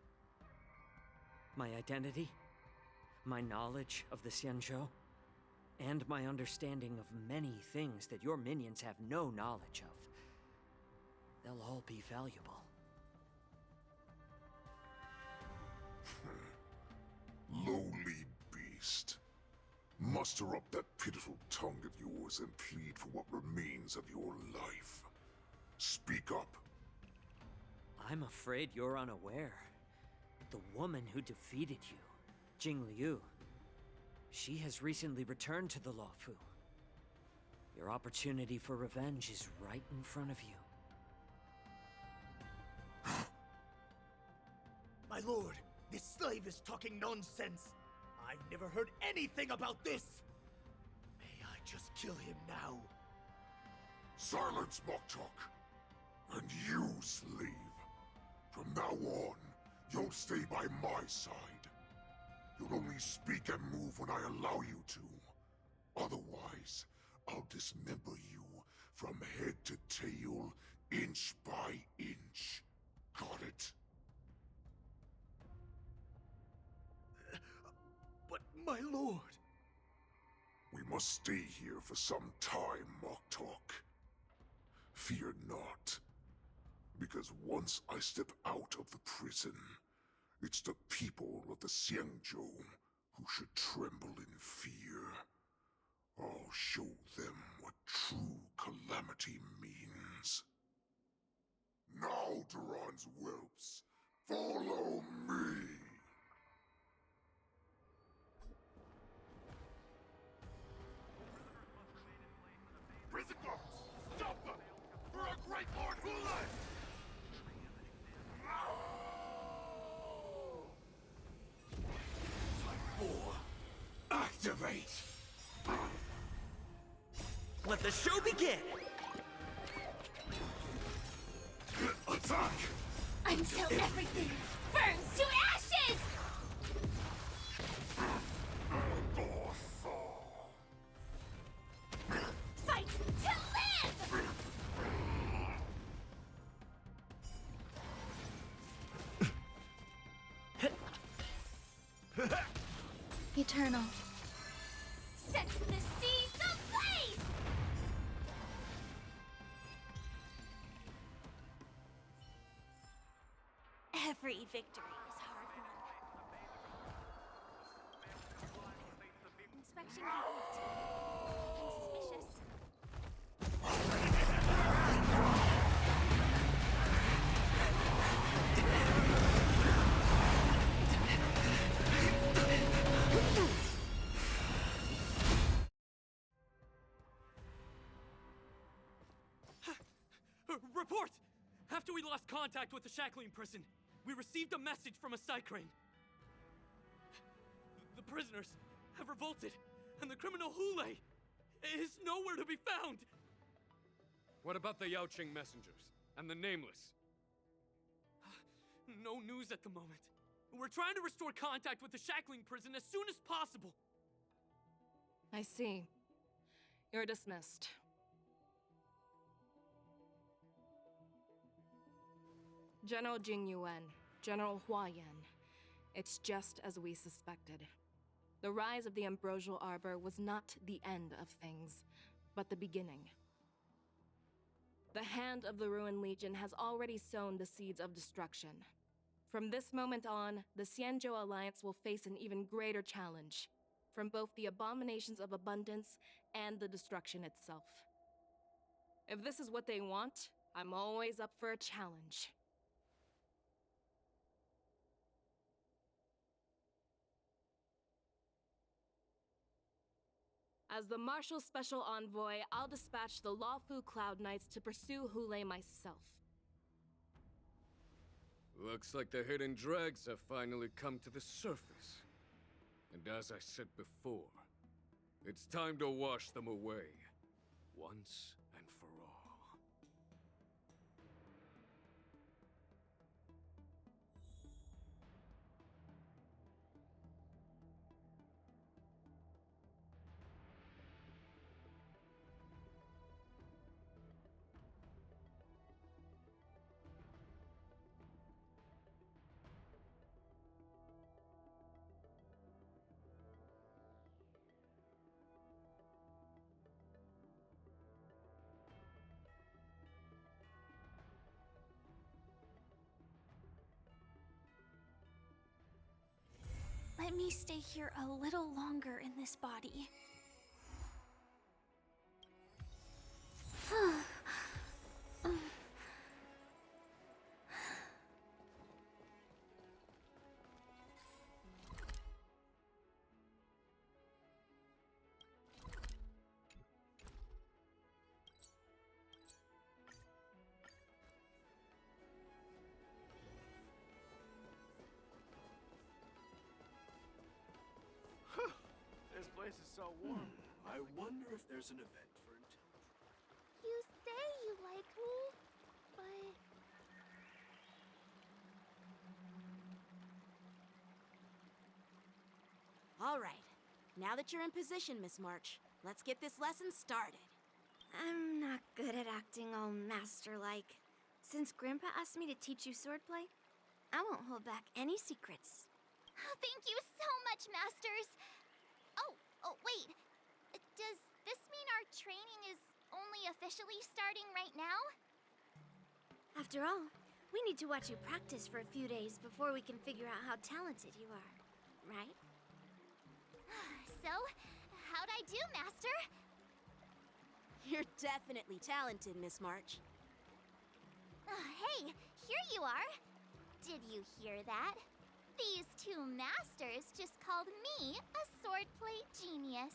My identity, my knowledge of the Xianzhou, and my understanding of many things that your minions have no knowledge of. They'll all be valuable. Lowly beast. Muster up that pitiful tongue of yours and plead for what remains of your life. Speak up. I'm afraid you're unaware. The woman who defeated you, Jing Liu, she has recently returned to the Luofu. Your opportunity for revenge is right in front of you. My lord, this slave is talking nonsense. I've never heard anything about this. May I just kill him now? Silence, Moktok! And you, slave. From now on, you'll stay by my side. You'll only speak and move when I allow you to. Otherwise, I'll dismember you from head to tail, inch by inch. Got it? But my lord... We must stay here for some time, Moktok. Fear not. Because once I step out of the prison, it's the people of the Xianzhou who should tremble in fear. I'll show them what true calamity means. Now, Duran's whelps, follow me! Prison guards, stop them! For our great Lord WuWA! Activate! Let the show begin! Attack! Until everything burns to ashes! Fight to live! Eternal. Set the seas ablaze! Every victory is hard won. Inspection complete. Nothing suspicious. Report! After we lost contact with the shackling prison, we received a message from a Psycrane. The prisoners have revolted, and the criminal Hule is nowhere to be found! What about the Yaoqing messengers and the Nameless? No news at the moment. We're trying to restore contact with the shackling prison as soon as possible. I see. You're dismissed. General Jing Yuan, General Hua Yan. It's just as we suspected. The rise of the Ambrosial Arbor was not the end of things, but the beginning. The hand of the Ruined Legion has already sown the seeds of destruction. From this moment on, the Xianzhou Alliance will face an even greater challenge, from both the abominations of abundance and the destruction itself. If this is what they want, I'm always up for a challenge. As the Marshal's Special Envoy, I'll dispatch the Luofu Cloud Knights to pursue Hule myself. Looks like the hidden dregs have finally come to the surface. And as I said before, it's time to wash them away, once and for all. Let me stay here a little longer in this body. This place is so warm. I wonder if there's an event for intelligence. You say you like me, but... All right. Now that you're in position, Miss March, let's get this lesson started. I'm not good at acting all master-like. Since Grandpa asked me to teach you swordplay, I won't hold back any secrets. Thank you so much, Masters! Oh, wait. Does this mean our training is only officially starting right now? After all, we need to watch you practice for a few days before we can figure out how talented you are, right? So, how'd I do, Master? You're definitely talented, Miss March. Hey, here you are. Did you hear that? These two masters just called me a swordplay genius.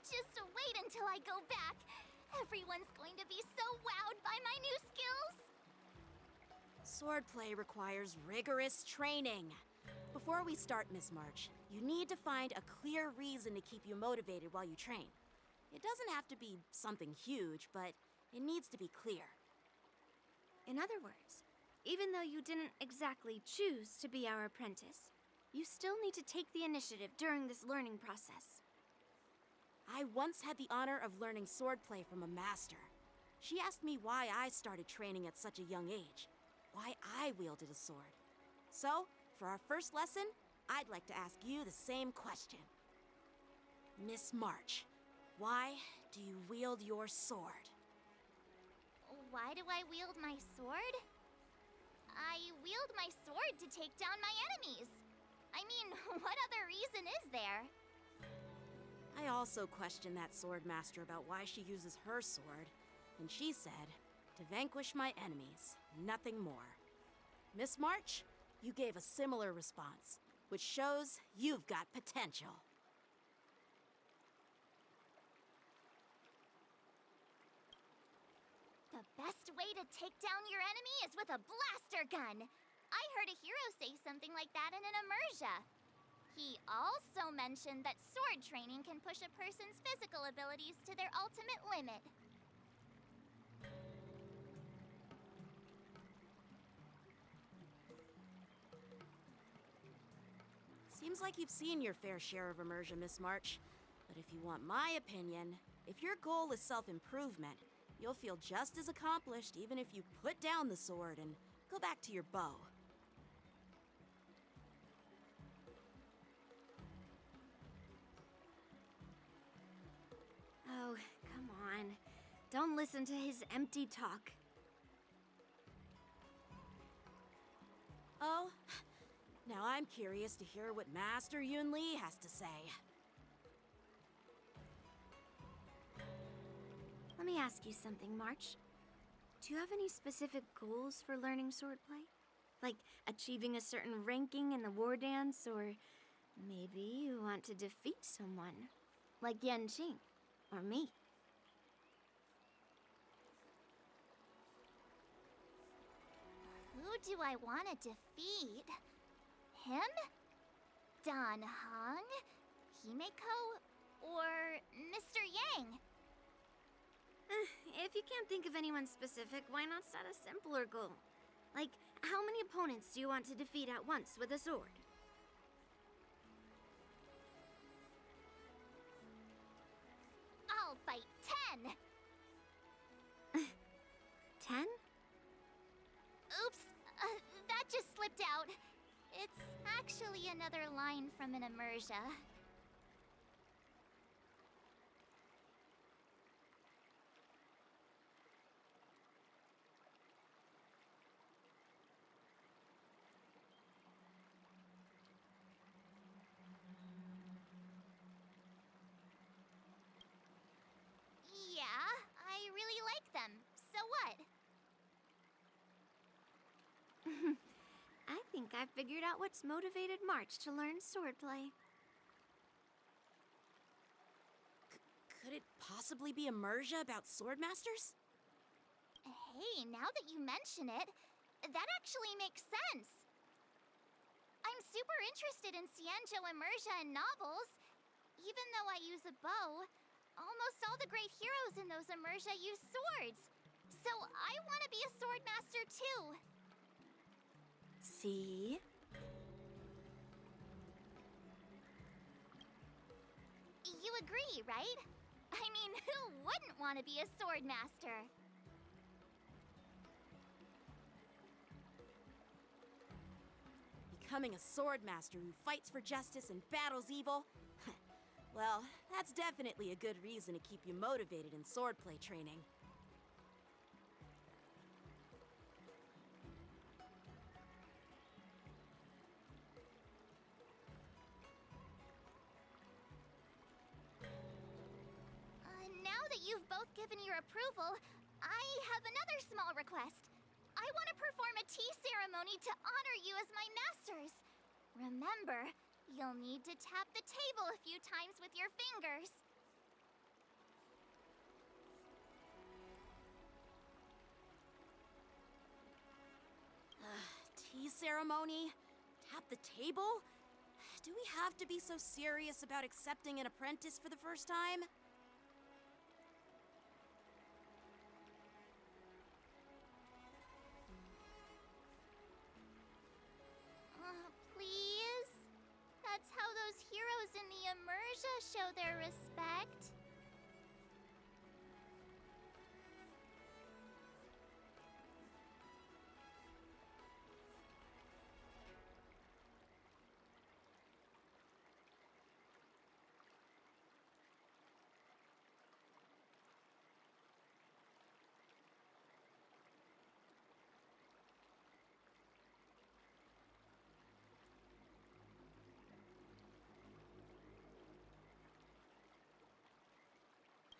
Just wait until I go back. Everyone's going to be so wowed by my new skills. Swordplay requires rigorous training. Before we start, Miss March, you need to find a clear reason to keep you motivated while you train. It doesn't have to be something huge, but it needs to be clear. In other words, even though you didn't exactly choose to be our apprentice, you still need to take the initiative during this learning process. I once had the honor of learning swordplay from a master. She asked me why I started training at such a young age, why I wielded a sword. So, for our first lesson, I'd like to ask you the same question. Miss March, why do you wield your sword? Why do I wield my sword? I wield my sword to take down my enemies. I mean, what other reason is there? I also questioned that sword master about why she uses her sword, and she said, to vanquish my enemies, nothing more. Miss March, you gave a similar response, which shows you've got potential. The best way to take down your enemy is with a blaster gun. I heard a hero say something like that in an immersia. He also mentioned that sword training can push a person's physical abilities to their ultimate limit. Seems like you've seen your fair share of immersion, Miss March. But if you want my opinion, if your goal is self-improvement, you'll feel just as accomplished even if you put down the sword and go back to your bow. Oh, come on. Don't listen to his empty talk. Oh, now I'm curious to hear what Master Yunli has to say. Let me ask you something, March. Do you have any specific goals for learning swordplay? Like achieving a certain ranking in the war dance, or maybe you want to defeat someone, like Yanqing, or me? do I want to defeat? Him? Dan Heng? Himeko? Or Mr. Yang? If you can't think of anyone specific, why not set a simpler goal? Like, how many opponents do you want to defeat at once with a sword? I'll fight 10! 10? Oops, that just slipped out. It's actually another line from an immersia. Yeah, I really like them. So what? I think I've figured out what's motivated March to learn swordplay. Could it possibly be immersia about swordmasters? Hey, now that you mention it, that actually makes sense. I'm super interested in Xianzhou immersia and novels. Even though I use a bow, almost all the great heroes in those immersia use swords. So I want to be a swordmaster too. See? You agree, right? I mean, who wouldn't want to be a swordmaster? Becoming a swordmaster who fights for justice and battles evil? Well, that's definitely a good reason to keep you motivated in swordplay training. Now that you've both given your approval, I have another small request. I want to perform a tea ceremony to honor you as my masters. Remember, you'll need to tap the table a few times with your fingers. Tea ceremony? Tap the table? Do we have to be so serious about accepting an apprentice for the first time? Please? That's how those heroes in the immersia show their respect.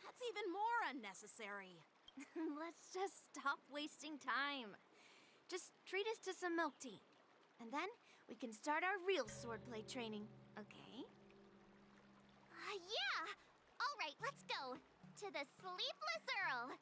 That's even more unnecessary. Let's just stop wasting time. Just treat us to some milk tea. And then we can start our real swordplay training, okay? Yeah! All right, let's go. To the Sleepless Earl.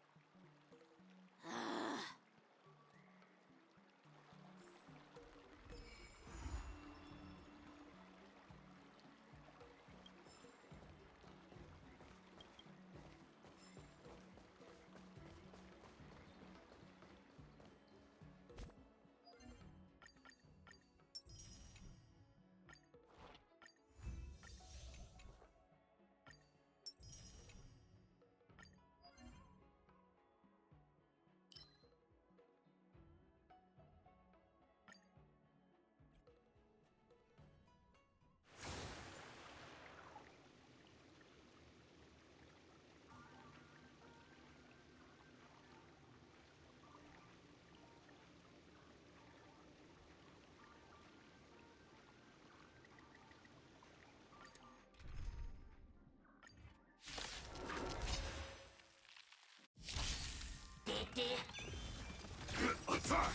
Attack!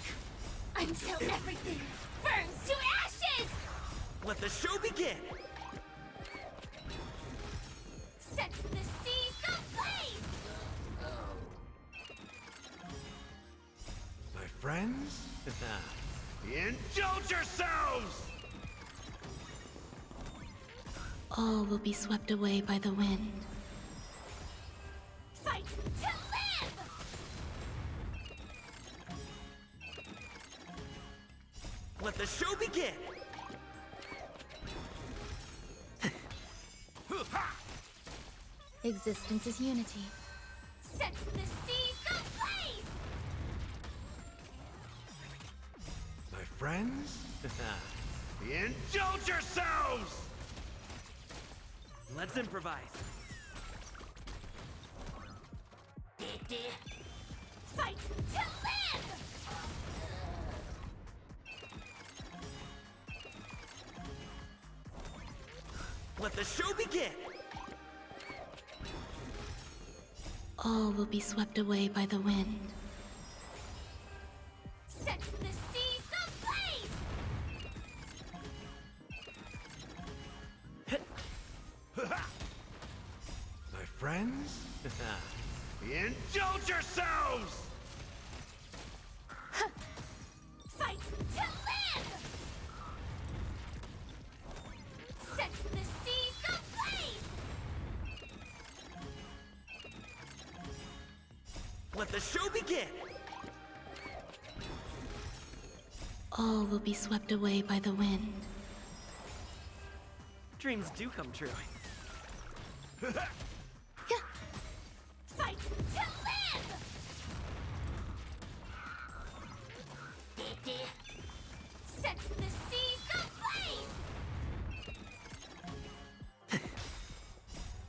Until everything burns to ashes! Let the show begin! Set the seas ablaze! My friends? Indulge yourselves! All will be swept away by the wind. Fight to live! Let the show begin! Existence is unity. Set the seas ablaze! My friends? Indulge yourselves! Let's improvise. Fight to live! Let the show begin! All will be swept away by the wind. Set the seas ablaze! My friends? Indulge yourselves! Fight to live! Set the seas ablaze! Let the show begin! All will be swept away by the wind. Dreams do come true. Fight to live! Set the seas ablaze!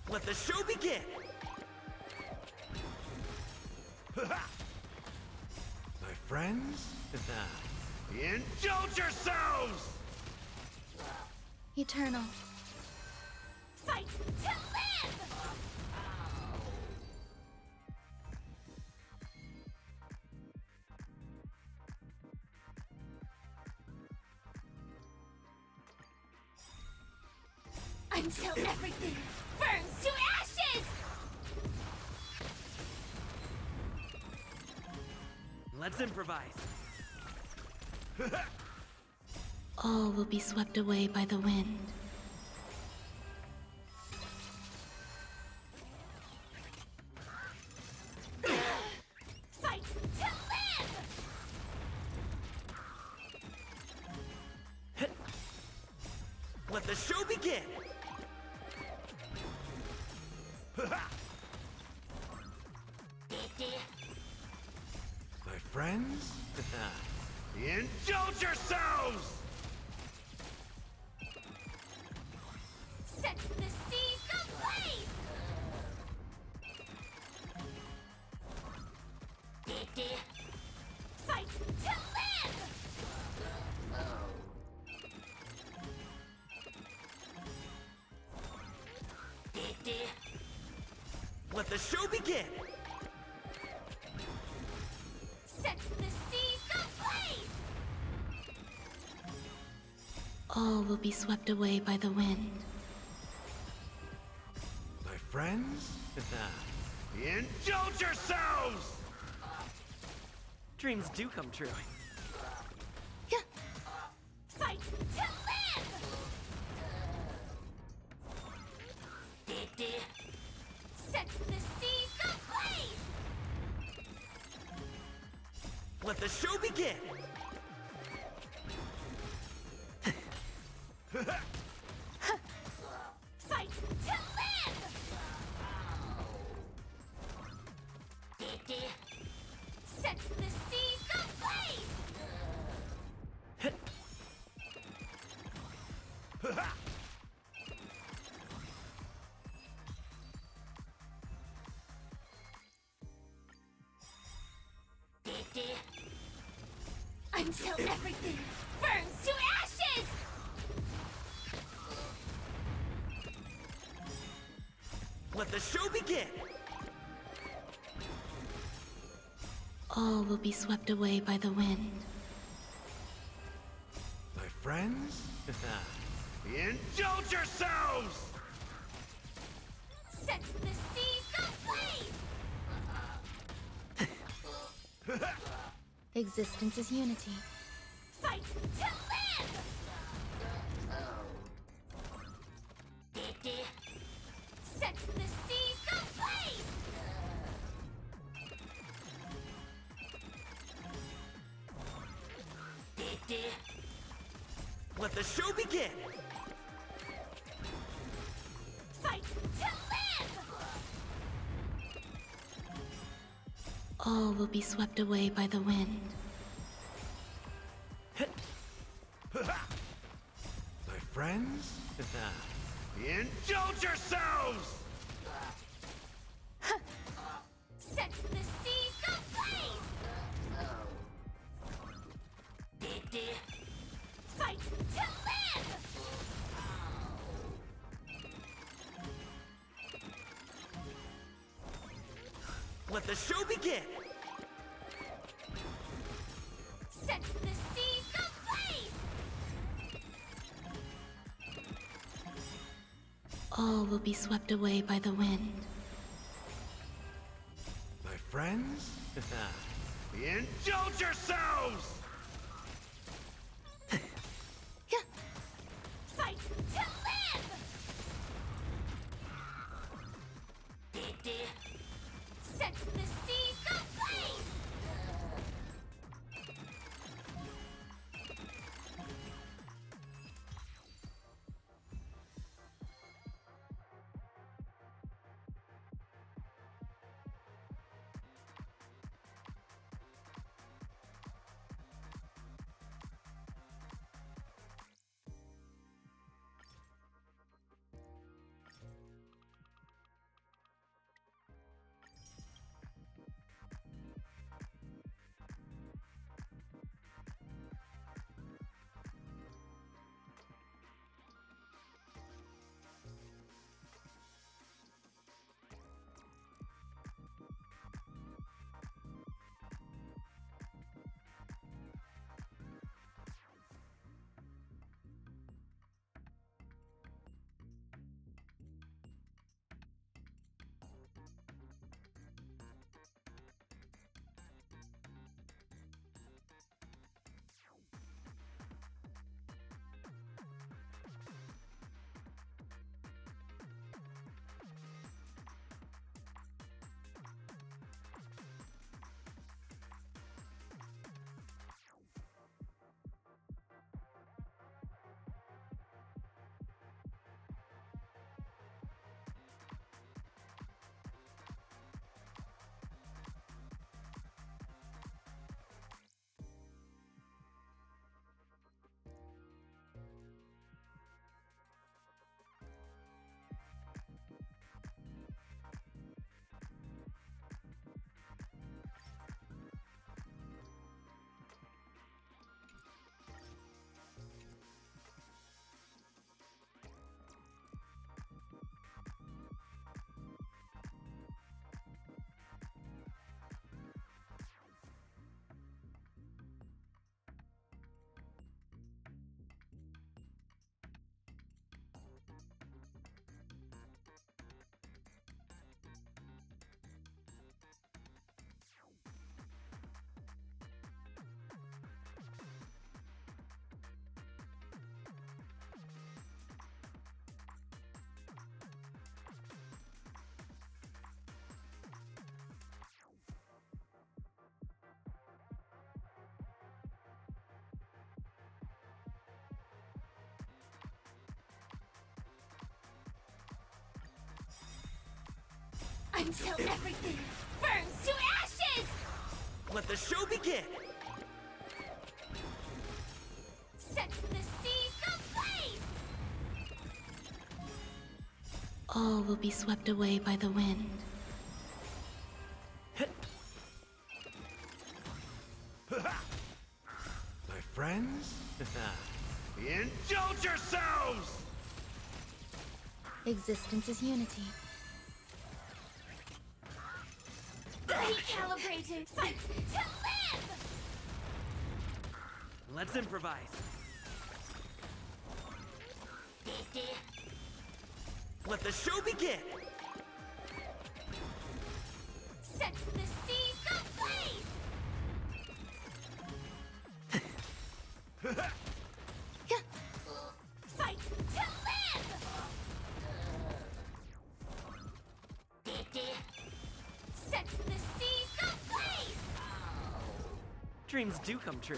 Let the show begin! My friends? Indulge yourselves! Eternal. Fight to live! Until everything burns to ashes! Let's improvise. All will be swept away by the wind. Fight to live! Let the show begin! My friends? Indulge yourselves! Set the seas ablaze! Fight to live! Let the show begin! Set the seas ablaze! All will be swept away by the wind. My friends? Indulge yourselves! Dreams do come true. Fight to live! Set the seas ablaze! Let the show begin! Fight to live! Set the seas ablaze! Until everything burns to ashes! Let the show begin! All will be swept away by the wind. My friends? Indulge yourselves! Set the seas ablaze! Existence is unity. Fight to live! Set the seas ablaze! Let the show begin! Fight to live! All will be swept away by the wind. My friends? Indulge yourselves! Set the seas ablaze! Fight to live! Let the show begin! Set the seas ablaze! All will be swept away by the wind. My friends? Indulge yourselves! Fight to live! Set the seas ablaze! Until everything burns to ashes! Let the show begin! Set the seas ablaze! All will be swept away by the wind. My friends? Indulge yourselves! Existence is unity. Recalibrating! Fight to live! Let's improvise. Let the show begin! Set the seas ablaze! Dreams do come true.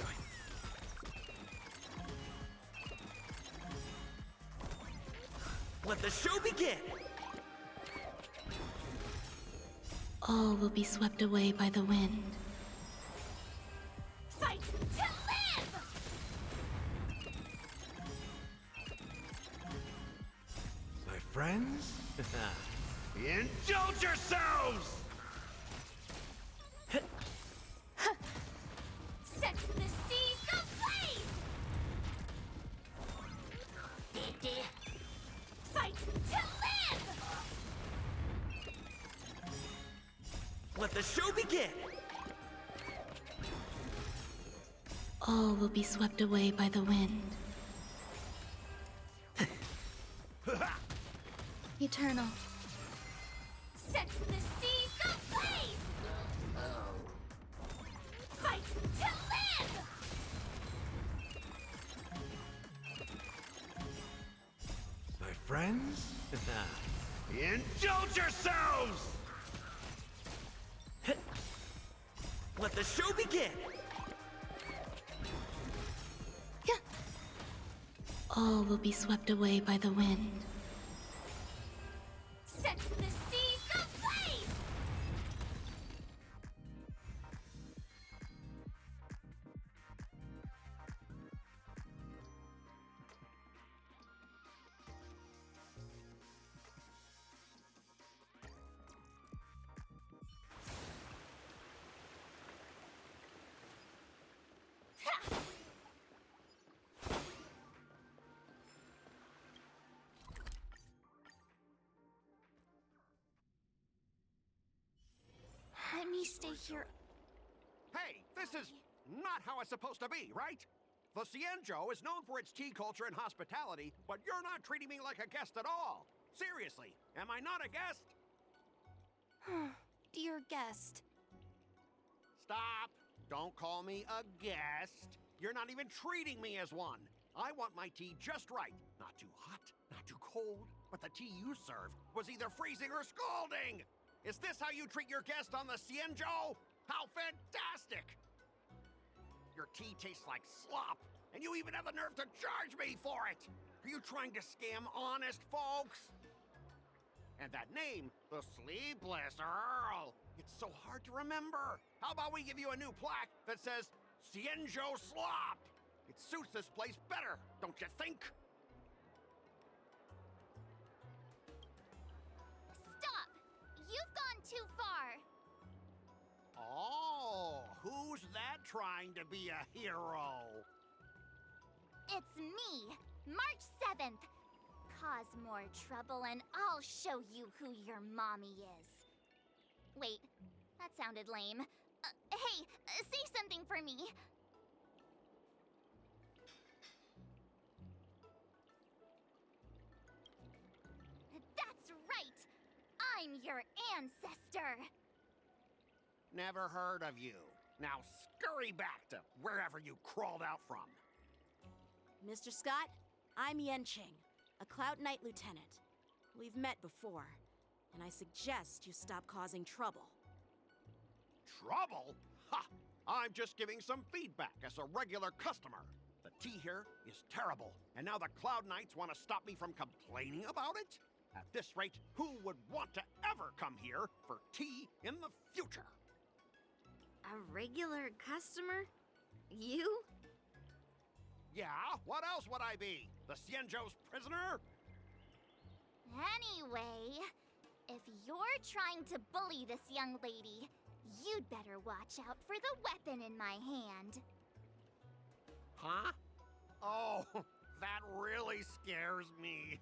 Let the show begin! All will be swept away by the wind. Fight to live! My friends? Indulge yourselves! Set the seas ablaze! Fight to live! Let the show begin! All will be swept away by the wind. Eternal. Set the seas ablaze! Fight to live! My friends? Indulge yourselves! Let the show begin! All will be swept away by the wind. Set the seas ablaze! Let me stay here. Hey, this is not how it's supposed to be, right? The Zenjo is known for its tea culture and hospitality, but you're not treating me like a guest at all. Seriously, am I not a guest? Dear guest. Stop! Don't call me a guest. You're not even treating me as one. I want my tea just right. Not too hot, not too cold, but the tea you served was either freezing or scalding. Is this how you treat your guest on the Zenjo? How fantastic! Your tea tastes like slop, and you even have the nerve to charge me for it! Are you trying to scam honest folks? And that name, the Sleepless Earl, it's so hard to remember. How about we give you a new plaque that says Zenjo Slop? It suits this place better, don't you think? Stop! You've gone too far. Oh, who's that trying to be a hero? It's me, March 7th. Cause more trouble and I'll show you who your mommy is. Wait, that sounded lame. Hey, say something for me. That's right! I'm your ancestor! Never heard of you. Now scurry back to wherever you crawled out from. Mr. Scott, I'm Yenching, a Cloud Knight Lieutenant. We've met before, and I suggest you stop causing trouble. Trouble? Ha! I'm just giving some feedback as a regular customer. The tea here is terrible, and now the Cloud Knights want to stop me from complaining about it? At this rate, who would want to ever come here for tea in the future? A regular customer? You? Yeah, what else would I be? The Zenjo's prisoner? Anyway, if you're trying to bully this young lady, you'd better watch out for the weapon in my hand. Huh? Oh, that really scares me.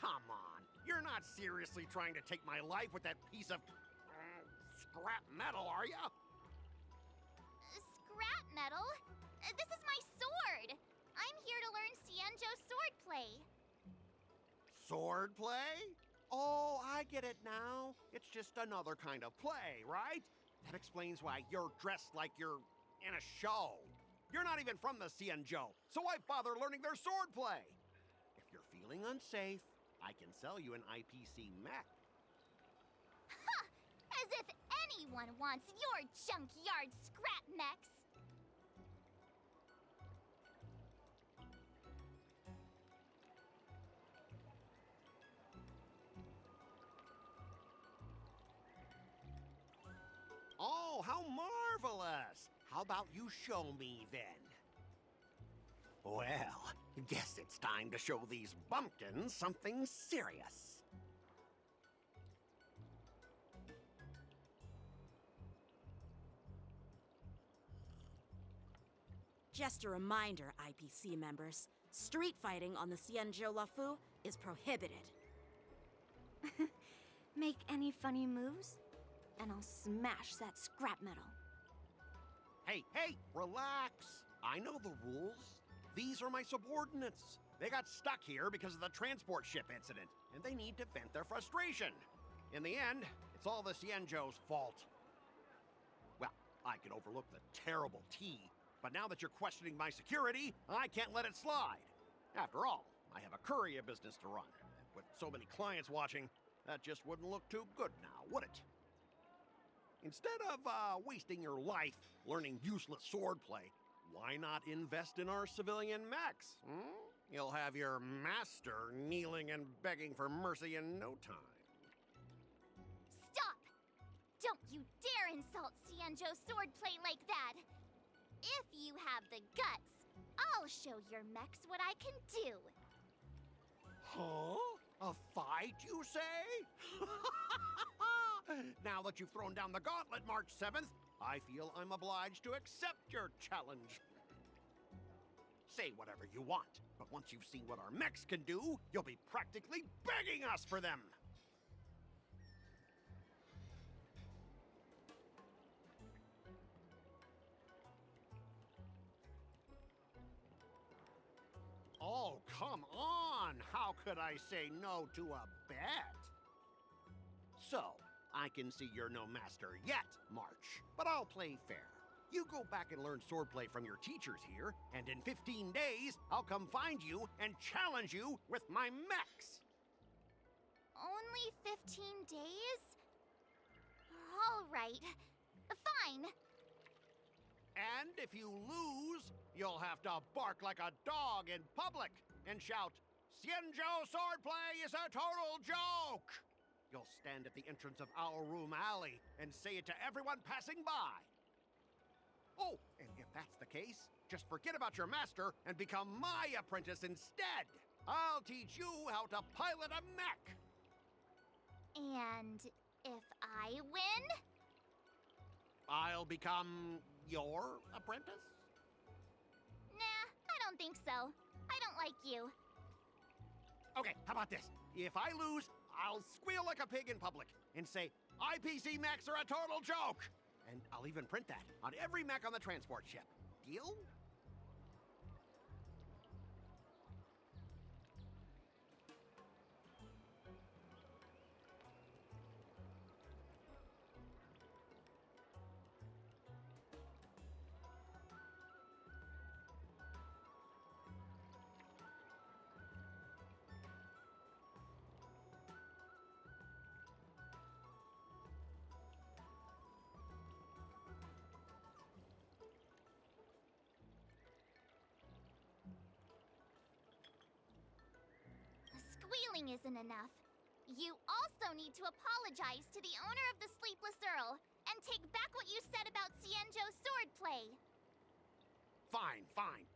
Come on, you're not seriously trying to take my life with that piece of scrap metal, are ya? Scrap metal? This is my sword! I'm here to learn Zenjo swordplay. Swordplay? Oh, I get it now. It's just another kind of play, right? That explains why you're dressed like you're in a show. You're not even from the Zenjo, so why bother learning their swordplay? If you're feeling unsafe, I can sell you an IPC mech. Ha! As if anyone wants your junkyard scrap mechs! Marvelous! How about you show me then? Well, guess it's time to show these bumpkins something serious. Just a reminder, IPC members, street fighting on the Xianzhou LaFu is prohibited. Make any funny moves, and I'll smash that scrap metal. Hey, relax. I know the rules. These are my subordinates. They got stuck here because of the transport ship incident, and they need to vent their frustration. In the end, it's all the Xianzhou's fault. Well, I could overlook the terrible tea, but now that you're questioning my security, I can't let it slide. After all, I have a courier business to run. With so many clients watching, that just wouldn't look too good now, would it? Instead of wasting your life learning useless swordplay, why not invest in our civilian mechs? You'll have your master kneeling and begging for mercy in no time. Stop! Don't you dare insult Xianzhou swordplay like that! If you have the guts, I'll show your mechs what I can do. Huh? A fight, you say? Now that you've thrown down the gauntlet, March 7th, I feel I'm obliged to accept your challenge. Say whatever you want, but once you've seen what our mechs can do, you'll be practically begging us for them. Oh, come on! How could I say no to a bet? So, I can see you're no master yet, March, but I'll play fair. You go back and learn swordplay from your teachers here, and in 15 days, I'll come find you and challenge you with my mechs. Only 15 days? All right. Fine. And if you lose, you'll have to bark like a dog in public and shout, "Xianzhou swordplay is a total joke!" You'll stand at the entrance of our room alley and say it to everyone passing by. Oh, and if that's the case, just forget about your master and become my apprentice instead. I'll teach you how to pilot a mech. And if I win? I'll become your apprentice? Nah, I don't think so. I don't like you. Okay, how about this? If I lose, I'll squeal like a pig in public and say, IPC mechs are a total joke! And I'll even print that on every mech on the transport ship. Deal? Squealing isn't enough. You also need to apologize to the owner of the Sleepless Earl and take back what you said about Xianzhou swordplay. Fine,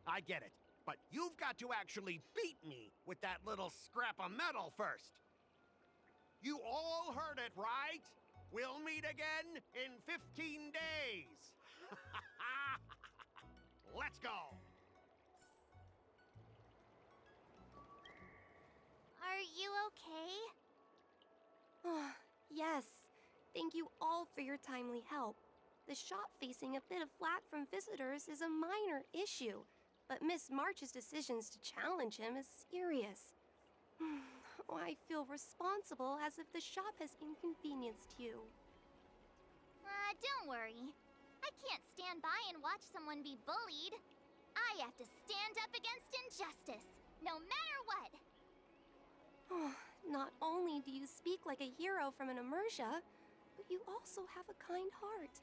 I get it. But you've got to actually beat me with that little scrap of metal first. You all heard it, right? We'll meet again in 15 days. Let's go. Are you okay? Yes. Thank you all for your timely help. The shop facing a bit of flack from visitors is a minor issue, but Miss March's decisions to challenge him is serious. I feel responsible as if the shop has inconvenienced you. Don't worry. I can't stand by and watch someone be bullied. I have to stand up against injustice, no matter what. Not only do you speak like a hero from an immersia, but you also have a kind heart.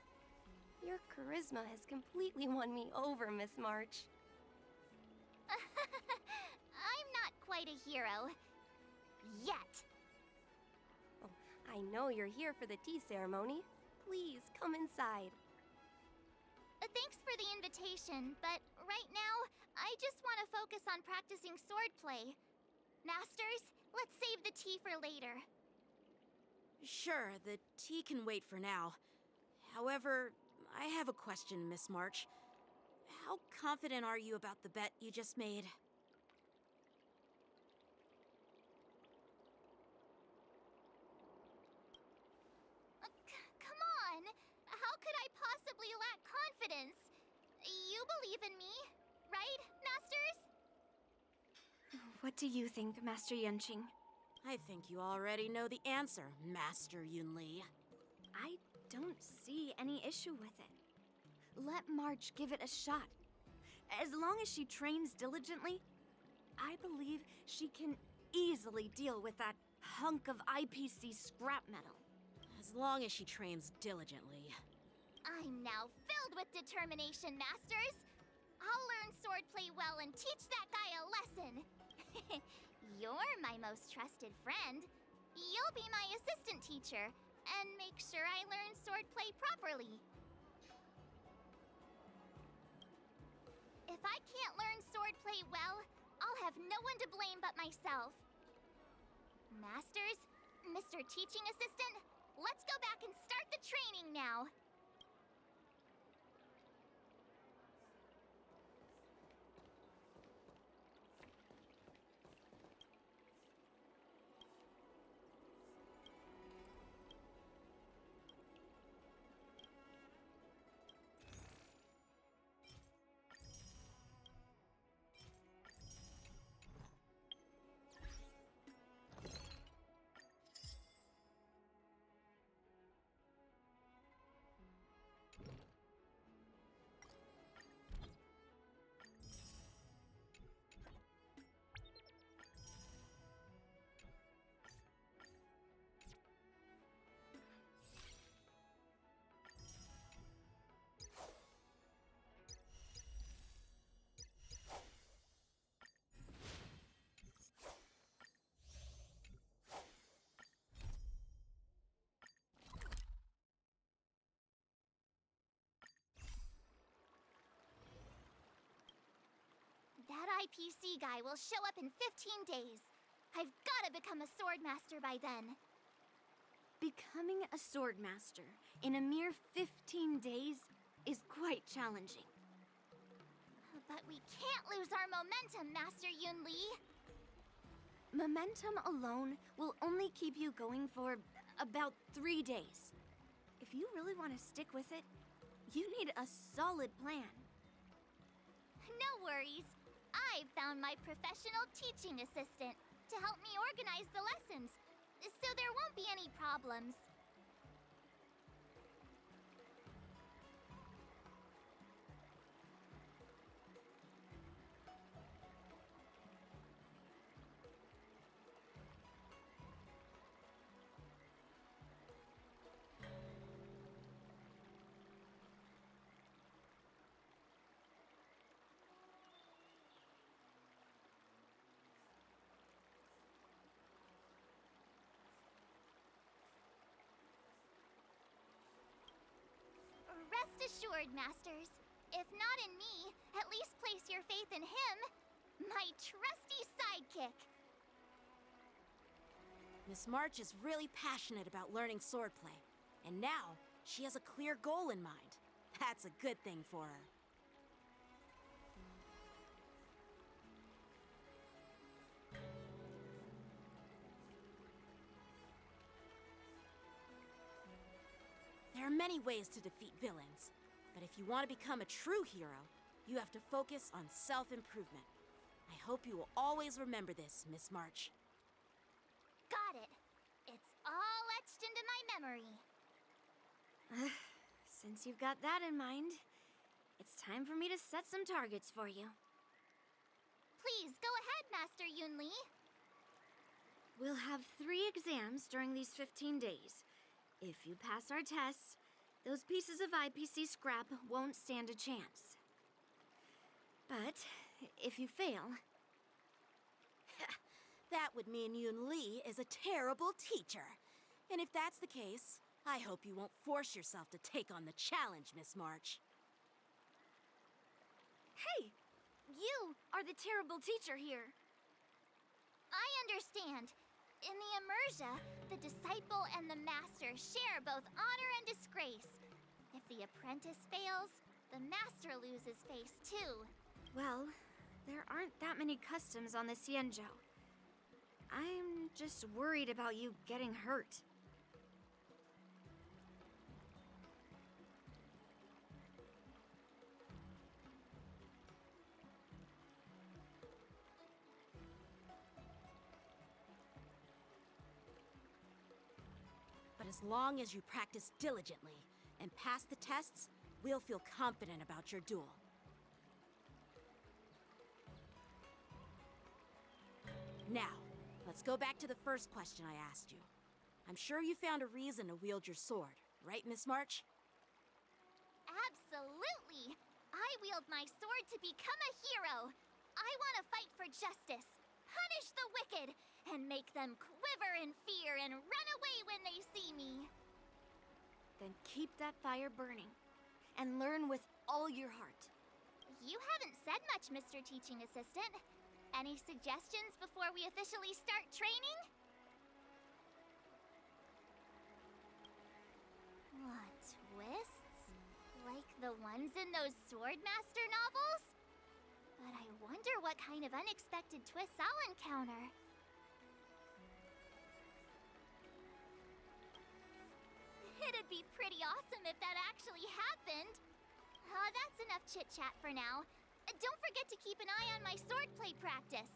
Your charisma has completely won me over, Miss March. I'm not quite a hero. Yet. Oh, I know you're here for the tea ceremony. Please come inside. Thanks for the invitation, but right now, I just want to focus on practicing swordplay. Masters, let's save the tea for later. Sure, the tea can wait for now. However, I have a question, Miss March. How confident are you about the bet you just made? Come on! How could I possibly lack confidence? You believe in me, right, Masters? What do you think, Master Yunqing? I think you already know the answer, Master Yunli. I don't see any issue with it. Let March give it a shot. As long as she trains diligently, I believe she can easily deal with that hunk of IPC scrap metal. As long as she trains diligently. I'm now filled with determination, Masters! I'll learn swordplay well and teach that guy a lesson! You're my most trusted friend. You'll be my assistant teacher, and make sure I learn swordplay properly. If I can't learn swordplay well, I'll have no one to blame but myself. Masters, Mr. Teaching Assistant, let's go back and start the training now. That IPC guy will show up in 15 days. I've gotta become a swordmaster by then. Becoming a swordmaster in a mere 15 days is quite challenging. But we can't lose our momentum, Master Yunli. Momentum alone will only keep you going for about 3 days. If you really want to stick with it, you need a solid plan. No worries. I've found my professional teaching assistant to help me organize the lessons, so there won't be any problems. Rest assured, Masters. If not in me, at least place your faith in him, my trusty sidekick. Miss March is really passionate about learning swordplay, and now she has a clear goal in mind. That's a good thing for her. There are many ways to defeat villains, but if you want to become a true hero, you have to focus on self-improvement. I hope you will always remember this, Miss March. Got it. It's all etched into my memory. Since you've got that in mind, it's time for me to set some targets for you. Please, go ahead, Master Yunli. We'll have 3 exams during these 15 days. If you pass our tests, those pieces of IPC scrap won't stand a chance. But if you fail... That would mean Yunli is a terrible teacher. And if that's the case, I hope you won't force yourself to take on the challenge, Miss March. Hey! You are the terrible teacher here. I understand. In the Immersia, the disciple and the master share both honor and disgrace. If the apprentice fails, the master loses face too. Well, there aren't that many customs on the Xianzhou. I'm just worried about you getting hurt. But as long as you practice diligently and pass the tests, we'll feel confident about your duel. Now, let's go back to the first question I asked you. I'm sure you found a reason to wield your sword, right, Miss March? Absolutely! I wield my sword to become a hero. I want to fight for justice, punish the wicked, and make them quiver in fear and run away when they see me. Then keep that fire burning, and learn with all your heart. You haven't said much, Mr. Teaching Assistant. Any suggestions before we officially start training? What twists? Like the ones in those Swordmaster novels? But I wonder what kind of unexpected twists I'll encounter. It'd be pretty awesome if that actually happened. That's enough chit-chat for now. Don't forget to keep an eye on my swordplay practice.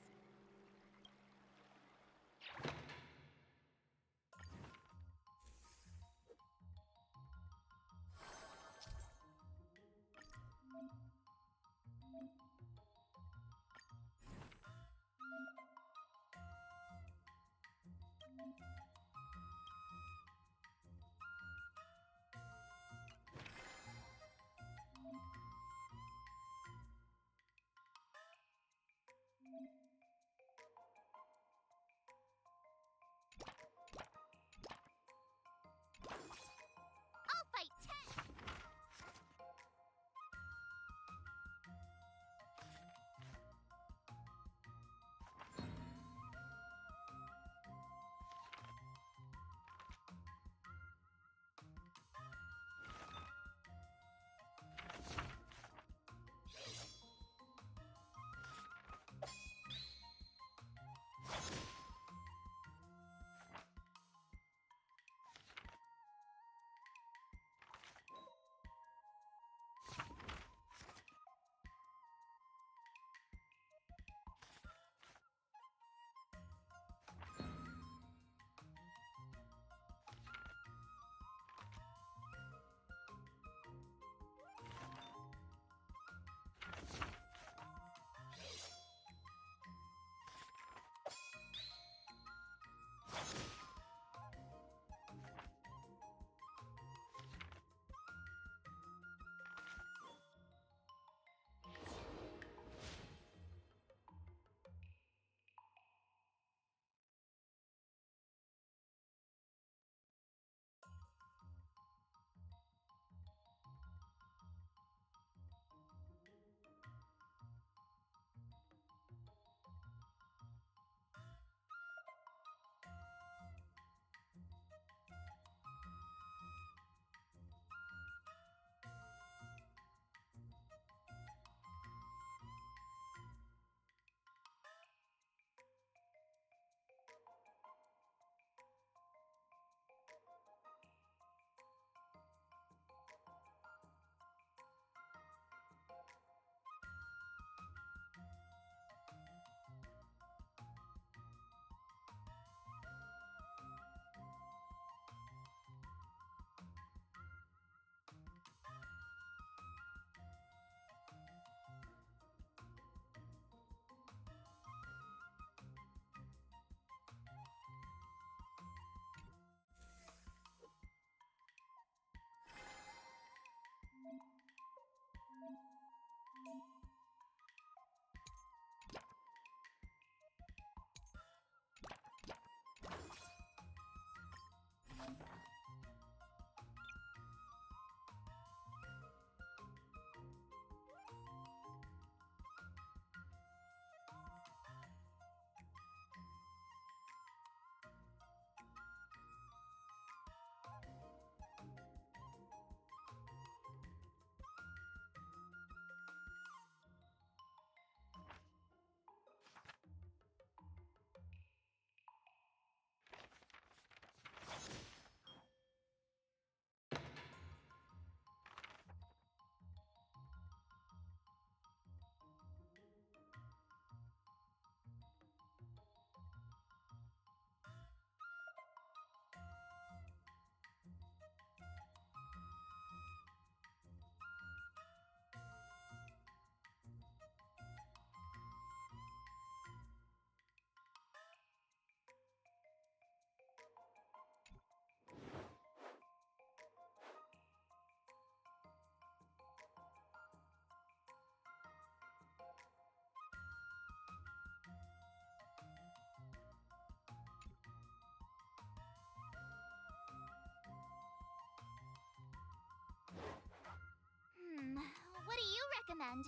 end.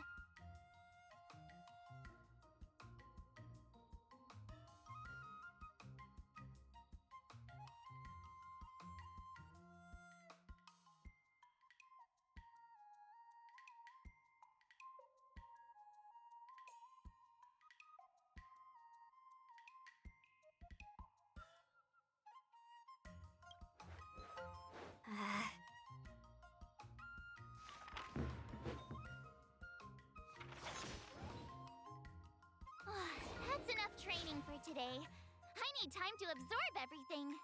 That's enough training for today. I need time to absorb everything.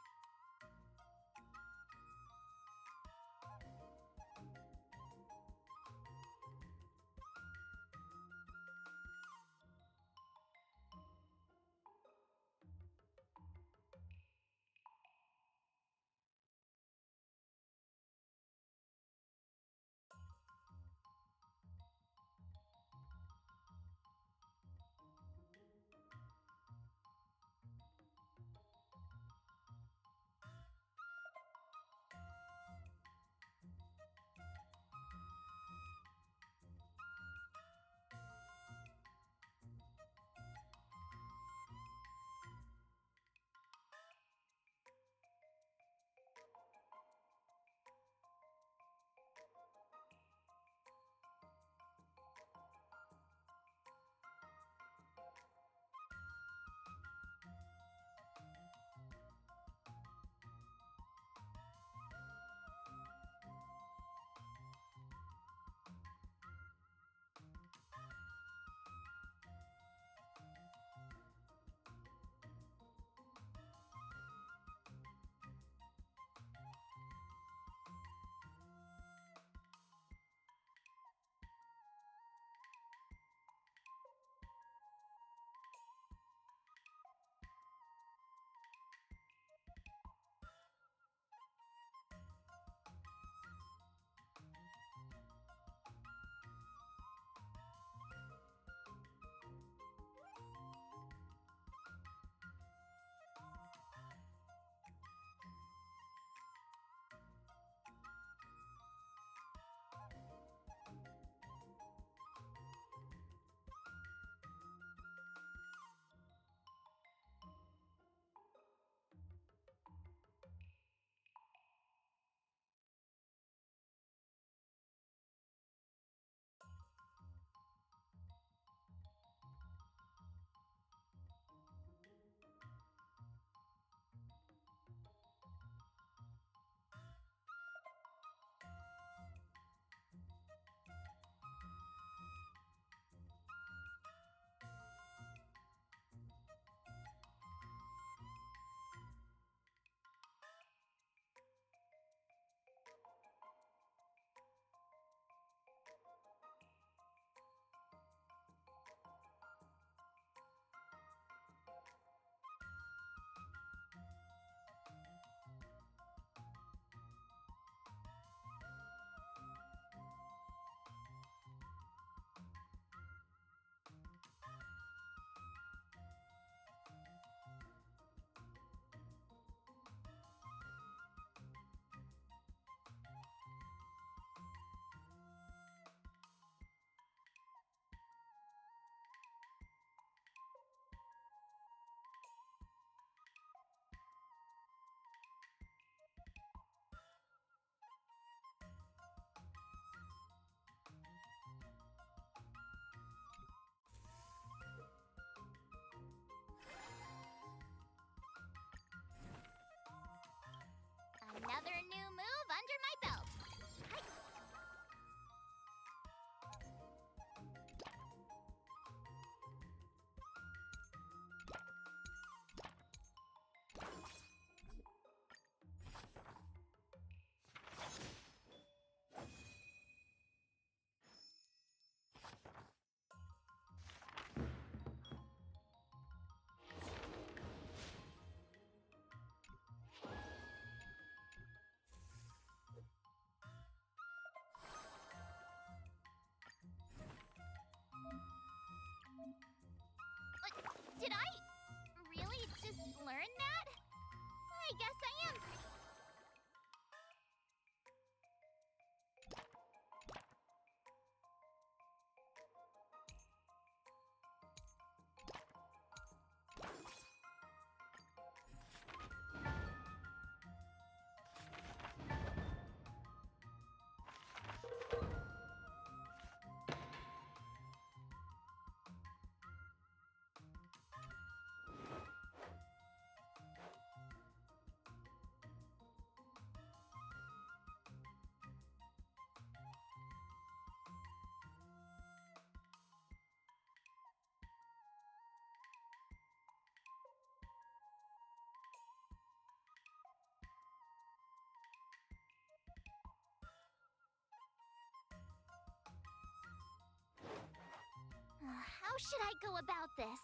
should I go about this?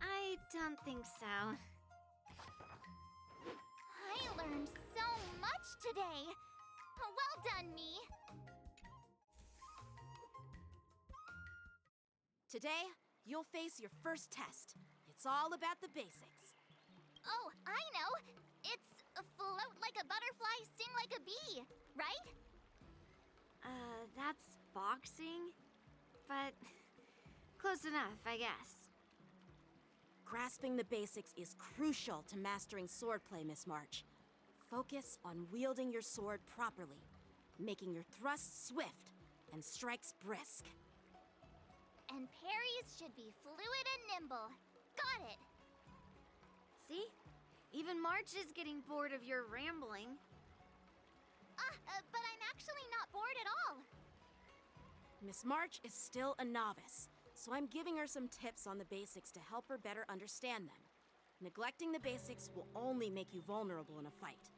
I don't think so. I learned so much today. Well done, me. Today, you'll face your first test. It's all about the basics. Oh, I know. It's float like a butterfly, sting like a bee, right? That's boxing? But close enough, I guess. Grasping the basics is crucial to mastering swordplay, Miss March. Focus on wielding your sword properly, making your thrusts swift and strikes brisk. And parries should be fluid and nimble. Got it. See? Even March is getting bored of your rambling. But I'm actually not bored at all. Miss March is still a novice, so I'm giving her some tips on the basics to help her better understand them. Neglecting the basics will only make you vulnerable in a fight,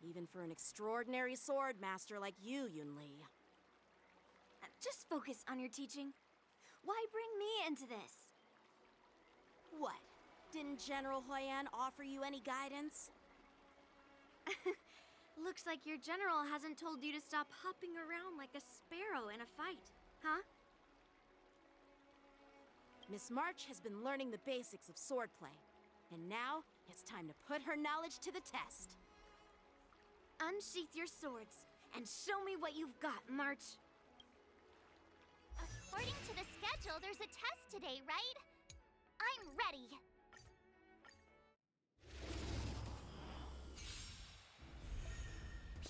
even for an extraordinary sword master like you, Yunli. Just focus on your teaching. Why bring me into this? What? Didn't General Huyan offer you any guidance? Looks like your general hasn't told you to stop hopping around like a sparrow in a fight, huh? Miss March has been learning the basics of swordplay, and now it's time to put her knowledge to the test. Unsheath your swords and show me what you've got, March. According to the schedule, there's a test today, right? I'm ready.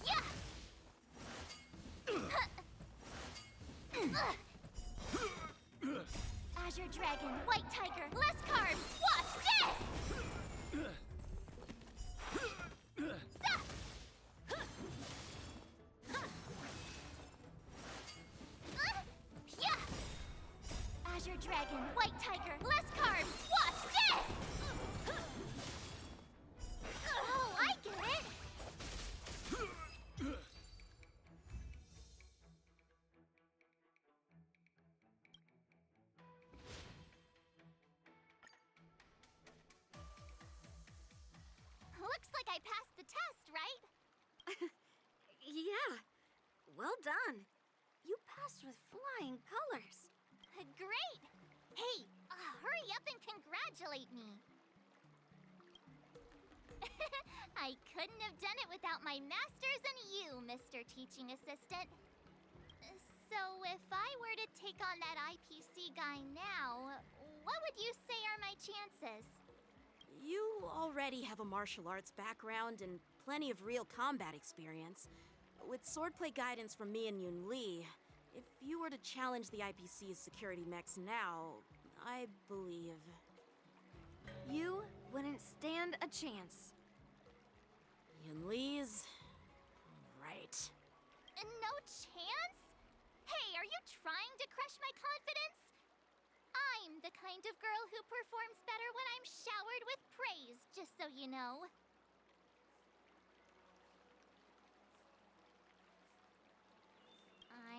Yeah! Azure Dragon, White Tiger, less carbs, watch this! Azure Dragon, White Tiger, less carbs, watch this! Oh, I get it! Looks like I passed the test, right? Yeah. Well done. You passed with flying colors. Great! Hey, hurry up and congratulate me. I couldn't have done it without my masters and you, Mr. Teaching Assistant. So if I were to take on that IPC guy now, what would you say are my chances? You already have a martial arts background and plenty of real combat experience. With swordplay guidance from me and Yunli, if you were to challenge the IPC's security mechs now, I believe... You wouldn't stand a chance. Yunli's... right. No chance? Hey, are you trying to crush my confidence? I'm the kind of girl who performs better when I'm showered with praise, just so you know.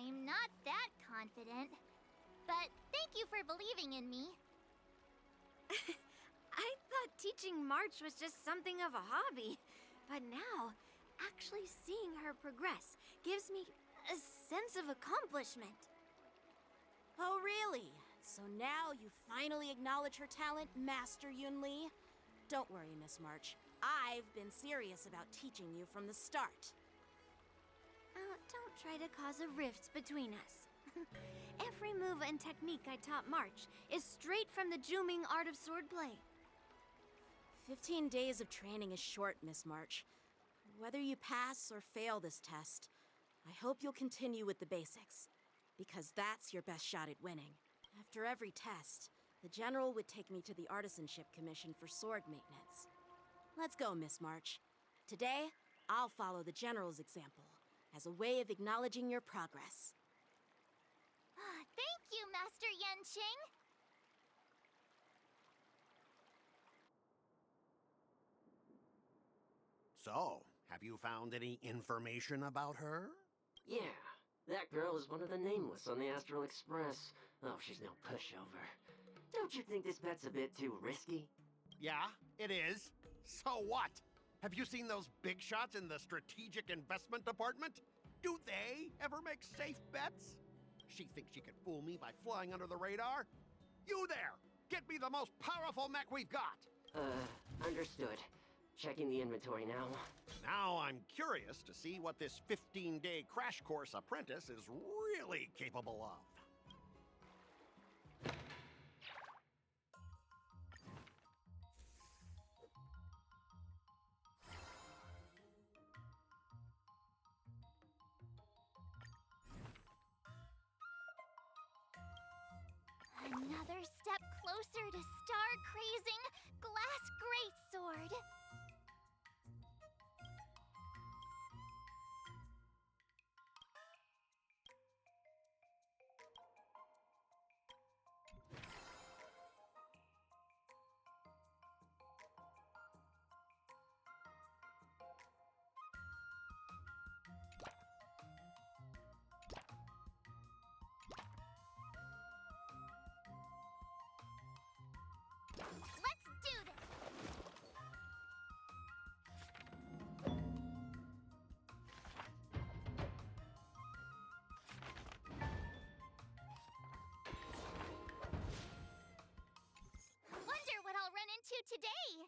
I'm not that confident, but thank you for believing in me. I thought teaching March was just something of a hobby, but now, actually seeing her progress gives me a sense of accomplishment. Oh, really? So now you finally acknowledge her talent, Master Yunli? Don't worry, Miss March. I've been serious about teaching you from the start. Don't try to cause a rift between us. Every move and technique I taught March is straight from the Juming art of swordplay. 15 days of training is short, Miss March. Whether you pass or fail this test, I hope you'll continue with the basics, because that's your best shot at winning. After every test, the General would take me to the Artisanship Commission for sword maintenance. Let's go, Miss March. Today, I'll follow the General's example as a way of acknowledging your progress. Thank you, Master Yanqing! So, have you found any information about her? Yeah. That girl is one of the nameless on the Astral Express. Oh, she's no pushover. Don't you think this bet's a bit too risky? Yeah, it is. So what? Have you seen those big shots in the strategic investment department? Do they ever make safe bets? She thinks she can fool me by flying under the radar? You there! Get me the most powerful mech we've got! Understood. Checking the inventory now. Now I'm curious to see what this 15-day crash course apprentice is really capable of. Another step closer to star-crazing glass greatsword. Let's do this! Wonder what I'll run into today!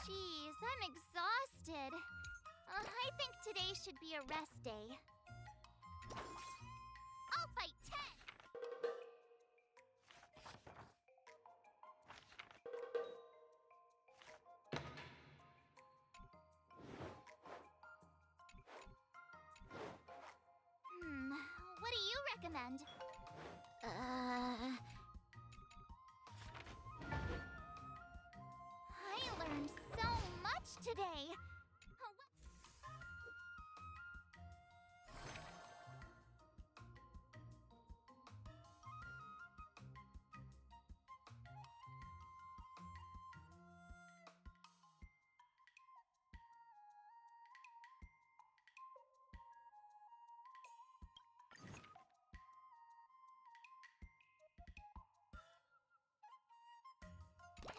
Jeez, I'm exhausted. I think today should be a rest day. I'll fight 10! What do you recommend? I learned so much today.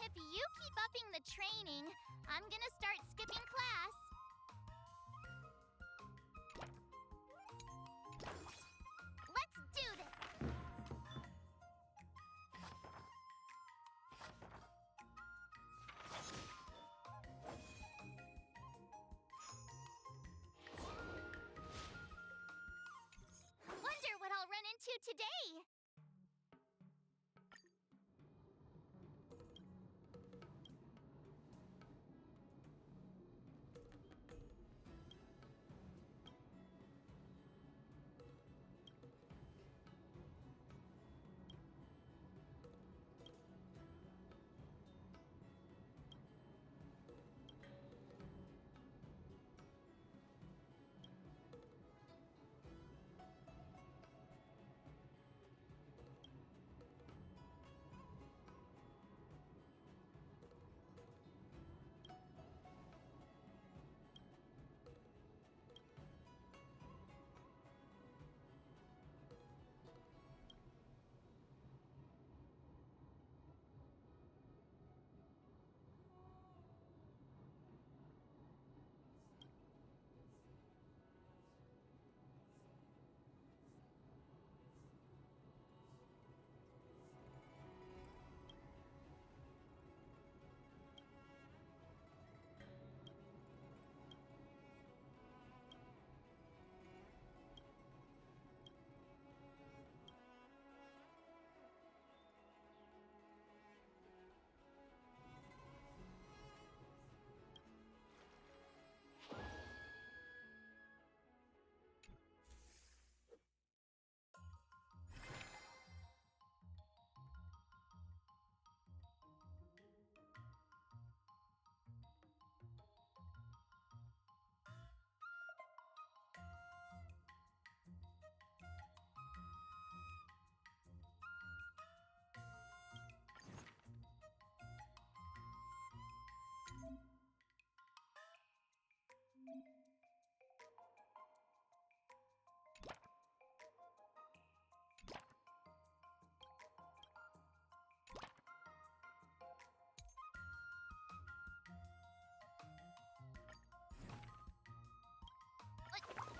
If you keep upping the training, I'm gonna start skipping class. you today?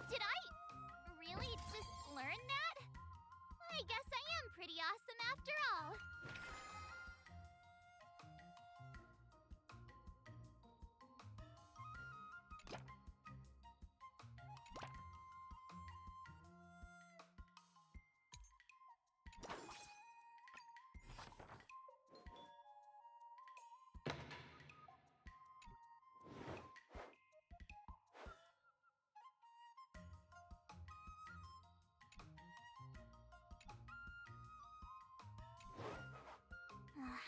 Did I really just learn that? I guess I am pretty awesome after all.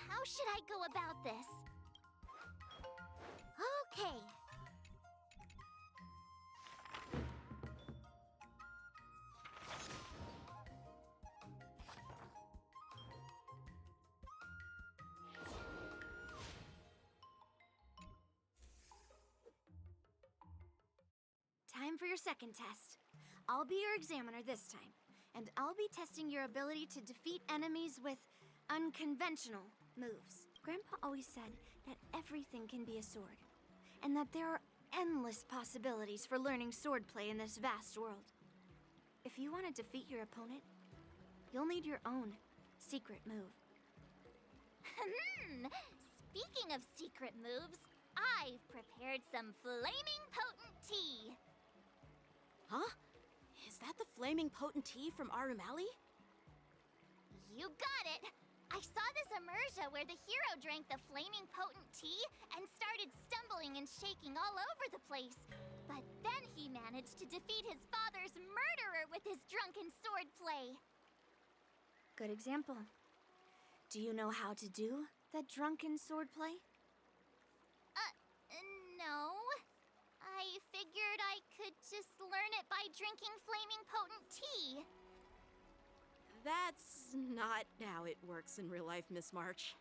How should I go about this? Okay. Time for your second test. I'll be your examiner this time, and I'll be testing your ability to defeat enemies with unconventional moves. Grandpa always said that everything can be a sword, and that there are endless possibilities for learning swordplay in this vast world. If you want to defeat your opponent, you'll need your own secret move. Speaking of secret moves, I've prepared some flaming potent tea. Huh? Is that the flaming potent tea from Arumali? You got it! I saw this immersion where the hero drank the flaming potent tea and started stumbling and shaking all over the place. But then he managed to defeat his father's murderer with his drunken swordplay. Good example. Do you know how to do the drunken swordplay? No. I figured I could just learn it by drinking flaming potent tea. That's not how it works in real life, Miss March.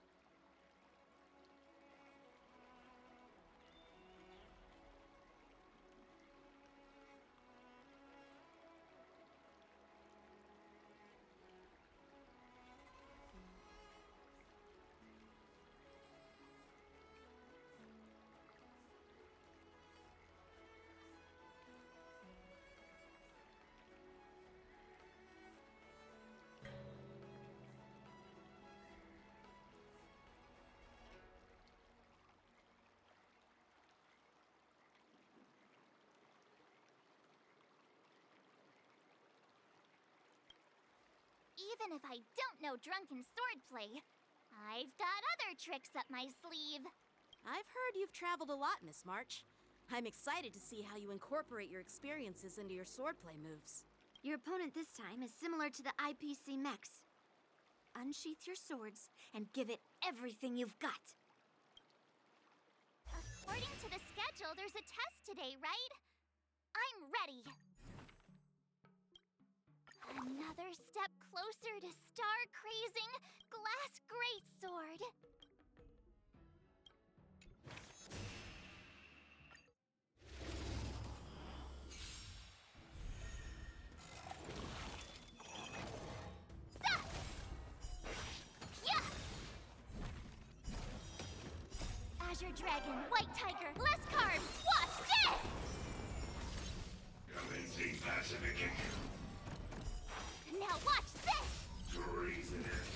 Even if I don't know drunken swordplay, I've got other tricks up my sleeve. I've heard you've traveled a lot, Miss March. I'm excited to see how you incorporate your experiences into your swordplay moves. Your opponent this time is similar to the IPC mechs. Unsheath your swords and give it everything you've got. According to the schedule, there's a test today, right? I'm ready. Another step closer to star-crazing glass greatsword. Azure Dragon, White Tiger, less carbs, watch this! Commencing pacification. Now watch this! Treasonous.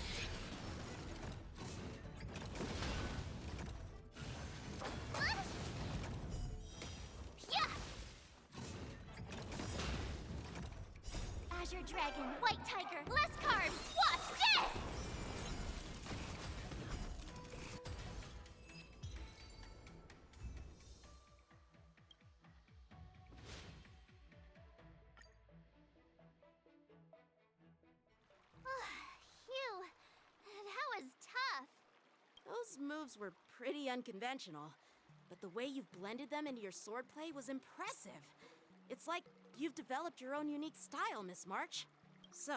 Azure Dragon, White Tiger, less carbs, watch this! Phew, that was tough. Those moves were pretty unconventional, but the way you've blended them into your swordplay was impressive. It's like you've developed your own unique style, Miss March. So,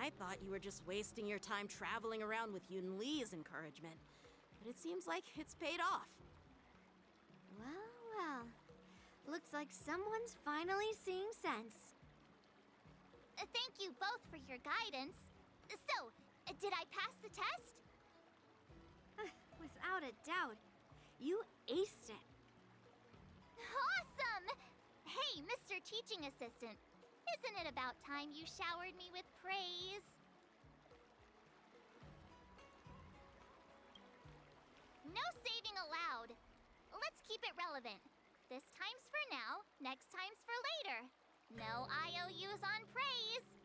I thought you were just wasting your time traveling around with Yun Li's encouragement, but it seems like it's paid off. Well, well. Looks like someone's finally seeing sense. Thank you both for your guidance. So, did I pass the test? Without a doubt. You aced it. Awesome! Hey, Mr. Teaching Assistant, isn't it about time you showered me with praise? No saving allowed. Let's keep it relevant. This time's for now, next time's for later. No IOUs on praise.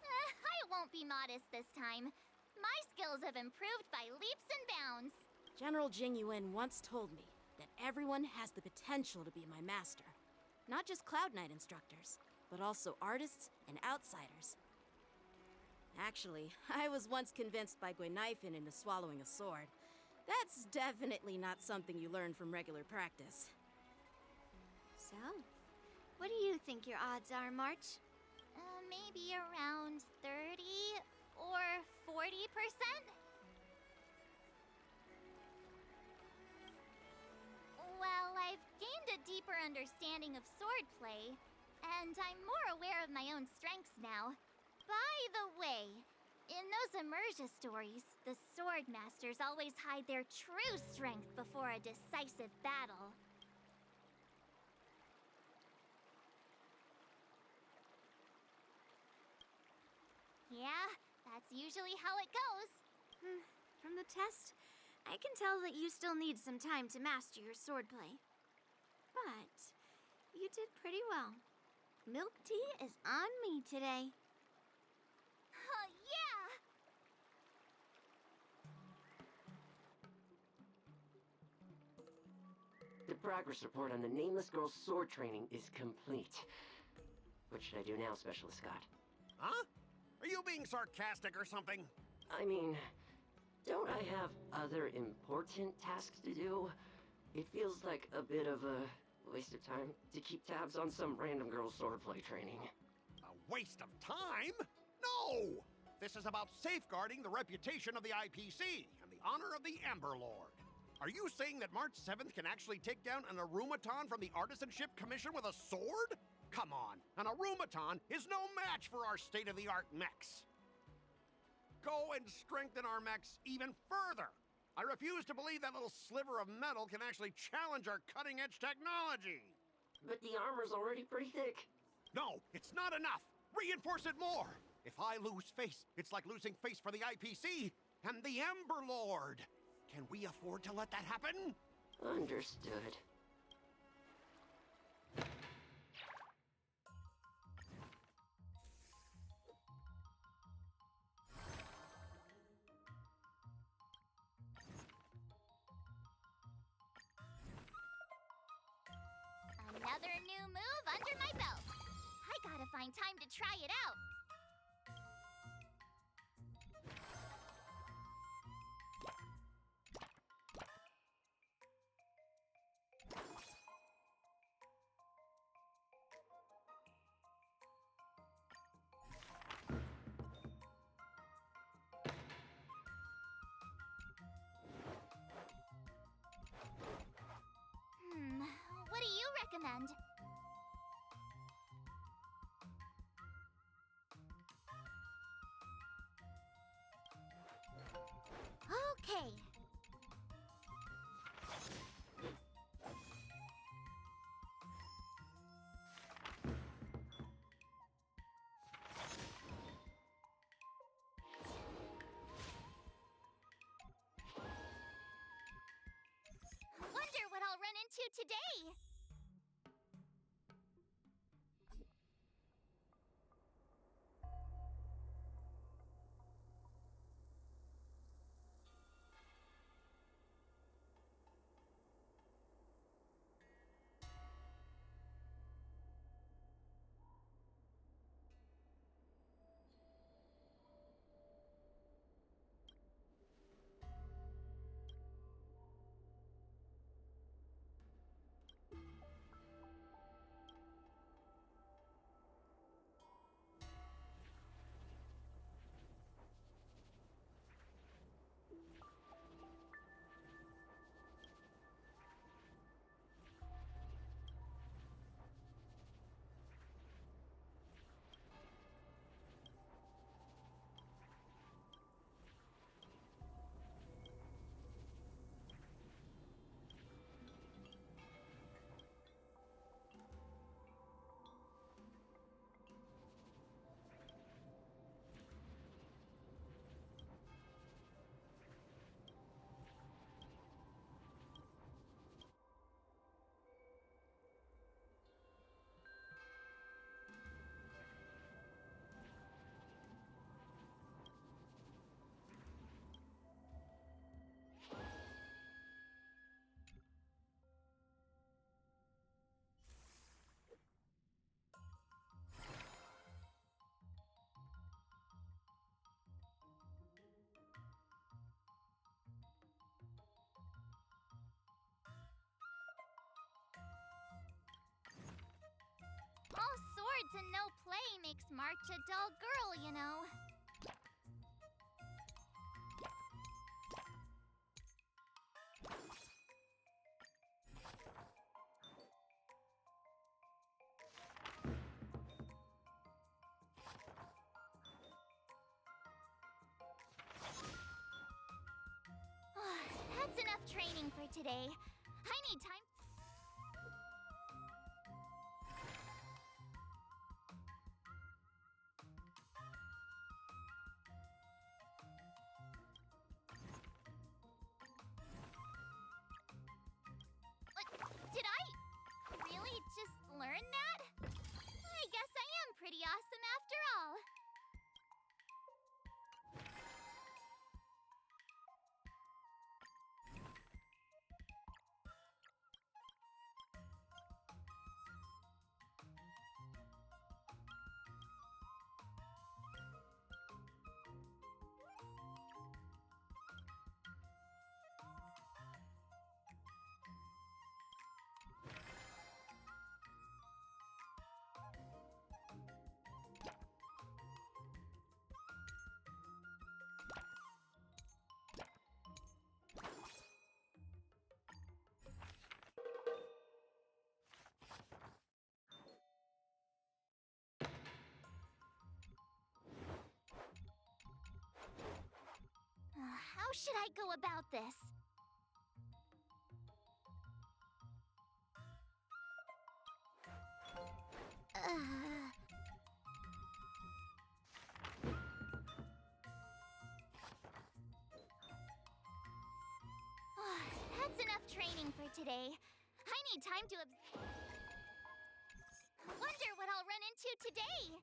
I won't be modest this time. My skills have improved by leaps and bounds. General Jing Yuan once told me that everyone has the potential to be my master. Not just Cloud Knight instructors, but also artists and outsiders. Actually, I was once convinced by Guinifin into swallowing a sword. That's definitely not something you learn from regular practice. So, what do you think your odds are, March? Maybe around 30 or 40%? Well, I've gained a deeper understanding of swordplay, and I'm more aware of my own strengths now. By the way, in those Immersia stories, the sword masters always hide their true strength before a decisive battle. Yeah, that's usually how it goes. From the test, I can tell that you still need some time to master your swordplay. But you did pretty well. Milk tea is on me today. Yeah! The progress report on the nameless girl's sword training is complete. What should I do now, Specialist Scott? Huh? Are you being sarcastic or something? I mean, don't I have other important tasks to do? It feels like a bit of a waste of time to keep tabs on some random girl's swordplay training. A waste of time? No! This is about safeguarding the reputation of the IPC and the honor of the Amber Lord. Are you saying that March 7th can actually take down an Arumaton from the Artisanship Commission with a sword? Come on, an Arumaton is no match for our state-of-the-art mechs. Go and strengthen our mechs even further. I refuse to believe that little sliver of metal can actually challenge our cutting-edge technology. But the armor's already pretty thick. No, it's not enough. Reinforce it more. If I lose face, it's like losing face for the IPC and the Ember Lord. Can we afford to let that happen? Understood. Another new move under my belt. I gotta find time to try it out. What do you recommend? Okay. Wonder what I'll run into today. All swords and no play makes March a dull girl, you know. That's enough training for today. I need time. Did I really just learn that? I guess I am pretty awesome after all. How should I go about this? That's enough training for today. I need time to wonder what I'll run into today.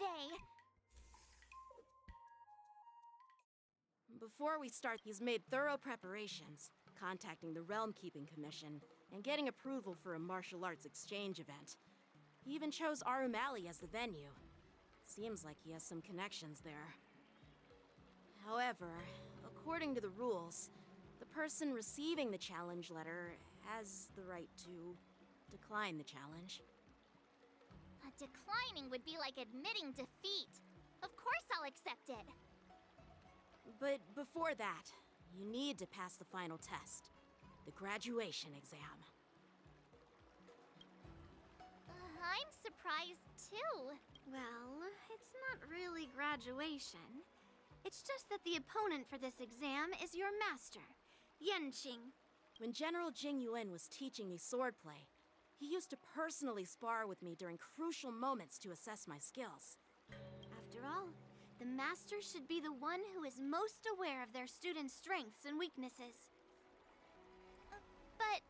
they? Before we start, he's made thorough preparations, contacting the Realm Keeping Commission and getting approval for a martial arts exchange event. He even chose Arumali as the venue. Seems like he has some connections there. However, according to the rules, the person receiving the challenge letter has the right to decline the challenge. Declining would be like admitting defeat. Of course I'll accept it. But before that, you need to pass the final test, the graduation exam. I'm surprised too. Well, it's not really graduation. It's just that the opponent for this exam is your master, Yanqing. When General Jing Yuan was teaching me swordplay, he used to personally spar with me during crucial moments to assess my skills. After all, the master should be the one who is most aware of their students' strengths and weaknesses. But,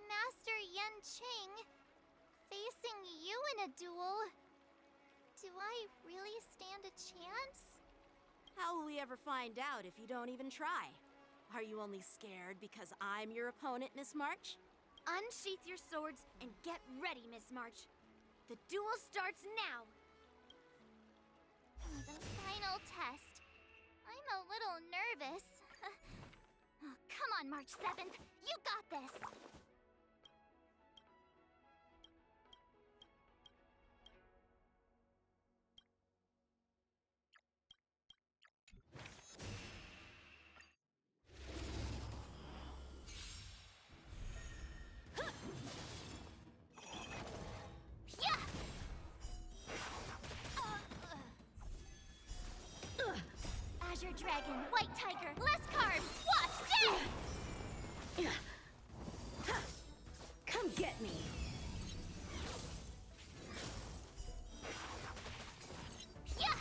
Master Yanqing, facing you in a duel, do I really stand a chance? How will we ever find out if you don't even try? Are you only scared because I'm your opponent, Miss March? Unsheath your swords and get ready, Miss March. The duel starts now! The final test. I'm a little nervous. Oh, come on, March 7th. You got this! Azure Dragon, White Tiger, less cards, what? Come get me! Yeah!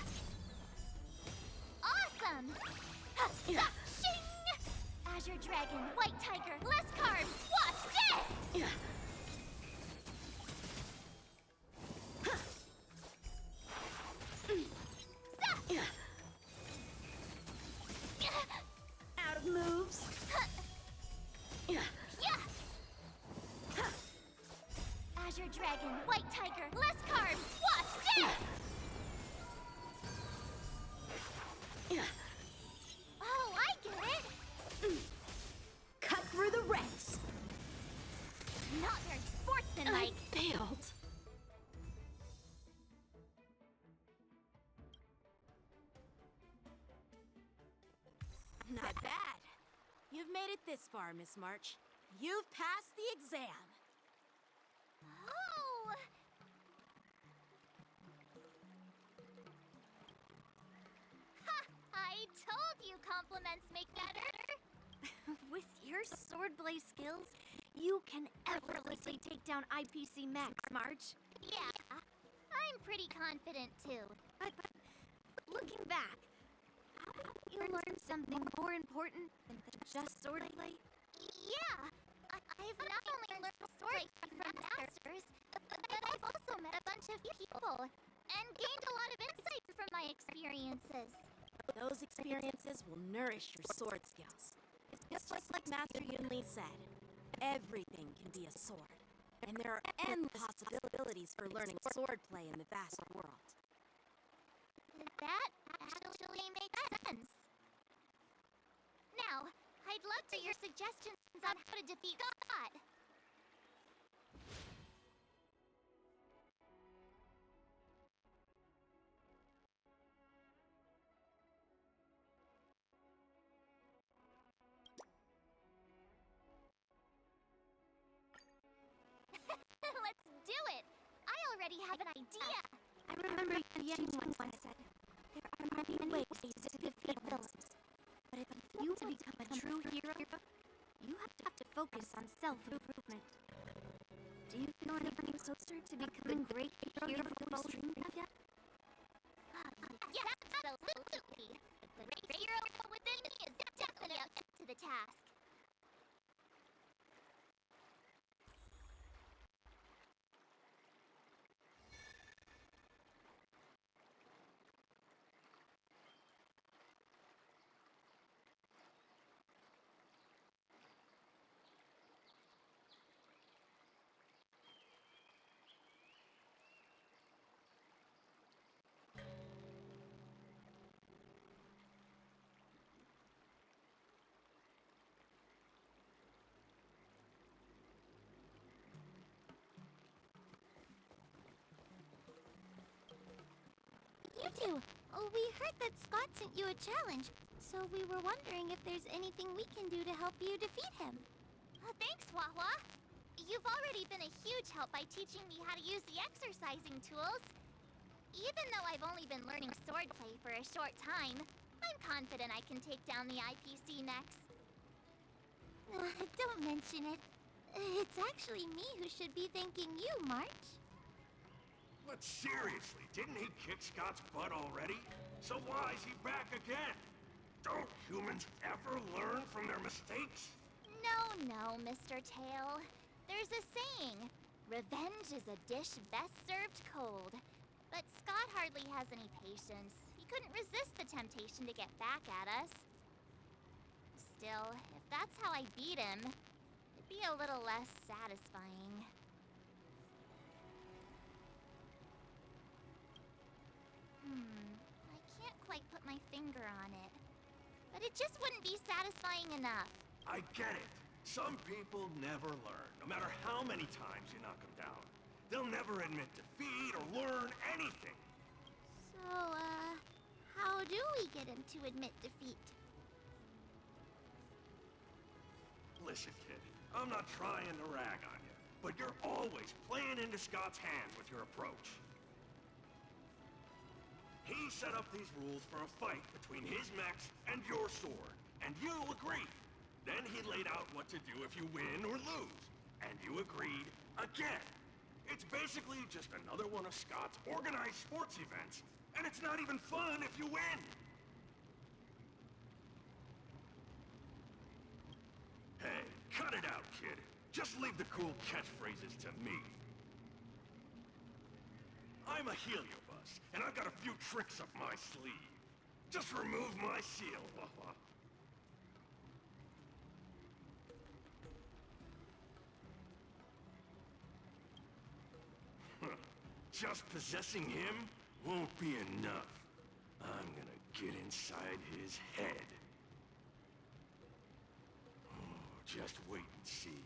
Awesome! Shing! Azure Dragon, White Tiger, less cards, what's this? Out of moves! Azure Dragon, White Tiger, less cards, what's this? Oh, I get it! Cut through the ranks! Not very sportsmanlike. I failed. Not bad. You've made it this far, Miss March. You've passed the exam. Oh! Ha! I told you compliments make better. With your swordplay skills, you can effortlessly take down IPC Max, March. Yeah, I'm pretty confident too. But looking back, you learned something more important than just swordplay? Yeah, I've not only learned swordplay from masters, but I've also met a bunch of people and gained a lot of insight from my experiences. Those experiences will nourish your sword skills. It's just like Master Yunli said, everything can be a sword. And there are endless possibilities for learning swordplay in the vast world. That actually makes sense. Now, I'd love to hear suggestions on how to defeat God. Let's do it! I already have an idea! I remember Yang once said, there are many ways to defeat villains. But if you want to become a true hero, you have to focus on self-improvement. Do you feel anything closer to becoming the great hero you always dreamed of yet? Yes, absolutely! The great hero within me is definitely up to the task. you. Oh, we heard that Scott sent you a challenge, so we were wondering if there's anything we can do to help you defeat him. Thanks, WuWA. You've already been a huge help by teaching me how to use the exercising tools. Even though I've only been learning swordplay for a short time, I'm confident I can take down the IPC next. Don't mention it. It's actually me who should be thanking you, March. But seriously, didn't he kick Scott's butt already? So why is he back again? Don't humans ever learn from their mistakes? No, Mr. Tail. There's a saying, revenge is a dish best served cold. But Scott hardly has any patience. He couldn't resist the temptation to get back at us. Still, if that's how I beat him, it'd be a little less satisfying. I can't quite put my finger on it. But it just wouldn't be satisfying enough. I get it. Some people never learn, no matter how many times you knock them down. They'll never admit defeat or learn anything. So, how do we get him to admit defeat? Listen, kid, I'm not trying to rag on you, but you're always playing into Scott's hand with your approach. He set up these rules for a fight between his mechs and your sword, and you agreed. Then he laid out what to do if you win or lose, and you agreed again. It's basically just another one of Scott's organized sports events, and it's not even fun if you win. Hey, cut it out, kid. Just leave the cool catchphrases to me. I'm a heliobus, and I've got a few tricks up my sleeve. Just remove my seal, WuWA. Just possessing him won't be enough. I'm gonna get inside his head. Oh, just wait and see.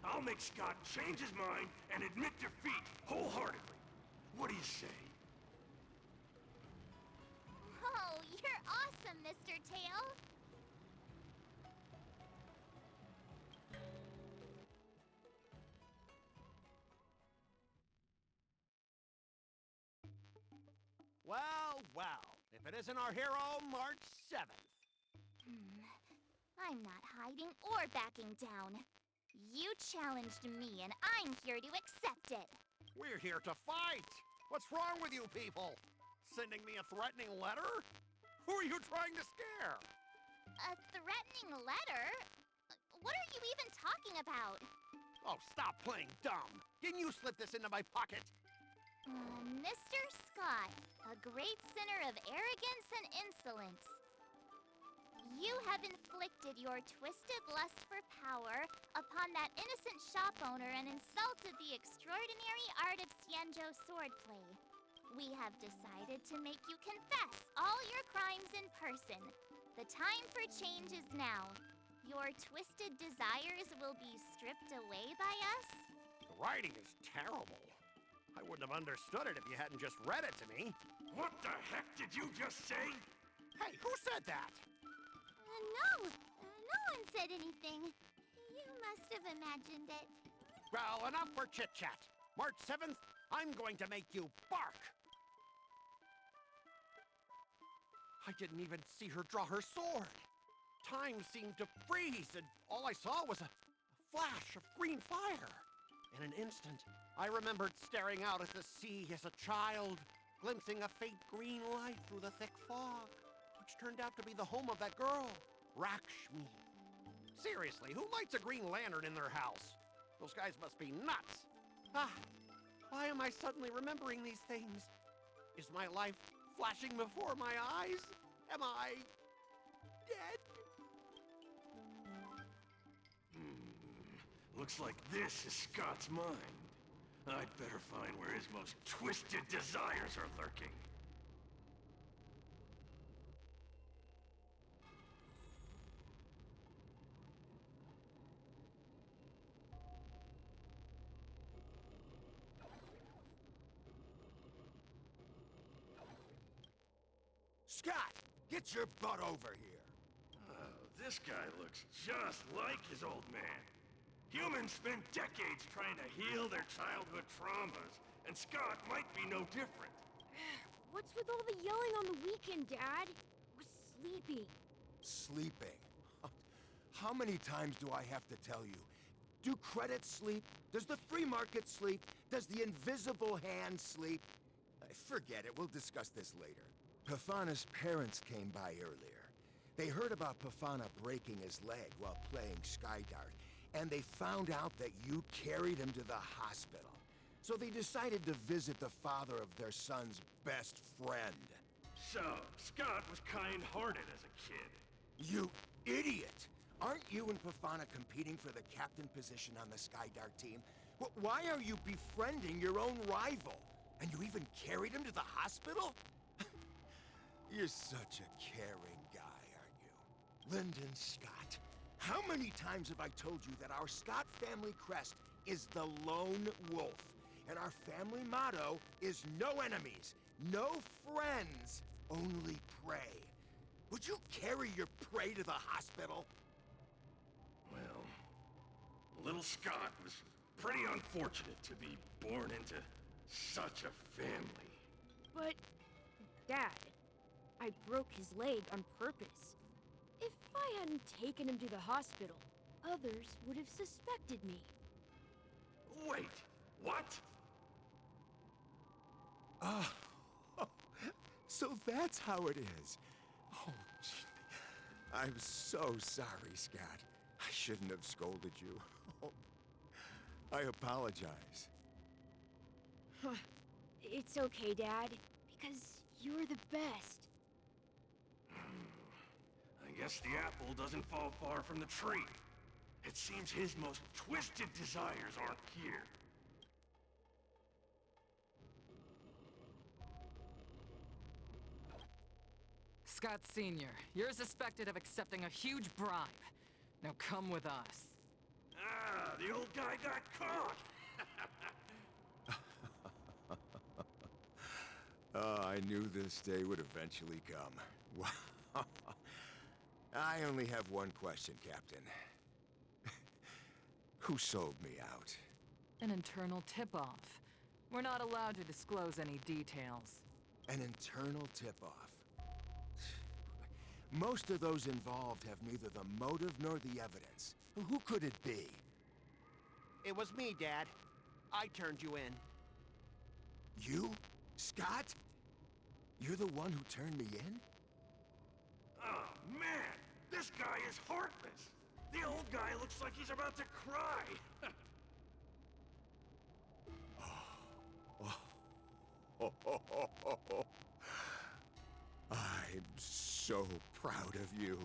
I'll make Scott change his mind and admit defeat wholeheartedly. What do you say? Oh, you're awesome, Mr. Tail. Well, if it isn't our hero, March 7th. I'm not hiding or backing down. You challenged me, and I'm here to accept it. We're here to fight! What's wrong with you people? Sending me a threatening letter? Who are you trying to scare? A threatening letter? What are you even talking about? Oh, stop playing dumb! Didn't you slip this into my pocket? Mr. Scott, a great sinner of arrogance and insolence. You have inflicted your twisted lust for power upon that innocent shop owner and insulted the extraordinary art of Xianzhou swordplay. We have decided to make you confess all your crimes in person. The time for change is now. Your twisted desires will be stripped away by us? The writing is terrible. I wouldn't have understood it if you hadn't just read it to me. What the heck did you just say? Hey, who said that? No one said anything. You must have imagined it. Well, enough for chit-chat. March 7th, I'm going to make you bark. I didn't even see her draw her sword. Time seemed to freeze, and all I saw was a flash of green fire. In an instant, I remembered staring out at the sea as a child, glimpsing a faint green light through the thick fog, which turned out to be the home of that girl, Rakshmi. Seriously, who lights a green lantern in their house? Those guys must be nuts. Why am I suddenly remembering these things? Is my life flashing before my eyes? Am I dead? Looks like this is Scott's mind. I'd better find where his most twisted desires are lurking. Scott, get your butt over here. Oh, this guy looks just like his old man. Humans spend decades trying to heal their childhood traumas, and Scott might be no different. What's with all the yelling on the weekend, Dad? We're sleeping. Sleeping? How many times do I have to tell you? Do credits sleep? Does the free market sleep? Does the invisible hand sleep? Forget it, we'll discuss this later. Pafana's parents came by earlier. They heard about Pafana breaking his leg while playing Skydart, and they found out that you carried him to the hospital. So they decided to visit the father of their son's best friend. So, Scott was kind-hearted as a kid. You idiot! Aren't you and Pafana competing for the captain position on the Skydart team? Why are you befriending your own rival? And you even carried him to the hospital? You're such a caring guy, aren't you? Lyndon Scott, how many times have I told you that our Scott family crest is the lone wolf? And our family motto is no enemies, no friends, only prey. Would you carry your prey to the hospital? Well, little Scott was pretty unfortunate to be born into such a family. But, Dad, I broke his leg on purpose. If I hadn't taken him to the hospital, others would have suspected me. Wait, what? Oh, so that's how it is. Oh, gee. I'm so sorry, Scott. I shouldn't have scolded you. Oh, I apologize. It's okay, Dad, because you're the best. I guess the apple doesn't fall far from the tree. It seems his most twisted desires aren't here. Scott Sr., you're suspected of accepting a huge bribe. Now come with us. Ah, the old guy got caught! Oh, I knew this day would eventually come. Wow. I only have one question, Captain. Who sold me out? An internal tip-off. We're not allowed to disclose any details. An internal tip-off. Most of those involved have neither the motive nor the evidence. Who could it be? It was me, Dad. I turned you in. You? Scott? You're the one who turned me in? Oh, man! This guy is heartless! The old guy looks like he's about to cry! I'm so proud of you.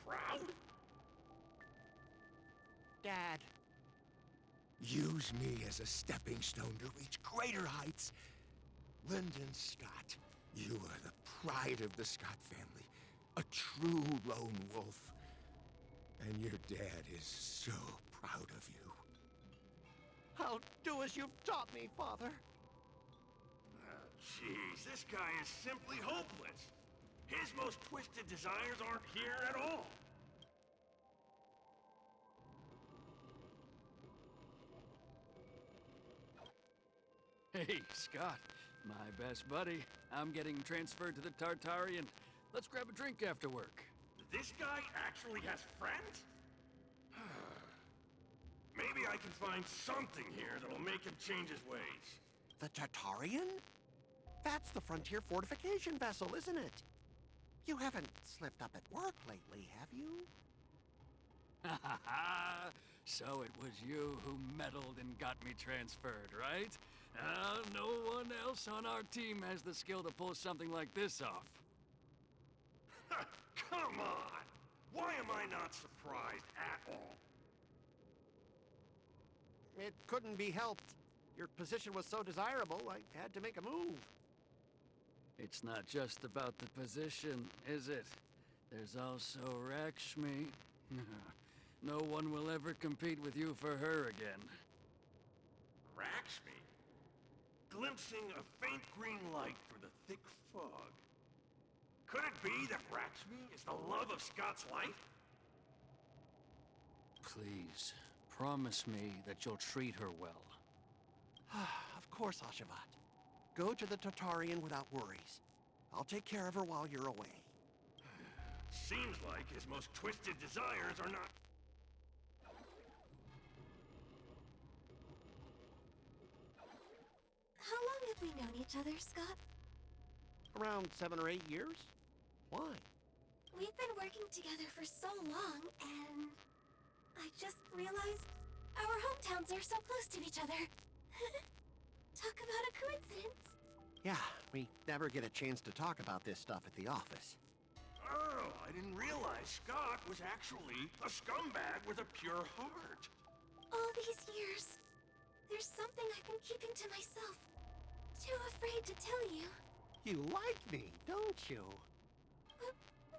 Proud? Dad. Use me as a stepping stone to reach greater heights. Lyndon Scott, you are the pride of the Scott family. A true lone wolf. And your dad is so proud of you. I'll do as you've taught me, Father. Jeez, this guy is simply hopeless. His most twisted desires aren't here at all. Hey, Scott, my best buddy. I'm getting transferred to the Tartarian. Let's grab a drink after work. This guy actually has friends? Maybe I can find something here that'll make him change his ways. The Tartarian? That's the frontier fortification vessel, isn't it? You haven't slipped up at work lately, have you? Ha ha ha! So it was you who meddled and got me transferred, right? No one else on our team has the skill to pull something like this off. Come on! Why am I not surprised at all? It couldn't be helped. Your position was so desirable, I had to make a move. It's not just about the position, is it? There's also Rakshmi. No one will ever compete with you for her again. Rakshmi? Glimpsing a faint green light through the thick fog. Could it be that Raxmi is the love of Scott's life? Please, promise me that you'll treat her well. Of course, Ashavat. Go to the Tartarian without worries. I'll take care of her while you're away. Seems like his most twisted desires are not... How long have we known each other, Scott? Around 7 or 8 years? Why? We've been working together for so long, and... I just realized our hometowns are so close to each other. Talk about a coincidence. Yeah, we never get a chance to talk about this stuff at the office. Oh, I didn't realize Scott was actually a scumbag with a pure heart. All these years, there's something I've been keeping to myself. Too afraid to tell you. You like me, don't you?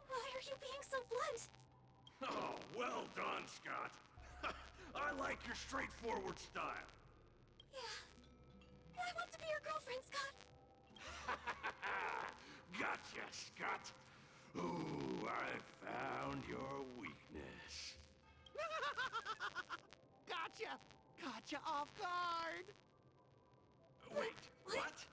Why are you being so blunt? Oh, well done, Scott. I like your straightforward style. Yeah. I want to be your girlfriend, Scott. Gotcha, Scott. Ooh, I found your weakness. Gotcha! Gotcha off guard! Wait, what?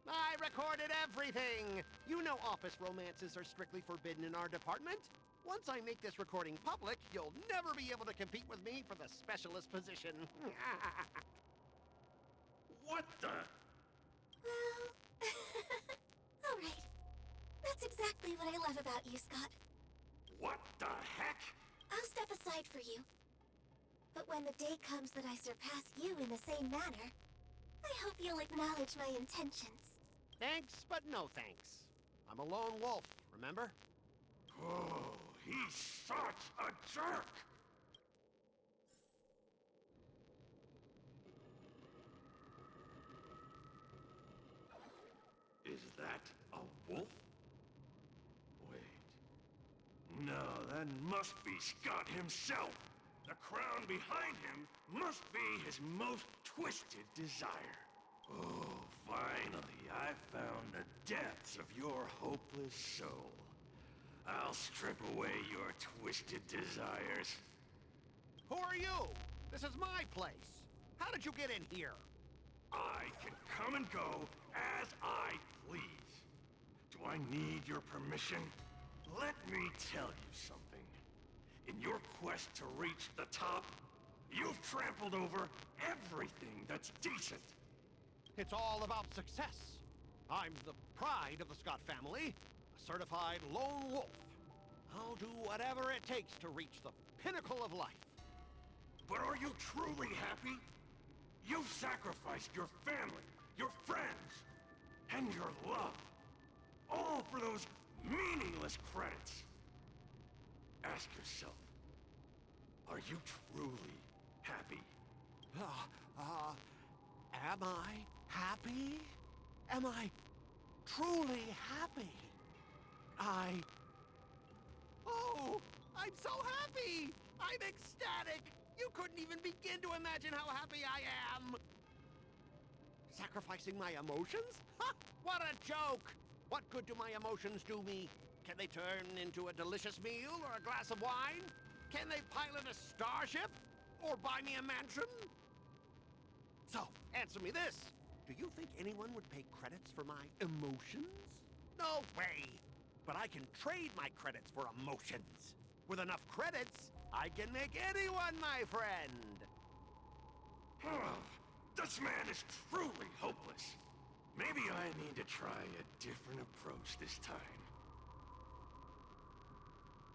I recorded everything! You know office romances are strictly forbidden in our department. Once I make this recording public, you'll never be able to compete with me for the specialist position. What the? Well... Alright. That's exactly what I love about you, Scott. What the heck? I'll step aside for you. But when the day comes that I surpass you in the same manner, I hope you'll acknowledge my intentions. Thanks, but no thanks. I'm a lone wolf, remember? Oh, he's such a jerk! Is that a wolf? Wait. No, that must be Scott himself. The crown behind him must be his most twisted desire. Oh, finally, I found the depths of your hopeless soul. I'll strip away your twisted desires. Who are you? This is my place. How did you get in here? I can come and go as I please. Do I need your permission? Let me tell you something. In your quest to reach the top, you've trampled over everything that's decent. It's all about success. I'm the pride of the Scott family, a certified lone wolf. I'll do whatever it takes to reach the pinnacle of life. But are you truly happy? You've sacrificed your family, your friends, and your love. All for those meaningless credits. Ask yourself, are you truly happy? Am I happy? Am I truly happy? Oh, I'm so happy! I'm ecstatic! You couldn't even begin to imagine how happy I am! Sacrificing my emotions? Ha! What a joke! What good do my emotions do me? Can they turn into a delicious meal or a glass of wine? Can they pilot a starship? Or buy me a mansion? So, answer me this. Do you think anyone would pay credits for my emotions? No way! But I can trade my credits for emotions. With enough credits, I can make anyone my friend. This man is truly hopeless. Maybe I need to try a different approach this time.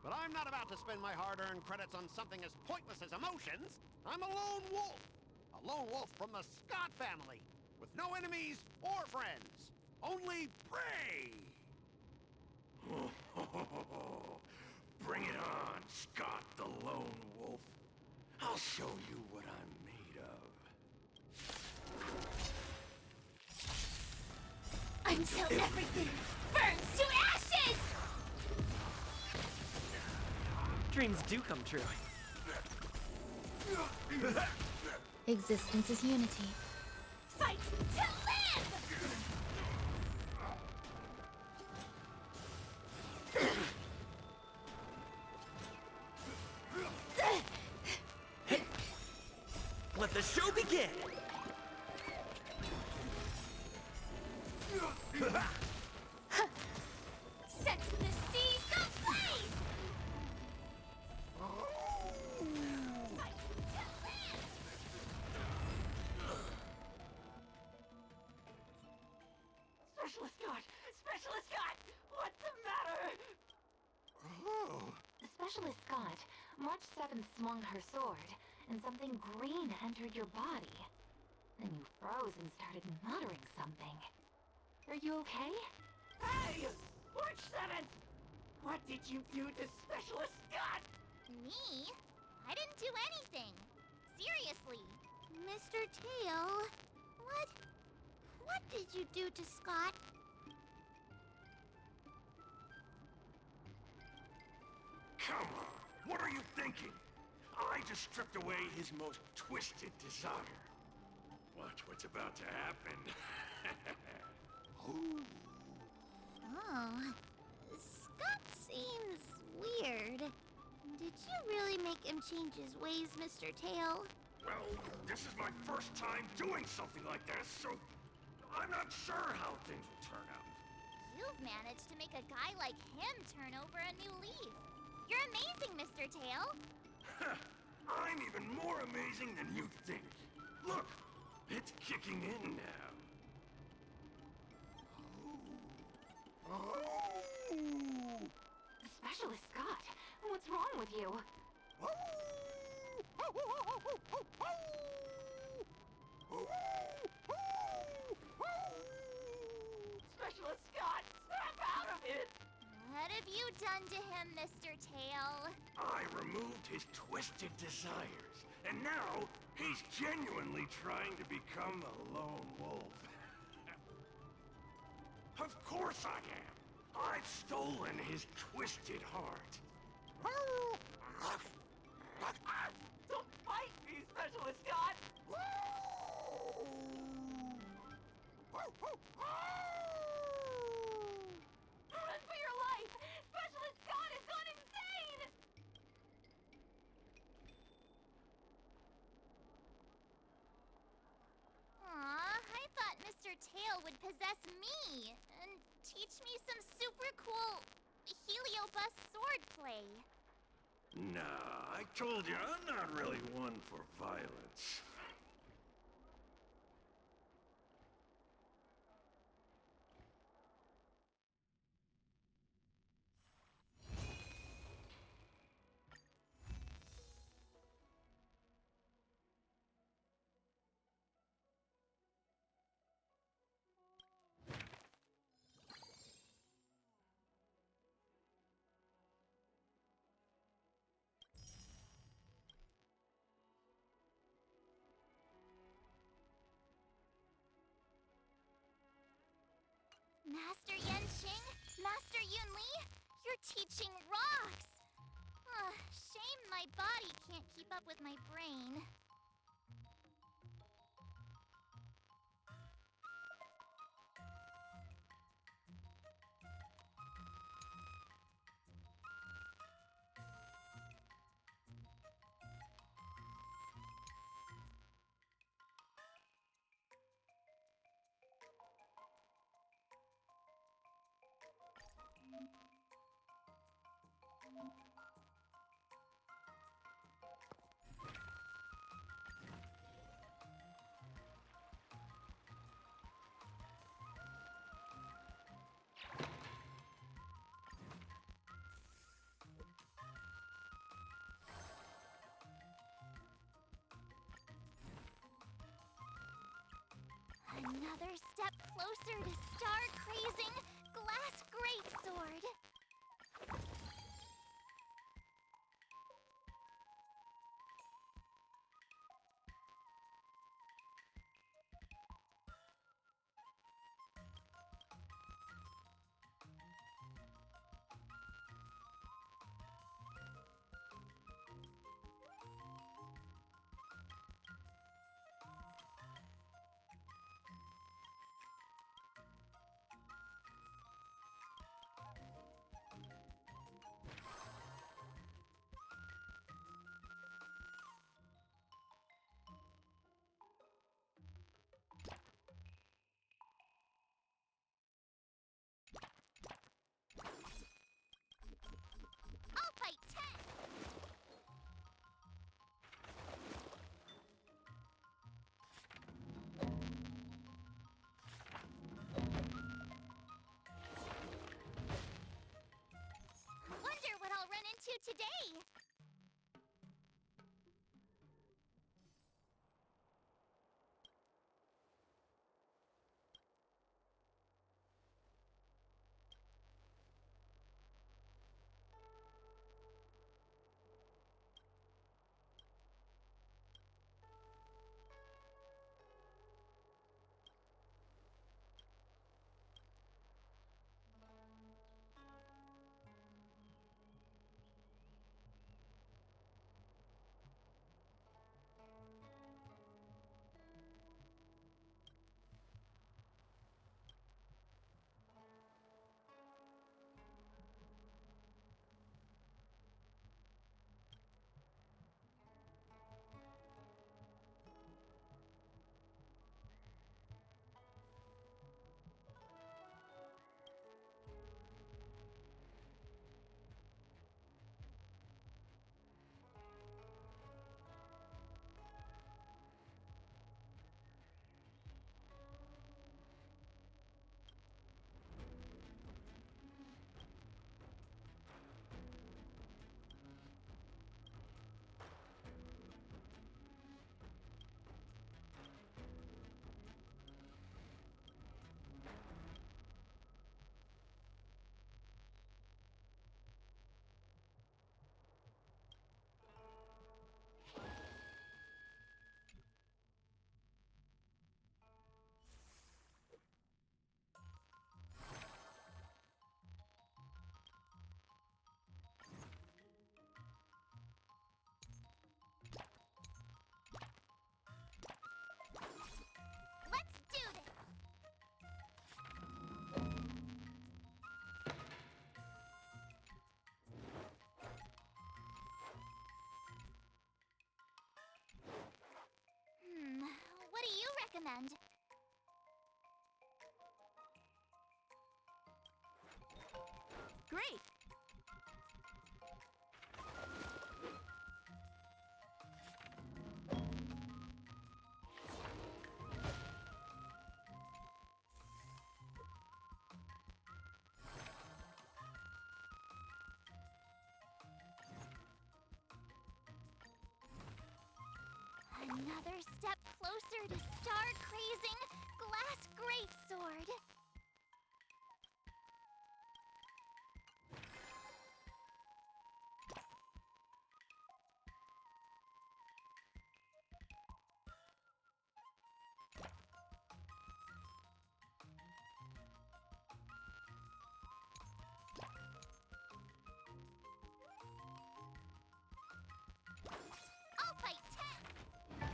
But I'm not about to spend my hard-earned credits on something as pointless as emotions. I'm a lone wolf. A lone wolf from the Scott family. With no enemies or friends. Only prey. Bring it on, Scott the Lone Wolf. I'll show you what I'm made of. Until everything burns to ashes! Dreams do come true. Existence is unity. Fight to live! again! Set the seas ablaze! Specialist God! Specialist God! What's the matter? Oh. Specialist Scott, March 7th swung her sword, and something green entered your body. Then you froze and started muttering something. Are you okay? Hey! March 7th! What did you do to Specialist Scott? Me? I didn't do anything. Seriously. Mr. Tail, what did you do to Scott? Come on, what are you thinking? I just stripped away his most twisted desire. Watch what's about to happen. Oh, Scott seems weird. Did you really make him change his ways, Mr. Tail? Well, this is my first time doing something like this, so I'm not sure how things will turn out. You've managed to make a guy like him turn over a new leaf. You're amazing, Mr. Tail. I'm even more amazing than you think. Look, it's kicking in now. Specialist Scott, what's wrong with you? Specialist Scott, snap out of it! What have you done to him, Mr. Tail? I removed his twisted desires, and now he's genuinely trying to become a lone wolf. Of course I am. I've stolen his twisted heart. Don't fight me, Specialist Scott! Run for your life! Specialist Scott has gone insane! Aw, I thought Mr. Tail would possess me and teach me some super cool Heliobus swordplay. Nah, I told you I'm not really one for violence. Master Yenshing, Master Yunli, you're teaching rocks! Shame my body can't keep up with my brain. Another step closer to star-crazing glass greatsword. today? Let's do this! What do you recommend? Great! Another step closer to star-crazing glass greatsword. I'll fight 10!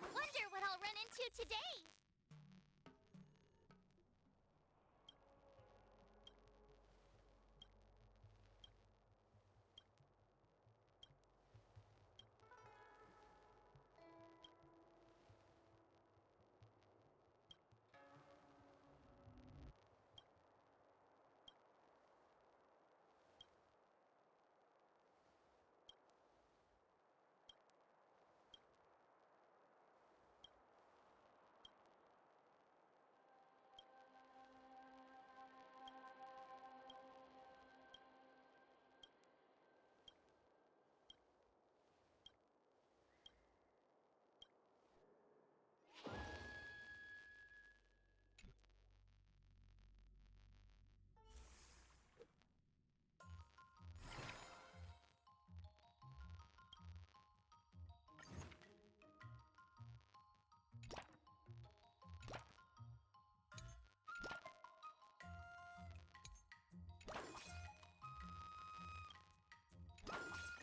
Wonder what I'll run into today!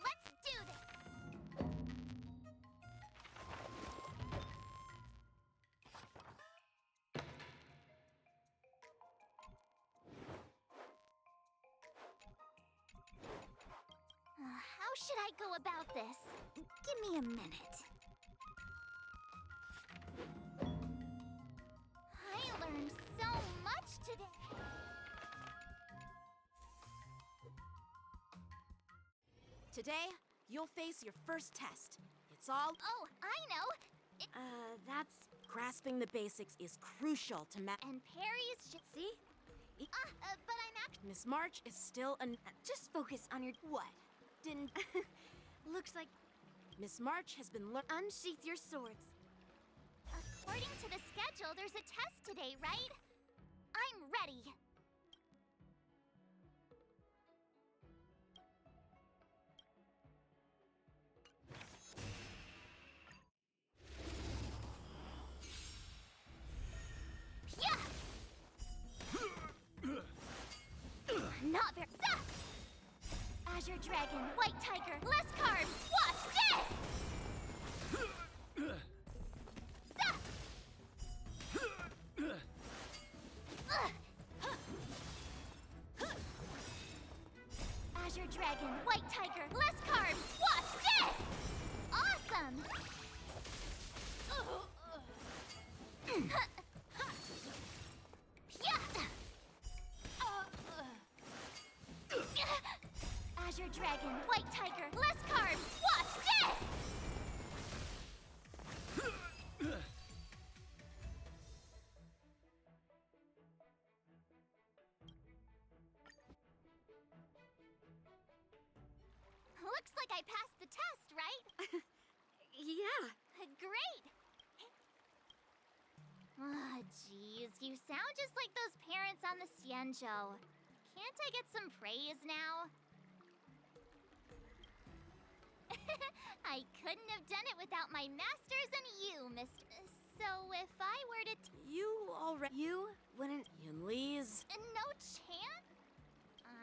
Let's do this! How should I go about this? Give me a minute. I learned so much today. Today, you'll face your first test. It's all... Oh, I know! That's... Grasping the basics is crucial to And Perry's just... See? but I'm actually... Miss March is still an... Just focus on your... What? Didn't... Looks like... Miss March has been Unsheath your swords. According to the schedule, there's a test today, right? I'm ready. Not very... Azure Dragon, White Tiger, less carbs! Watch this! Azure Dragon, White Tiger, less carbs! Watch this! Awesome! Azure Dragon, White Tiger, less carbs! Watch this! Looks like I passed the test, right? Yeah. Great! Ah, jeez, you sound just like those parents on the Xianzhou. Can't I get some praise now? I couldn't have done it without my masters and you, Mr. So if I were to... You already... You wouldn't... Yenlees? No chance?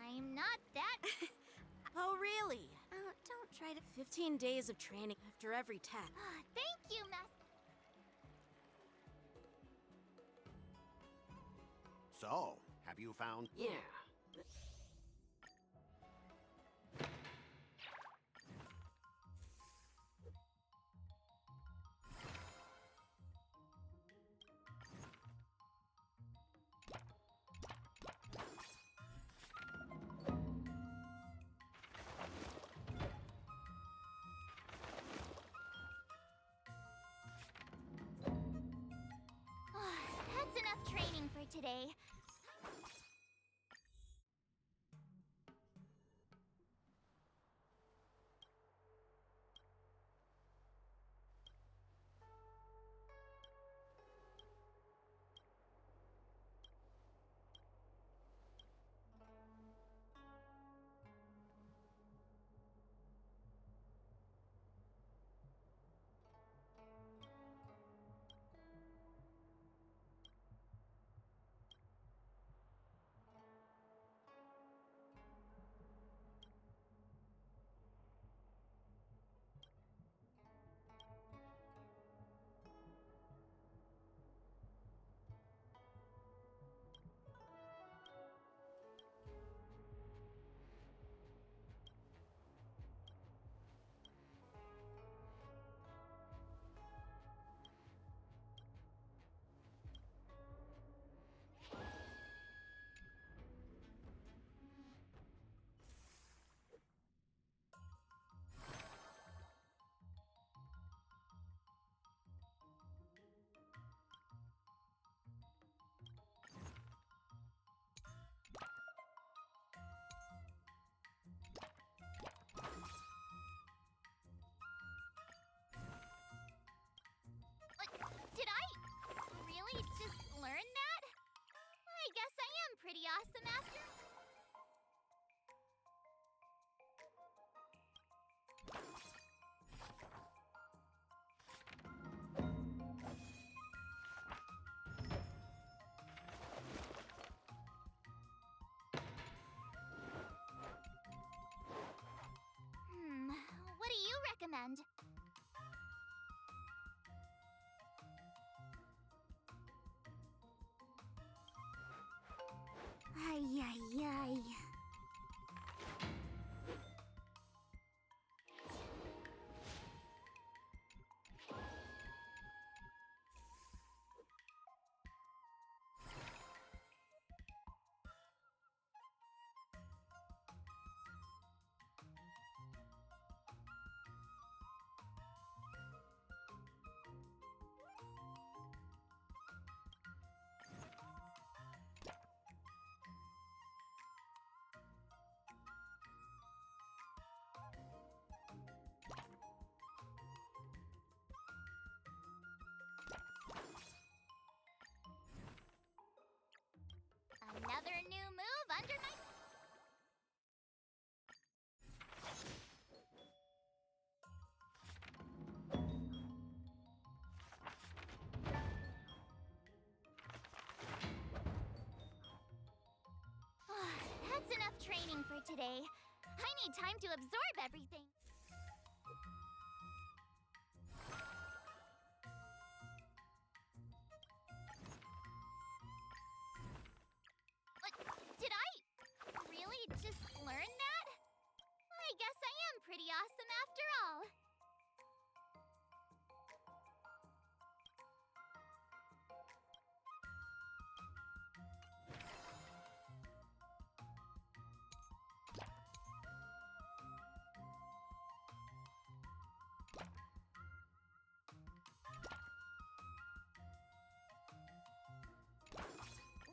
I'm not that... Oh, really? Don't try to... 15 days of training after every test. Thank you, Master... So, have you found... Yeah. That's enough training for today. Did I really just learn that? I guess I am pretty awesome after... What do you recommend? Ay, ay, ay. training for today. I need time to absorb everything. What? Did I really just learn that? I guess I am pretty awesome after all.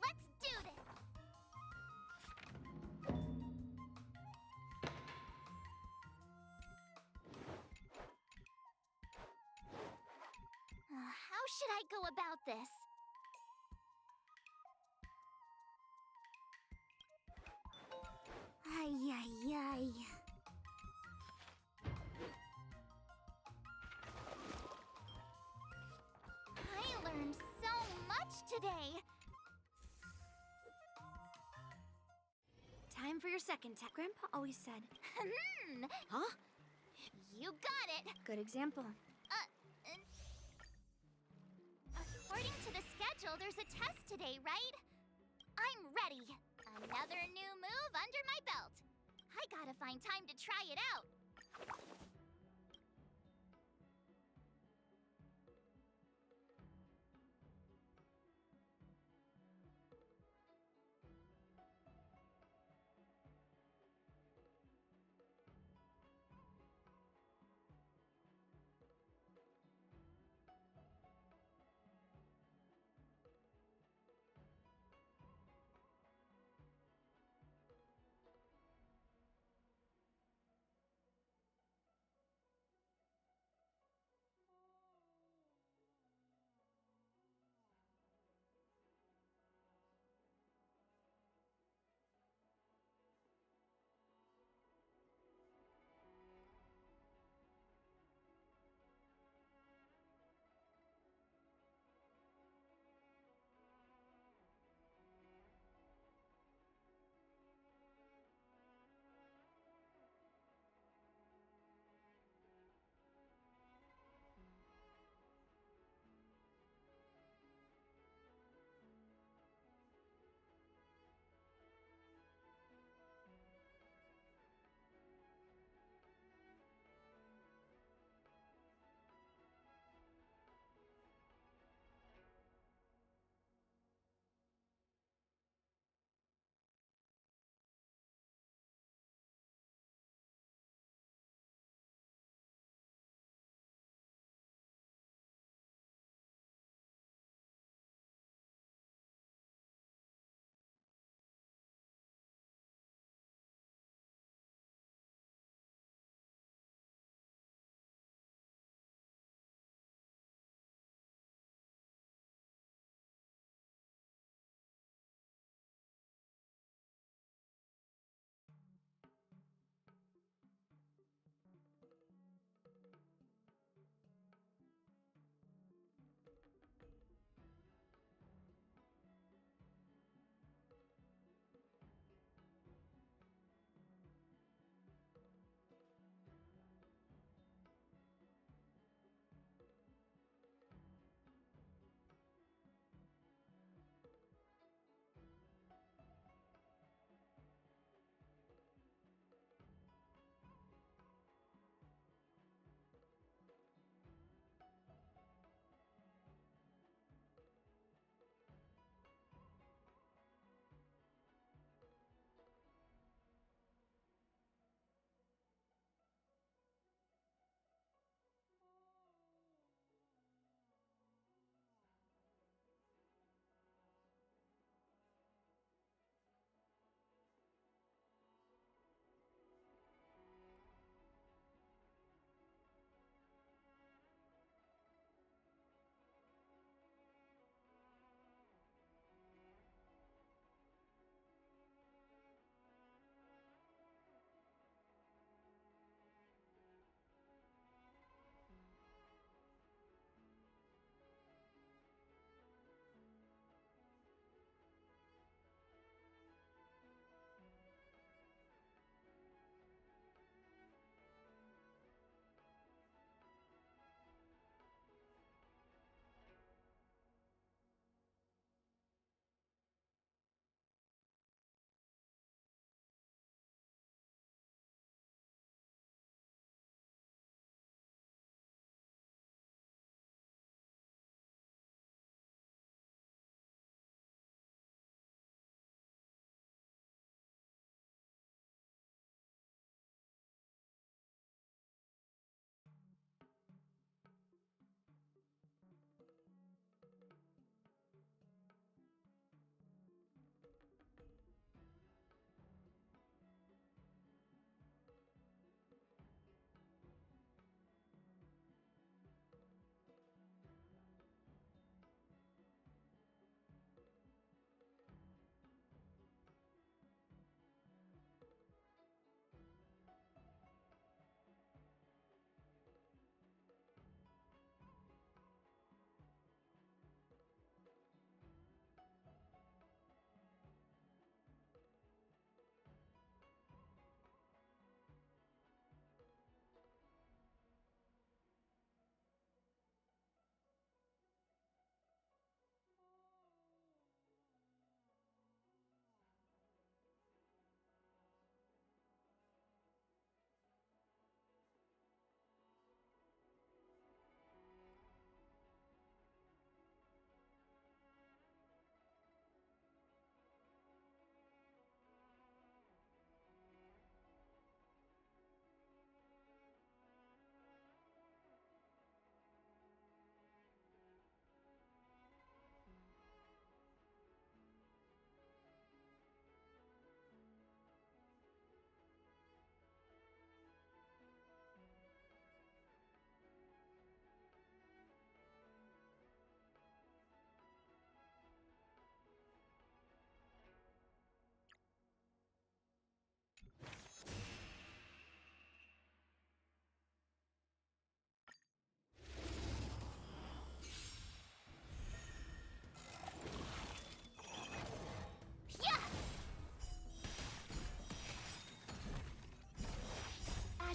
Let's do this! How should I go about this? Ay, ay, ay. I learned so much today. Time for your second tap. Grandpa always said. Huh? You got it. Good example. According to the schedule, there's a test today, right? I'm ready. Another new move under my belt. I gotta find time to try it out.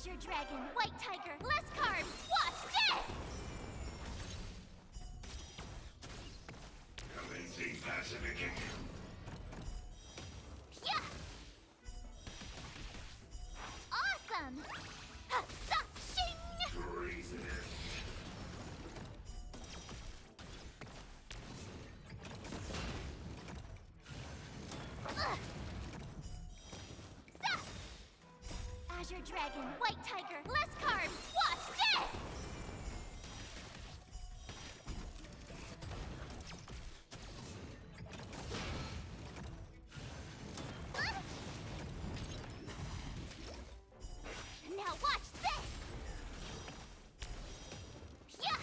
Azure Dragon, White Tiger, less carbs, what's this? Commencing pacification. Yeah! Awesome! Ha-sa-shing! Treasonous. Azure Dragon, White Tiger, less carbs, what's this? Now watch this! Yeah!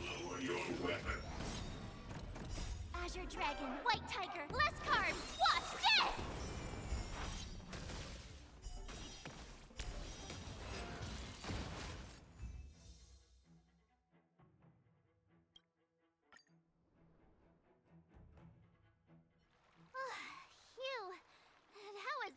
Lower your weapon. Azure Dragon, White Tiger, less carbs, what's this? Phew, that was...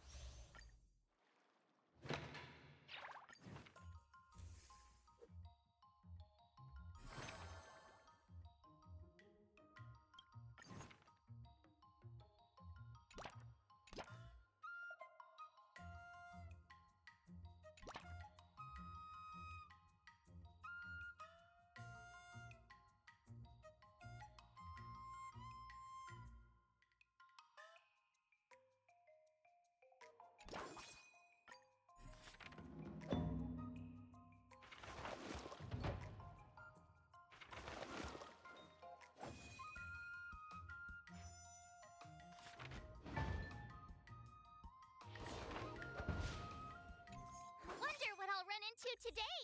Wonder what I'll run into today.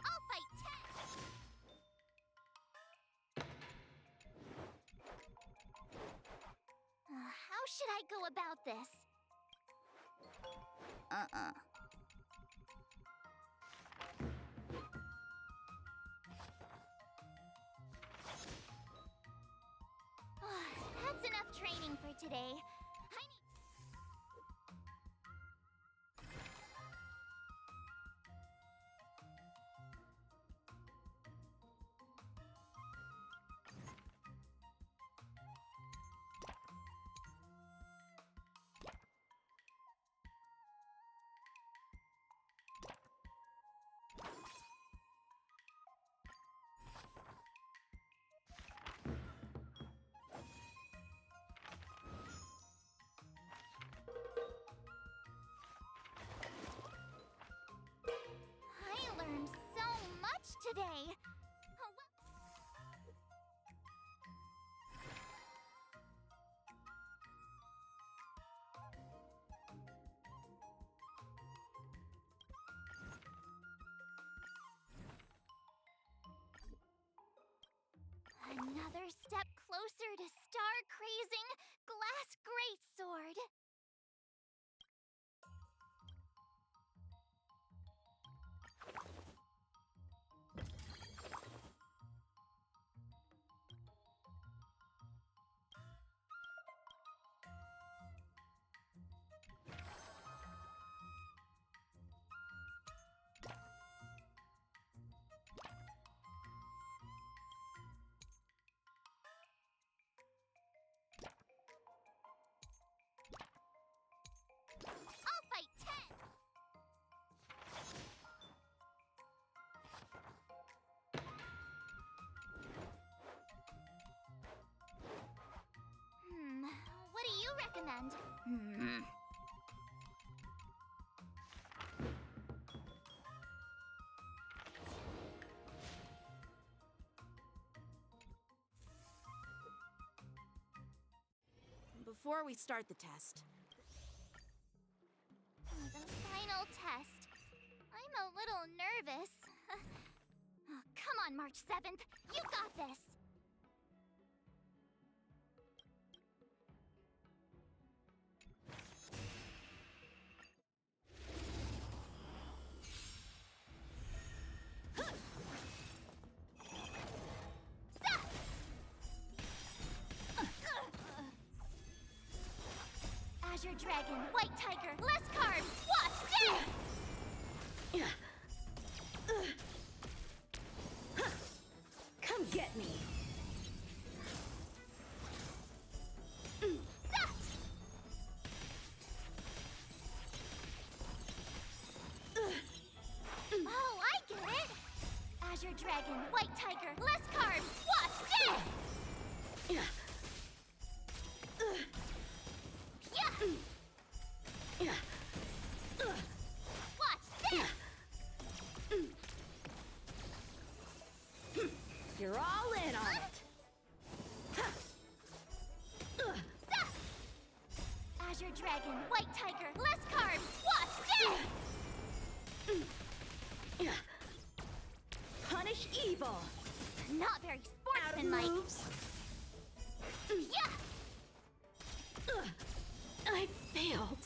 I'll fight 10. How should I go about this? That's enough training for today. I need... I learned so much today. Oh, another step closer to star-crazing glass greatsword. understand. Before we start the test, The final test. I'm a little nervous. Oh, come on, March 7th. You got this. Azure Dragon, White Tiger, less carbs, what's this? Come get me! Oh, I get it! Azure Dragon, White Tiger, less carbs, what's this? Yeah. Watch this! You're all in on it! Azure Dragon, White Tiger, less carbs, what's this? Punish evil! Not very sportsmanlike. Yeah! I failed.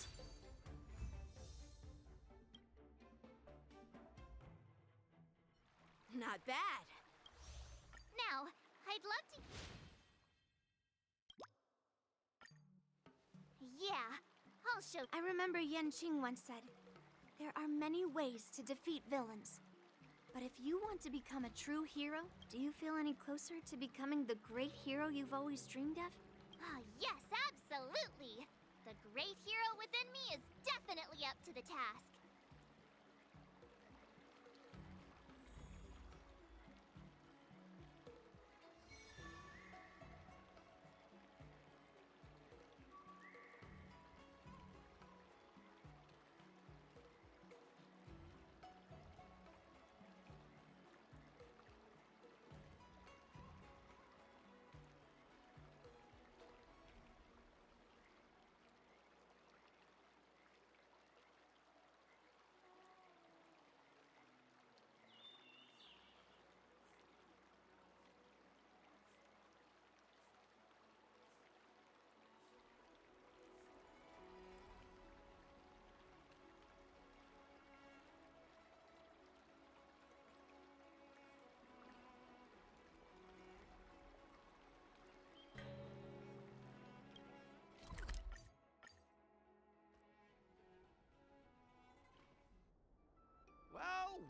not bad. Now, I'd love to... Yeah, I'll show... I remember Yanqing once said, there are many ways to defeat villains. But if you want to become a true hero, do you feel any closer to becoming the great hero you've always dreamed of? Ah, yes, absolutely! The great hero within me is definitely up to the task.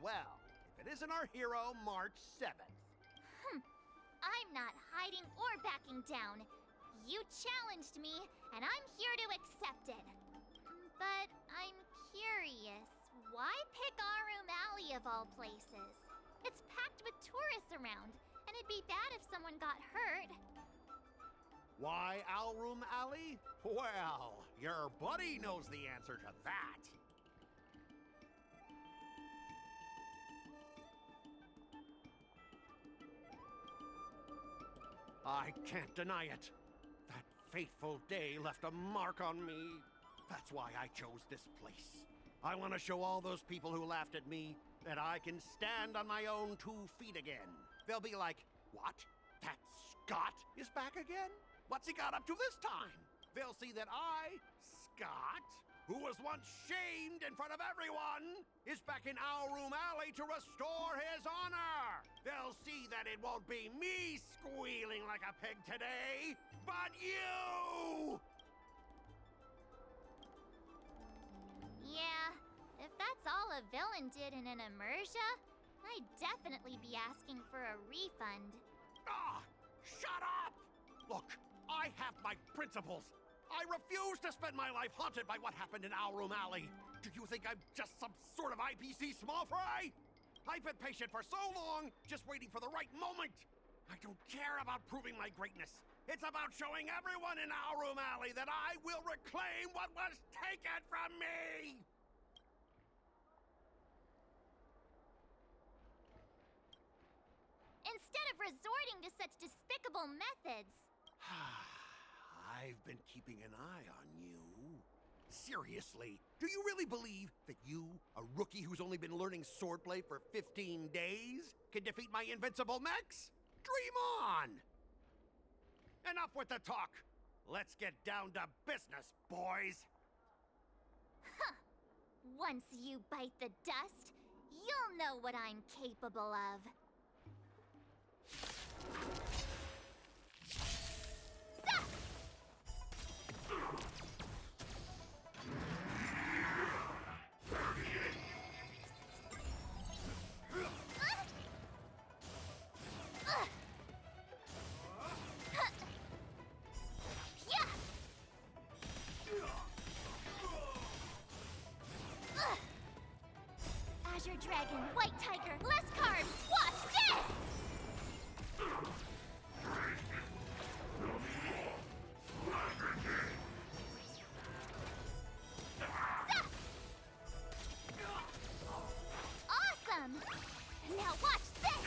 Well, if it isn't our hero, March 7th. I'm not hiding or backing down. You challenged me, and I'm here to accept it. But I'm curious, why pick Arum Alley of all places? It's packed with tourists around, and it'd be bad if someone got hurt. Why Alroom Alley? Well, your buddy knows the answer to that. I can't deny it. That fateful day left a mark on me. That's why I chose this place. I want to show all those people who laughed at me that I can stand on my own 2 feet again. They'll be like, what? That Scott is back again? What's he got up to this time? They'll see that I, Scott, who was once shamed in front of everyone, is back in Alroom Alley to restore his honor. They'll see that it won't be me squealing like a pig today, but you! Yeah, if that's all a villain did in an immersia, I'd definitely be asking for a refund. Ah! Shut up! Look, I have my principles. I refuse to spend my life haunted by what happened in Alroom Alley. Do you think I'm just some sort of IPC small fry? I've been patient for so long, just waiting for the right moment. I don't care about proving my greatness. It's about showing everyone in our room alley that I will reclaim what was taken from me! Instead of resorting to such despicable methods. I've been keeping an eye on you. Seriously, do you really believe that you, a rookie who's only been learning swordplay for 15 days, can defeat my invincible mechs? Dream on! Enough with the talk. Let's get down to business, boys. Huh. Once you bite the dust, you'll know what I'm capable of. Azure Dragon, White Tiger, less carbs, watch this! Awesome! Now watch this!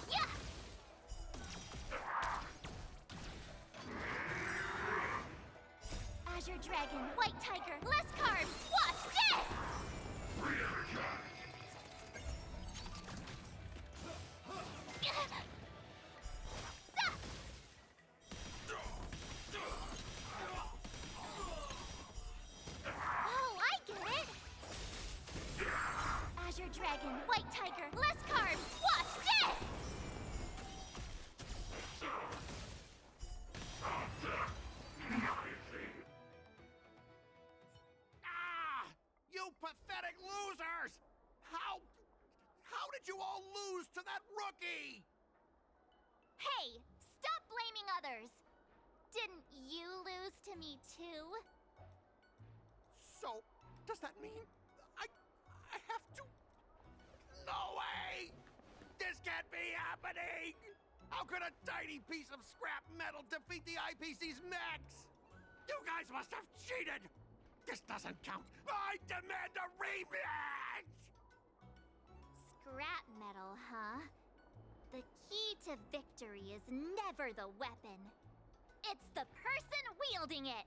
Yeah! Azure Dragon, White Tiger, less carbs, watch this! Oh, I get it! Azure Dragon, White Tiger, less carbs, watch this! You pathetic losers! How did you all lose to that rookie? Hey, stop blaming others! Didn't you lose to me too? So, does that mean I have to... No way! This can't be happening! How could a tiny piece of scrap metal defeat the IPC's mechs? You guys must have cheated! This doesn't count! I demand a rematch! Scrap metal, huh? The key to victory is never the weapon. It's the person wielding it!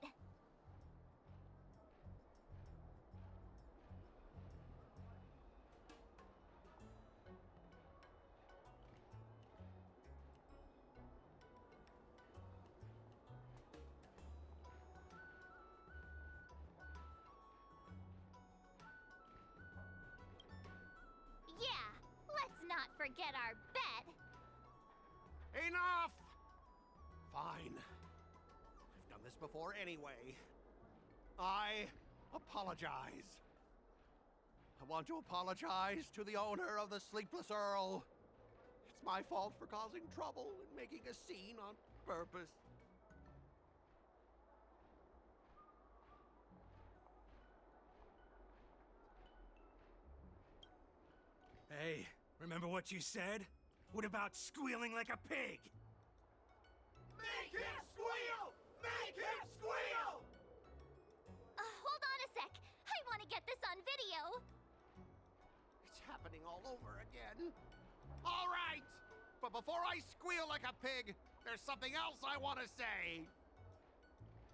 Yeah, let's not forget our bet. Enough! Fine. I've done this before anyway. I apologize. I want to apologize to the owner of the Sleepless Earl. It's my fault for causing trouble and making a scene on purpose. Hey, remember what you said? What about squealing like a pig? Make him squeal! Make him squeal! Hold on a sec. I want to get this on video. It's happening all over again. All right! But before I squeal like a pig, there's something else I want to say.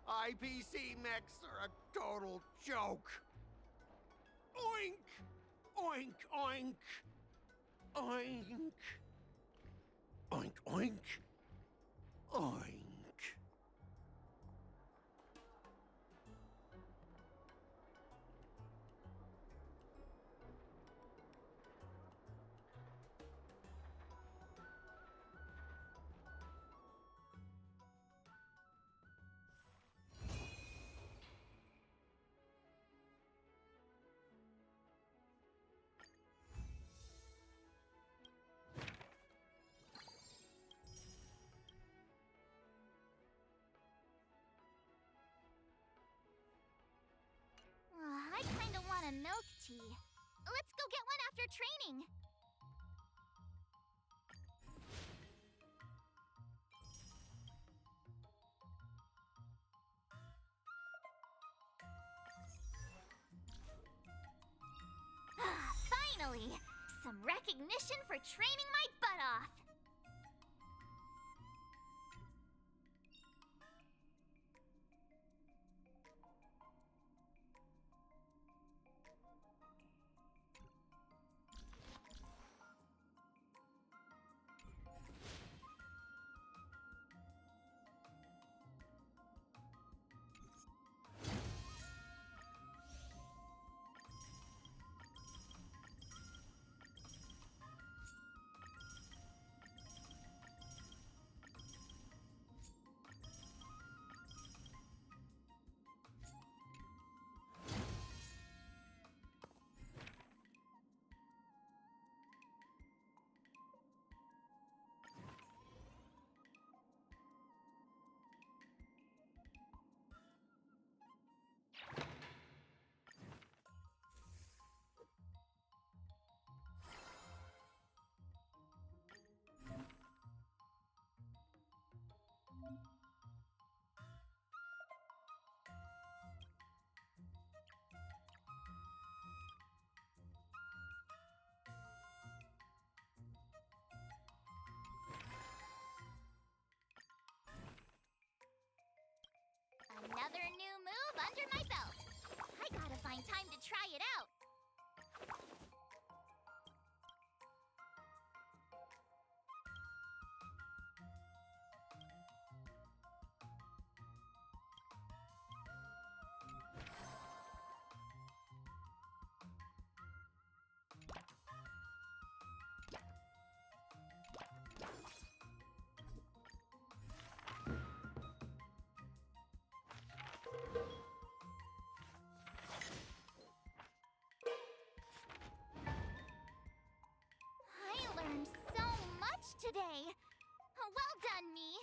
IPC mechs are a total joke. Oink! Oink, oink! Oink! Oink, oink! Oink! I kinda want a milk tea. Let's go get one after training. for training my butt off! Another new move under my belt. I gotta find time to try it out. I learned so much today. Well done, me.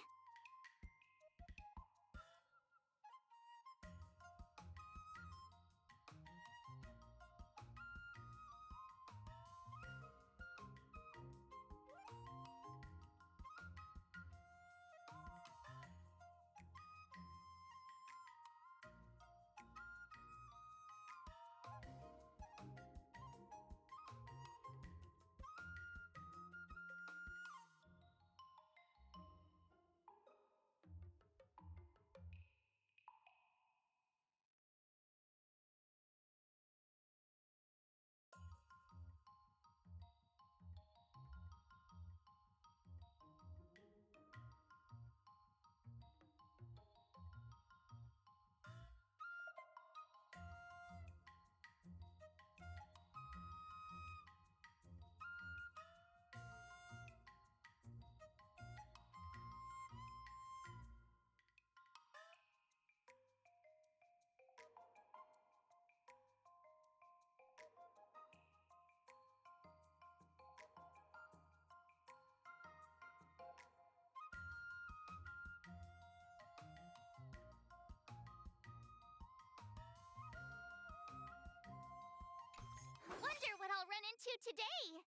Wonder what I'll run into today.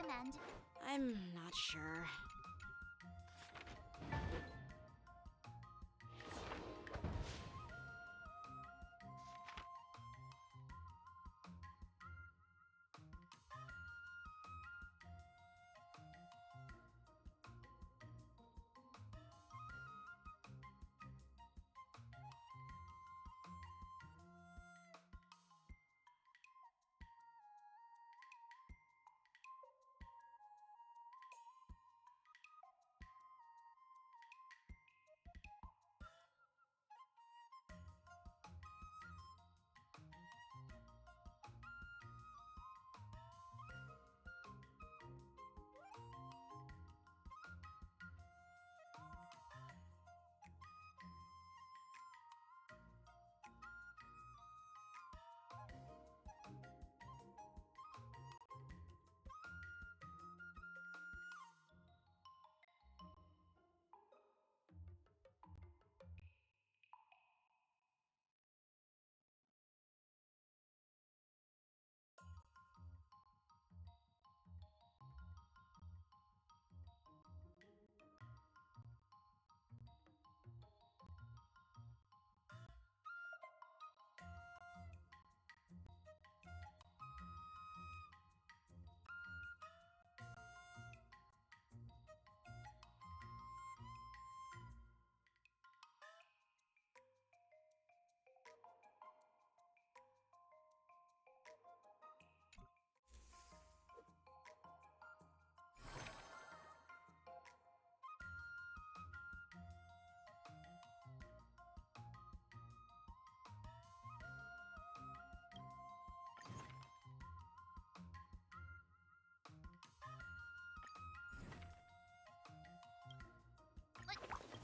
recommend? I'm not sure.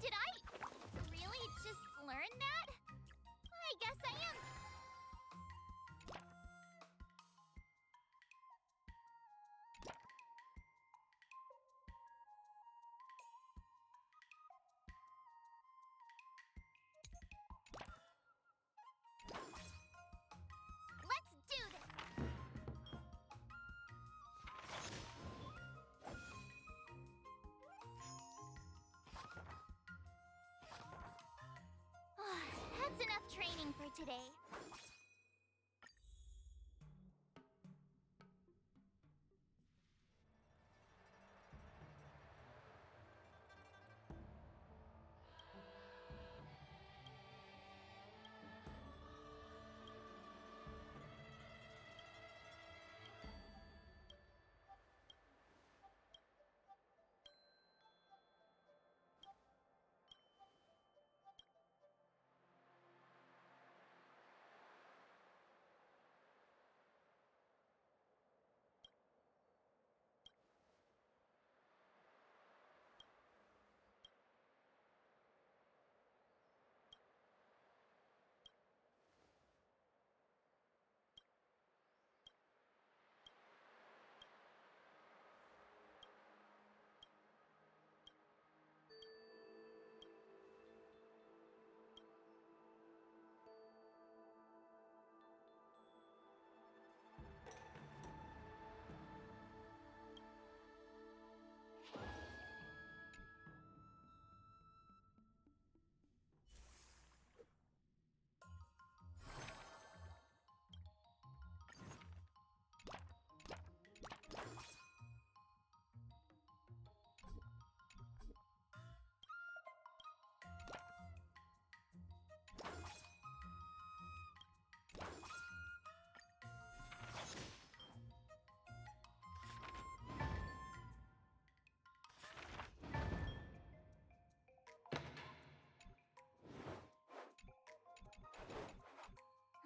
Did I really just learn that? I guess I am. Let's do this. That's enough training for today.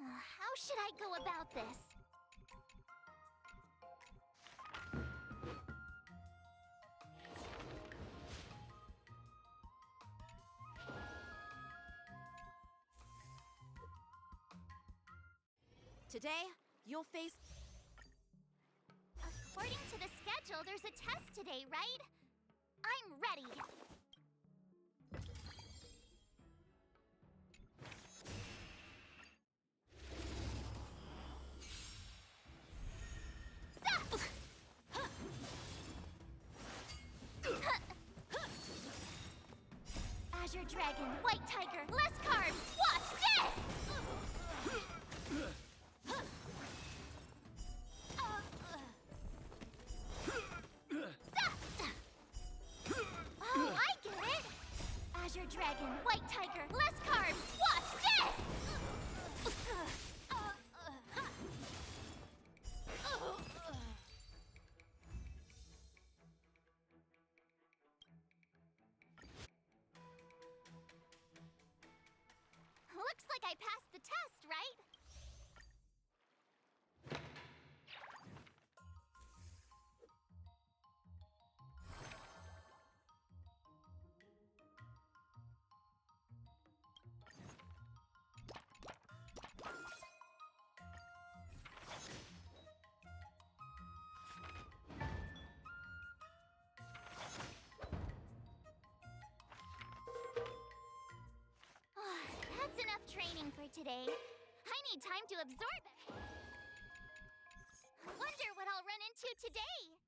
How should I go about this? Today, you'll face... According to the schedule, there's a test today, right? I'm ready. dragon, white tiger, less carbs. Watch this! Oh, I get it! Azure dragon, white tiger, less carbs. Watch this! Looks like I passed the test, right? That's enough training for today. I need time to absorb it. Wonder what I'll run into today.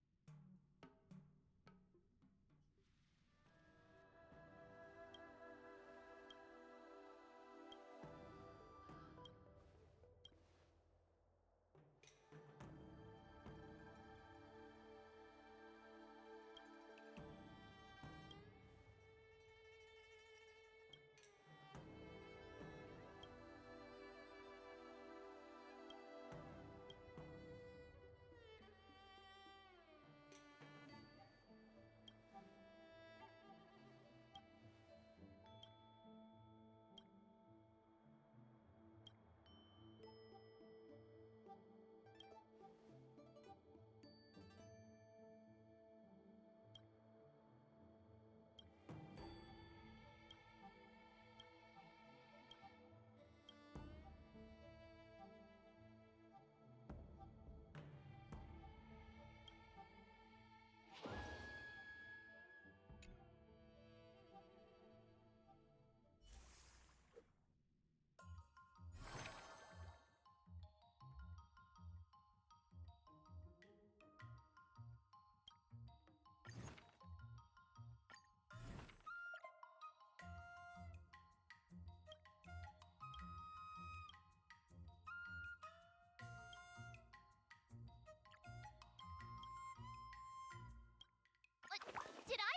Did I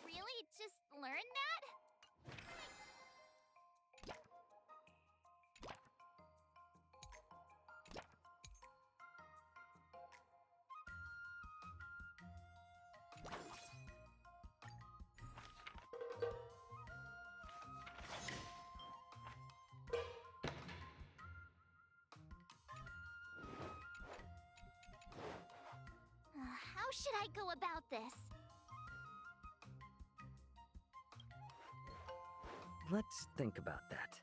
really just learn that? How should I go about this? Let's think about that.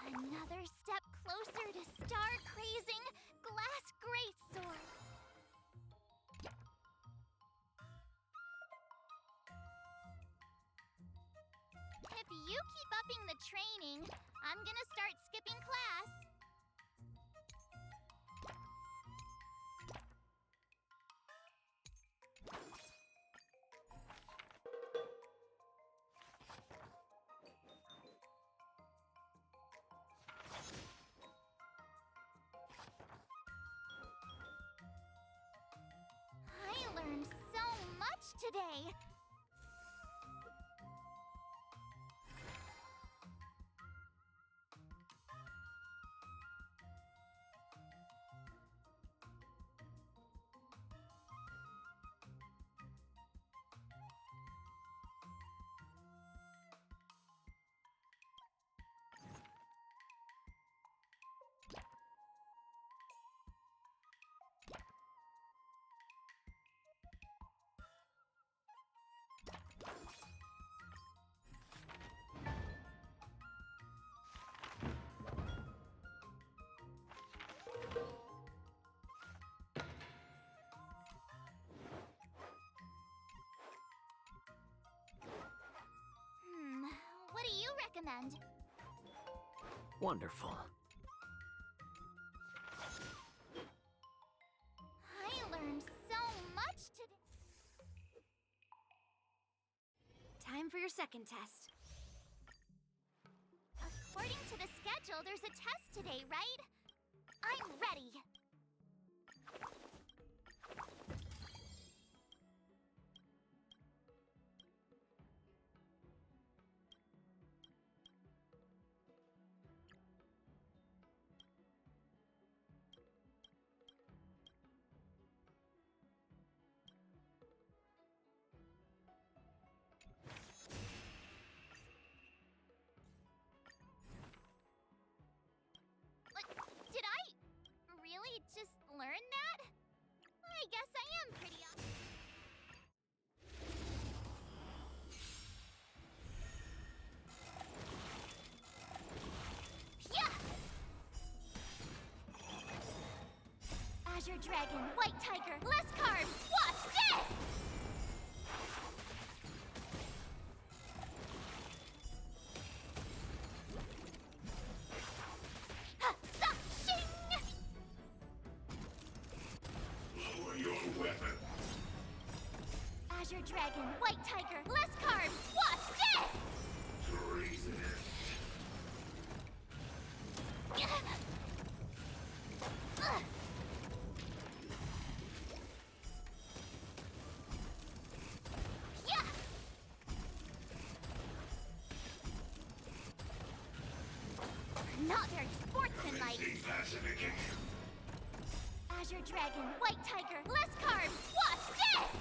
Another step closer to star-crazing glass greatsword. If you keep upping the training, I'm gonna start skipping class. I learned so much today. recommend. Wonderful. I learned so much today. Time for your second test. According to the schedule, there's a test today, right? I'm ready. Did I really just learn that? I guess I am pretty Yeah! Azure Dragon, White Tiger, less carbs, what's this? Lower your weapon. Azure Dragon, White Tiger, less carbs, what's this? Treasonous. Yeah! Not very sportsmanlike. Classification. Azure Dragon, White Tiger, less carbs, what's this?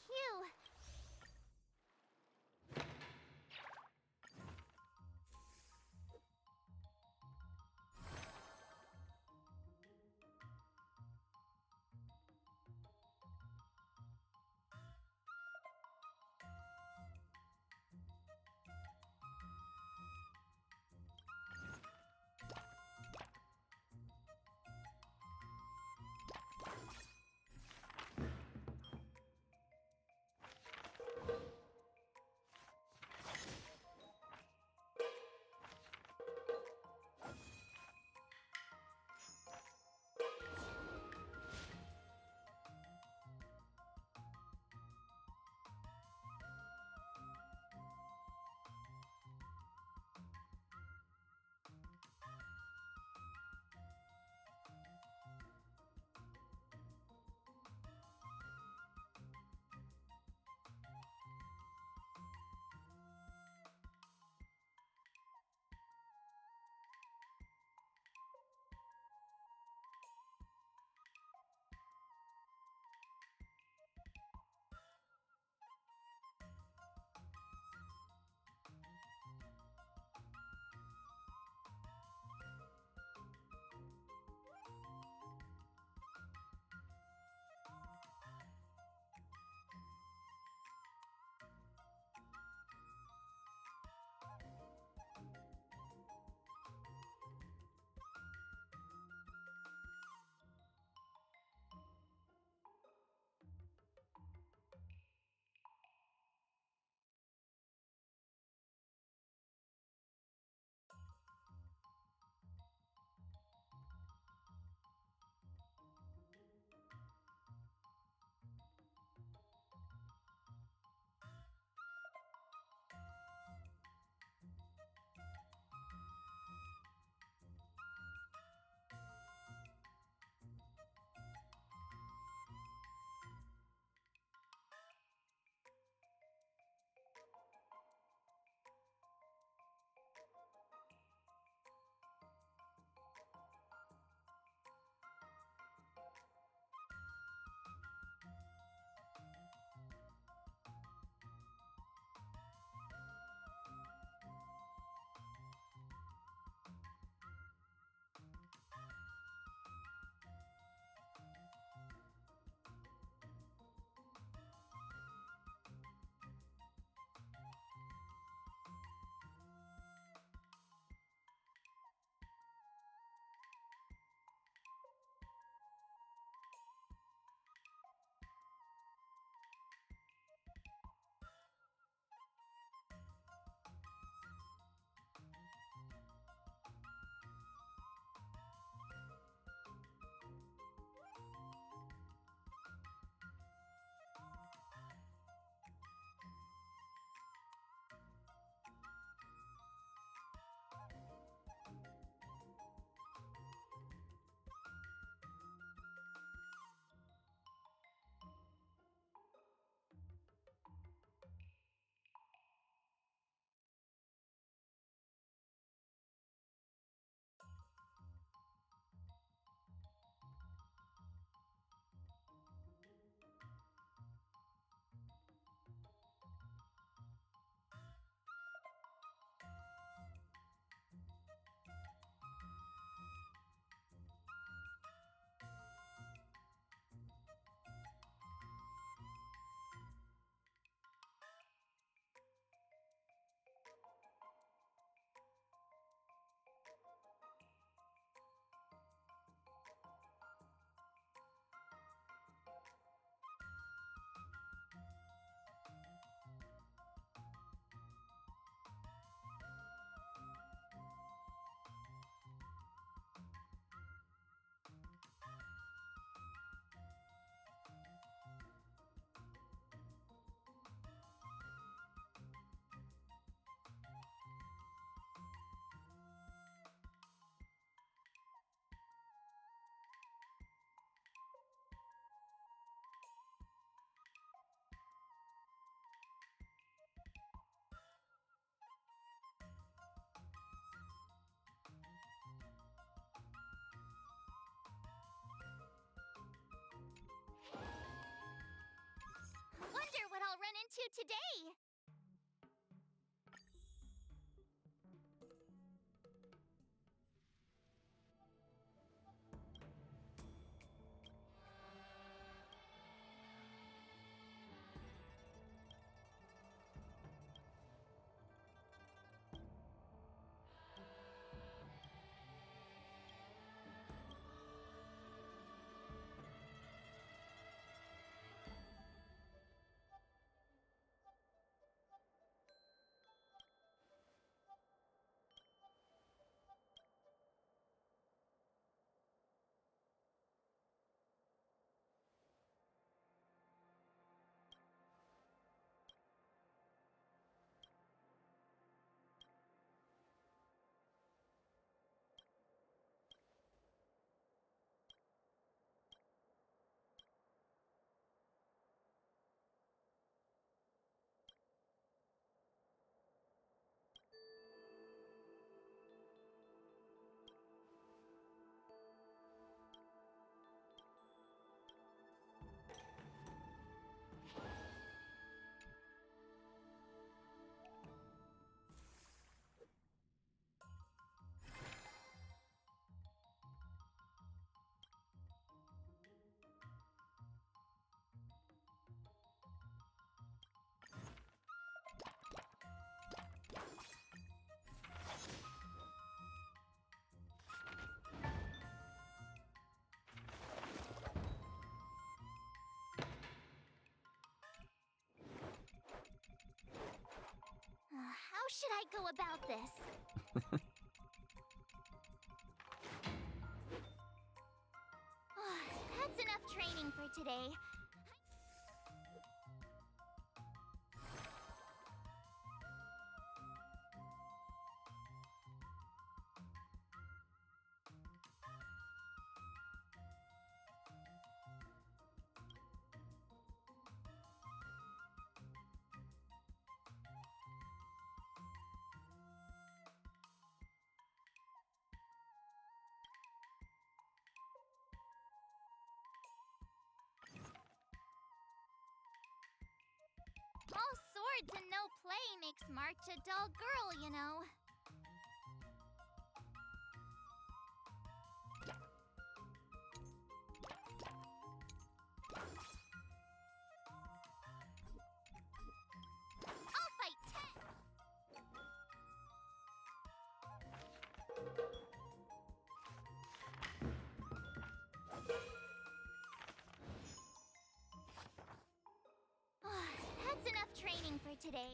Phew. to today? How should I go about this? That's enough training for today. All swords and no play makes March a dull girl, you know. I'll fight 10! That's enough training for today.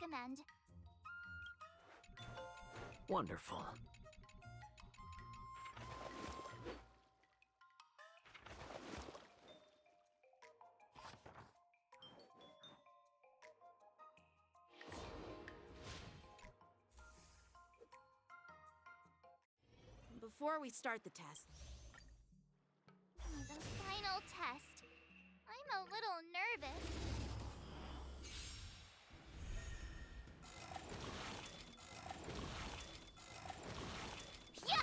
recommend. Wonderful. Before we start the test, The final test. I'm a little nervous. Yeah!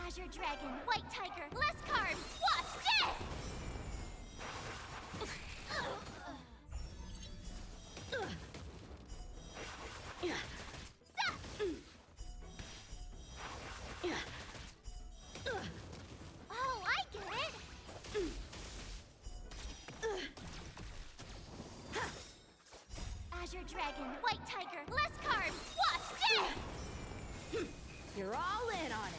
Azure Dragon, White Tiger, less carbs, what's this? Oh, I get it! Azure Dragon, White Tiger, less carbs, what's this? you're all in on it.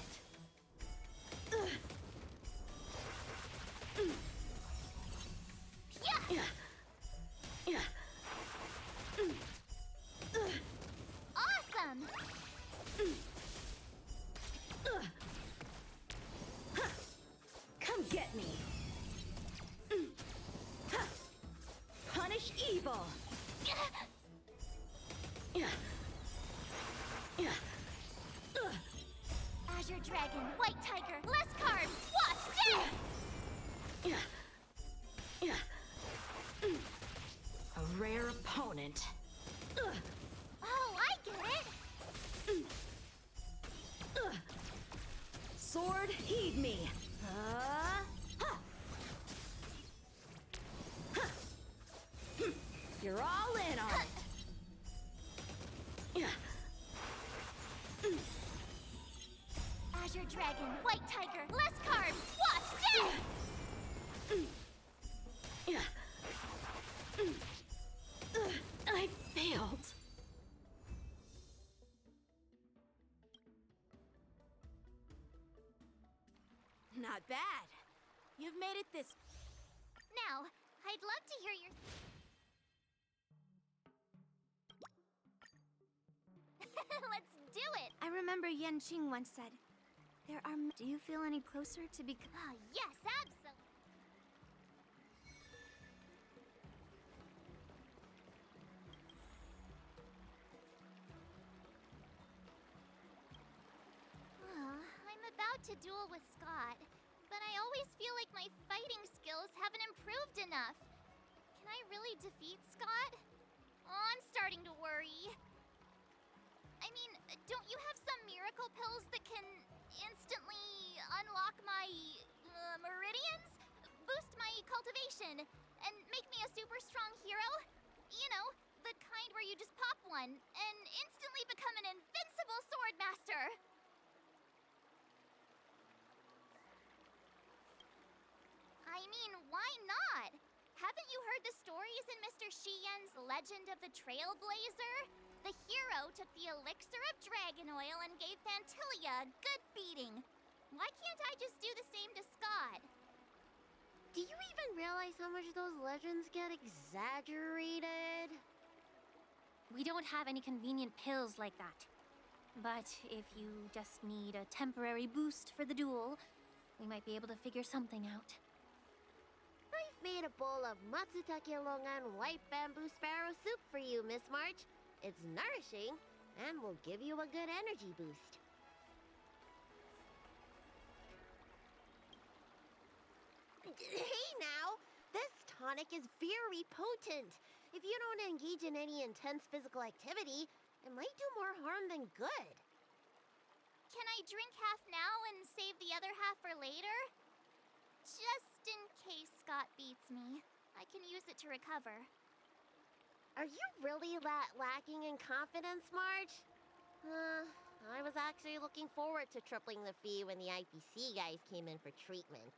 Awesome! Come get me. Punish evil. Azure Dragon, White Tiger, less carbs, what's this? A rare opponent. Oh, I get it! Sword, heed me. You're all in on it. Azure Dragon, White Tiger, less carbs, what's this? I failed. Not bad. You've made it this. Now, I'd love to hear your... Let's do it! I remember Yan Qing once said, there are... Do you feel any closer to become... Ah, yes, absolutely! I'm about to duel with Scott, but I always feel like my fighting skills haven't improved enough. Can I really defeat Scott? Oh, I'm starting to worry. I mean, don't you have some miracle pills that can instantly unlock my meridians? Boost my cultivation and make me a super strong hero? You know, the kind where you just pop one and instantly become an invincible sword master. I mean, why not? Haven't you heard the stories in Mr. Shiyen's Legend of the Trailblazer? The hero took the elixir of dragon oil and gave Fantilia a good beating. Why can't I just do the same to Scott? Do you even realize how much those legends get exaggerated? We don't have any convenient pills like that. But if you just need a temporary boost for the duel, we might be able to figure something out. I've made a bowl of matsutake longan white bamboo sparrow soup for you, Miss March. It's nourishing and will give you a good energy boost. Hey now! This tonic is very potent. If you don't engage in any intense physical activity, it might do more harm than good. Can I drink half now and save the other half for later? Just in case Scott beats me, I can use it to recover. Are you really that lacking in confidence, Marge? I was actually looking forward to tripling the fee when the IPC guys came in for treatment.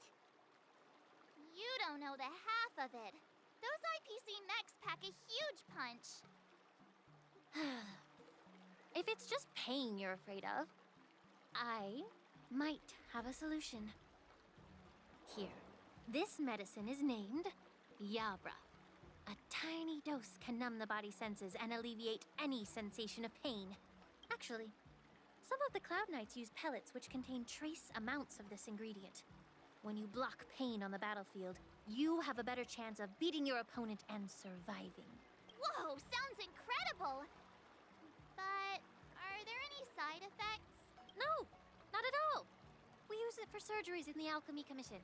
You don't know the half of it. Those IPC mechs pack a huge punch. If it's just pain you're afraid of, I might have a solution. Here, this medicine is named Yabra. A tiny dose can numb the body senses and alleviate any sensation of pain. Actually, some of the Cloud Knights use pellets which contain trace amounts of this ingredient. When you block pain on the battlefield, you have a better chance of beating your opponent and surviving. Whoa, sounds incredible! But are there any side effects? No, not at all. We use it for surgeries in the Alchemy Commission.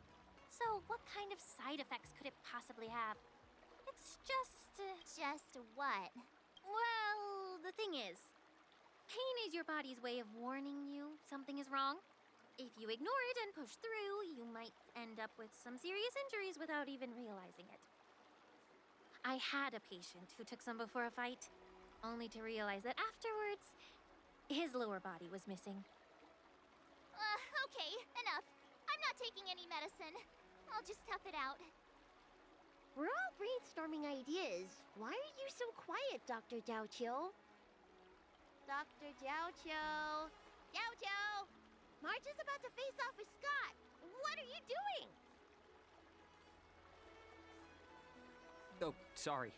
So what kind of side effects could it possibly have? It's just... Just what? Well, the thing is, pain is your body's way of warning you something is wrong. If you ignore it and push through, you might end up with some serious injuries without even realizing it. I had a patient who took some before a fight, only to realize that afterwards, his lower body was missing. Okay, enough. I'm not taking any medicine. I'll just tough it out. We're all brainstorming ideas. Why are you so quiet, Dr. Jiaoqiu? Dr. Jiaoqiu! Jiaoqiu! March is about to face off with Scott. What are you doing? Oh, sorry.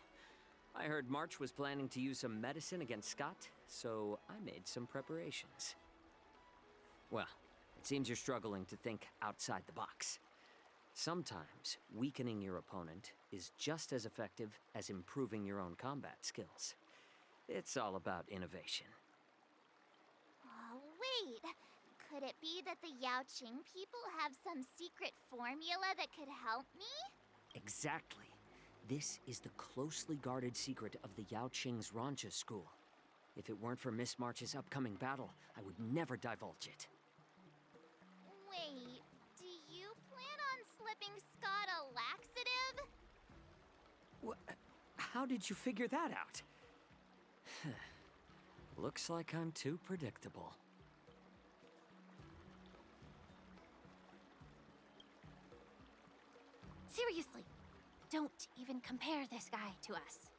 I heard March was planning to use some medicine against Scott, so I made some preparations. Well, it seems you're struggling to think outside the box. Sometimes weakening your opponent is just as effective as improving your own combat skills. It's all about innovation. Oh, wait. Could it be that the Yaoqing people have some secret formula that could help me? Exactly. This is the closely guarded secret of the Yaoqing's Rancha school. If it weren't for Miss March's upcoming battle, I would never divulge it. Wait, do you plan on slipping Scott a laxative? How did you figure that out? Looks like I'm too predictable. Seriously, don't even compare this guy to us.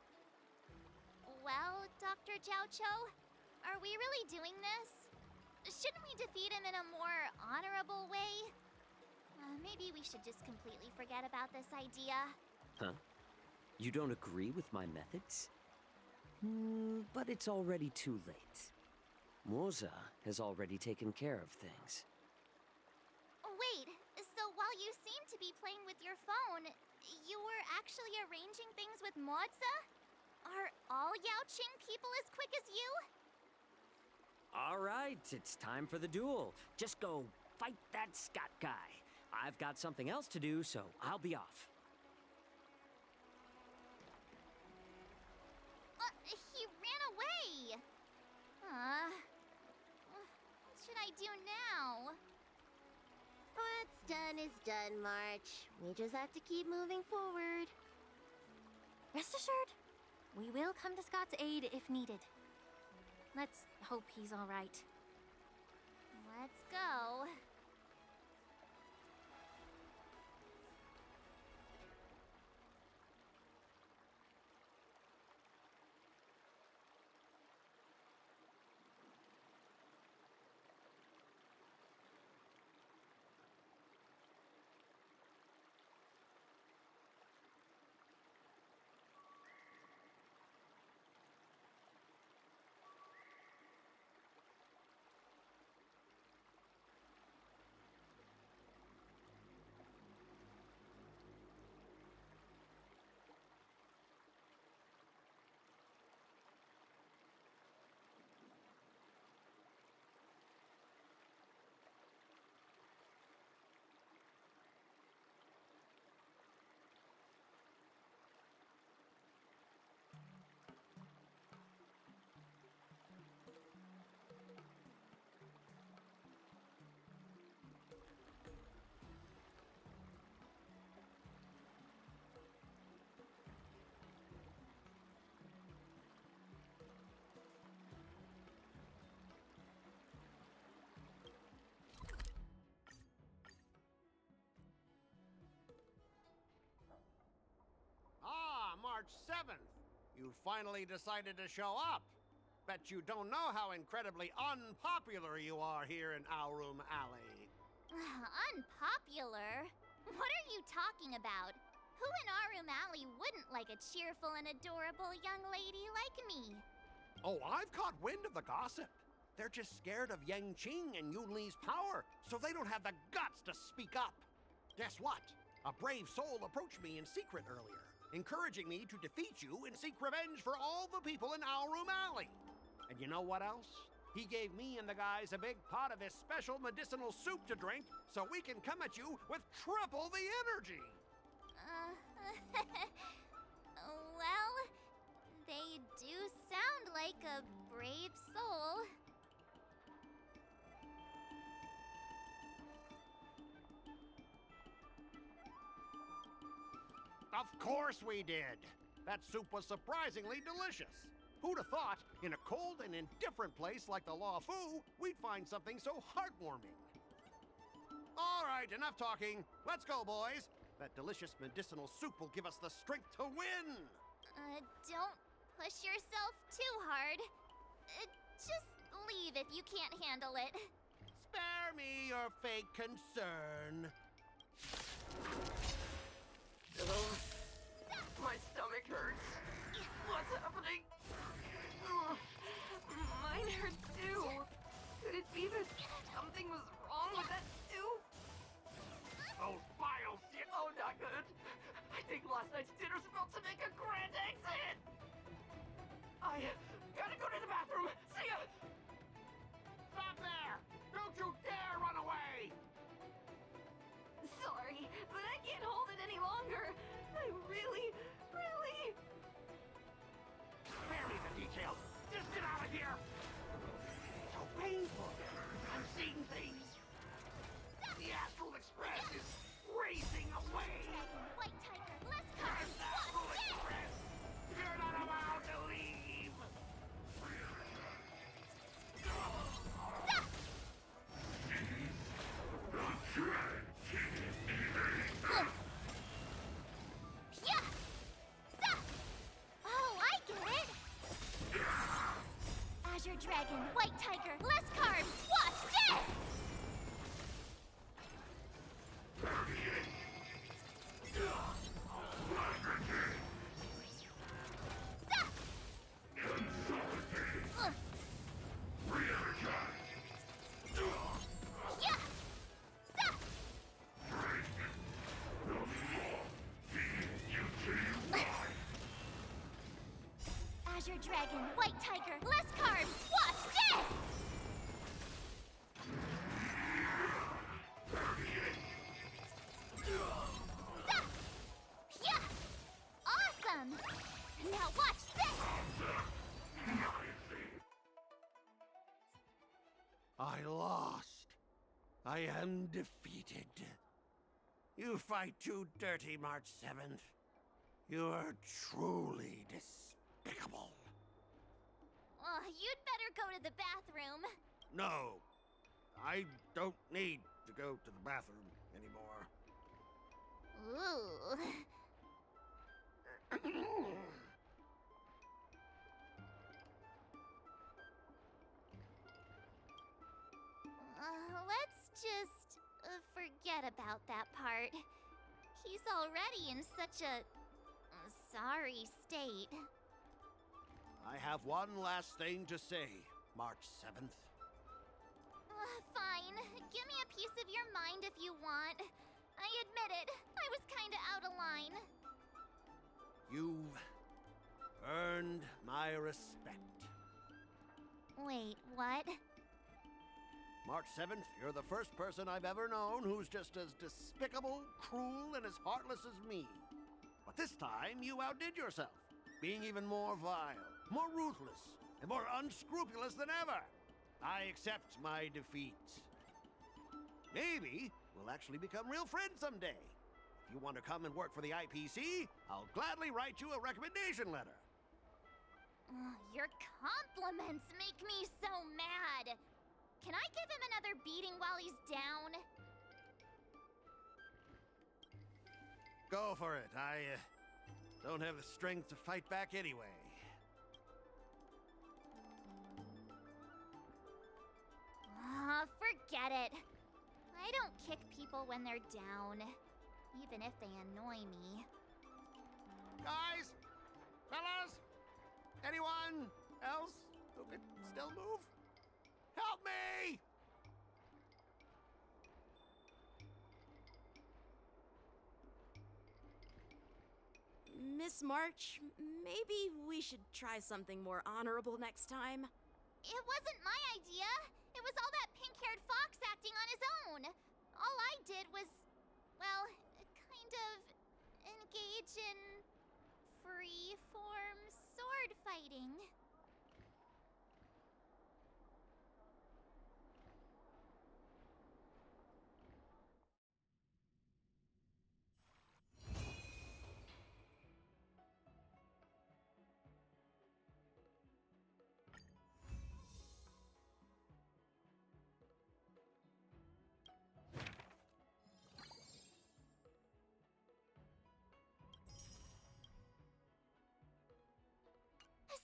Well, Dr. Jiaoqiu, are we really doing this? Shouldn't we defeat him in a more honorable way? Maybe we should just completely forget about this idea. Huh? You don't agree with my methods? But it's already too late. Moza has already taken care of things. Wait, so while you seem to be playing with your phone, you were actually arranging things with Moza? Are all Yaoqing people as quick as you? All right, it's time for the duel. Just go fight that Scott guy. I've got something else to do, so I'll be off. He ran away! What should I do now? What's done is done, March. We just have to keep moving forward. Rest assured, we will come to Scott's aid if needed. Let's hope he's all right. Let's go. March 7th. You finally decided to show up. Bet you don't know how incredibly unpopular you are here in Aurum Alley. Unpopular? What are you talking about? Who in Arum Alley wouldn't like a cheerful and adorable young lady like me? Oh, I've caught wind of the gossip. They're just scared of Yang Qing and Yun Li's power, so they don't have the guts to speak up. Guess what? A brave soul approached me in secret earlier, encouraging me to defeat you and seek revenge for all the people in Aurum Alley. And you know what else? He gave me and the guys a big pot of his special medicinal soup to drink, so we can come at you with triple the energy. Well, they do sound like a brave soul. Of course we did. That soup was surprisingly delicious. Who'd have thought, in a cold and indifferent place like the Law Fu, we'd find something so heartwarming. All right, enough talking. Let's go, boys. That delicious medicinal soup will give us the strength to win. Don't push yourself too hard. Just leave if you can't handle it. Spare me your fake concern. My stomach hurts. What's happening? Mine hurts too. Could it be that something was wrong with that soup? Oh, vile shit! Oh, not good. I think last night's dinner's about to make a grand exit. I gotta go to the bathroom. See ya! Stop there! Don't you dare run away! Sorry, but I can't hold it any longer. I really... Spare me the details. Just get out of here. So painful. I'm seeing things. The Astral Express is racing away. White Tiger, less cars. The Astral Express. You're not allowed to leave. Azure Dragon, White Tiger, less carbs. Watch this! Azure Dragon, White Tiger, less carbs. Watch this! Yeah! Awesome! Now watch this! I lost. I am defeated. You fight too dirty, March 7th. You are truly despicable. You'd better go to the bathroom. No, I don't need to go to the bathroom anymore. Ooh. Let's just forget about that part. He's already in such a sorry state. I have one last thing to say, March 7th. Fine. Give me a piece of your mind if you want. I admit it. I was kinda out of line. You've earned my respect. Wait, what? March 7th, you're the first person I've ever known who's just as despicable, cruel, and as heartless as me. But this time, you outdid yourself, being even more vile, more ruthless, and more unscrupulous than ever. I accept my defeat. Maybe we'll actually become real friends someday. If you want to come and work for the IPC, I'll gladly write you a recommendation letter. Your compliments make me so mad. Can I give him another beating while he's down? Go for it. I don't have the strength to fight back anyway. Forget it. I don't kick people when they're down, even if they annoy me. Guys? Fellas? Anyone else who could still move? Help me! Miss March, maybe we should try something more honorable next time. It wasn't my idea. It was all that pink-haired fox acting on his own. All I did was, well, kind of engage in free-form sword fighting.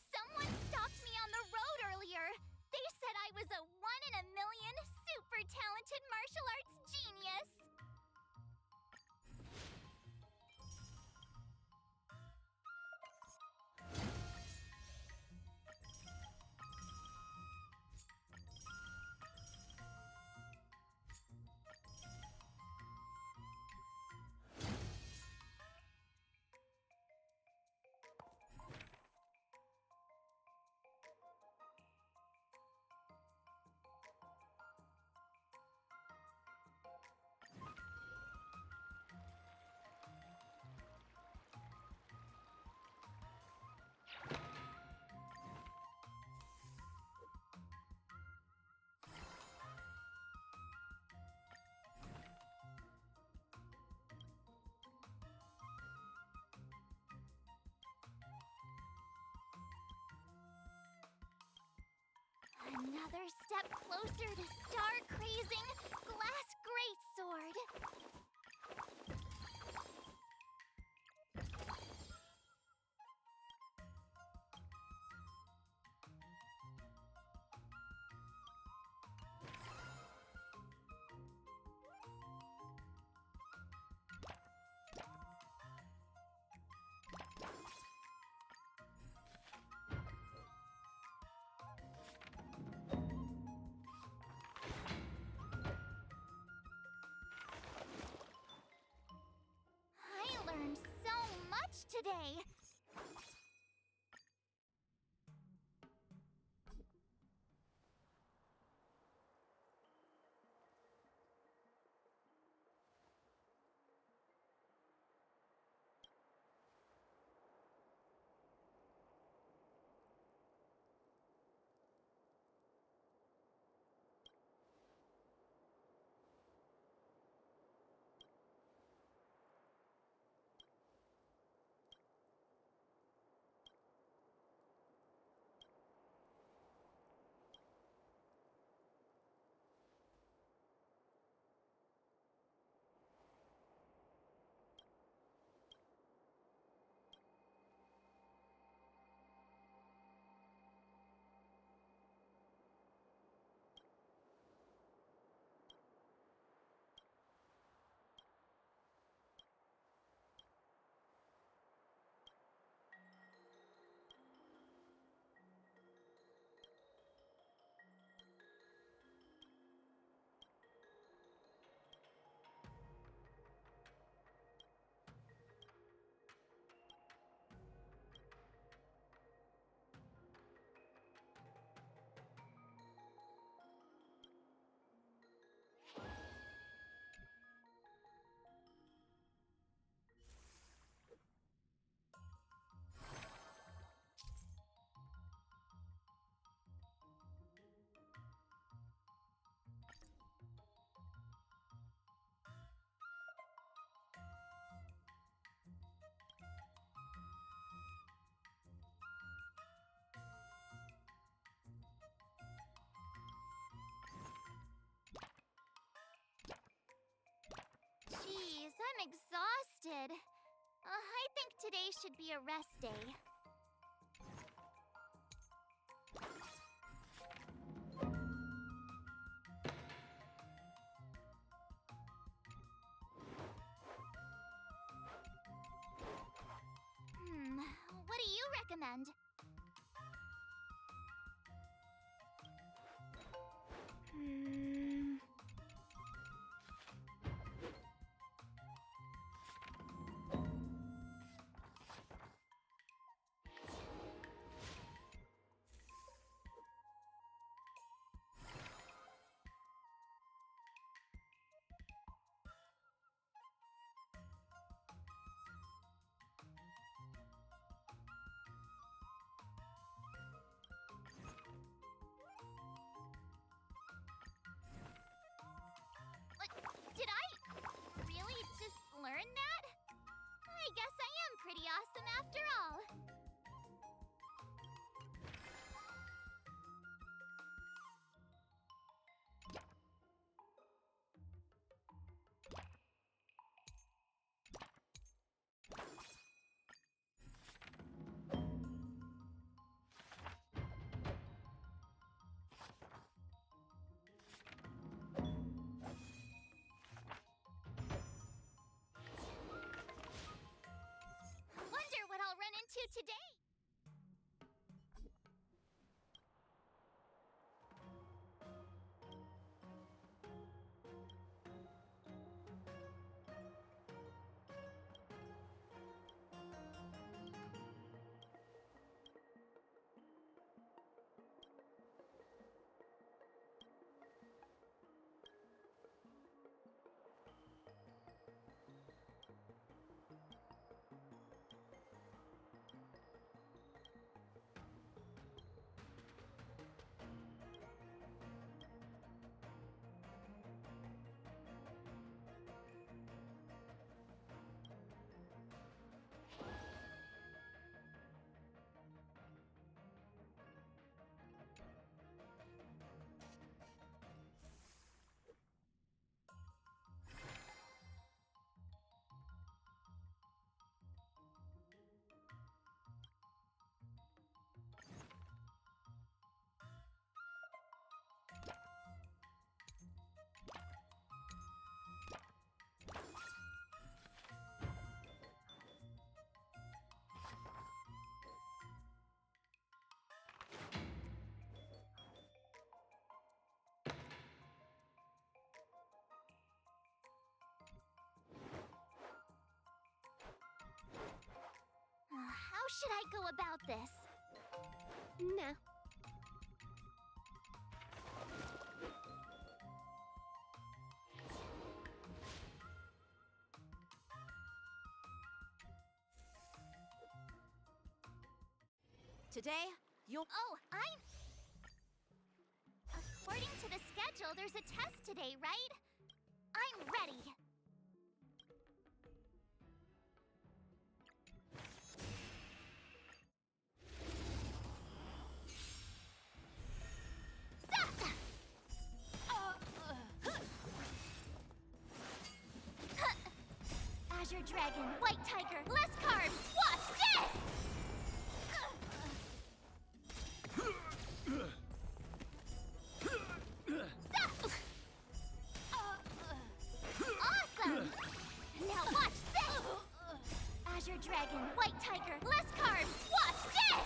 Someone stopped me on the road earlier. They said I was a one-in-a-million super talented martial arts genius. Another step closer to star-crazing glass greatsword. I learned so much today. Jeez, I'm exhausted. I think today should be a rest day. end. Did I really just learn that? I guess I am pretty awesome after all. Wonder what I'll run into today. How should I go about this? Nah. Today, you'll... Oh, According to the schedule, there's a test today, right? I'm ready. Azure Dragon, White Tiger, less carbs, watch this! Awesome! Now watch this! Azure Dragon, White Tiger, less carbs, watch this!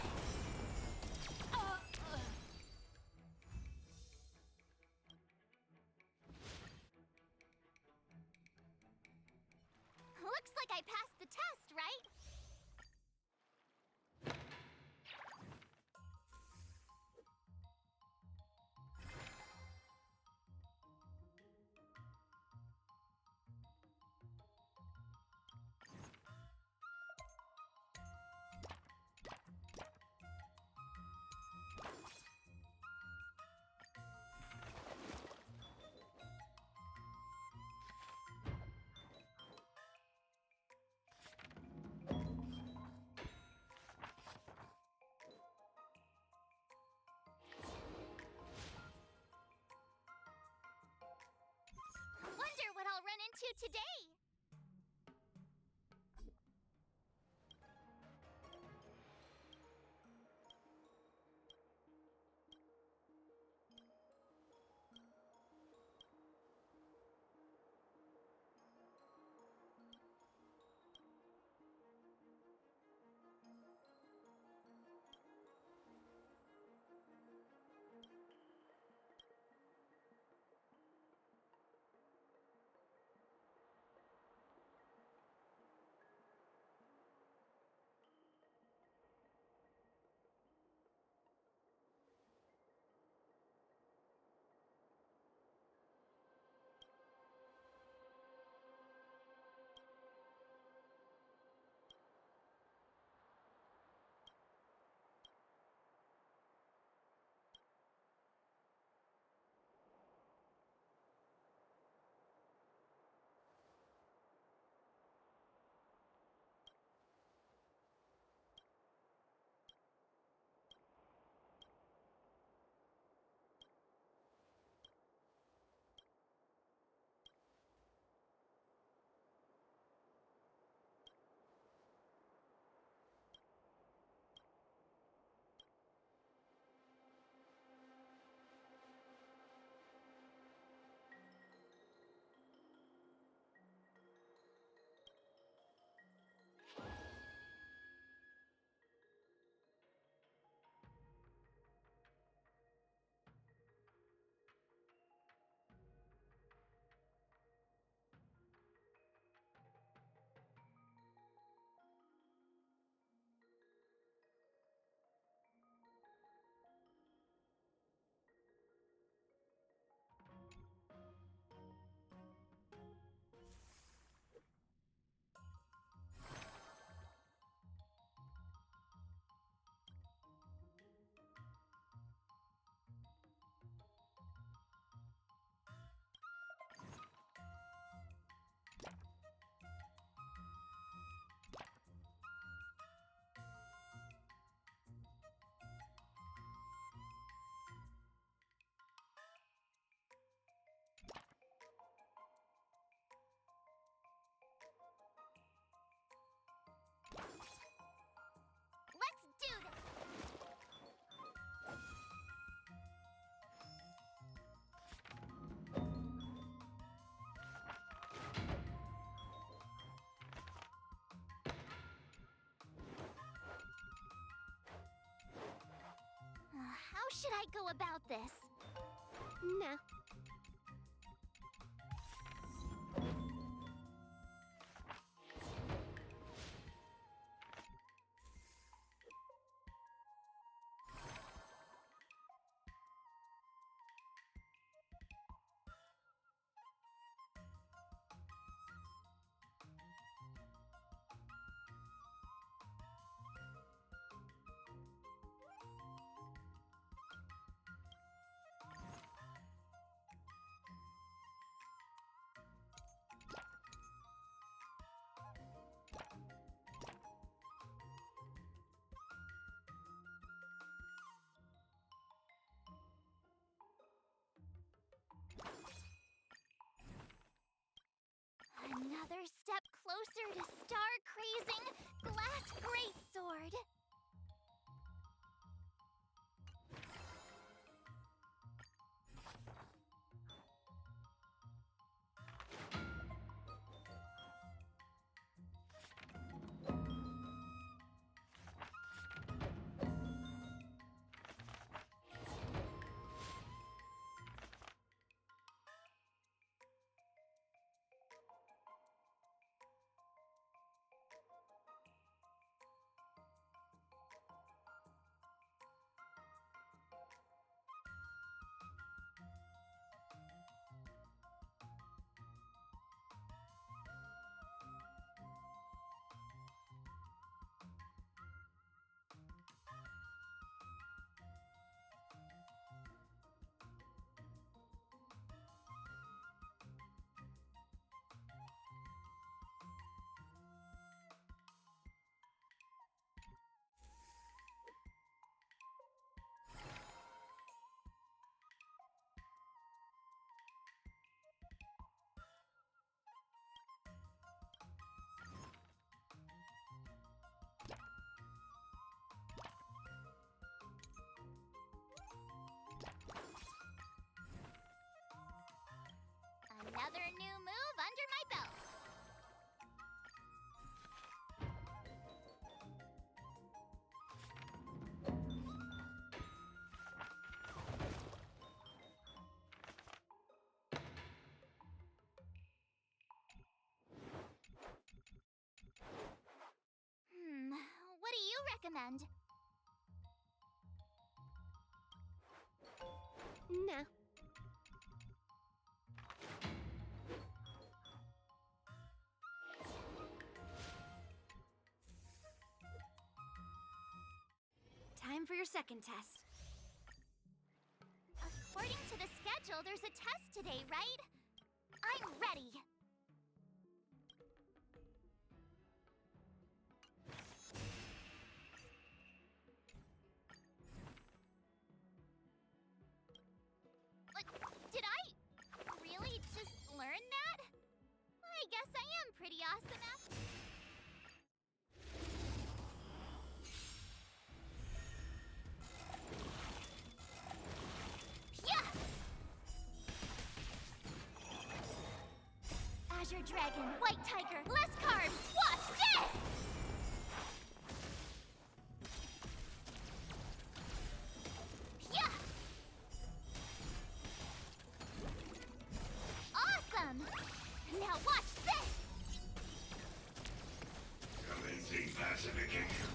Looks like I passed the test, right? Wonder what I'll run into today. should I go about this? Nah. Another step closer to star-crazing glass greatsword. Another new move under my belt. What do you recommend? Nah. Time for your second test. According to the schedule, there's a test today, right? I'm ready. Did I really just learn that? I guess I am pretty awesome at... Azure Dragon, White Tiger, less carbs, watch this! Yeah! Awesome! Now watch this! Commencing pacification.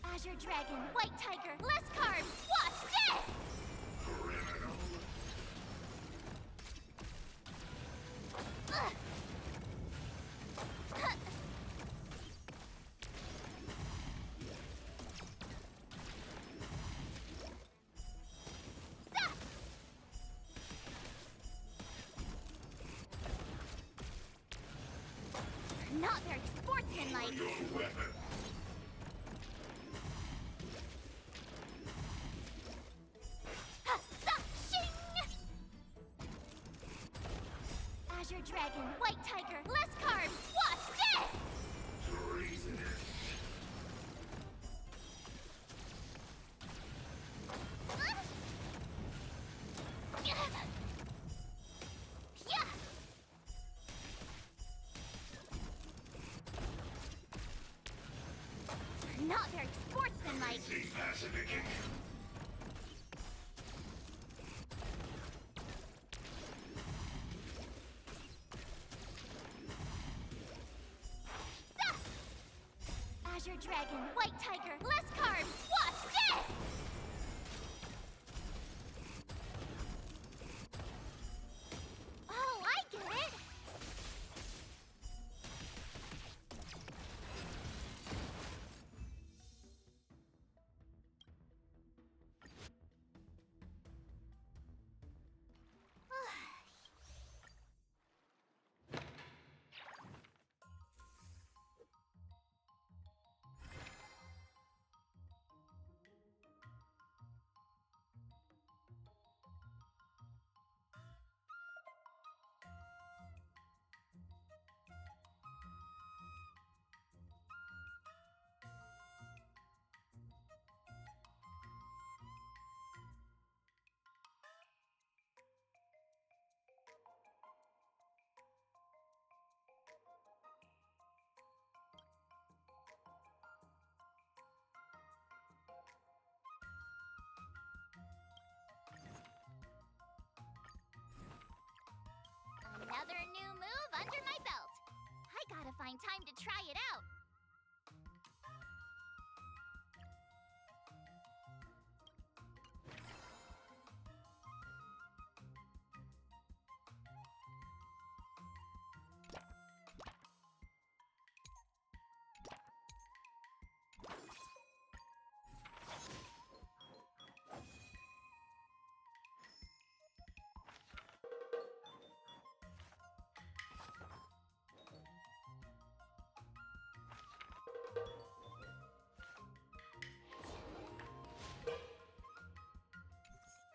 Azure Dragon, White Tiger, less carbs, watch this! Criminal. Not very sportsmanlike. Your weapon. Azure Dragon, White Tiger, less carbs, watch this! Treasonous. Not very sportsmanlike. Commencing pacification. dragon, white tiger, less carbs. Watch this! Oh, I get it! Another new move under my belt. I gotta find time to try it out.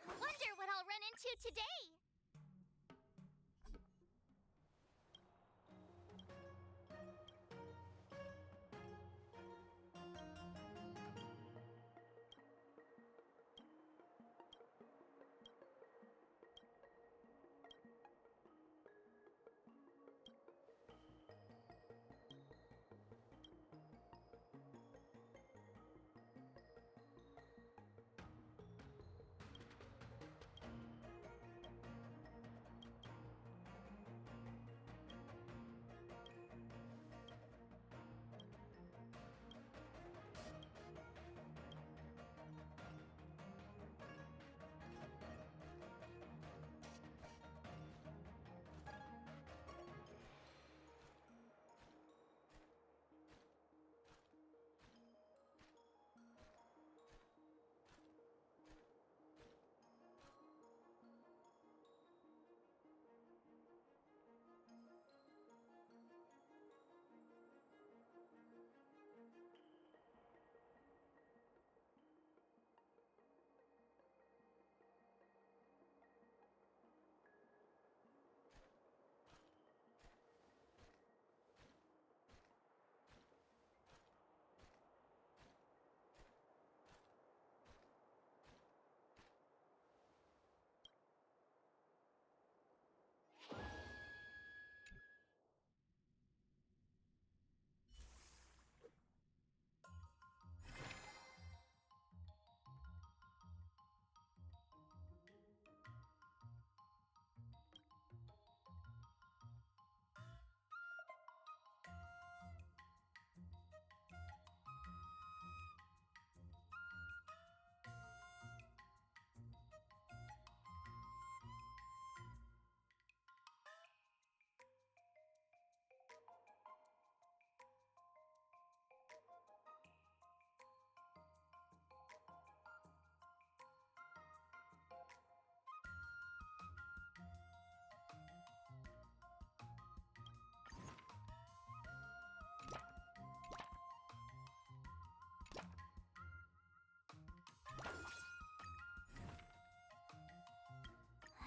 Wonder what I'll run into today.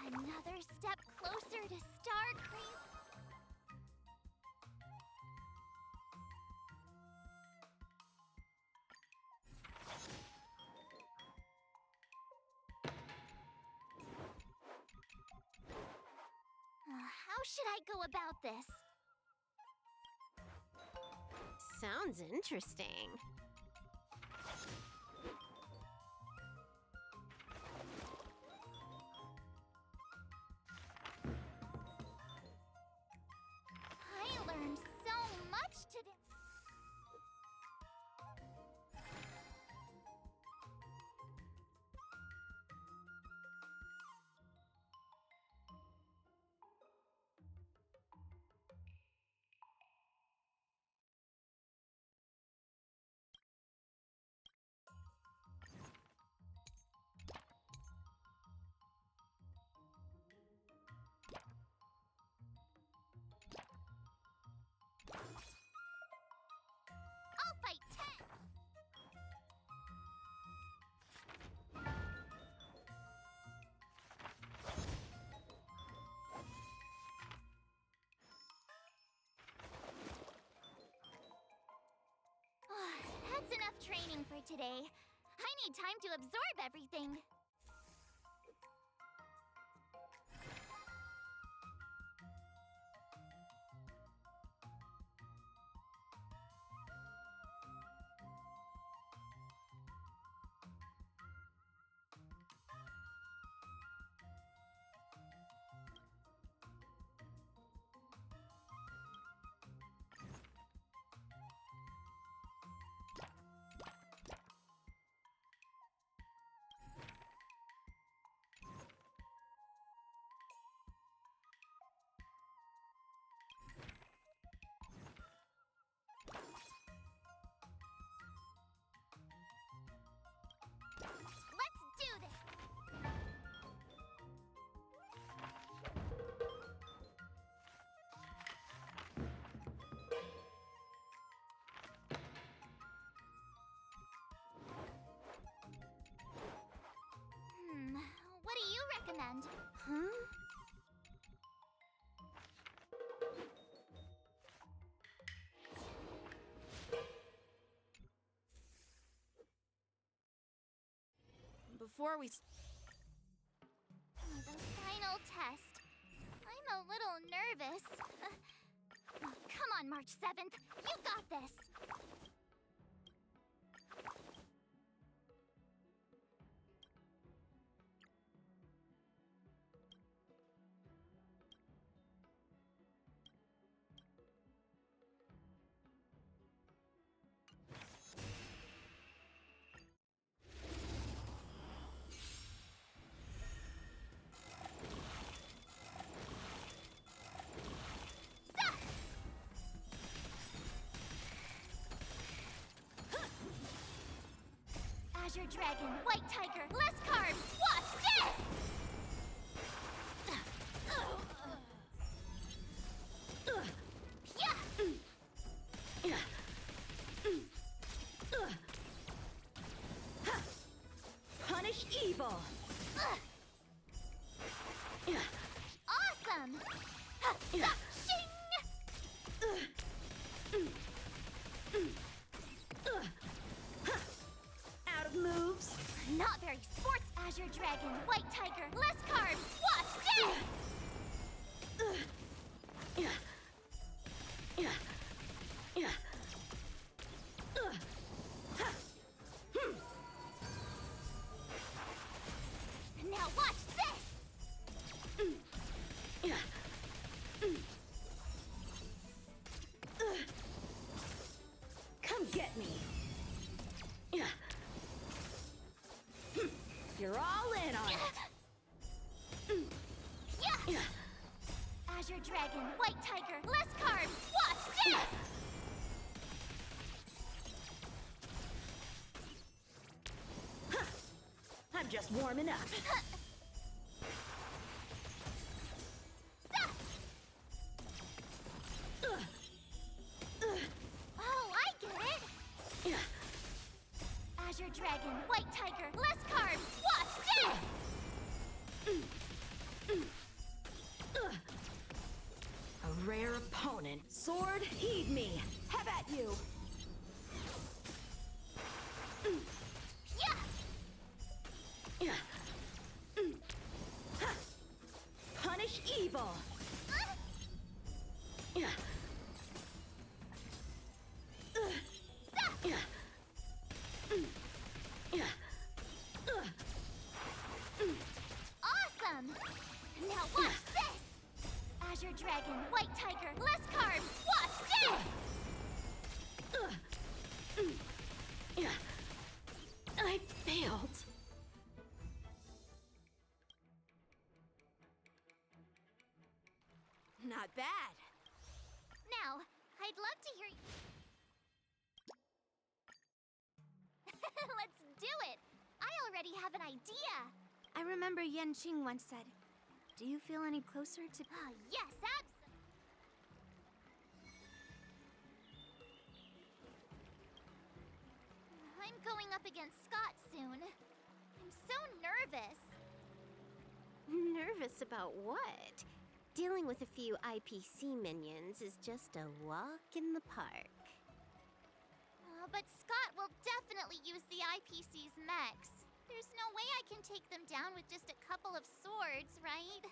Another step closer to Star Cream. How should I go about this? Sounds interesting. I learned so much today. That's enough training for today. I need time to absorb everything. Let's do this! What do you recommend? Huh? Before we... The final test. I'm a little nervous. Come on, March 7th. You got this! Azure Dragon, White Tiger, less carbs! What's this? Punish evil! Awesome! Out of moves! Not very sports, Azure Dragon, White Tiger, less carbs! What's this? Now watch this! Come get me! You're all in on it! Azure Dragon, White Tiger, less carbs! What's this? I'm just warming up. Oh, I get it! Azure Dragon, White Tiger, less carbs! What's this? A rare opponent. Sword, heed me. Have at you. Punish evil. Awesome! Now watch this! Azure Dragon, White Tiger, less carbs! What's this? I failed. Not bad. Now, I'd love to hear Let's do it! I already have an idea! I remember Yan Qing once said, "Do you feel any closer to..." Yes, I'm going up against Scott soon. I'm so nervous. Nervous about what? Dealing with a few IPC minions is just a walk in the park. but Scott will definitely use the IPC's mechs. There's no way I can take them down with just a couple of swords, right?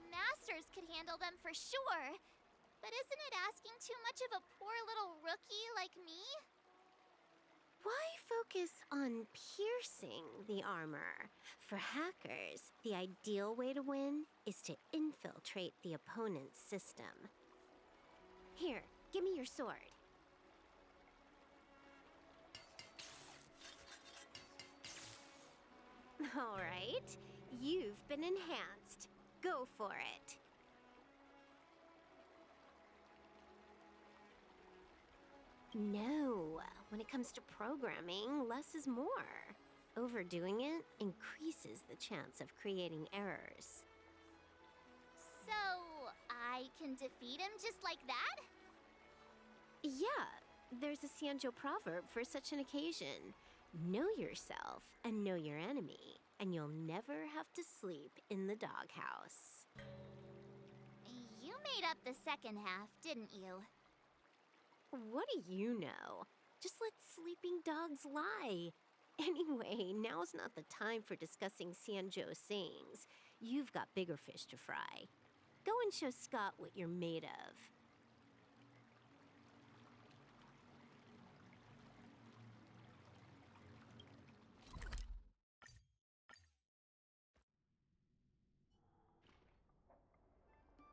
Masters could handle them for sure, but isn't it asking too much of a poor little rookie like me? Why focus on piercing the armor? For hackers, the ideal way to win is to infiltrate the opponent's system. Here, give me your sword. All right, you've been enhanced. Go for it. No, when it comes to programming, less is more. Overdoing it increases the chance of creating errors. So, I can defeat him just like that? Yeah, there's a Xianzhou proverb for such an occasion. Know yourself and know your enemy, and you'll never have to sleep in the doghouse. You made up the second half, didn't you? What do you know? Just let sleeping dogs lie. Anyway, now's not the time for discussing Xianzhou sayings. You've got bigger fish to fry. Go and show Scott what you're made of.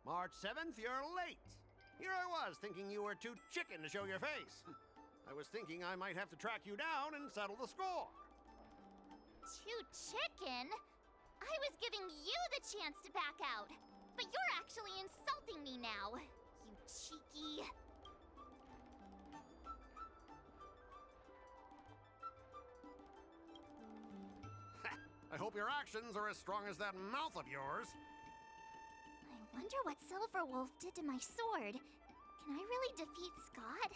March 7th, you're late. Here I was, thinking you were too chicken to show your face. I was thinking I might have to track you down and settle the score. Too chicken? I was giving you the chance to back out, but you're actually insulting me now, you cheeky... I hope your actions are as strong as that mouth of yours. I wonder what Silver Wolf did to my sword. Can I really defeat Scott?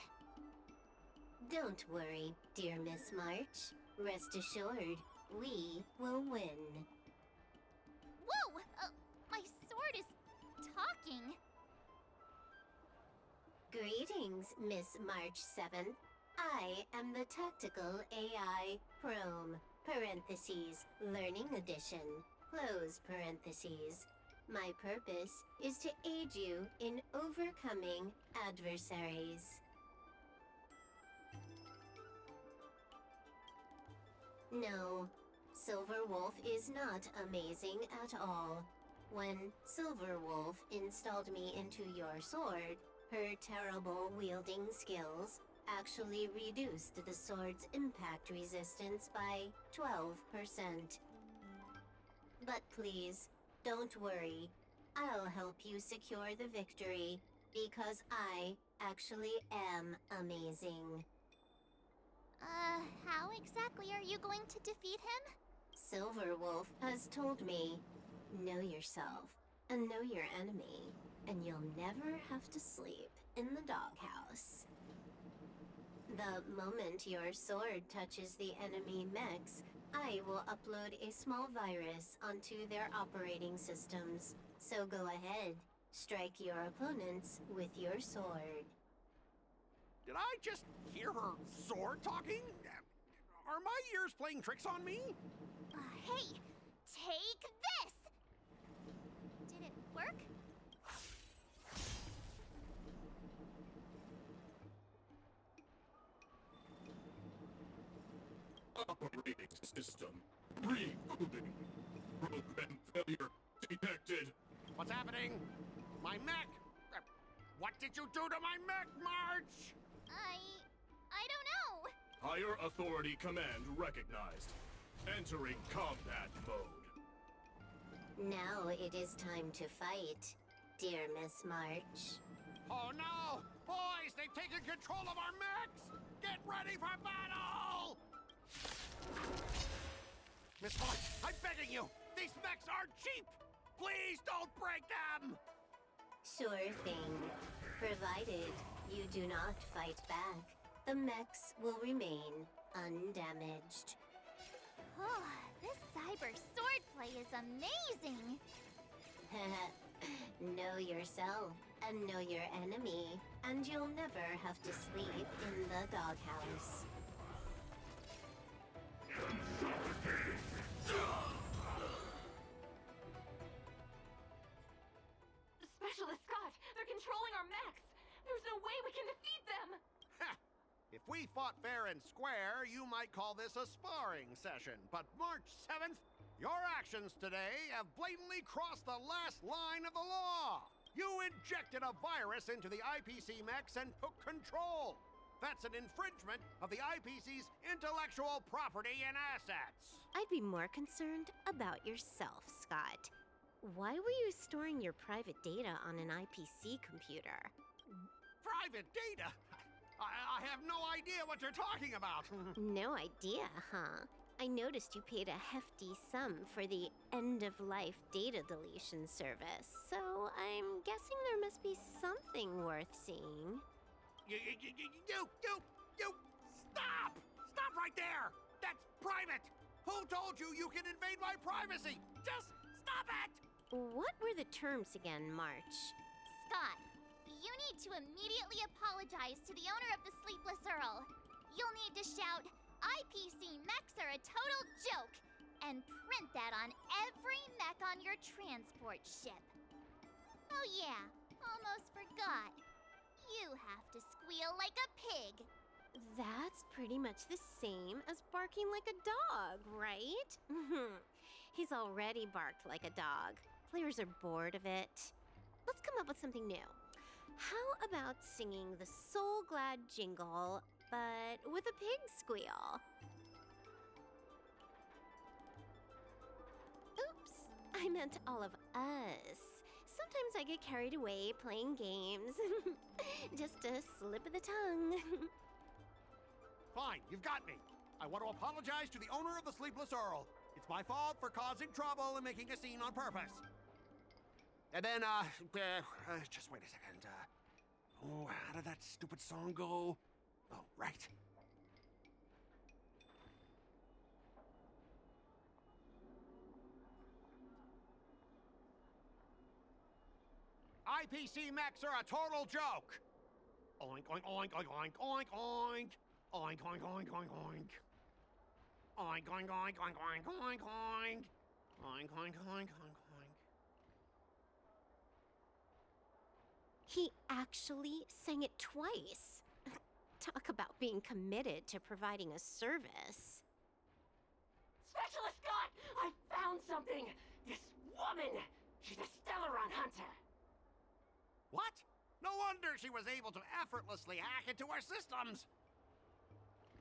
Don't worry, dear Miss March. Rest assured, we will win. Whoa! My sword is talking. Greetings, Miss March 7th. I am the Tactical AI Prome, parentheses, Learning Edition, close parentheses. My purpose is to aid you in overcoming adversaries. No, Silver Wolf is not amazing at all. When Silver Wolf installed me into your sword, her terrible wielding skills actually reduced the sword's impact resistance by 12%. But please, don't worry. I'll help you secure the victory, because I actually am amazing. How exactly are you going to defeat him? Silver Wolf has told me, know yourself and know your enemy, and you'll never have to sleep in the doghouse. The moment your sword touches the enemy mechs, I will upload a small virus onto their operating systems. So go ahead, strike your opponents with your sword. Did I just hear her sword talking? Are my ears playing tricks on me? Hey, take this! Did it work? Operating system rebooting. Program failure detected. What's happening? My mech! What did you do to my mech, March? I don't know. Higher authority command recognized. Entering combat mode. Now it is time to fight, dear Miss March. Oh no! Boys, they've taken control of our mechs! Get ready for battle! Miss March, I'm begging you! These mechs are cheap! Please don't break them! Sure thing. Provided you do not fight back, the mechs will remain undamaged. Oh, this cyber swordplay is amazing. Know yourself and know your enemy, and you'll never have to sleep in the doghouse. Specialist Scott, they're controlling our mechs. There's no way we can defeat them. Ha! If we fought fair and square, you might call this a sparring session. But March 7th, your actions today have blatantly crossed the last line of the law. You injected a virus into the IPC mechs and took control. That's an infringement of the IPC's intellectual property and assets. I'd be more concerned about yourself, Scott. Why were you storing your private data on an IPC computer? Private data? I have no idea what you're talking about. No idea, huh? I noticed you paid a hefty sum for the end-of-life data deletion service, so I'm guessing there must be something worth seeing. You, stop! Stop right there! That's private! Who told you you can invade my privacy? Just stop it! What were the terms again, March? Scott, you need to immediately apologize to the owner of the Sleepless Earl. You'll need to shout, IPC mechs are a total joke, and print that on every mech on your transport ship. Oh yeah, almost forgot. You have to squeal like a pig. That's pretty much the same as barking like a dog, right? He's already barked like a dog. Players are bored of it. Let's come up with something new. How about singing the Soul Glad jingle, but with a pig squeal? Oops, I meant all of us. Sometimes I get carried away playing games. Just a slip of the tongue. Fine, you've got me. I want to apologize to the owner of the Sleepless Earl. It's my fault for causing trouble and making a scene on purpose. And then, just wait a second. How did that stupid song go? Oh, right. IPC mechs are a total joke. Oink, oink, oink, oink, oink, oink, oink. Oink, oink, oink, oink, oink. Oink, oink, oink, oink, oink, oink, oink. Oink, oink, oink, oink, oink. He actually sang it twice. Talk about being committed to providing a service. Specialist Scott! I found something! This woman! She's a Stellaron hunter! What? No wonder she was able to effortlessly hack into our systems!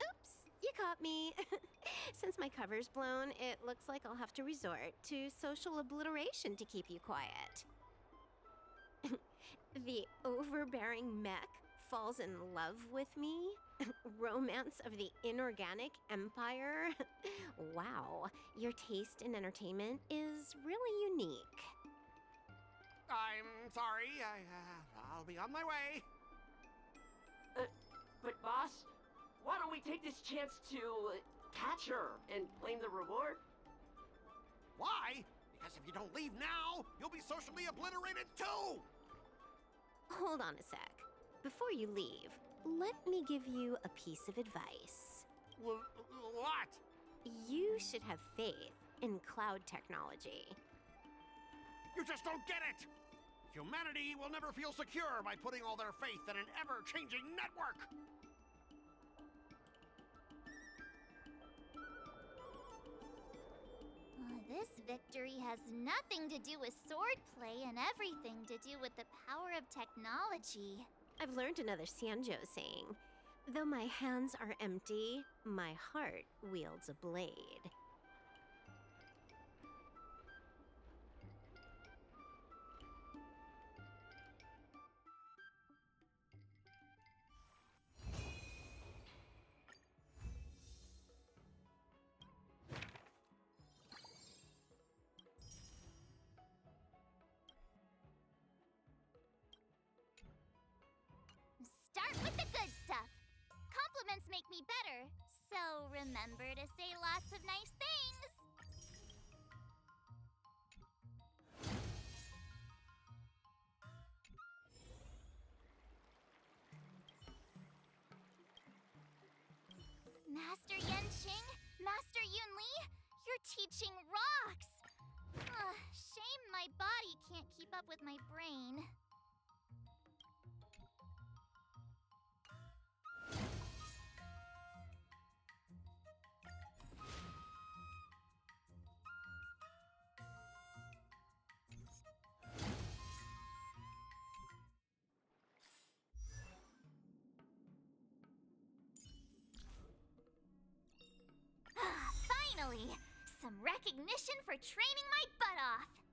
Oops, you caught me. Since my cover's blown, it looks like I'll have to resort to social obliteration to keep you quiet. The overbearing mech falls in love with me? Romance of the inorganic empire? Wow, your taste in entertainment is really unique. I'm sorry, I'll be on my way. But boss, why don't we take this chance to catch her and claim the reward? Why? Because if you don't leave now, you'll be socially obliterated too! Hold on a sec. Before you leave, let me give you a piece of advice. What? You should have faith in cloud technology. You just don't get it! Humanity will never feel secure by putting all their faith in an ever-changing network! This victory has nothing to do with swordplay and everything to do with the power of technology. I've learned another Sanjo saying. Though my hands are empty, my heart wields a blade. Start with the good stuff. Compliments make me better, so remember to say lots of nice things. Yunli! Your teaching rocks! Shame my body can't keep up with my brain. Finally! Some recognition for training my butt off!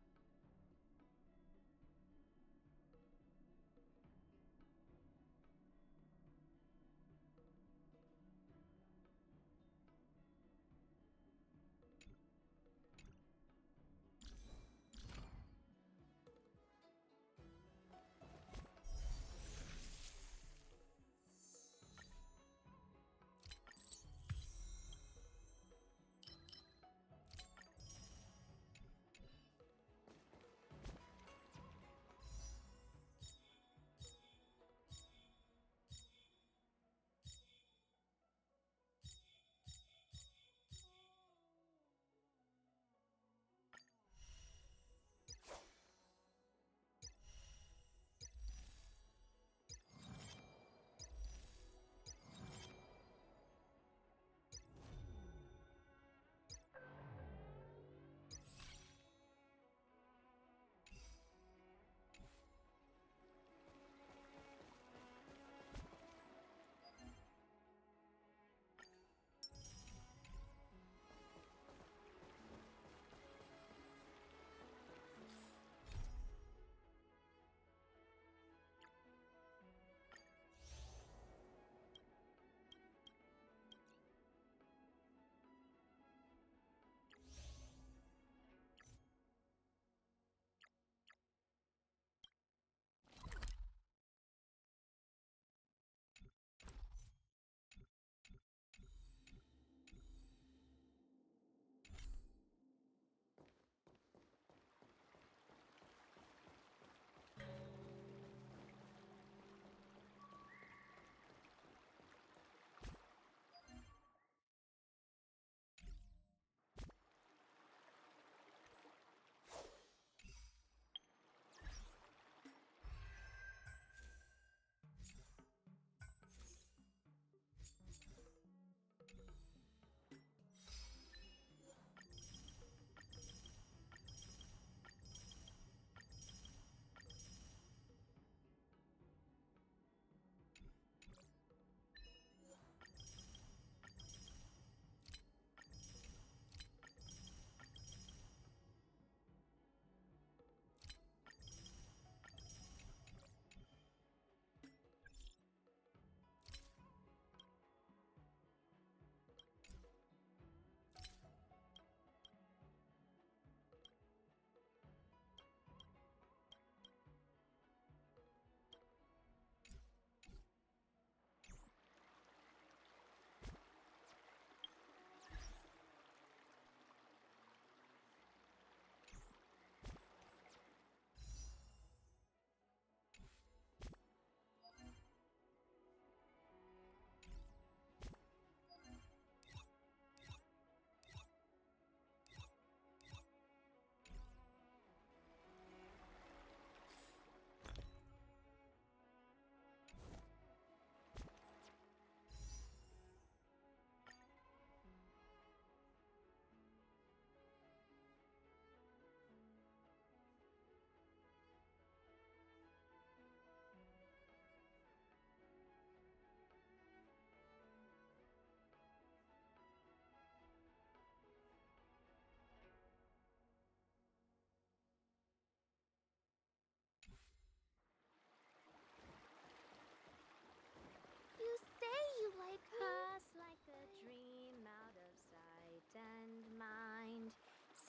You say you like us like a dream out of sight and mind.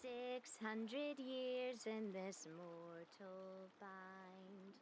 600 years in this mortal bind.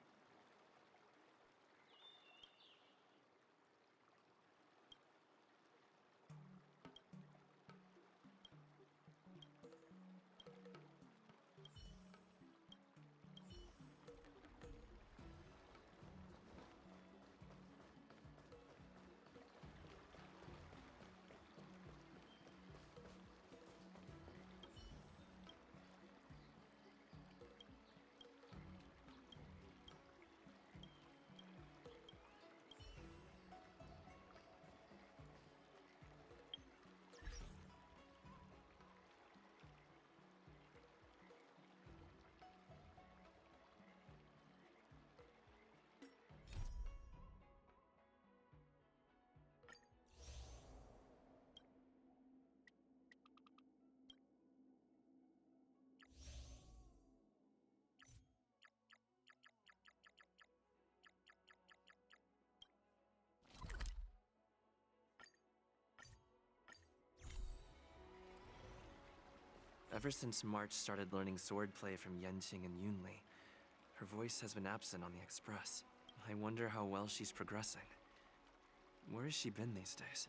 Ever since March started learning swordplay from Yenqing and Yunli, her voice has been absent on the Express. I wonder how well she's progressing. Where has she been these days?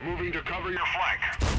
Moving to cover your flank.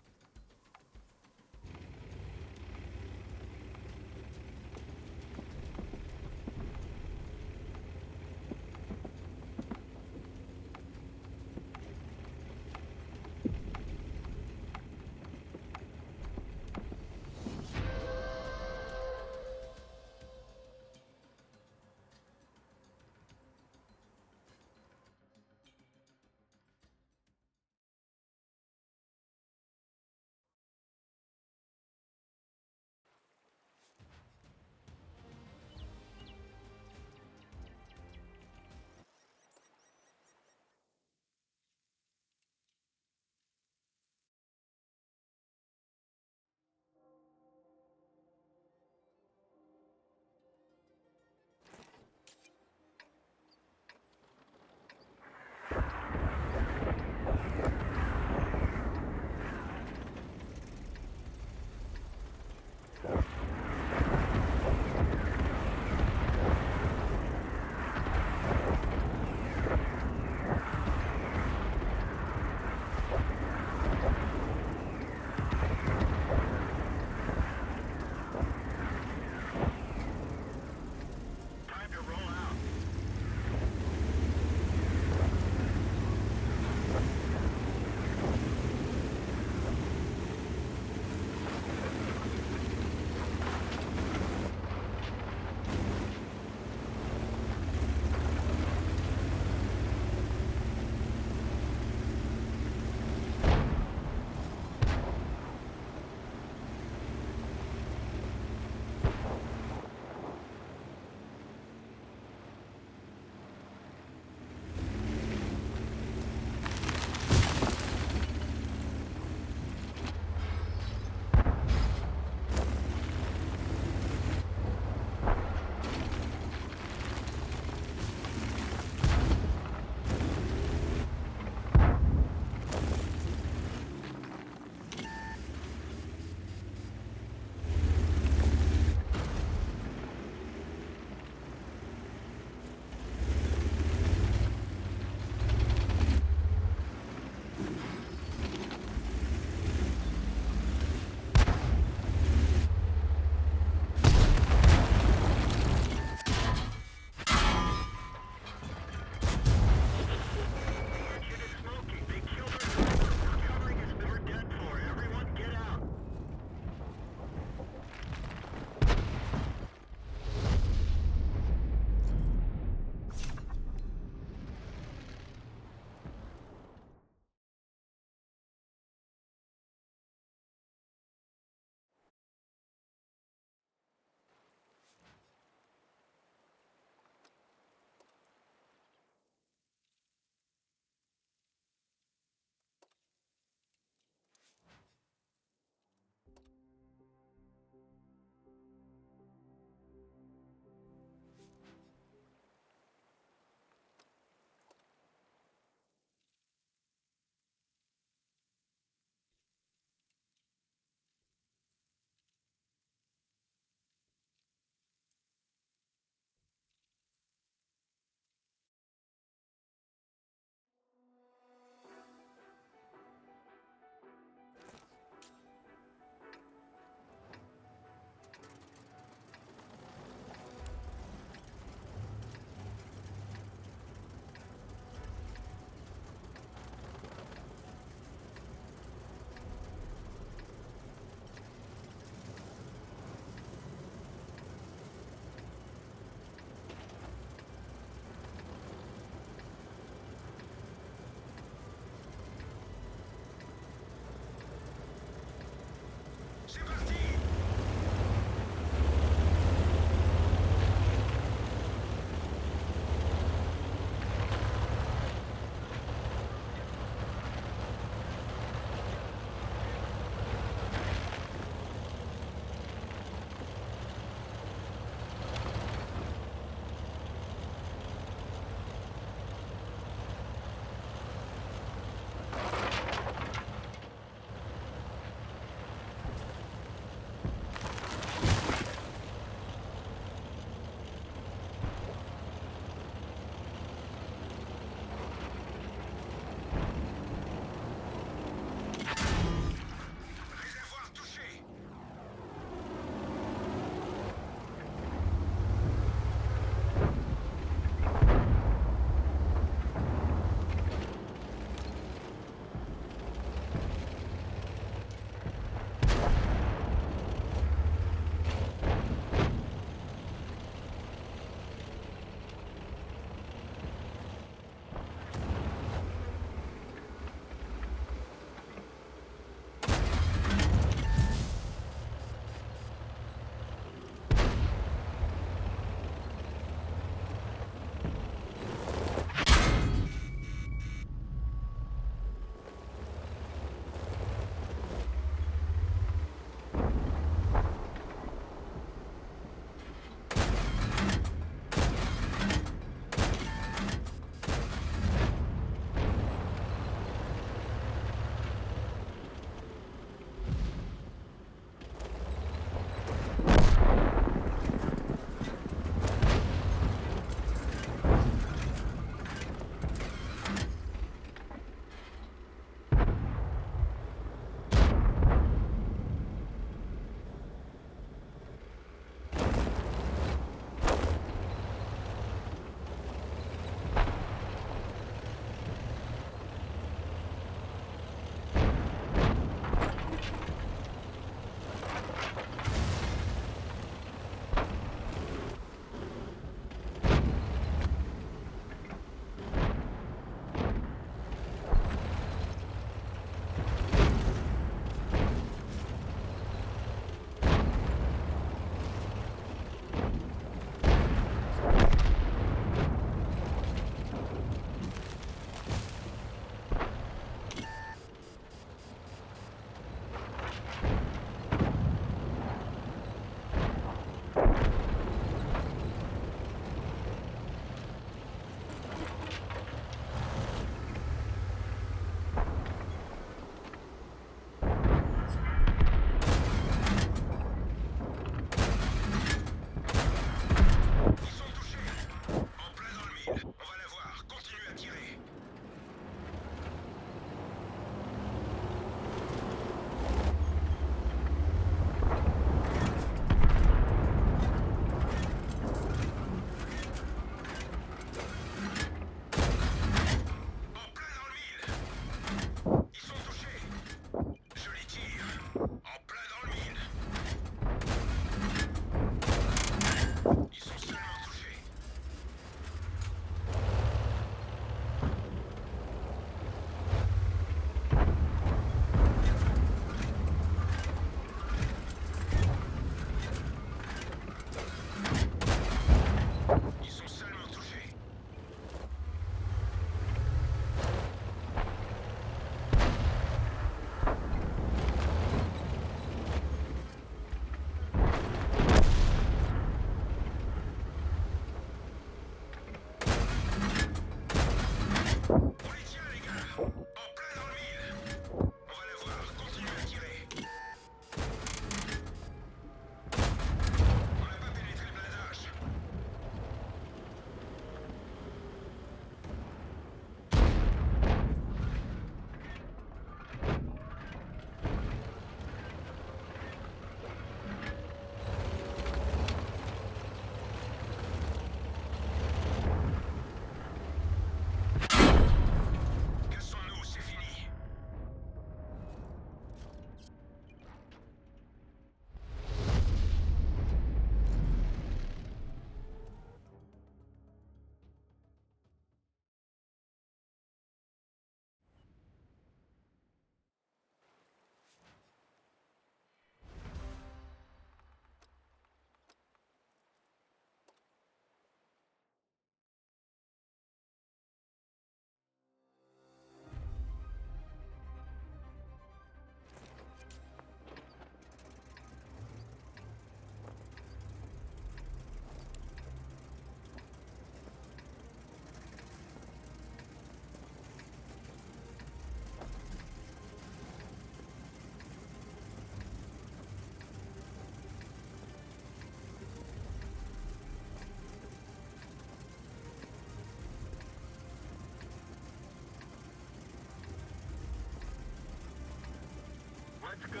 Let's go.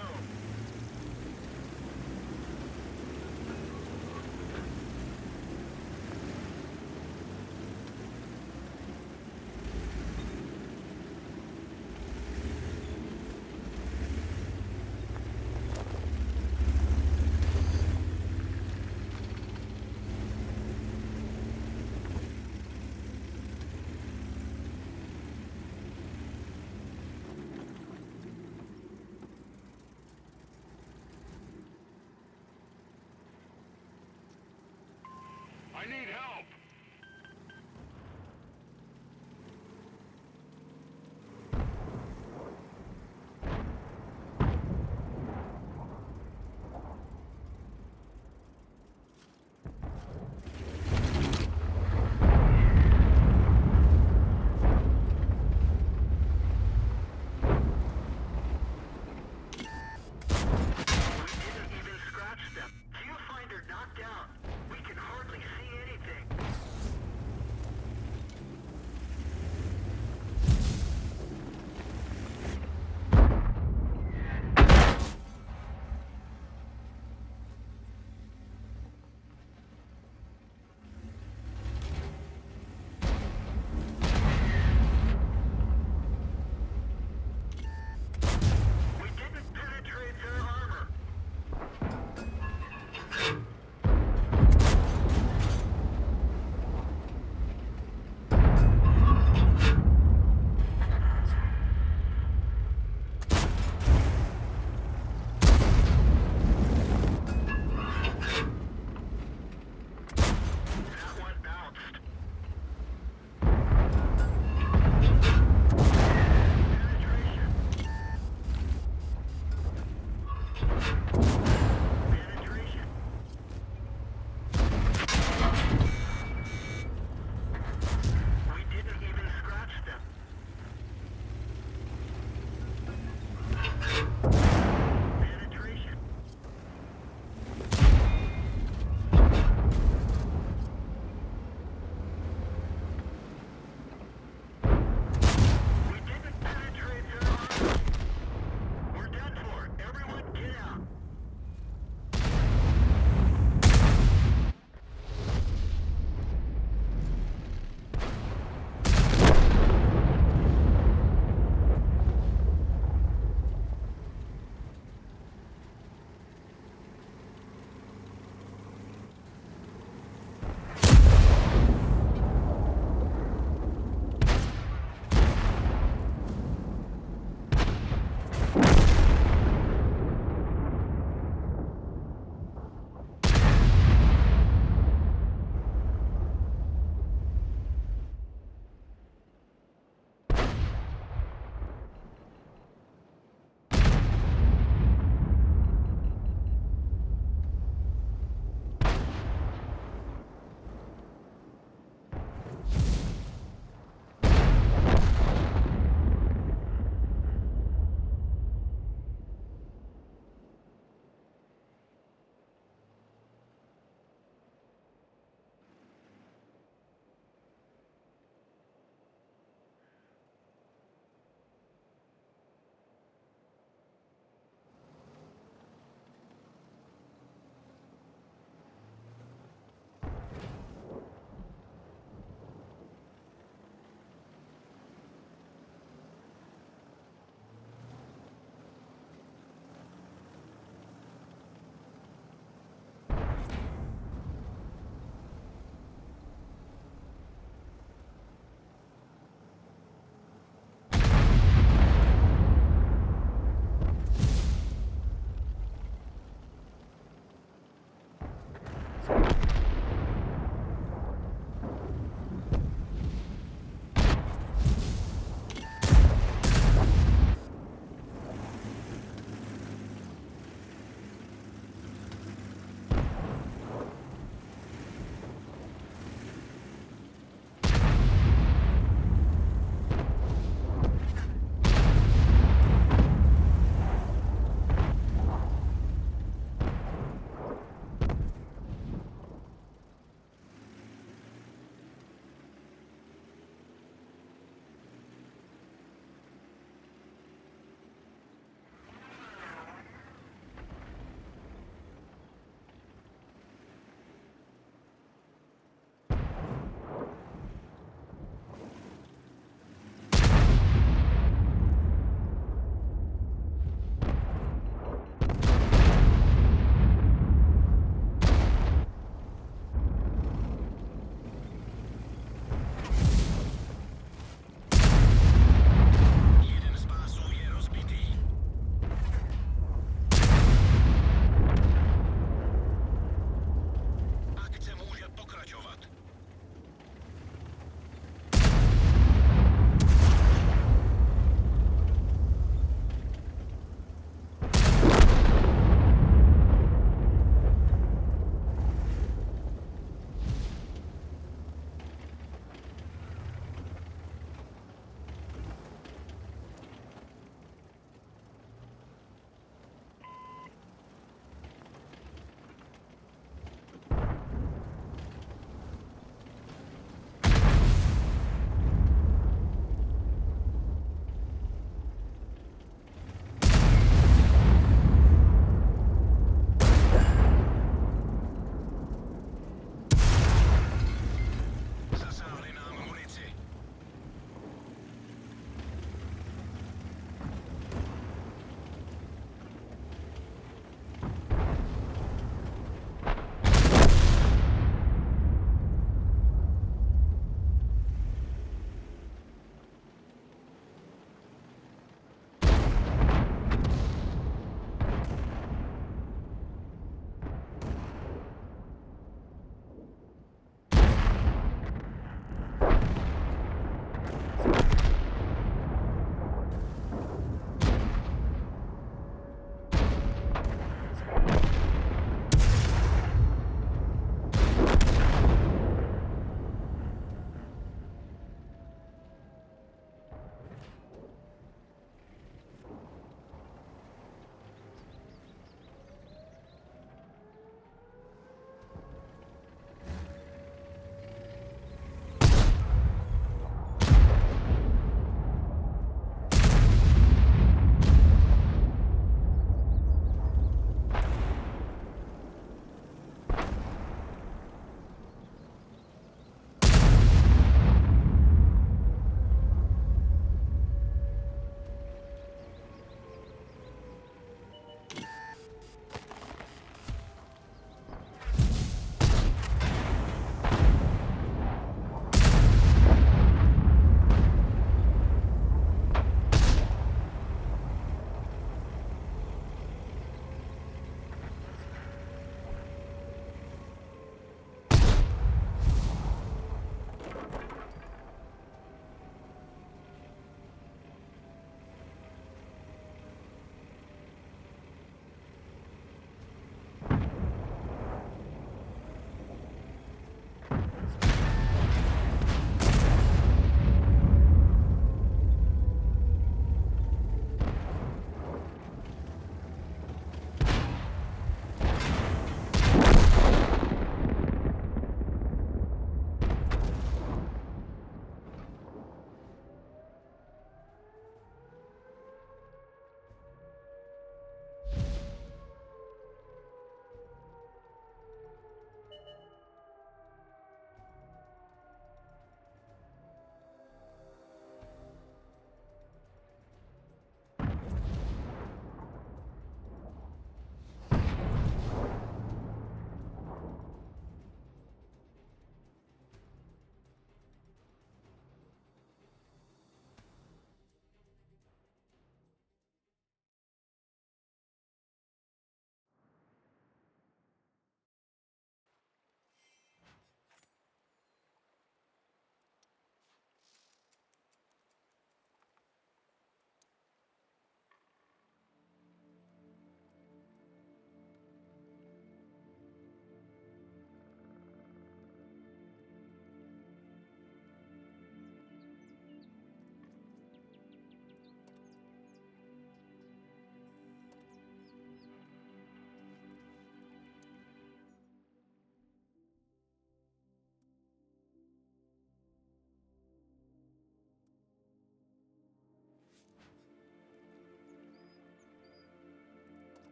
I need help! Viewfinder knocked down. We can hardly see anything.